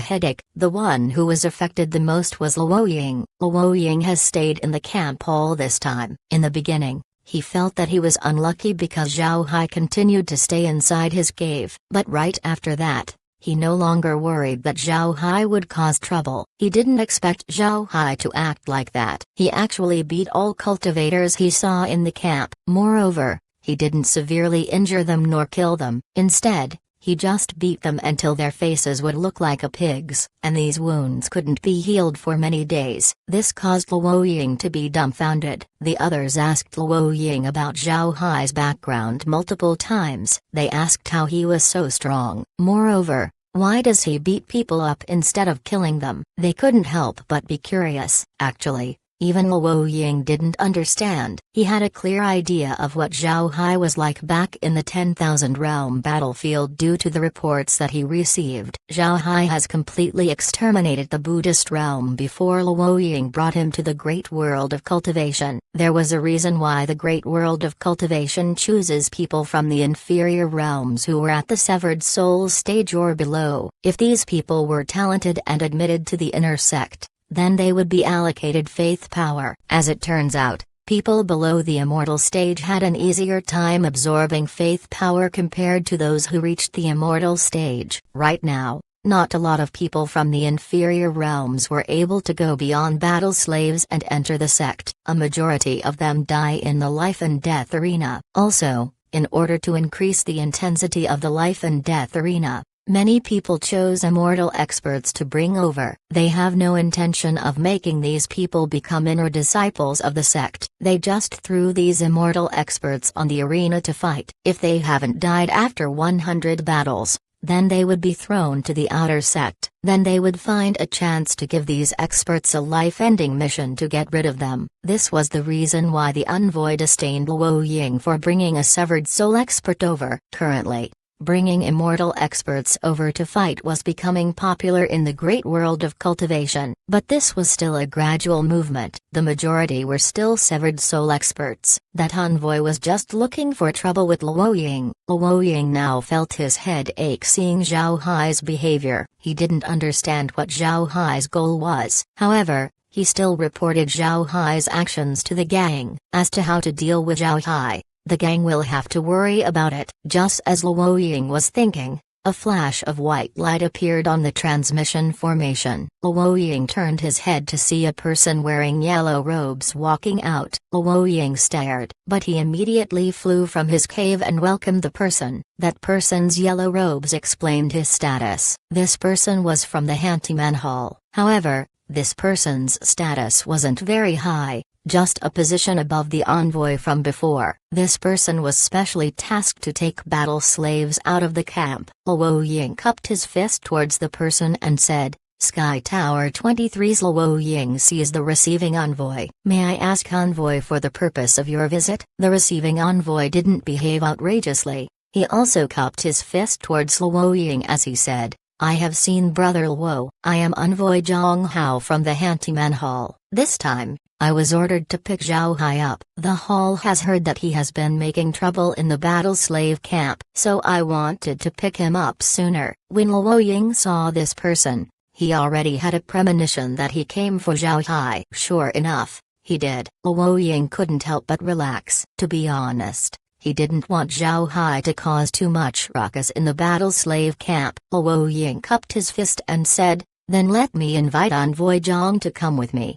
headache. The one who was affected the most was Luo Ying. Luo Ying has stayed in the camp all this time. In the beginning, he felt that he was unlucky because Zhao Hai continued to stay inside his cave. But right after that, he no longer worried that Zhao Hai would cause trouble. He didn't expect Zhao Hai to act like that. He actually beat all cultivators he saw in the camp. Moreover, he didn't severely injure them nor kill them. Instead, he just beat them until their faces would look like a pig's, and these wounds couldn't be healed for many days. This caused Luo Ying to be dumbfounded. The others asked Luo Ying about Zhao Hai's background multiple times. They asked how he was so strong. Moreover, why does he beat people up instead of killing them? They couldn't help but be curious. Actually, even Luo Ying didn't understand. He had a clear idea of what Zhao Hai was like back in the 10,000 Realm battlefield due to the reports that he received. Zhao Hai has completely exterminated the Buddhist realm before Luo Ying brought him to the Great World of Cultivation. There was a reason why the Great World of Cultivation chooses people from the inferior realms who were at the Severed Soul stage or below. If these people were talented and admitted to the inner sect, then they would be allocated faith power. As it turns out, people below the immortal stage had an easier time absorbing faith power compared to those who reached the immortal stage. Right now, Not a lot of people from the inferior realms were able to go beyond battle slaves and enter the sect. A majority of them die in the life and death arena. Also, in order to increase the intensity of the life and death arena, many people chose immortal experts to bring over. They have no intention of making these people become inner disciples of the sect. They just threw these immortal experts on the arena to fight. If they haven't died after 100 battles, then they would be thrown to the outer sect. Then they would find a chance to give these experts a life-ending mission to get rid of them. This was the reason why the envoy disdained Luo Ying for bringing a severed soul expert over. Currently, bringing immortal experts over to fight was becoming popular in the great world of cultivation, but this was still a gradual movement. The majority were still severed soul experts. That envoy was just looking for trouble with Luo Ying. Luo Ying now felt his head ache seeing Zhao Hai's behavior. He didn't understand what Zhao Hai's goal was. However, he still reported Zhao Hai's actions to the gang. As to how to deal with Zhao Hai, the gang will have to worry about it. Just as Luo Ying was thinking, a flash of white light appeared on the transmission formation. Luo Ying turned his head to see a person wearing yellow robes walking out. Luo Ying stared, but he immediately flew from his cave and welcomed the person. That person's yellow robes explained his status. This person was from the Hantiman Hall. However, this person's status wasn't very high, just a position above the envoy from before. This person was specially tasked to take battle slaves out of the camp. Luo Ying cupped his fist towards the person and said, Sky Tower 23's Luo Ying sees the receiving envoy. May I ask envoy for the purpose of your visit? The receiving envoy didn't behave outrageously. He also cupped his fist towards Luo Ying as he said, I have seen Brother Luo. I am Envoy Zhang Hao from the Hantiman Hall. This time, I was ordered to pick Zhao Hai up. The hall has heard that he has been making trouble in the battle slave camp, so I wanted to pick him up sooner. When Luo Ying saw this person, he already had a premonition that he came for Zhao Hai. Sure enough, he did. Luo Ying couldn't help but relax. To be honest, he didn't want Zhao Hai to cause too much ruckus in the battle slave camp. Luo Ying cupped his fist and said, then let me invite Envoy Zhang to come with me.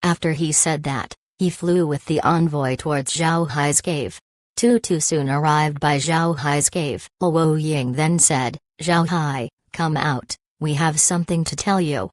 After he said that, he flew with the envoy towards Zhao Hai's cave. Too soon arrived by Zhao Hai's cave. Luo Ying then said, Zhao Hai, come out, we have something to tell you.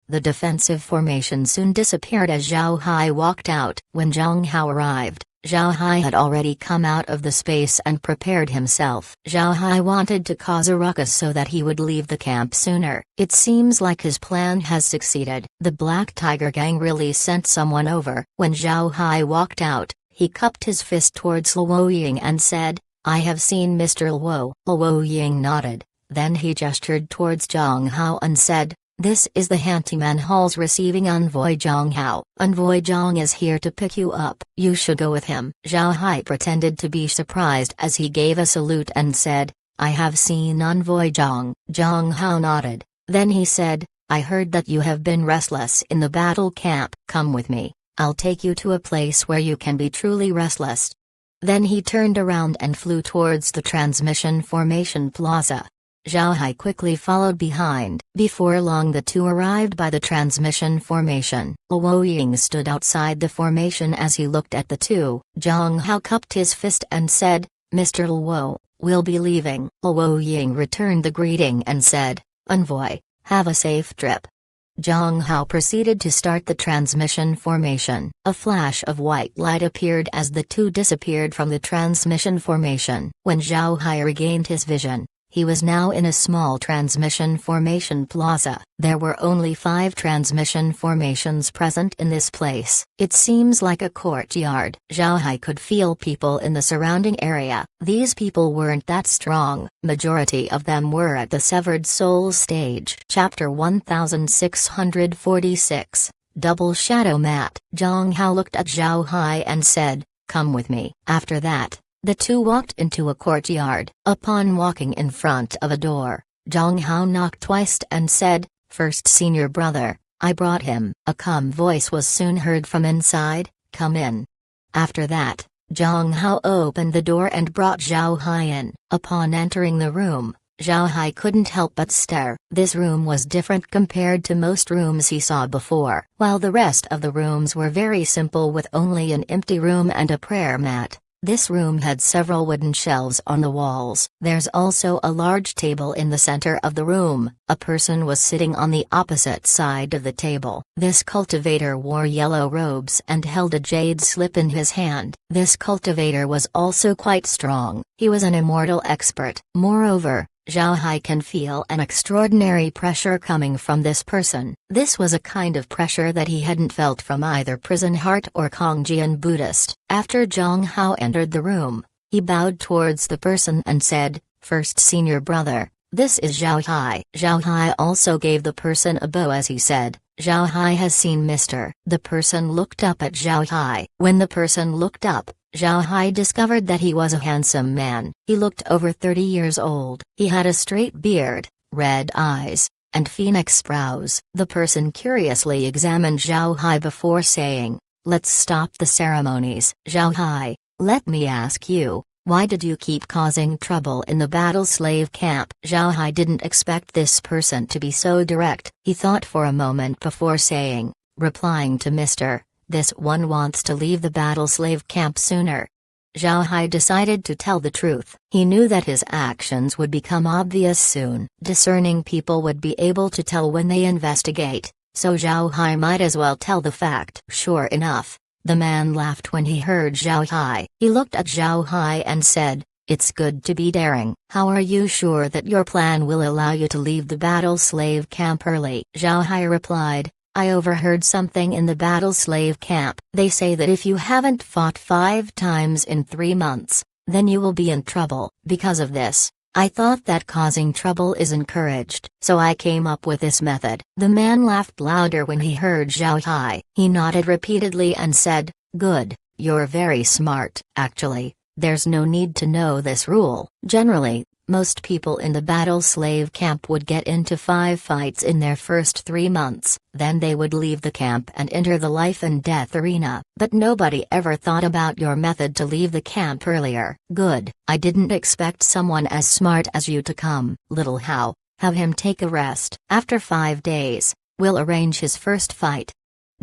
The defensive formation soon disappeared as Zhao Hai walked out. When Zhang Hao arrived, Zhao Hai had already come out of the space and prepared himself. Zhao Hai wanted to cause a ruckus so that he would leave the camp sooner. It seems like his plan has succeeded. The Black Tiger gang really sent someone over. When Zhao Hai walked out, he cupped his fist towards Luo Ying and said, I have seen Mr. Luo. Luo Ying nodded. Then he gestured towards Zhang Hao and said, this is the Hantiman Hall's receiving envoy Zhang Hao. Envoy Zhang is here to pick you up. You should go with him. Zhao Hai pretended to be surprised as he gave a salute and said, I have seen envoy Zhang. Zhang Hao nodded. Then he said, I heard that you have been restless in the battle camp. Come with me. I'll take you to a place where you can be truly restless. Then he turned around and flew towards the transmission formation plaza. Zhao Hai quickly followed behind. Before long the two arrived by the transmission formation. Luo Ying stood outside the formation as he looked at the two. Zhang Hao cupped his fist and said, Mr. Luo, we'll be leaving. Luo Ying returned the greeting and said, Envoy, have a safe trip. Zhang Hao proceeded to start the transmission formation. A flash of white light appeared as the two disappeared from the transmission formation. When Zhao Hai regained his vision, he was now in a small transmission formation plaza. There were only 5 transmission formations present in this place. It seems like a courtyard. Zhao Hai could feel people in the surrounding area. These people weren't that strong. Majority of them were at the Severed Souls stage. Chapter 1646. Double Shadow Mat. Zhang Hao looked at Zhao Hai and said, come with me. After that, the two walked into a courtyard. Upon walking in front of a door, Zhang Hao knocked twice and said, First senior brother, I brought him. A calm voice was soon heard from inside, come in. After that, Zhang Hao opened the door and brought Zhao Hai in. Upon entering the room, Zhao Hai couldn't help but stare. This room was different compared to most rooms he saw before. While the rest of the rooms were very simple with only an empty room and a prayer mat, this room had several wooden shelves on the walls. There's also a large table in the center of the room. A person was sitting on the opposite side of the table. This cultivator wore yellow robes and held a jade slip in his hand. This cultivator was also quite strong. He was an immortal expert. Moreover, Zhao Hai can feel an extraordinary pressure coming from this person. This was a kind of pressure that he hadn't felt from either Prison Heart or Kongjian Buddhist. After Zhang Hao entered the room, he bowed towards the person and said, "First senior brother, this is Zhao Hai." Zhao Hai also gave the person a bow as he said, "Zhao Hai has seen Mr." The person looked up at Zhao Hai. When the person looked up, Zhao Hai discovered that he was a handsome man. He looked over 30 years old. He had a straight beard, red eyes, and phoenix brows. The person curiously examined Zhao Hai before saying, "Let's stop the ceremonies." "Zhao Hai, let me ask you, why did you keep causing trouble in the battle slave camp?" Zhao Hai didn't expect this person to be so direct. He thought for a moment before saying, replying to Mr. This one wants to leave the battle slave camp sooner. Zhao Hai decided to tell the truth. He knew that his actions would become obvious soon. Discerning people would be able to tell when they investigate, so Zhao Hai might as well tell the fact. Sure enough, the man laughed when he heard Zhao Hai. He looked at Zhao Hai and said, "It's good to be daring. How are you sure that your plan will allow you to leave the battle slave camp early?" Zhao Hai replied, "I overheard something in the battle slave camp. They say that if you haven't fought 5 times in 3 months, then you will be in trouble. Because of this, I thought that causing trouble is encouraged, so I came up with this method." The man laughed louder when he heard Zhao Hai. He nodded repeatedly and said, "Good, you're very smart." Actually, there's no need to know this rule. Generally, most people in the battle slave camp would get into 5 fights in their first 3 months, then they would leave the camp and enter the life and death arena. But nobody ever thought about your method to leave the camp earlier. Good, I didn't expect someone as smart as you to come. Little Hao, have him take a rest. After 5 days, we'll arrange his first fight.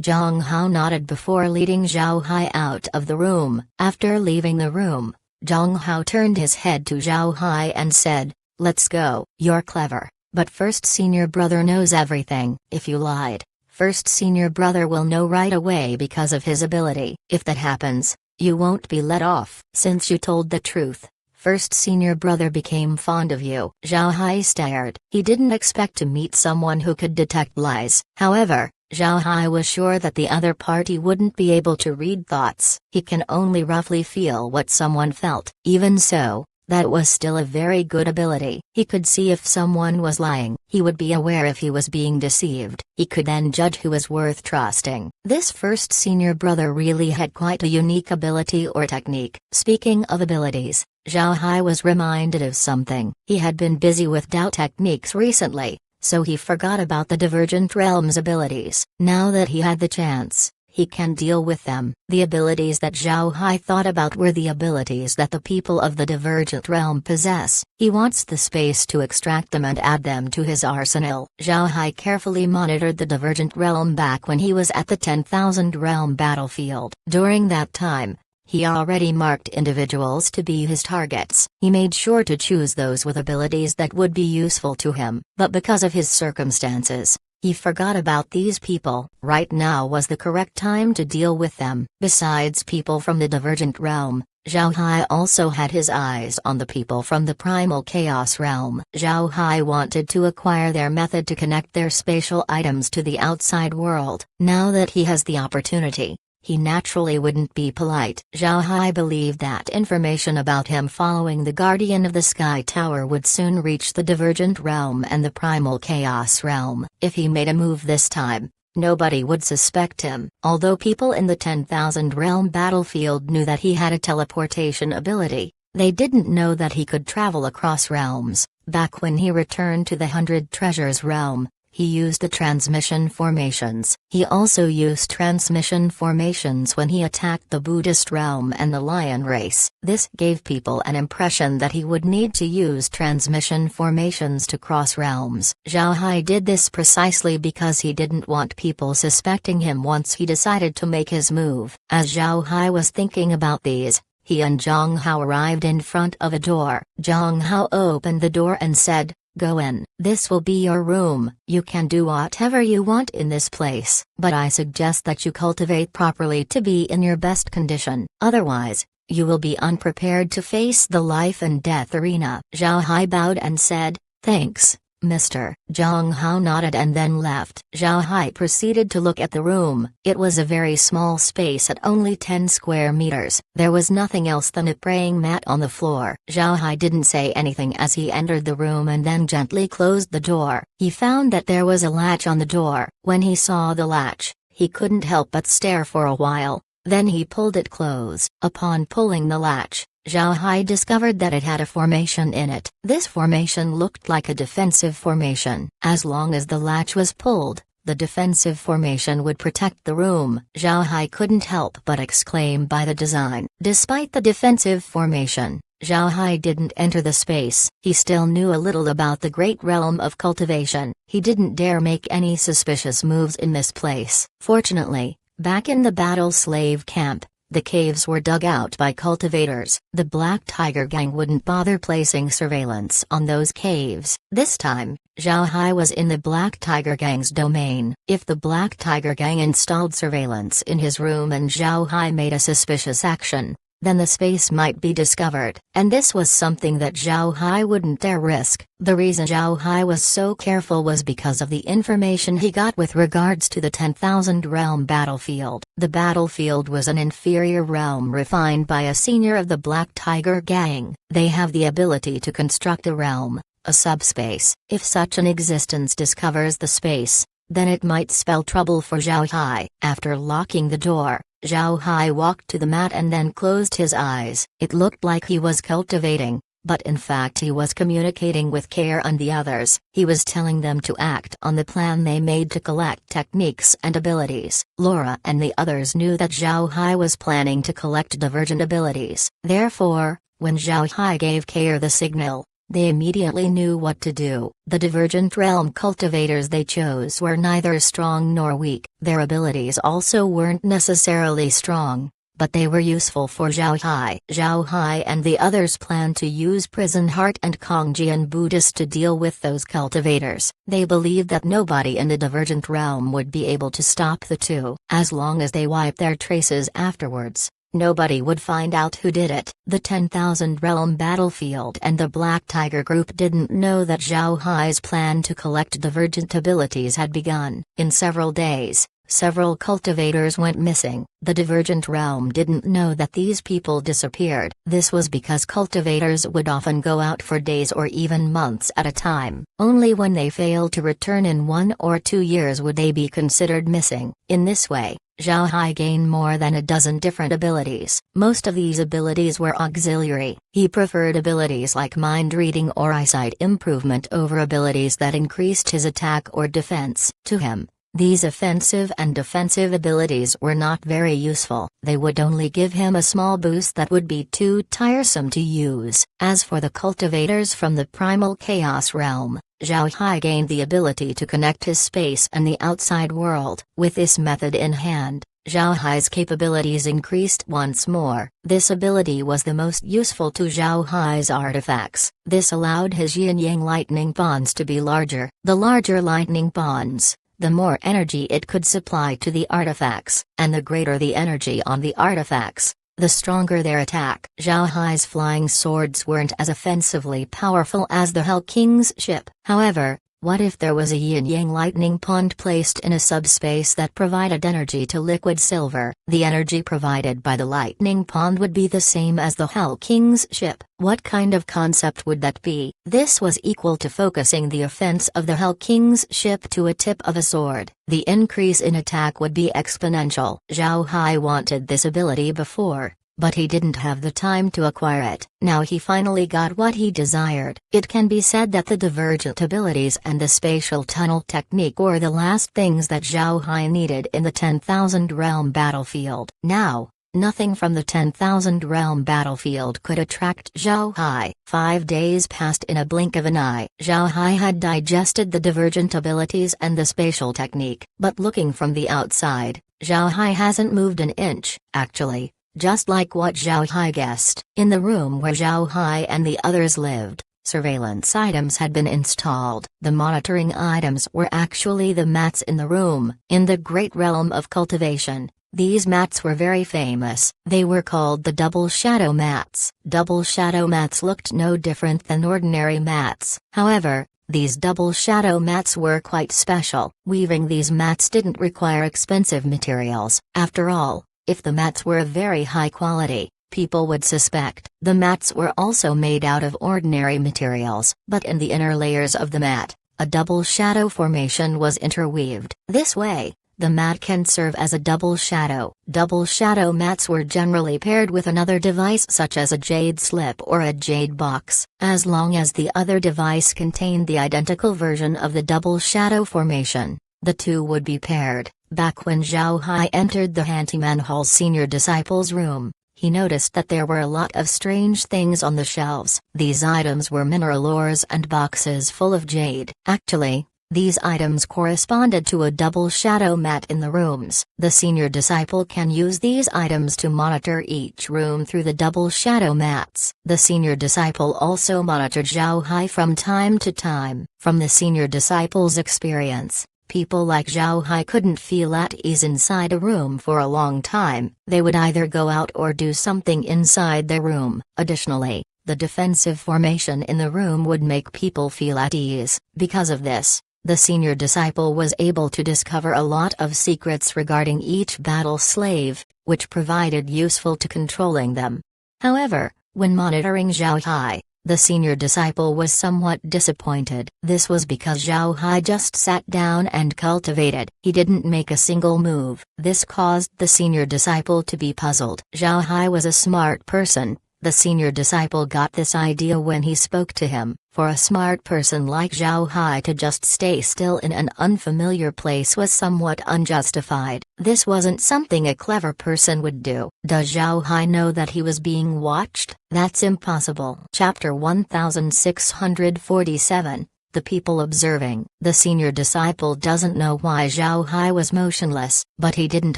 Zhang Hao nodded before leading Zhao Hai out of the room. After leaving the room, Zhang Hao turned his head to Zhao Hai and said, "Let's go." "You're clever, but first senior brother knows everything. If you lied, first senior brother will know right away because of his ability. If that happens, you won't be let off. Since you told the truth, first senior brother became fond of you." Zhao Hai stared. He didn't expect to meet someone who could detect lies. However, Zhao Hai was sure that the other party wouldn't be able to read thoughts. He can only roughly feel what someone felt. Even so, that was still a very good ability. He could see if someone was lying. He would be aware if he was being deceived. He could then judge who was worth trusting. This first senior brother really had quite a unique ability or technique. Speaking of abilities, Zhao Hai was reminded of something. He had been busy with Dao techniques recently, so he forgot about the Divergent Realms abilities. Now that he had the chance, he can deal with them. The abilities that Zhao Hai thought about were the abilities that the people of the Divergent Realm possess. He wants the space to extract them and add them to his arsenal. Zhao Hai carefully monitored the Divergent Realm back when he was at the 10,000 Realm battlefield. During that time, he already marked individuals to be his targets. He made sure to choose those with abilities that would be useful to him. But because of his circumstances, he forgot about these people. Right now was the correct time to deal with them. Besides people from the Divergent Realm, Zhao Hai also had his eyes on the people from the Primal Chaos Realm. Zhao Hai wanted to acquire their method to connect their spatial items to the outside world. Now that he has the opportunity, he naturally wouldn't be polite. Zhao Hai believed that information about him following the Guardian of the Sky Tower would soon reach the Divergent Realm and the Primal Chaos Realm. If he made a move this time, nobody would suspect him. Although people in the 10,000 Realm battlefield knew that he had a teleportation ability, they didn't know that he could travel across realms. Back when he returned to the 100 Treasures Realm, he used the transmission formations. He also used transmission formations when he attacked the Buddhist realm and the lion race. This gave people an impression that he would need to use transmission formations to cross realms. Zhao Hai did this precisely because he didn't want people suspecting him once he decided to make his move. As Zhao Hai was thinking about these, he and Zhang Hao arrived in front of a door. Zhang Hao opened the door and said, "Go in. This will be your room. You can do whatever you want in this place, but I suggest that you cultivate properly to be in your best condition. Otherwise, you will be unprepared to face the life and death arena." Zhao Hai bowed and said, "Thanks, Mr." Zhang Hao nodded and then left. Zhao Hai proceeded to look at the room. It was a very small space at only 10 square meters. There was nothing else than a praying mat on the floor. Zhao Hai didn't say anything as he entered the room and then gently closed the door. He found that there was a latch on the door. When he saw the latch, he couldn't help but stare for a while. Then he pulled it close. Upon pulling the latch, Zhao Hai discovered that it had a formation in it. This formation looked like a defensive formation. As long as the latch was pulled, the defensive formation would protect the room. Zhao Hai couldn't help but exclaim by the design. Despite the defensive formation, Zhao Hai didn't enter the space. He still knew a little about the great realm of cultivation. He didn't dare make any suspicious moves in this place. Fortunately, back in the battle slave camp, the caves were dug out by cultivators. The Black Tiger Gang wouldn't bother placing surveillance on those caves. This time, Zhao Hai was in the Black Tiger Gang's domain. If the Black Tiger Gang installed surveillance in his room and Zhao Hai made a suspicious action, then the space might be discovered. And this was something that Zhao Hai wouldn't dare risk. The reason Zhao Hai was so careful was because of the information he got with regards to the 10,000 realm battlefield. The battlefield was an inferior realm refined by a senior of the Black Tiger Gang. They have the ability to construct a realm, a subspace. If such an existence discovers the space, then it might spell trouble for Zhao Hai. After locking the door, Zhao Hai walked to the mat and then closed his eyes. It looked like he was cultivating, but in fact he was communicating with Care and the others. He was telling them to act on the plan they made to collect techniques and abilities. Laura and the others knew that Zhao Hai was planning to collect divergent abilities. Therefore, when Zhao Hai gave Care the signal, they immediately knew what to do. The divergent realm cultivators they chose were neither strong nor weak. Their abilities also weren't necessarily strong, but they were useful for Zhao Hai. Zhao Hai and the others planned to use Prison Heart and Kongjian Buddhist to deal with those cultivators. They believed that nobody in the divergent realm would be able to stop the two. As long as they wiped their traces afterwards, nobody would find out who did it. The 10,000 realm battlefield and the Black Tiger group didn't know that Zhao Hai's plan to collect divergent abilities had begun. In several days, several cultivators went missing. The divergent realm didn't know that these people disappeared. This was because cultivators would often go out for days or even months at a time. Only when they failed to return in 1 or 2 years would they be considered missing. In this way, Zhao Hai gained more than a dozen different abilities. Most of these abilities were auxiliary. He preferred abilities like mind reading or eyesight improvement over abilities that increased his attack or defense. To him, these offensive and defensive abilities were not very useful. They would only give him a small boost that would be too tiresome to use. As for the cultivators from the primal chaos realm, Zhao Hai gained the ability to connect his space and the outside world. With this method in hand, Zhao Hai's capabilities increased once more. This ability was the most useful to Zhao Hai's artifacts. This allowed his yin-yang lightning bonds to be larger. The larger lightning bonds, the more energy it could supply to the artifacts, and the greater the energy on the artifacts, the stronger their attack. Zhao Hai's flying swords weren't as offensively powerful as the Hell King's ship. However, what if there was a yin-yang lightning pond placed in a subspace that provided energy to liquid silver? The energy provided by the lightning pond would be the same as the Hell King's ship. What kind of concept would that be? This was equal to focusing the offense of the Hell King's ship to a tip of a sword. The increase in attack would be exponential. Zhao Hai wanted this ability before, but he didn't have the time to acquire it. Now he finally got what he desired. It can be said that the divergent abilities and the spatial tunnel technique were the last things that Zhao Hai needed in the 10,000 realm battlefield. Now, nothing from the 10,000 realm battlefield could attract Zhao Hai. 5 days passed in a blink of an eye. Zhao Hai had digested the divergent abilities and the spatial technique. But looking from the outside, Zhao Hai hasn't moved an inch. Actually, just like what Zhao Hai guessed. In the room where Zhao Hai and the others lived, surveillance items had been installed. The monitoring items were actually the mats in the room. In the great realm of cultivation, these mats were very famous. They were called the double shadow mats. Double shadow mats looked no different than ordinary mats. However, these double shadow mats were quite special. Weaving these mats didn't require expensive materials. After all, if the mats were of very high quality, people would suspect. The mats were also made out of ordinary materials, but in the inner layers of the mat, a double shadow formation was interweaved. This way, the mat can serve as a double shadow. Double shadow mats were generally paired with another device such as a jade slip or a jade box. As long as the other device contained the identical version of the double shadow formation, the two would be paired. Back when Zhao Hai entered the Handyman Hall's senior disciple's room, he noticed that there were a lot of strange things on the shelves. These items were mineral ores and boxes full of jade. Actually, these items corresponded to a double shadow mat in the rooms. The senior disciple can use these items to monitor each room through the double shadow mats. The senior disciple also monitored Zhao Hai from time to time. From the senior disciple's experience, people like Zhao Hai couldn't feel at ease inside a room for a long time. They would either go out or do something inside their room. Additionally, the defensive formation in the room would make people feel at ease. Because of this, the senior disciple was able to discover a lot of secrets regarding each battle slave, which provided useful to controlling them. However, when monitoring Zhao Hai, the senior disciple was somewhat disappointed. This was because Zhao Hai just sat down and cultivated. He didn't make a single move. This caused the senior disciple to be puzzled. Zhao Hai was a smart person. The senior disciple got this idea when he spoke to him. For a smart person like Zhao Hai to just stay still in an unfamiliar place was somewhat unjustified. This wasn't something a clever person would do. Does Zhao Hai know that he was being watched? That's impossible. Chapter 1647. The people observing. The senior disciple doesn't know why Zhao Hai was motionless, but he didn't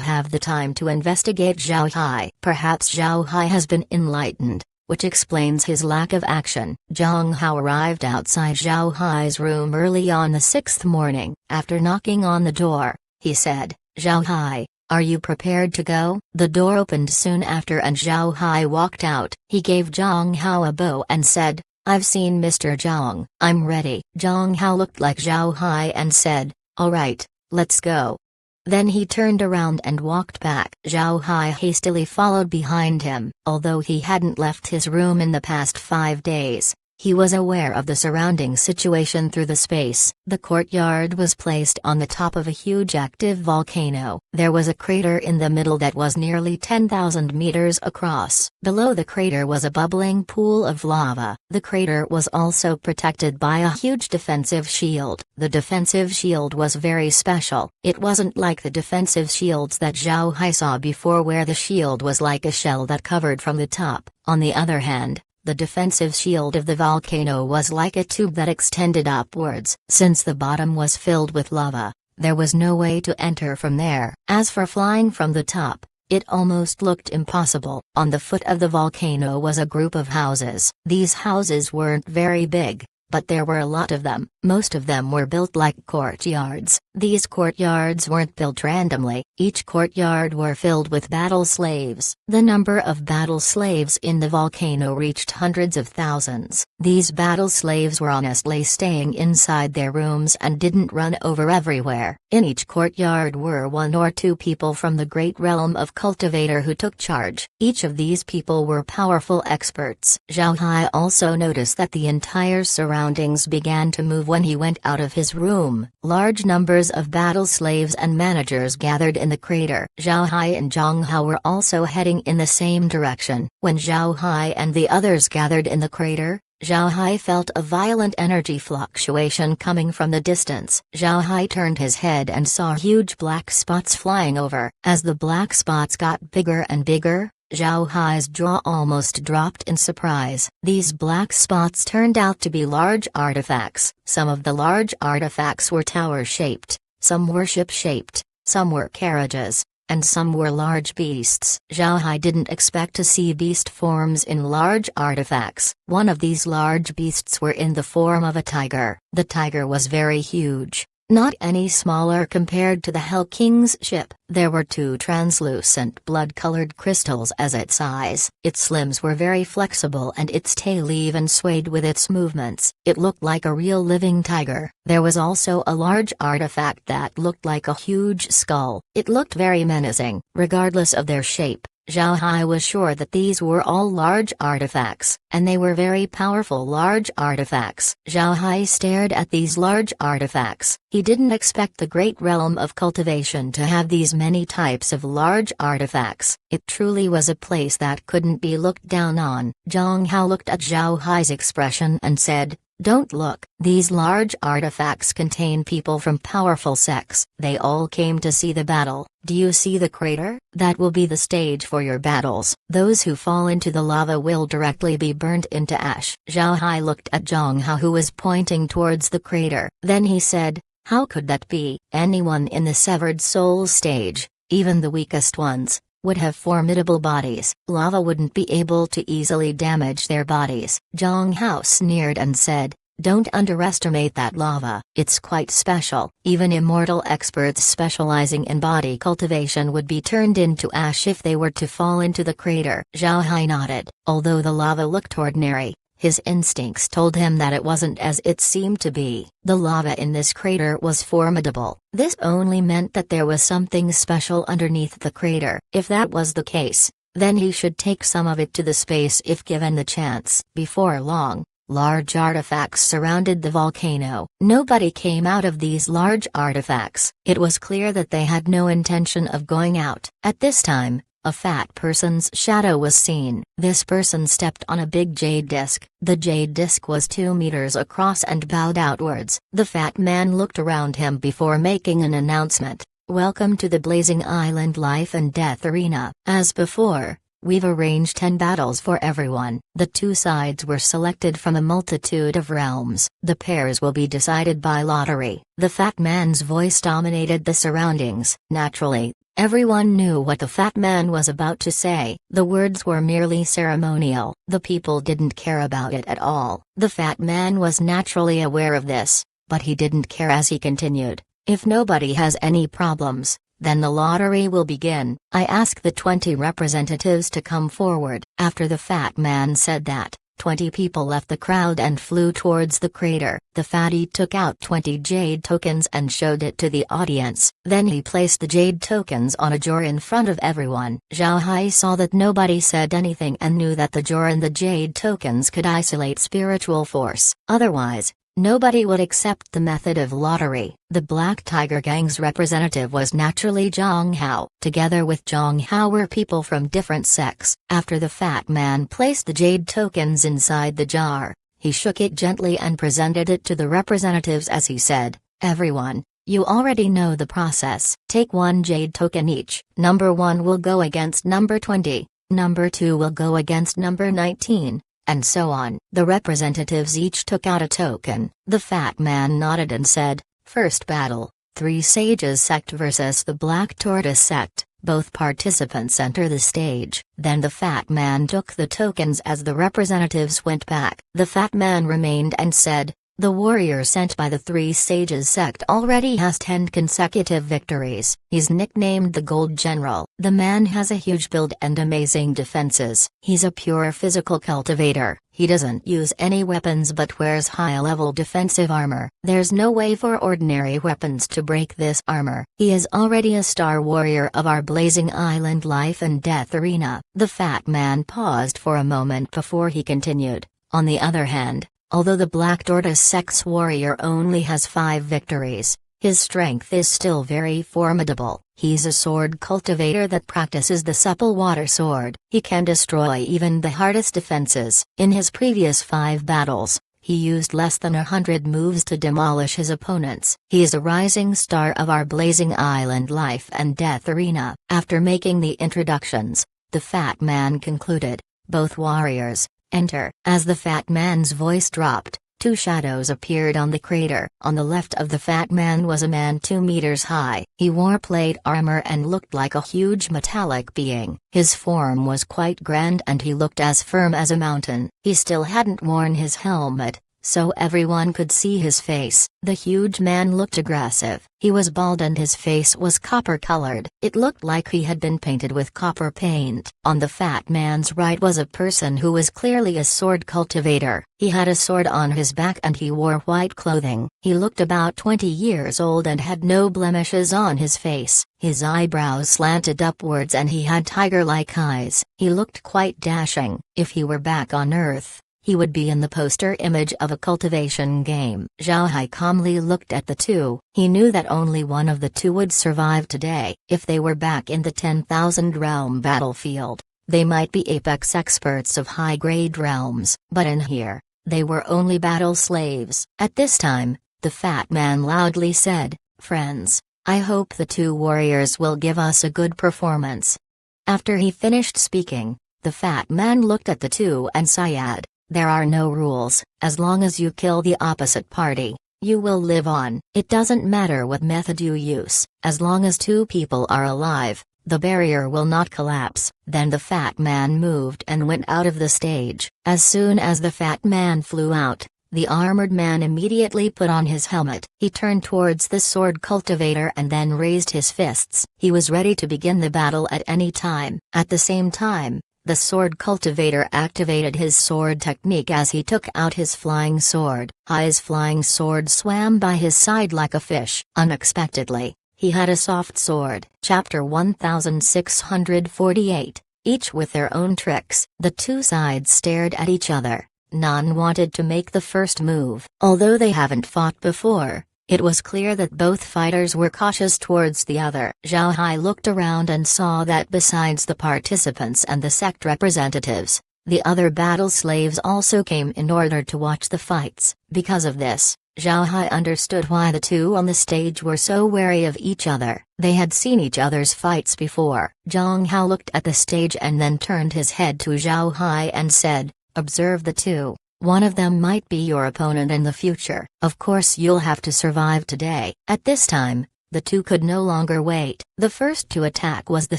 have the time to investigate Zhao Hai. Perhaps Zhao Hai has been enlightened, which explains his lack of action. Zhang Hao arrived outside Zhao Hai's room early on the 6th morning. After knocking on the door, he said, "Zhao Hai, are you prepared to go?" The door opened soon after and Zhao Hai walked out. He gave Zhang Hao a bow and said, "I've seen Mr. Zhang. I'm ready." Zhang Hao looked like Zhao Hai and said, "All right, let's go." Then he turned around and walked back. Zhao Hai hastily followed behind him. Although he hadn't left his room in the past 5 days, he was aware of the surrounding situation through the space. The courtyard was placed on the top of a huge active volcano. There was a crater in the middle that was nearly 10,000 meters across. Below the crater was a bubbling pool of lava. The crater was also protected by a huge defensive shield. The defensive shield was very special. It wasn't like the defensive shields that Zhao Hai saw before where the shield was like a shell that covered from the top. On the other hand, the defensive shield of the volcano was like a tube that extended upwards. Since the bottom was filled with lava, there was no way to enter from there. As for flying from the top, it almost looked impossible. On the foot of the volcano was a group of houses. These houses weren't very big, but there were a lot of them. Most of them were built like courtyards. These courtyards weren't built randomly. Each courtyard were filled with battle slaves. The number of battle slaves in the volcano reached hundreds of thousands. These battle slaves were honestly staying inside their rooms and didn't run over everywhere. In each courtyard were 1 or 2 people from the great realm of cultivator who took charge. Each of these people were powerful experts. Zhao Hai also noticed that the entire surroundings began to move when he went out of his room, large numbers of battle slaves and managers gathered in the crater. Zhao Hai and Zhang Hao were also heading in the same direction. When Zhao Hai and the others gathered in the crater, Zhao Hai felt a violent energy fluctuation coming from the distance. Zhao Hai turned his head and saw huge black spots flying over. As the black spots got bigger and bigger, Zhao Hai's jaw almost dropped in surprise. These black spots turned out to be large artifacts. Some of the large artifacts were tower-shaped, some were ship-shaped, some were carriages, and some were large beasts. Zhao Hai didn't expect to see beast forms in large artifacts. One of these large beasts were in the form of a tiger. The tiger was very huge, not any smaller compared to the Hell King's ship. There were 2 translucent blood-colored crystals as its eyes. Its limbs were very flexible and its tail even swayed with its movements. It looked like a real living tiger. There was also a large artifact that looked like a huge skull. It looked very menacing. Regardless of their shape, Zhao Hai was sure that these were all large artifacts, and they were very powerful large artifacts. Zhao Hai stared at these large artifacts. He didn't expect the great realm of cultivation to have these many types of large artifacts. It truly was a place that couldn't be looked down on. Zhang Hao looked at Zhao Hai's expression and said, "Don't look. These large artifacts contain people from powerful sects. They all came to see the battle. Do you see the crater? That will be the stage for your battles. Those who fall into the lava will directly be burnt into ash." Zhao Hai looked at Zhang Hao, who was pointing towards the crater. Then he said, "How could that be? Anyone in the severed soul stage, even the weakest ones, would have formidable bodies. Lava wouldn't be able to easily damage their bodies." Zhang Hao sneered and said, "Don't underestimate that lava. It's quite special. Even immortal experts specializing in body cultivation would be turned into ash if they were to fall into the crater." Zhao Hai nodded. Although the lava looked ordinary, his instincts told him that it wasn't as it seemed to be. The lava in this crater was formidable. This only meant that there was something special underneath the crater. If that was the case, then he should take some of it to the space if given the chance. Before long, large artifacts surrounded the volcano. Nobody came out of these large artifacts. It was clear that they had no intention of going out. At this time, a fat person's shadow was seen. This person stepped on a big jade disc. The jade disc was 2 meters across and bowed outwards. The fat man looked around him before making an announcement. "Welcome to the Blazing Island Life and Death Arena. As before, we've arranged 10 battles for everyone." The 2 sides were selected from a multitude of realms. The pairs will be decided by lottery. The fat man's voice dominated the surroundings. Naturally, everyone knew what the fat man was about to say. The words were merely ceremonial. The people didn't care about it at all. The fat man was naturally aware of this, but he didn't care as he continued. "If nobody has any problems, then the lottery will begin. I ask the 20 representatives to come forward." After the fat man said that, 20 people left the crowd and flew towards the crater. The fatty took out 20 jade tokens and showed it to the audience. Then he placed the jade tokens on a jar in front of everyone. Zhao Hai saw that nobody said anything and knew that the jar and the jade tokens could isolate spiritual force. Otherwise, nobody would accept the method of lottery. The Black Tiger Gang's representative was naturally Zhang Hao. Together with Zhang Hao were people from different sects. After the fat man placed the jade tokens inside the jar, he shook it gently and presented it to the representatives as he said, "Everyone, you already know the process. Take 1 jade token each. Number 1 will go against number 20, number 2 will go against number 19. And so on." The representatives each took out a token. The fat man nodded and said, "First battle, 3 Sages sect versus the Black Tortoise sect. Both participants enter the stage." Then the fat man took the tokens as the representatives went back. The fat man remained and said, "The warrior sent by the 3 Sages sect already has 10 consecutive victories. He's nicknamed the Gold General. The man has a huge build and amazing defenses. He's a pure physical cultivator. He doesn't use any weapons but wears high-level defensive armor. There's no way for ordinary weapons to break this armor. He is already a star warrior of our Blazing Island Life and Death Arena." The fat man paused for a moment before he continued. "On the other hand, Although the Black Tortoise sex warrior only has 5 victories, his strength is still very formidable. He's a sword cultivator that practices the supple water sword. He can destroy even the hardest defenses. In his previous 5 battles, he used less than 100 moves to demolish his opponents. He is a rising star of our Blazing Island life and death arena. After making the introductions, the Fat Man concluded, "Both warriors, enter." As the Fat Man's voice dropped, 2 shadows appeared on the crater. On the left of the Fat Man was a man 2 meters high. He wore plate armor and looked like a huge metallic being. His form was quite grand and he looked as firm as a mountain. He still hadn't worn his helmet, so everyone could see his face. The huge man looked aggressive. He was bald and his face was copper-colored. It looked like he had been painted with copper paint. On the Fat Man's right was a person who was clearly a sword cultivator. He had a sword on his back and he wore white clothing. He looked about 20 years old and had no blemishes on his face. His eyebrows slanted upwards and he had tiger-like eyes. He looked quite dashing. If he were back on Earth, he would be in the poster image of a cultivation game. Zhao Hai calmly looked at the 2. He knew that only one of the 2 would survive today. If they were back in the 10,000 realm battlefield, they might be apex experts of high-grade realms. But in here, they were only battle slaves. At this time, the Fat Man loudly said, "Friends, I hope the 2 warriors will give us a good performance." After he finished speaking, the Fat Man looked at the 2 and sighed. "There are no rules. As long as you kill the opposite party, you will live on. It doesn't matter what method you use, as long as 2 people are alive, the barrier will not collapse." Then the Fat Man moved and went out of the stage. As soon as the Fat Man flew out, the armored man immediately put on his helmet. He turned towards the sword cultivator and then raised his fists. He was ready to begin the battle at any time. At the same time, the sword cultivator activated his sword technique as he took out his flying sword. Hai's flying sword swam by his side like a fish. Unexpectedly, he had a soft sword. Chapter 1648, each with their own tricks. The 2 sides stared at each other. None wanted to make the first move. Although they haven't fought before, it was clear that both fighters were cautious towards the other. Zhao Hai looked around and saw that besides the participants and the sect representatives, the other battle slaves also came in order to watch the fights. Because of this, Zhao Hai understood why the 2 on the stage were so wary of each other. They had seen each other's fights before. Zhang Hao looked at the stage and then turned his head to Zhao Hai and said, "Observe the 2. One of them might be your opponent in the future. Of course you'll have to survive today." At this time, the 2 could no longer wait. The first to attack was the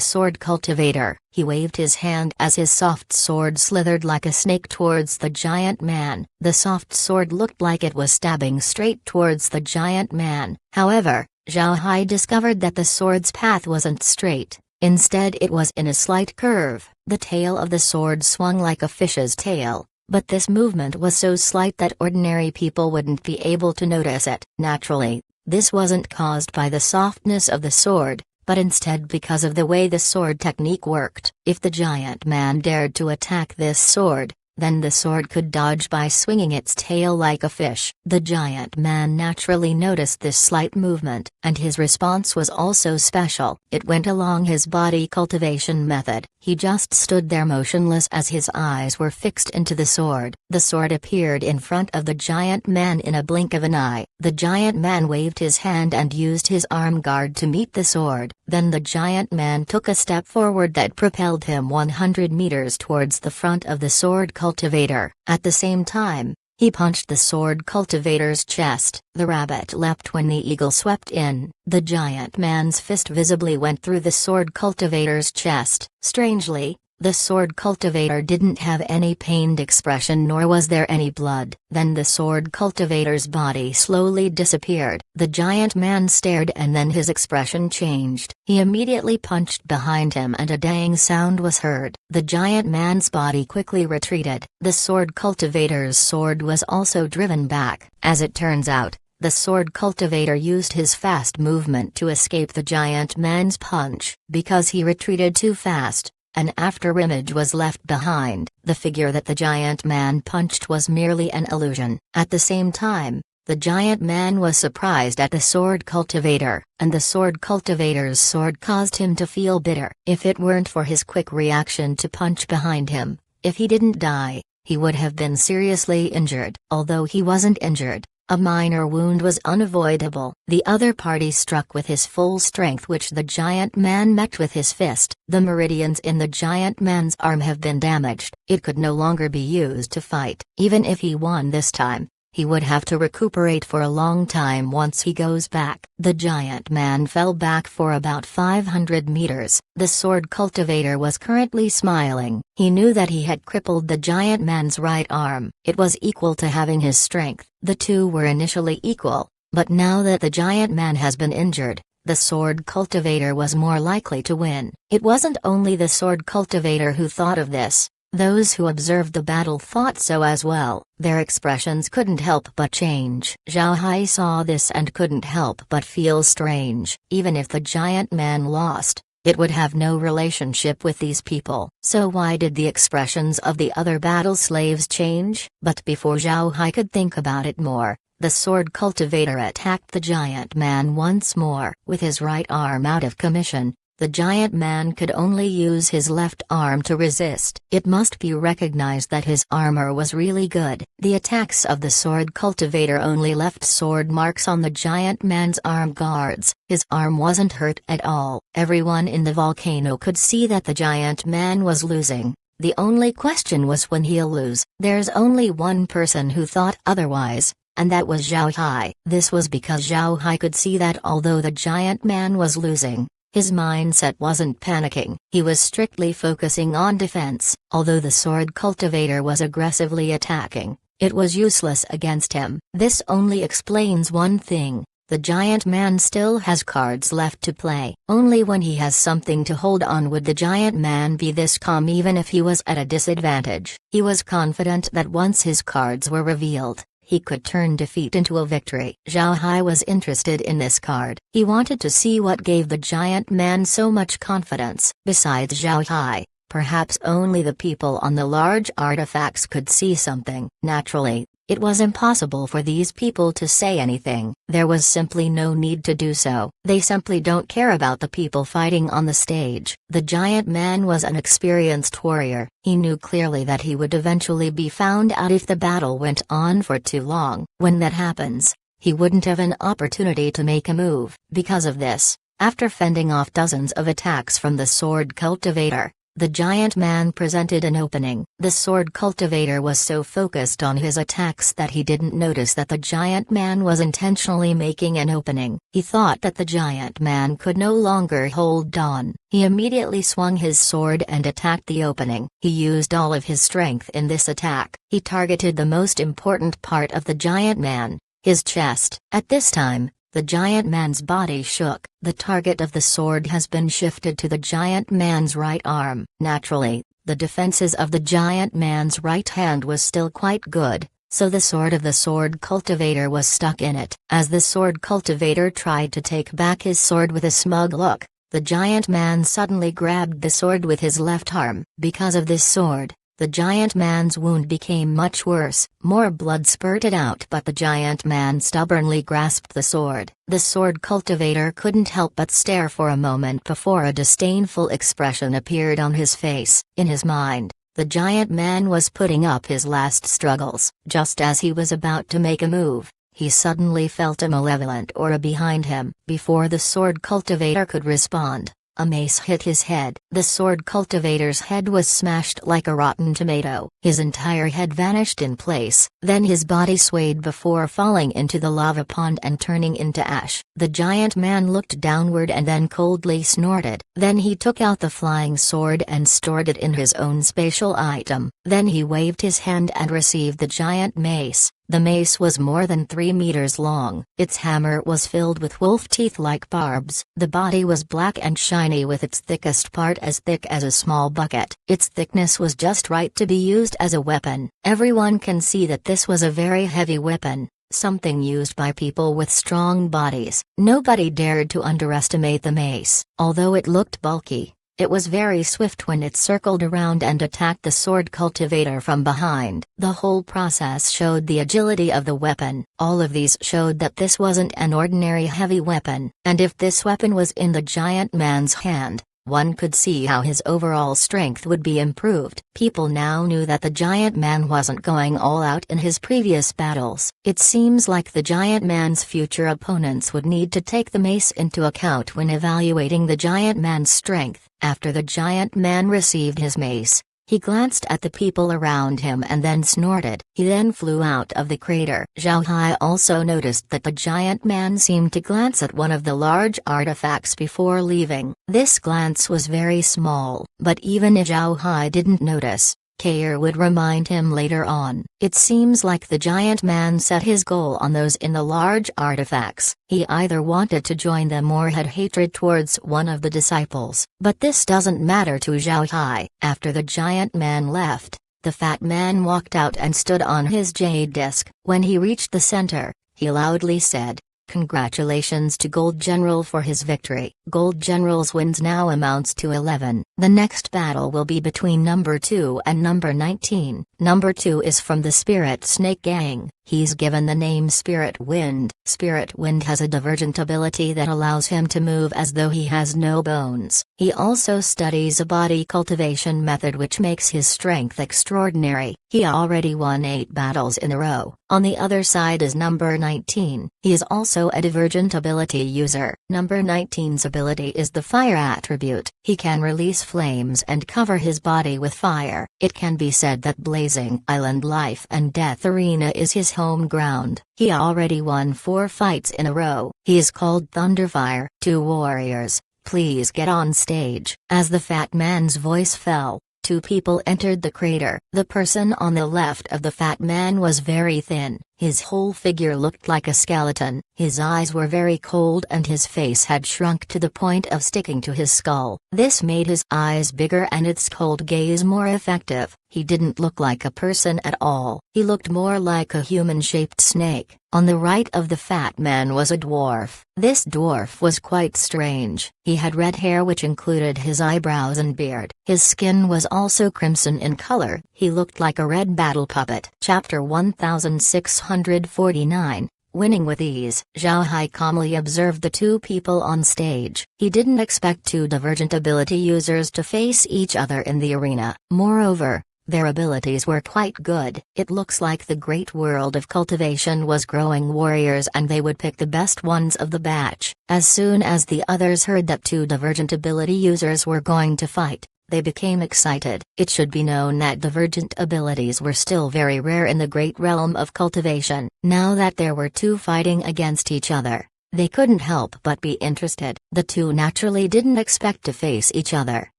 sword cultivator. He waved his hand as his soft sword slithered like a snake towards the giant man. The soft sword looked like it was stabbing straight towards the giant man. However, Zhao Hai discovered that the sword's path wasn't straight. Instead it was in a slight curve. The tail of the sword swung like a fish's tail. But this movement was so slight that ordinary people wouldn't be able to notice it. Naturally, this wasn't caused by the softness of the sword, but instead because of the way the sword technique worked. If the giant man dared to attack this sword, then the sword could dodge by swinging its tail like a fish. The giant man naturally noticed this slight movement, and his response was also special. It went along his body cultivation method. He just stood there motionless as his eyes were fixed into the sword. The sword appeared in front of the giant man in a blink of an eye. The giant man waved his hand and used his arm guard to meet the sword. Then the giant man took a step forward that propelled him 100 meters towards the front of the sword cultivator. At the same time, he punched the sword cultivator's chest. The rabbit leapt when the eagle swept in. The giant man's fist visibly went through the sword cultivator's chest. Strangely, the sword cultivator didn't have any pained expression nor was there any blood. Then the sword cultivator's body slowly disappeared. The giant man stared and then his expression changed. He immediately punched behind him and a dang sound was heard. The giant man's body quickly retreated. The sword cultivator's sword was also driven back. As it turns out, the sword cultivator used his fast movement to escape the giant man's punch. Because he retreated too fast, An afterimage was left behind. The figure that the giant man punched was merely an illusion. At the same time, the giant man was surprised at the sword cultivator, and the sword cultivator's sword caused him to feel bitter. If it weren't for his quick reaction to punch behind him, if he didn't die, he would have been seriously injured. Although he wasn't injured, a minor wound was unavoidable. The other party struck with his full strength, which the giant man met with his fist. The meridians in the giant man's arm have been damaged. It could no longer be used to fight. Even if he won this time, he would have to recuperate for a long time once he goes back. The giant man fell back for about 500 meters. The sword cultivator was currently smiling. He knew that he had crippled the giant man's right arm. It was equal to having his strength. The two were initially equal, but now that the giant man has been injured, the sword cultivator was more likely to win. It wasn't only the sword cultivator who thought of this. Those who observed the battle thought so as well. Their expressions couldn't help but change. Zhao Hai saw this and couldn't help but feel strange. Even if the giant man lost, it would have no relationship with these people. So why did the expressions of the other battle slaves change? But before Zhao Hai could think about it more, the sword cultivator attacked the giant man once more. With his right arm out of commission, the giant man could only use his left arm to resist. It must be recognized that his armor was really good. The attacks of the sword cultivator only left sword marks on the giant man's arm guards. His arm wasn't hurt at all. Everyone in the volcano could see that the giant man was losing. The only question was when he'll lose. There's only one person who thought otherwise, and that was Zhao Hai. This was because Zhao Hai could see that although the giant man was losing, his mindset wasn't panicking. He was strictly focusing on defense. Although the sword cultivator was aggressively attacking, it was useless against him. This only explains one thing: the giant man still has cards left to play. Only when he has something to hold on would the giant man be this calm, even if he was at a disadvantage. He was confident that once his cards were revealed, he could turn defeat into a victory. Zhao Hai was interested in this card. He wanted to see what gave the giant man so much confidence. Besides Zhao Hai, perhaps only the people on the large artifacts could see something. Naturally, it was impossible for these people to say anything. There was simply no need to do so. They simply don't care about the people fighting on the stage. The giant man was an experienced warrior. He knew clearly that he would eventually be found out if the battle went on for too long. When that happens, he wouldn't have an opportunity to make a move. Because of this, after fending off dozens of attacks from the sword cultivator, the giant man presented an opening. The sword cultivator was so focused on his attacks that he didn't notice that the giant man was intentionally making an opening. He thought that the giant man could no longer hold on. He immediately swung his sword and attacked the opening. He used all of his strength in this attack. He targeted the most important part of the giant man, his chest. At this time, the giant man's body shook. The target of the sword has been shifted to the giant man's right arm. Naturally, the defenses of the giant man's right hand was still quite good, so the sword of the sword cultivator was stuck in it. As the sword cultivator tried to take back his sword with a smug look, the giant man suddenly grabbed the sword with his left arm. Because of this sword, the giant man's wound became much worse. More blood spurted out, but the giant man stubbornly grasped the sword. The sword cultivator couldn't help but stare for a moment before a disdainful expression appeared on his face. In his mind, the giant man was putting up his last struggles. Just as he was about to make a move, he suddenly felt a malevolent aura behind him. Before the sword cultivator could respond, a mace hit his head. The sword cultivator's head was smashed like a rotten tomato. His entire head vanished in place. Then his body swayed before falling into the lava pond and turning into ash. The giant man looked downward and then coldly snorted. Then he took out the flying sword and stored it in his own spatial item. Then he waved his hand and received the giant mace. The mace was more than 3 meters long. Its hammer was filled with wolf teeth like barbs. The body was black and shiny, with its thickest part as thick as a small bucket. Its thickness was just right to be used as a weapon. Everyone can see that this was a very heavy weapon, something used by people with strong bodies. Nobody dared to underestimate the mace. Although it looked bulky, It was very swift when it circled around and attacked the sword cultivator from behind. The whole process showed the agility of the weapon. All of these showed that this wasn't an ordinary heavy weapon, and if this weapon was in the giant man's hand, one could see how his overall strength would be improved. People now knew that the giant man wasn't going all out in his previous battles. It seems like the giant man's future opponents would need to take the mace into account when evaluating the giant man's strength. After the giant man received his mace, he glanced at the people around him and then snorted. He then flew out of the crater. Zhao Hai also noticed that the giant man seemed to glance at one of the large artifacts before leaving. This glance was very small, but even if Zhao Hai didn't notice, Kair would remind him later on. It seems like the giant man set his goal on those in the large artifacts. He either wanted to join them or had hatred towards one of the disciples. But this doesn't matter to Zhao Hai. After the giant man left, the fat man walked out and stood on his jade disc. When he reached the center, he loudly said, "Congratulations to Gold General for his victory." Gold General's wins now amounts to 11. The next battle will be between number 2 and number 19. Number 2 is from the Spirit Snake Gang. He's given the name Spirit Wind. Spirit Wind has a divergent ability that allows him to move as though he has no bones. He also studies a body cultivation method which makes his strength extraordinary. He already won 8 battles in a row. On the other side is number 19. He is also a divergent ability user. Number 19's ability is the fire attribute. He can release flames and cover his body with fire. It can be said that Blazing Island Life and Death Arena is his home ground. He already won 4 fights in a row. He is called Thunderfire. 2 warriors, please get on stage. As the fat man's voice fell, 2 people entered the crater. The person on the left of the fat man was very thin. His whole figure looked like a skeleton. His eyes were very cold and his face had shrunk to the point of sticking to his skull. This made his eyes bigger and its cold gaze more effective. He didn't look like a person at all. He looked more like a human-shaped snake. On the right of the fat man was a dwarf. This dwarf was quite strange. He had red hair which included his eyebrows and beard. His skin was also crimson in color. He looked like a red battle puppet. Chapter 1649, Winning with Ease. Zhao Hai calmly observed the 2 people on stage. He didn't expect 2 divergent ability users to face each other in the arena. Moreover, their abilities were quite good. It looks like the great world of cultivation was growing warriors and they would pick the best ones of the batch. As soon as the others heard that 2 divergent ability users were going to fight, they became excited. It should be known that divergent abilities were still very rare in the great realm of cultivation. Now that there were 2 fighting against each other, they couldn't help but be interested. The 2 naturally didn't expect to face each other.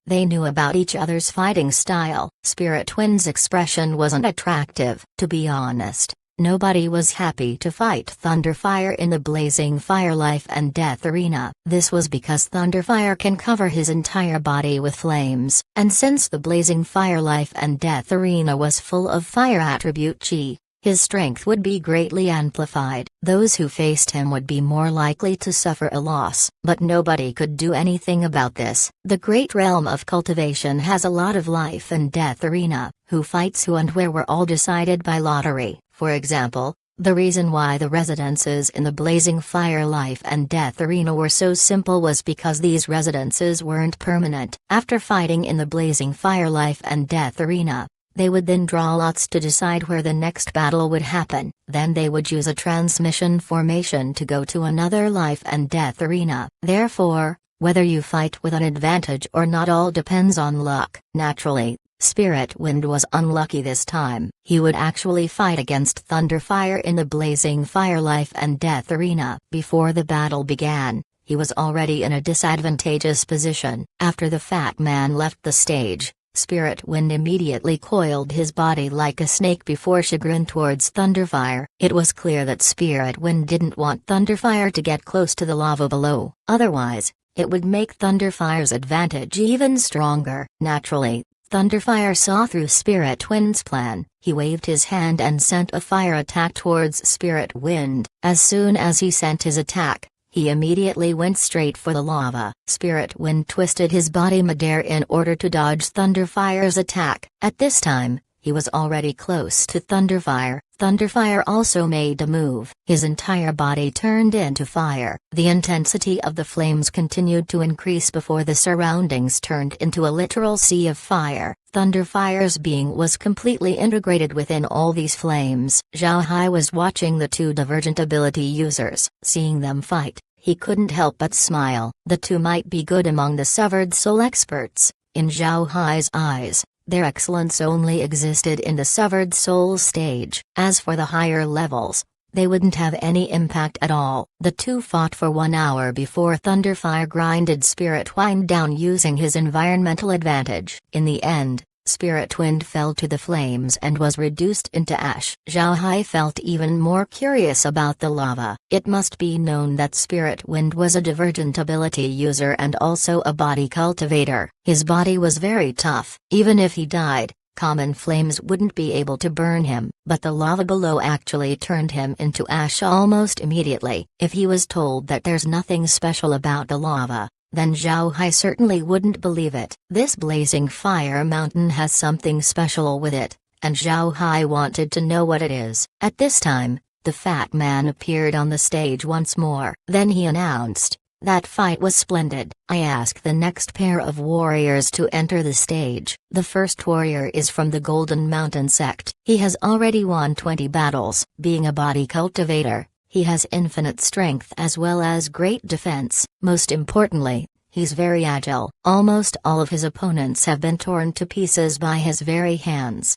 They knew about each other's fighting style. Spirit Wind's expression wasn't attractive. To be honest, nobody was happy to fight Thunderfire in the Blazing Fire Life and Death Arena. This was because Thunderfire can cover his entire body with flames, and since the Blazing Fire Life and Death Arena was full of fire attribute chi, his strength would be greatly amplified. Those who faced him would be more likely to suffer a loss, but nobody could do anything about this. The great realm of cultivation has a lot of life and death arena. Who fights who and where were all decided by lottery. For example, the reason why the residences in the Blazing Fire Life and Death Arena were so simple was because these residences weren't permanent. After fighting in the Blazing Fire Life and Death Arena, they would then draw lots to decide where the next battle would happen. Then they would use a transmission formation to go to another life and death arena. Therefore, whether you fight with an advantage or not all depends on luck. Naturally, Spirit Wind was unlucky this time. He would actually fight against Thunderfire in the Blazing Fire Life and Death Arena. Before the battle began, he was already in a disadvantageous position. After the fat man left the stage, Spirit Wind immediately coiled his body like a snake before chagrin towards Thunderfire. It was clear that Spirit Wind didn't want Thunderfire to get close to the lava below. Otherwise, it would make Thunderfire's advantage even stronger. Naturally, Thunderfire saw through Spirit Wind's plan. He waved his hand and sent a fire attack towards Spirit Wind. As soon as he sent his attack, he immediately went straight for the lava. Spirit Wind twisted his body midair in order to dodge Thunderfire's attack. At this time, he was already close to Thunderfire. Thunderfire also made a move. His entire body turned into fire. The intensity of the flames continued to increase before the surroundings turned into a literal sea of fire. Thunderfire's being was completely integrated within all these flames. Zhao Hai was watching the two divergent ability users. Seeing them fight, he couldn't help but smile. The two might be good among the severed soul experts. In Zhao Hai's eyes, their excellence only existed in the severed soul stage. As for the higher levels, they wouldn't have any impact at all. The two fought for 1 hour before Thunderfire grinded Spirit Wind down using his environmental advantage. In the end, Spirit Wind fell to the flames and was reduced into ash. Zhao Hai felt even more curious about the lava. It must be known that Spirit Wind was a divergent ability user and also a body cultivator. His body was very tough. Even if he died, common flames wouldn't be able to burn him. But the lava below actually turned him into ash almost immediately. If he was told that there's nothing special about the lava, then Zhao Hai certainly wouldn't believe it. This blazing fire mountain has something special with it, and Zhao Hai wanted to know what it is. At this time, the fat man appeared on the stage once more. Then he announced, "That fight was splendid. I ask the next pair of warriors to enter the stage." The first warrior is from the Golden Mountain sect. He has already won 20 battles. Being a body cultivator, he has infinite strength as well as great defense. Most importantly, he's very agile. Almost all of his opponents have been torn to pieces by his very hands.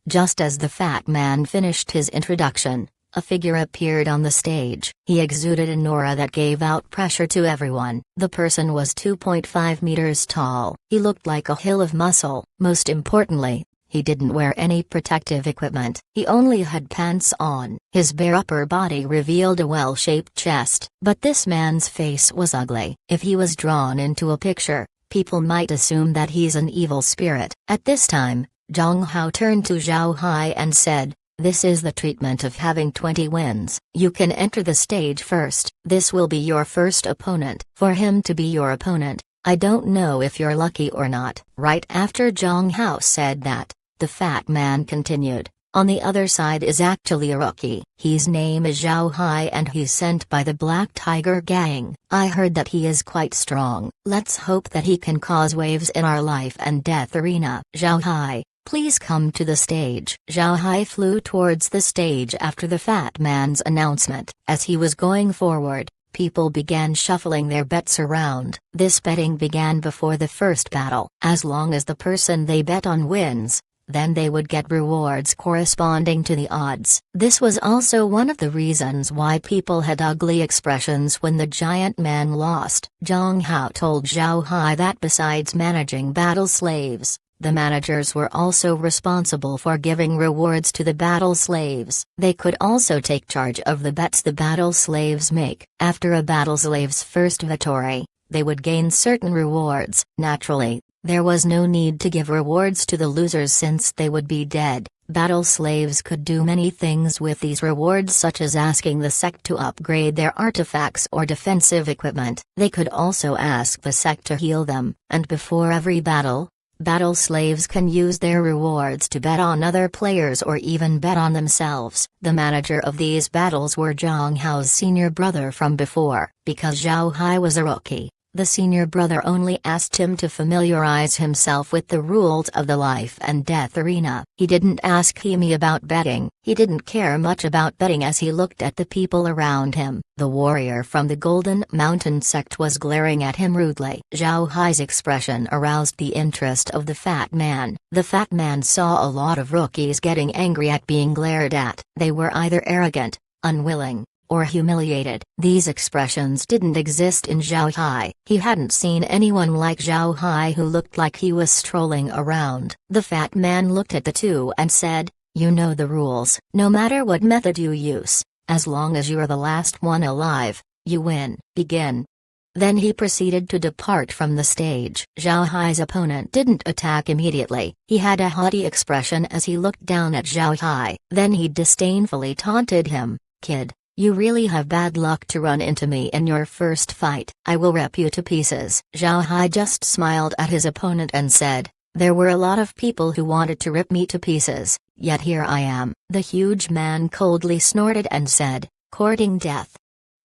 Just as the fat man finished his introduction, a figure appeared on the stage. He exuded an aura that gave out pressure to everyone. The person was 2.5 meters tall. He looked like a hill of muscle. Most importantly, he didn't wear any protective equipment. He only had pants on. His bare upper body revealed a well-shaped chest. But this man's face was ugly. If he was drawn into a picture, people might assume that he's an evil spirit. At this time, Zhang Hao turned to Zhao Hai and said, "This is the treatment of having 20 wins. You can enter the stage first. This will be your first opponent. For him to be your opponent, I don't know if you're lucky or not." Right after Zhang Hao said that, the fat man continued, "On the other side is actually a rookie. His name is Zhao Hai and he's sent by the Black Tiger Gang. I heard that he is quite strong. Let's hope that he can cause waves in our life and death arena. Zhao Hai, please come to the stage." Zhao Hai flew towards the stage after the fat man's announcement. As he was going forward, people began shuffling their bets around. This betting began before the first battle. As long as the person they bet on wins, then they would get rewards corresponding to the odds. This was also one of the reasons why people had ugly expressions when the giant man lost. Zhang Hao told Zhao Hai that besides managing battle slaves, the managers were also responsible for giving rewards to the battle slaves. They could also take charge of the bets the battle slaves make. After a battle slave's first victory, they would gain certain rewards. Naturally, there was no need to give rewards to the losers since they would be dead. Battle slaves could do many things with these rewards, such as asking the sect to upgrade their artifacts or defensive equipment. They could also ask the sect to heal them, and before every battle, battle slaves can use their rewards to bet on other players or even bet on themselves. The manager of these battles were Zhang Hao's senior brother from before. Because Zhao Hai was a rookie, the senior brother only asked him to familiarize himself with the rules of the life and death arena. He didn't ask him about betting. He didn't care much about betting as he looked at the people around him. The warrior from the Golden Mountain sect was glaring at him rudely. Zhao Hai's expression aroused the interest of the fat man. The fat man saw a lot of rookies getting angry at being glared at. They were either arrogant, unwilling, or humiliated. These expressions didn't exist in Zhao Hai. He hadn't seen anyone like Zhao Hai who looked like he was strolling around. The fat man looked at the two and said, "You know the rules. No matter what method you use, as long as you're the last one alive, you win. Begin." Then he proceeded to depart from the stage. Zhao Hai's opponent didn't attack immediately. He had a haughty expression as he looked down at Zhao Hai. Then he disdainfully taunted him, "Kid, You really have bad luck to run into me in your first fight. I will rip you to pieces." Zhao Hai just smiled at his opponent and said, "There were a lot of people who wanted to rip me to pieces, yet here I am." The huge man coldly snorted and said, "Courting death."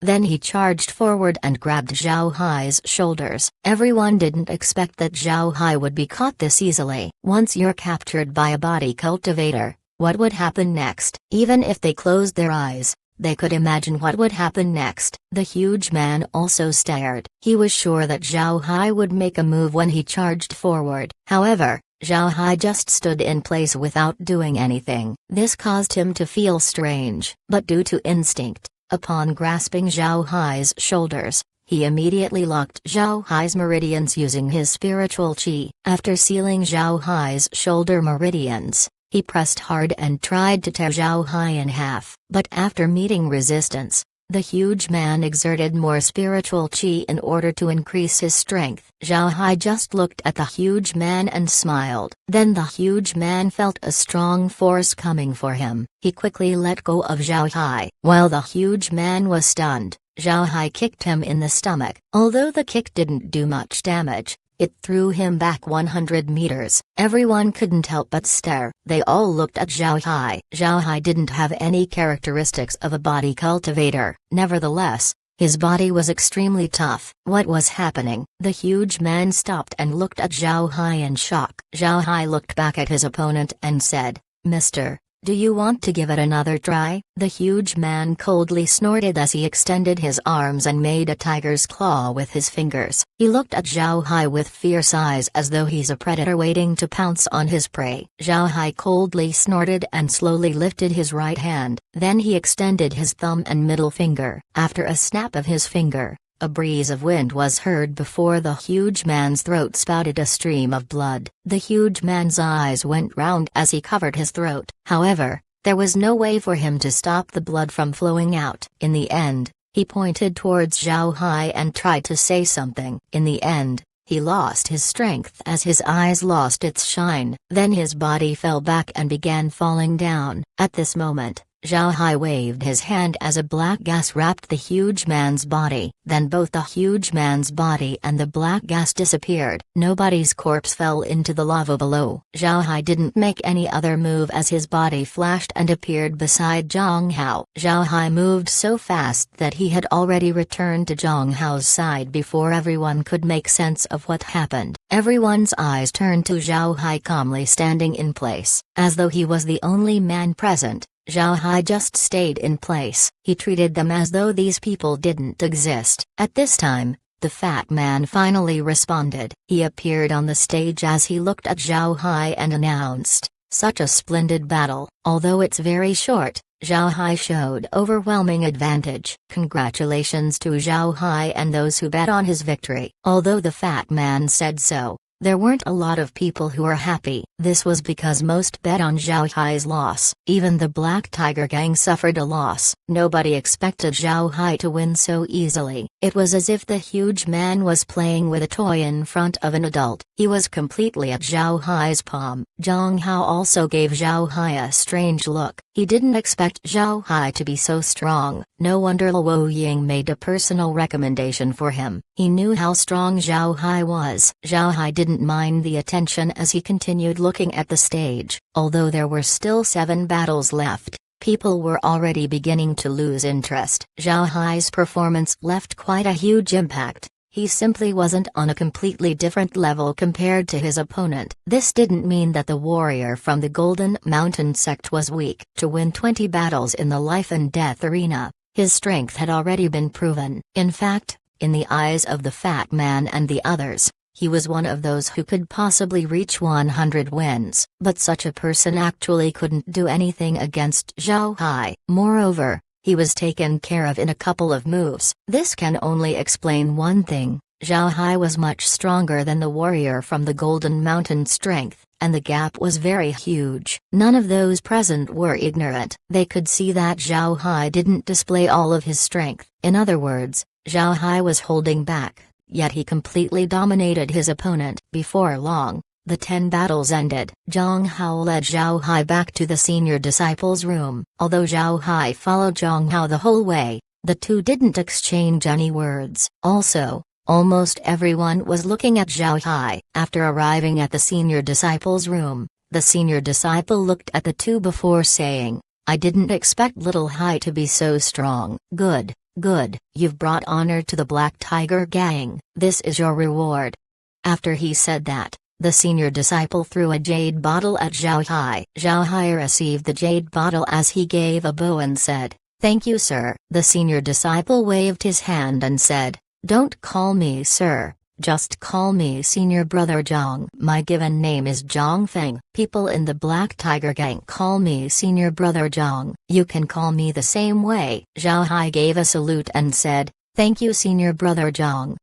Then he charged forward and grabbed Zhao Hai's shoulders. Everyone didn't expect that Zhao Hai would be caught this easily. Once you're captured by a body cultivator, what would happen next? Even if they closed their eyes, they could imagine what would happen next. The huge man also stared. He was sure that Zhao Hai would make a move when he charged forward. However, Zhao Hai just stood in place without doing anything. This caused him to feel strange. But due to instinct, upon grasping Zhao Hai's shoulders, he immediately locked Zhao Hai's meridians using his spiritual qi. After sealing Zhao Hai's shoulder meridians, he pressed hard and tried to tear Zhao Hai in half. But after meeting resistance, the huge man exerted more spiritual qi in order to increase his strength. Zhao Hai just looked at the huge man and smiled. Then the huge man felt a strong force coming for him. He quickly let go of Zhao Hai. While the huge man was stunned, Zhao Hai kicked him in the stomach. Although the kick didn't do much damage, it threw him back 100 meters. Everyone couldn't help but stare. They all looked at Zhao Hai. Zhao Hai didn't have any characteristics of a body cultivator. Nevertheless, his body was extremely tough. What was happening? The huge man stopped and looked at Zhao Hai in shock. Zhao Hai looked back at his opponent and said, "Mister, do you want to give it another try?" The huge man coldly snorted as he extended his arms and made a tiger's claw with his fingers. He looked at Zhao Hai with fierce eyes as though he's a predator waiting to pounce on his prey. Zhao Hai coldly snorted and slowly lifted his right hand. Then he extended his thumb and middle finger. After a snap of his finger, a breeze of wind was heard before the huge man's throat spouted a stream of blood. The huge man's eyes went round as he covered his throat. However, there was no way for him to stop the blood from flowing out. In the end, he pointed towards Zhao Hai and tried to say something. In the end, he lost his strength as his eyes lost its shine. Then his body fell back and began falling down. At this moment, Zhao Hai waved his hand as a black gas wrapped the huge man's body. Then both the huge man's body and the black gas disappeared. Nobody's corpse fell into the lava below. Zhao Hai didn't make any other move as his body flashed and appeared beside Zhang Hao. Zhao Hai moved so fast that he had already returned to Zhang Hao's side before everyone could make sense of what happened. Everyone's eyes turned to Zhao Hai calmly standing in place. As though he was the only man present, Zhao Hai just stayed in place. He treated them as though these people didn't exist. At this time, the fat man finally responded. He appeared on the stage as he looked at Zhao Hai and announced, "Such a splendid battle." Although it's very short, Zhao Hai showed overwhelming advantage. Congratulations to Zhao Hai and those who bet on his victory. Although the fat man said so, there weren't a lot of people who were happy. This was because most bet on Zhao Hai's loss. Even the Black Tiger Gang suffered a loss. Nobody expected Zhao Hai to win so easily. It was as if the huge man was playing with a toy in front of an adult. He was completely at Zhao Hai's palm. Zhang Hao also gave Zhao Hai a strange look. He didn't expect Zhao Hai to be so strong. No wonder Luo Ying made a personal recommendation for him. He knew how strong Zhao Hai was. Zhao Hai didn't mind the attention as he continued looking at the stage. Although there were still 7 battles left, people were already beginning to lose interest. Zhao Hai's performance left quite a huge impact. He simply wasn't on a completely different level compared to his opponent. This didn't mean that the warrior from the Golden Mountain sect was weak. To win 20 battles in the life and death arena, his strength had already been proven. In fact, in the eyes of the fat man and the others, he was one of those who could possibly reach 100 wins. But such a person actually couldn't do anything against Zhao Hai. Moreover, he was taken care of in a couple of moves. This can only explain one thing: Zhao Hai was much stronger than the warrior from the Golden Mountain strength, and the gap was very huge. None of those present were ignorant. They could see that Zhao Hai didn't display all of his strength. In other words, Zhao Hai was holding back, yet he completely dominated his opponent. Before long, The 10 battles ended. Zhang Hao led Zhao Hai back to the senior disciple's room. Although Zhao Hai followed Zhang Hao the whole way, the two didn't exchange any words. Also, almost everyone was looking at Zhao Hai. After arriving at the senior disciple's room, the senior disciple looked at the two before saying, "I didn't expect little Hai to be so strong." Good, good, you've brought honor to the Black Tiger Gang. This is your reward." After he said that, the senior disciple threw a jade bottle at Zhao Hai. Zhao Hai received the jade bottle as he gave a bow and said, "Thank you, sir." The senior disciple waved his hand and said, "Don't call me sir, just call me senior brother Zhang. My given name is Zhang Feng. People in the Black Tiger Gang call me senior brother Zhang. You can call me the same way." Zhao Hai gave a salute and said, "Thank you, senior brother Zhang."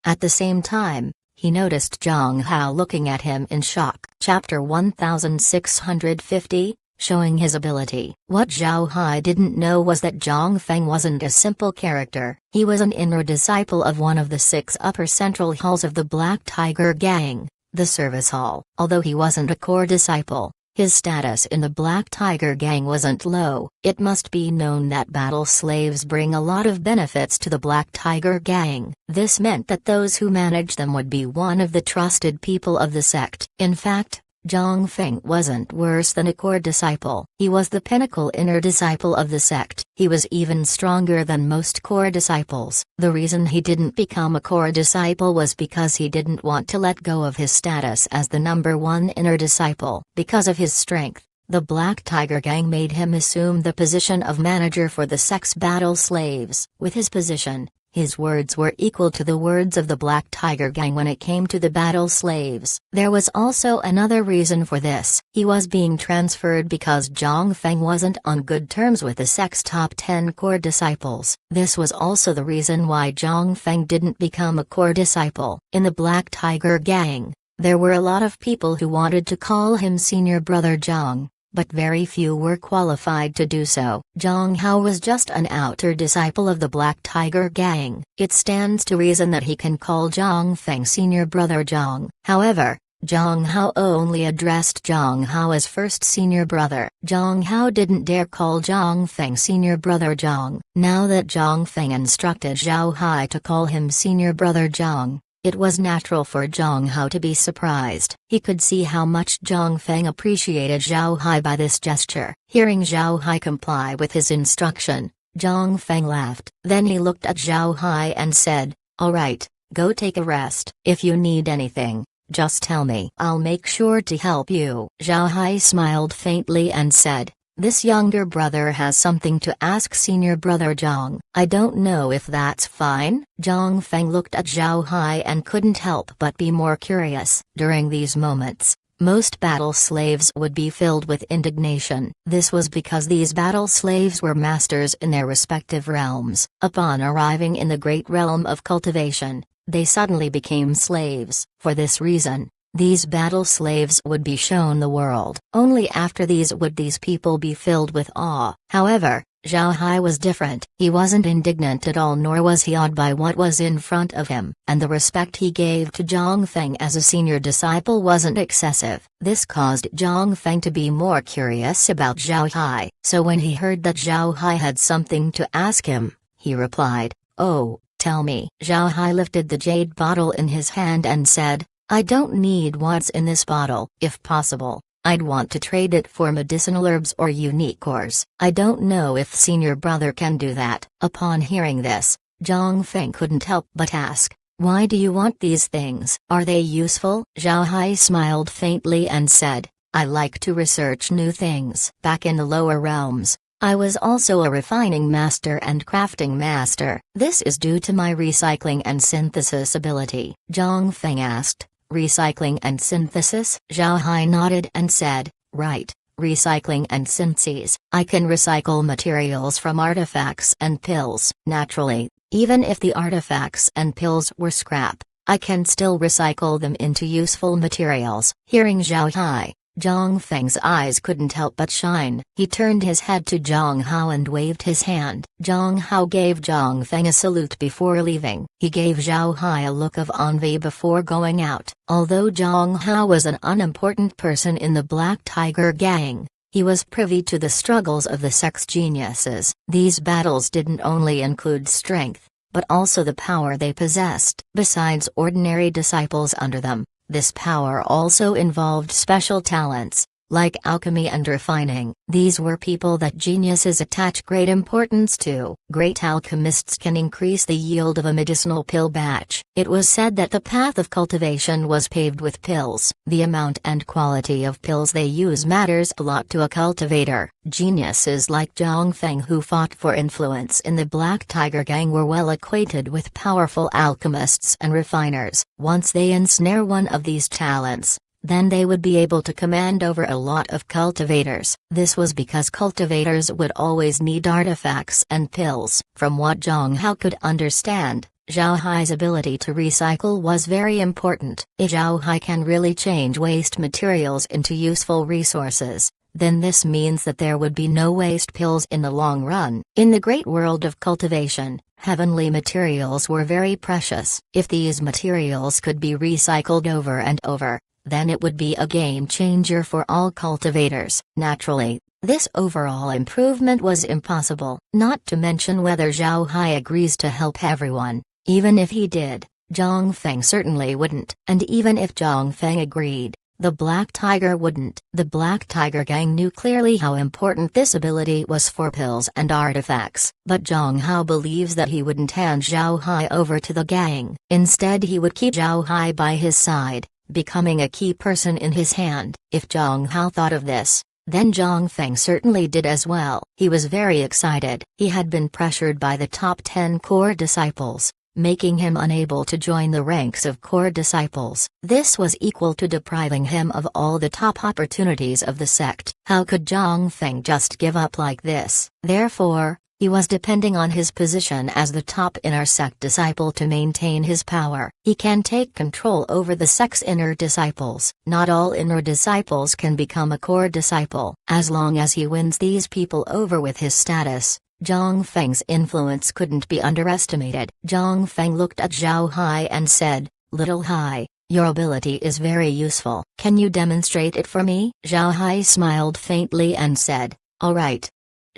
At the same time, he noticed Zhang Hao looking at him in shock. Chapter 1650, Showing his ability. What Zhao Hai didn't know was that Zhang Feng wasn't a simple character. He was an inner disciple of one of the 6 upper central halls of the Black Tiger Gang, the service hall. Although he wasn't a core disciple, his status in the Black Tiger Gang wasn't low. It must be known that battle slaves bring a lot of benefits to the Black Tiger Gang. This meant that those who manage them would be one of the trusted people of the sect. In fact, Zhang Feng wasn't worse than a core disciple. He was the pinnacle inner disciple of the sect. He was even stronger than most core disciples. The reason he didn't become a core disciple was because he didn't want to let go of his status as the number 1 inner disciple. Because of his strength, the Black Tiger Gang made him assume the position of manager for the sect's battle slaves. With his position, his words were equal to the words of the Black Tiger Gang when it came to the battle slaves. There was also another reason for this. He was being transferred because Zhang Feng wasn't on good terms with the sect's top 10 core disciples. This was also the reason why Zhang Feng didn't become a core disciple. In the Black Tiger Gang, there were a lot of people who wanted to call him senior brother Zhang, but very few were qualified to do so. Zhang Hao was just an outer disciple of the Black Tiger Gang. It stands to reason that he can call Zhang Feng senior brother Zhang. However, Zhang Hao only addressed Zhang Hao as first senior brother. Zhang Hao didn't dare call Zhang Feng senior brother Zhang. Now that Zhang Feng instructed Zhao Hai to call him senior brother Zhang, it was natural for Zhang Hao to be surprised. He could see how much Zhang Feng appreciated Zhao Hai by this gesture. Hearing Zhao Hai comply with his instruction, Zhang Feng laughed. Then he looked at Zhao Hai and said, "All right, go take a rest. If you need anything, just tell me. I'll make sure to help you." Zhao Hai smiled faintly and said, "This younger brother has something to ask senior brother Zhang. I don't know if that's fine." Zhang Feng looked at Zhao Hai and couldn't help but be more curious. During these moments, most battle slaves would be filled with indignation. This was because these battle slaves were masters in their respective realms. Upon arriving in the great realm of cultivation, they suddenly became slaves. For this reason, these battle slaves would be shown the world. Only after these would these people be filled with awe. However, Zhao Hai was different. He wasn't indignant at all, nor was he awed by what was in front of him, and the respect he gave to Zhang Feng as a senior disciple wasn't excessive. This caused Zhang Feng to be more curious about Zhao Hai. So when he heard that Zhao Hai had something to ask him, he replied, "Oh, tell me." Zhao Hai lifted the jade bottle in his hand and said, "I don't need what's in this bottle. If possible, I'd want to trade it for medicinal herbs or unique ores. I don't know if senior brother can do that." Upon hearing this, Zhang Feng couldn't help but ask, "Why do you want these things? Are they useful?" Zhao Hai smiled faintly and said, "I like to research new things. Back in the lower realms, I was also a refining master and crafting master. This is due to my recycling and synthesis ability." Zhang Feng asked, "Recycling and synthesis?" Zhao Hai nodded and said, "Right, recycling and synthesis. I can recycle materials from artifacts and pills. Naturally, even if the artifacts and pills were scrap, I can still recycle them into useful materials." Hearing Zhao Hai, Zhang Feng's eyes couldn't help but shine. He turned his head to Zhang Hao and waved his hand. Zhang Hao gave Zhang Feng a salute before leaving. He gave Zhao Hai a look of envy before going out. Although Zhang Hao was an unimportant person in the Black Tiger gang, he was privy to the struggles of the sex geniuses. These battles didn't only include strength, but also the power they possessed. Besides ordinary disciples under them, this power also involved special talents, like alchemy and refining. These were people that geniuses attach great importance to. Great alchemists can increase the yield of a medicinal pill batch. It was said that the path of cultivation was paved with pills. The amount and quality of pills they use matters a lot to a cultivator. Geniuses like Zhang Feng who fought for influence in the Black Tiger gang were well acquainted with powerful alchemists and refiners. Once they ensnare one of these talents, then they would be able to command over a lot of cultivators. This was because cultivators would always need artifacts and pills. From what Zhang Hao could understand, Zhao Hai's ability to recycle was very important. If Zhao Hai can really change waste materials into useful resources, then this means that there would be no waste pills in the long run. In the great world of cultivation, heavenly materials were very precious. If these materials could be recycled over and over, then it would be a game changer for all cultivators. Naturally, this overall improvement was impossible, not to mention whether Zhao Hai agrees to help everyone. Even if he did, Zhang Feng certainly wouldn't. And even if Zhang Feng agreed, the Black Tiger wouldn't. The Black Tiger gang knew clearly how important this ability was for pills and artifacts. But Zhang Hao believes that he wouldn't hand Zhao Hai over to the gang. Instead he would keep Zhao Hai by his side, becoming a key person in his hand. If Zhang Hao thought of this, then Zhang Feng certainly did as well. He was very excited. He had been pressured by the top 10 core disciples, making him unable to join the ranks of core disciples. This was equal to depriving him of all the top opportunities of the sect. How could Zhang Feng just give up like this? Therefore, he was depending on his position as the top inner sect disciple to maintain his power. He can take control over the sect's inner disciples. Not all inner disciples can become a core disciple. As long as he wins these people over with his status, Zhang Feng's influence couldn't be underestimated. Zhang Feng looked at Zhao Hai and said, "Little Hai, your ability is very useful. Can you demonstrate it for me?" Zhao Hai smiled faintly and said, "All right."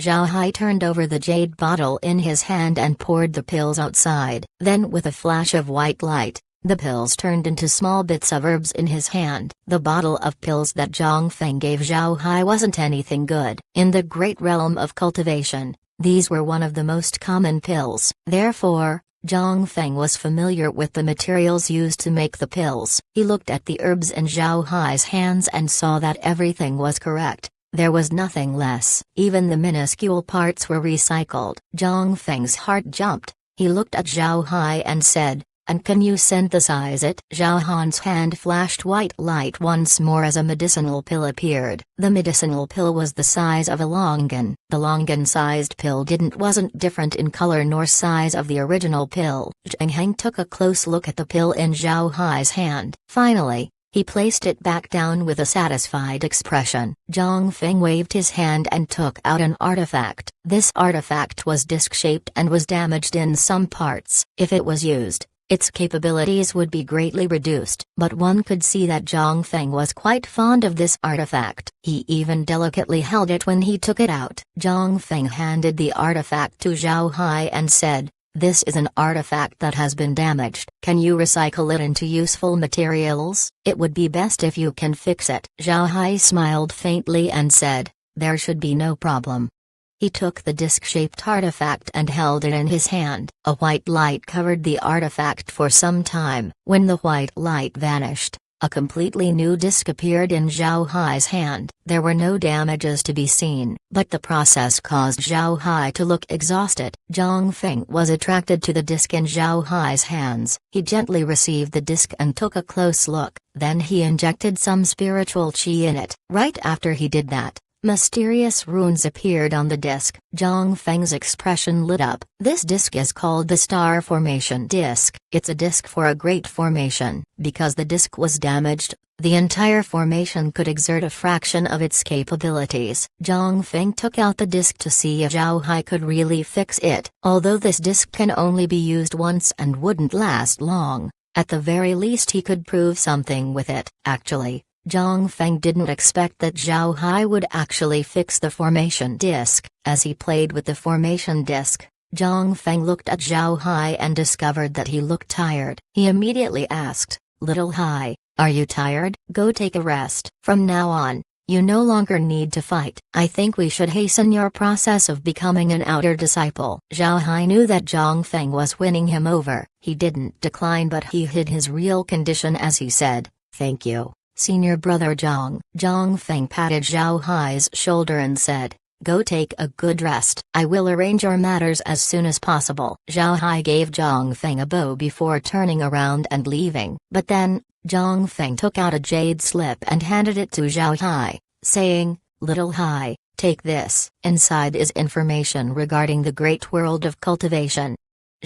Zhao Hai turned over the jade bottle in his hand and poured the pills outside. Then with a flash of white light, the pills turned into small bits of herbs in his hand. The bottle of pills that Zhang Feng gave Zhao Hai wasn't anything good. In the great realm of cultivation, these were one of the most common pills. Therefore, Zhang Feng was familiar with the materials used to make the pills. He looked at the herbs in Zhao Hai's hands and saw that everything was correct. There was nothing less. Even the minuscule parts were recycled. Zhang Feng's heart jumped. He looked at Zhao Hai and said, "And can you synthesize it?" Zhao Han's hand flashed white light once more as a medicinal pill appeared. The medicinal pill was the size of a longan. The longan-sized pill wasn't different in color nor size of the original pill. Zheng Heng took a close look at the pill in Zhao Hai's hand. Finally, he placed it back down with a satisfied expression. Zhang Feng waved his hand and took out an artifact. This artifact was disc-shaped and was damaged in some parts. If it was used, its capabilities would be greatly reduced. But one could see that Zhang Feng was quite fond of this artifact. He even delicately held it when he took it out. Zhang Feng handed the artifact to Zhao Hai and said, "This is an artifact that has been damaged. Can you recycle it into useful materials? It would be best if you can fix it." Zhao Hai smiled faintly and said, "There should be no problem." He took the disc-shaped artifact and held it in his hand. A white light covered the artifact for some time. When the white light vanished, a completely new disc appeared in Zhao Hai's hand. There were no damages to be seen, but the process caused Zhao Hai to look exhausted. Zhang Feng was attracted to the disc in Zhao Hai's hands. He gently received the disc and took a close look. Then he injected some spiritual qi in it. Right after he did that, Mysterious runes appeared on the disc. Zhang Feng's expression lit up. This disc is called the Star Formation Disc. It's a disc for a great formation. Because the disc was damaged, the entire formation could exert a fraction of its capabilities. Zhang Feng took out the disc to see if Zhao Hai could really fix it. Although this disc can only be used once and wouldn't last long, at the very least he could prove something with it. Actually, Zhang Feng didn't expect that Zhao Hai would actually fix the formation disc. As he played with the formation disc, Zhang Feng looked at Zhao Hai and discovered that he looked tired. He immediately asked, "Little Hai, are you tired? Go take a rest. From now on, you no longer need to fight. I think we should hasten your process of becoming an outer disciple." Zhao Hai knew that Zhang Feng was winning him over. He didn't decline, but he hid his real condition as he said, "Thank you, Senior Brother Zhang." Zhang Feng patted Zhao Hai's shoulder and said, "Go take a good rest. I will arrange your matters as soon as possible." Zhao Hai gave Zhang Feng a bow before turning around and leaving. But then, Zhang Feng took out a jade slip and handed it to Zhao Hai, saying, "Little Hai, take this. Inside is information regarding the great world of cultivation."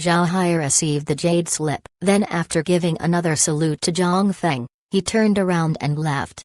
Zhao Hai received the jade slip. Then after giving another salute to Zhang Feng, he turned around and left.